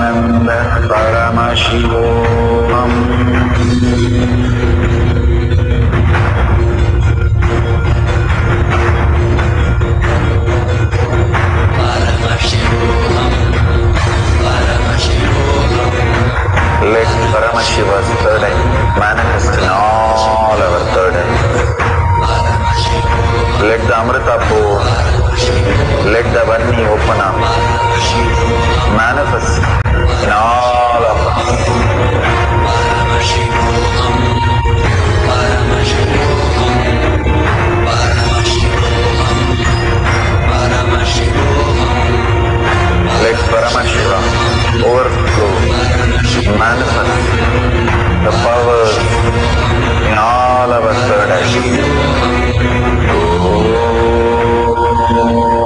Nithyananda Paramashivam. Let Paramashiva's third eye manifest in all our third eyes. Let the Amrita pour, let the Vanni open up, manifest in all of us. Paramashiva, overflow, manifest the powers in all our third eye.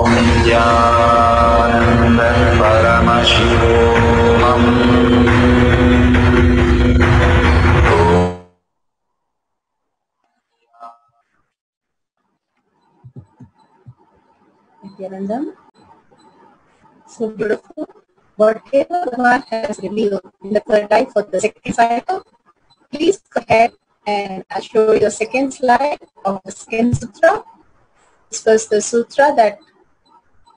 Om Nithyananda Paramashivam. Nithyanandam. So beautiful. Whatever Bhagavan has revealed in the third eye for the second cycle, please go ahead and I'll show you the second slide of the second sutra. This was the sutra that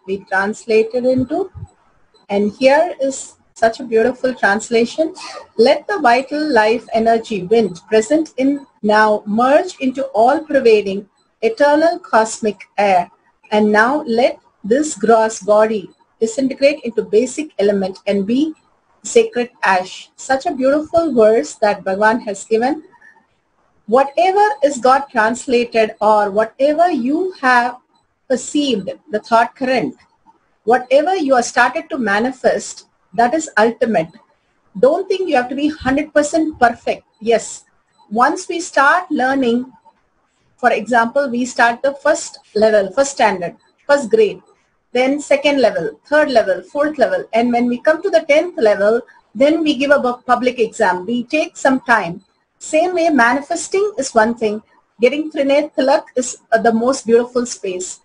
we translated into. And here is such a beautiful translation. Let the vital life energy wind present in now merge into all-pervading eternal cosmic air. And now let this gross body disintegrate into basic element and be sacred ash. Such a beautiful verse that Bhagavan has given. Whatever is got translated or whatever you have perceived, the thought current, whatever you are started to manifest, that is ultimate. Don't think you have to be 100% perfect. Yes, once we start learning, for example, we start the first level, first standard, first grade, then second level, third level, fourth level, and when we come to the 10th level, then we give a public exam. We take some time. Same way, manifesting is one thing. Getting Trineth Tilak is the most beautiful space.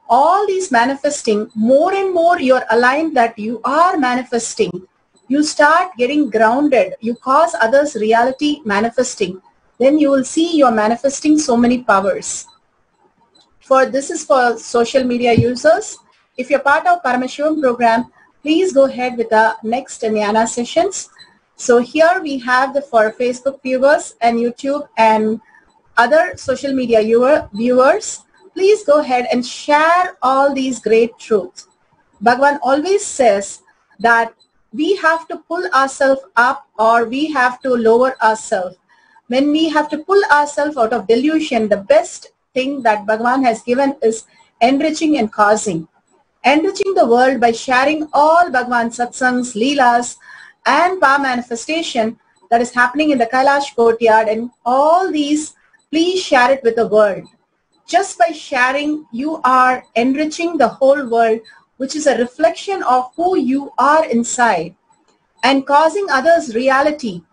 All these manifesting, more and more you're aligned that you are manifesting. You start getting grounded. You cause others reality manifesting. Then you will see you're manifesting so many powers. This is for social media users. If you're part of Paramashivam program, please go ahead with the next Jnana sessions. So here we have for Facebook viewers and YouTube and other social media viewers. Please go ahead and share all these great truths. Bhagavan always says that we have to pull ourselves up or we have to lower ourselves. When we have to pull ourselves out of delusion, the best thing that Bhagavan has given is enriching and causing. Enriching the world by sharing all Bhagavan Satsangs, Leelas and power manifestation that is happening in the Kailasa courtyard and all these, please share it with the world. Just by sharing, you are enriching the whole world, which is a reflection of who you are inside, and causing others reality.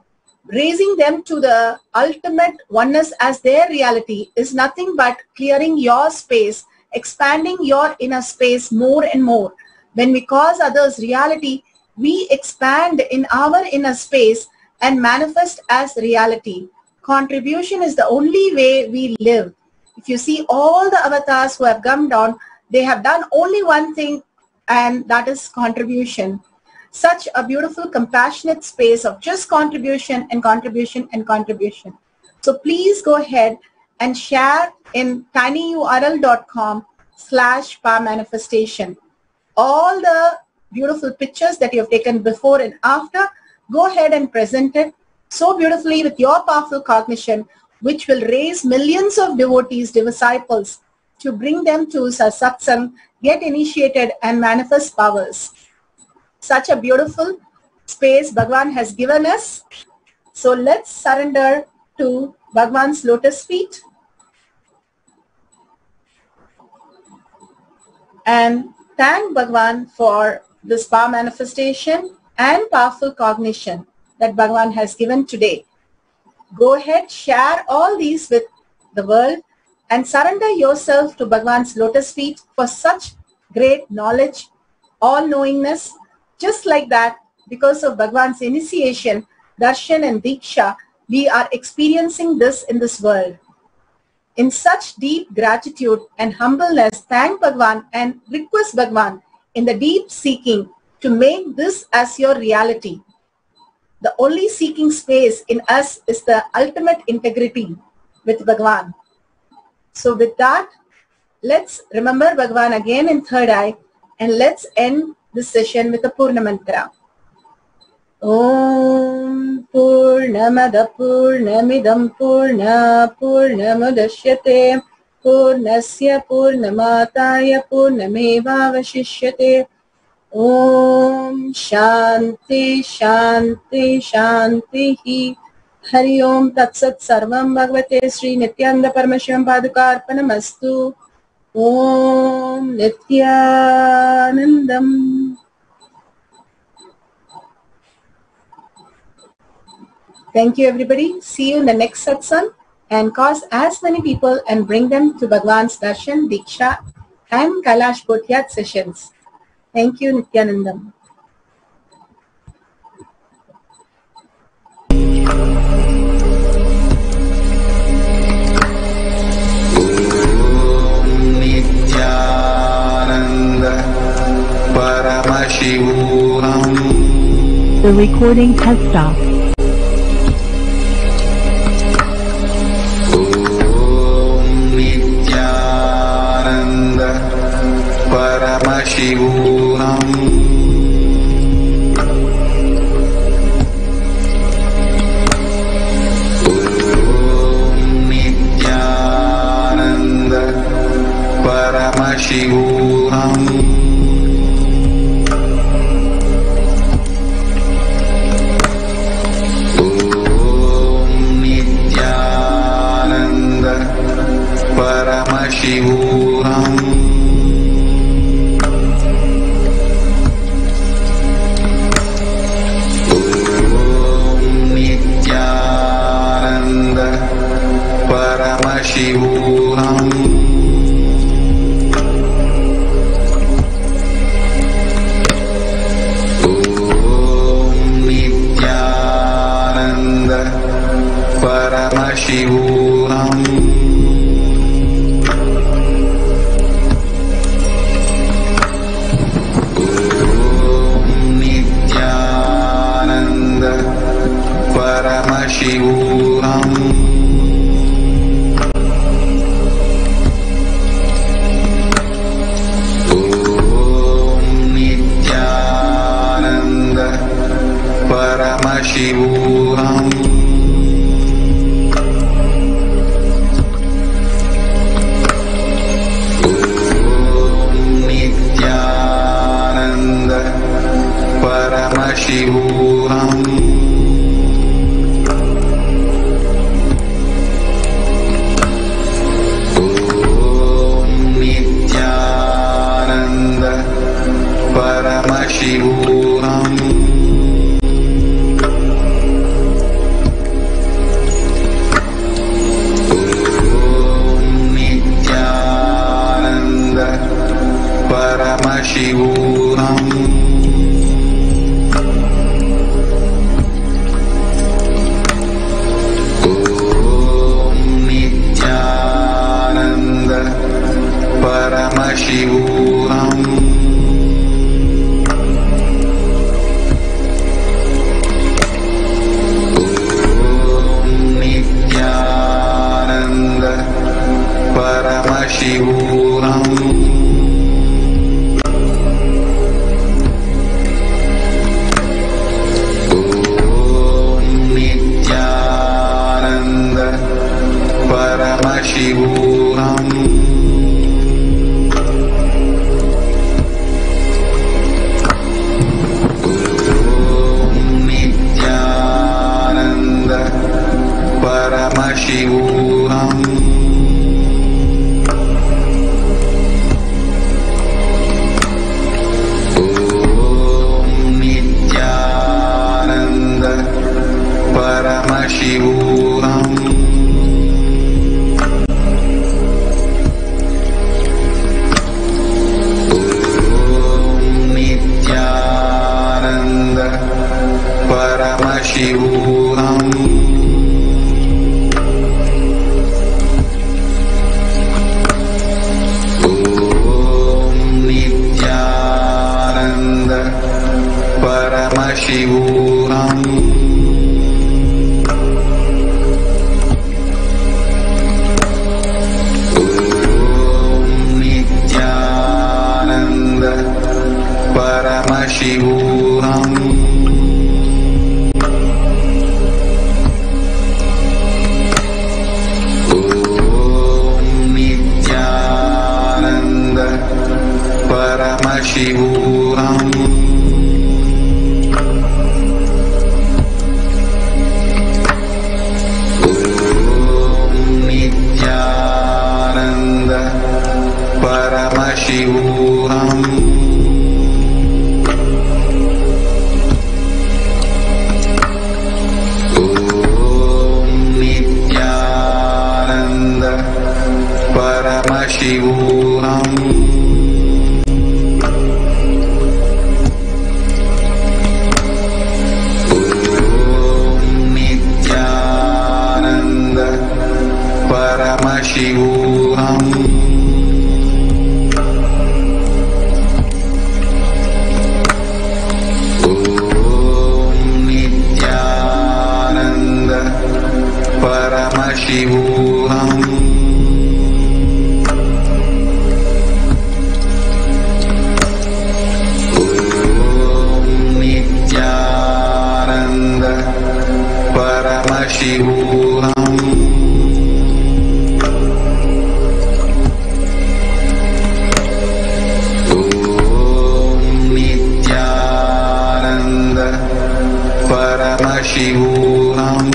Raising them to the ultimate oneness as their reality is nothing but clearing your space, expanding your inner space more and more. When we cause others reality, we expand in our inner space and manifest as reality. Contribution is the only way we live. If you see all the avatars who have come down, they have done only one thing, and that is contribution. Such a beautiful, compassionate space of just contribution and contribution and contribution. So please go ahead and share in tinyurl.com/powermanifestation. All the beautiful pictures that you have taken before and after, go ahead and present it so beautifully with your powerful cognition, which will raise millions of devotees, disciples, to bring them to Satsang, get initiated and manifest powers. Such a beautiful space Bhagavan has given us. So let's surrender to Bhagavan's lotus feet and thank Bhagavan for this power manifestation and powerful cognition that Bhagavan has given today. Go ahead, share all these with the world and surrender yourself to Bhagavan's lotus feet for such great knowledge, all-knowingness. Just like that, because of Bhagavan's initiation, darshan and diksha, we are experiencing this in this world. In such deep gratitude and humbleness, thank Bhagavan and request Bhagavan in the deep seeking to make this as your reality. The only seeking space in us is the ultimate integrity with Bhagavan. So with that, let's remember Bhagavan again in third eye and let's end this session with a Purna mantra. Om Purnamada Purnamidam Purna Purnamudashyate Purnasya Purnamataya Purnameva Vashishyate Om Shanti Shanti Shanti. Hari Om Tat Sat Sarvam Bhagavate Sri Nithyananda Paramashivam Padukarpanamastu. Om Nithyanandam. Thank you, everybody. See you in the next satsang, and cause as many people and bring them to Bhagwan's Darshan, Diksha and Kailash Bodhyat sessions. Thank you, Nithyanandam. Nithyananda Paramashivam. The recording has stopped. Nithyananda Paramashivam. Nithyananda Paramashivam. Nithyananda Paramashivam. Nithyananda Paramashivam. Nithyananda Paramashivam. Nithyananda Paramashivam. Nithyananda Paramashivam. Nithyananda Paramashivam. Nithyananda Paramashivam. Nithyananda Paramashivam. Nithyananda Paramashivam. Nithyananda Paramashivam. Nithyananda Paramashivam. Nithyananda Paramashivam. Nithyananda Paramashivam. Nithyananda Paramashivam. Nithyananda Paramashivam. Nithyananda Paramashivam. Nithyananda Paramashivam. Paramashivam. Om Nithyananda Paramashivam.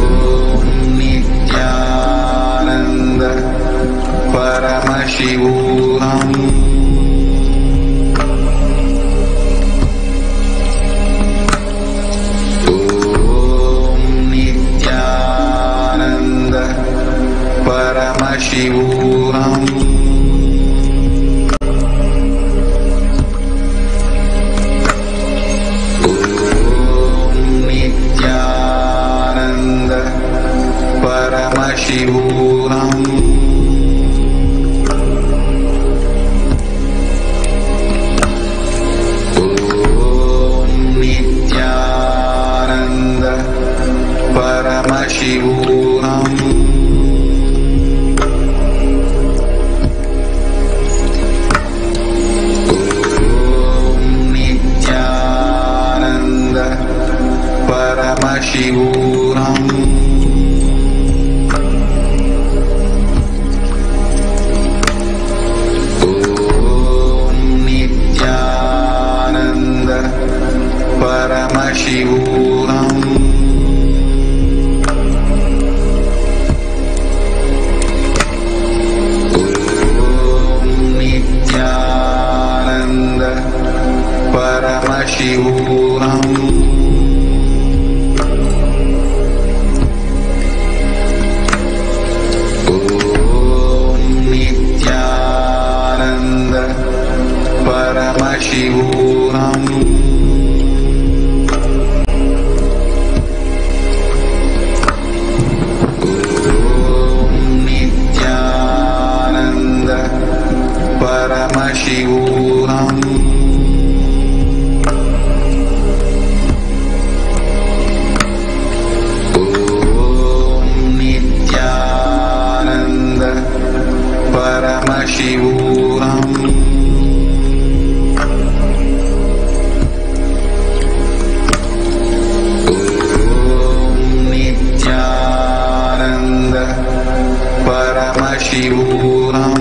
Om Nithyananda Paramashivam. Om Nithyananda Paramashivam. Om Nithyananda Paramashivam. Om Nithyananda Paramashivam. Om Nithyananda Paramashivam. Om Nithyananda Paramashivam. Om Nithyananda Paramashivam. Om Nithyananda Paramashivam. Om Nithyananda Paramashivam. Om Nithyananda Paramashivam. Om Nithyananda Paramashivam.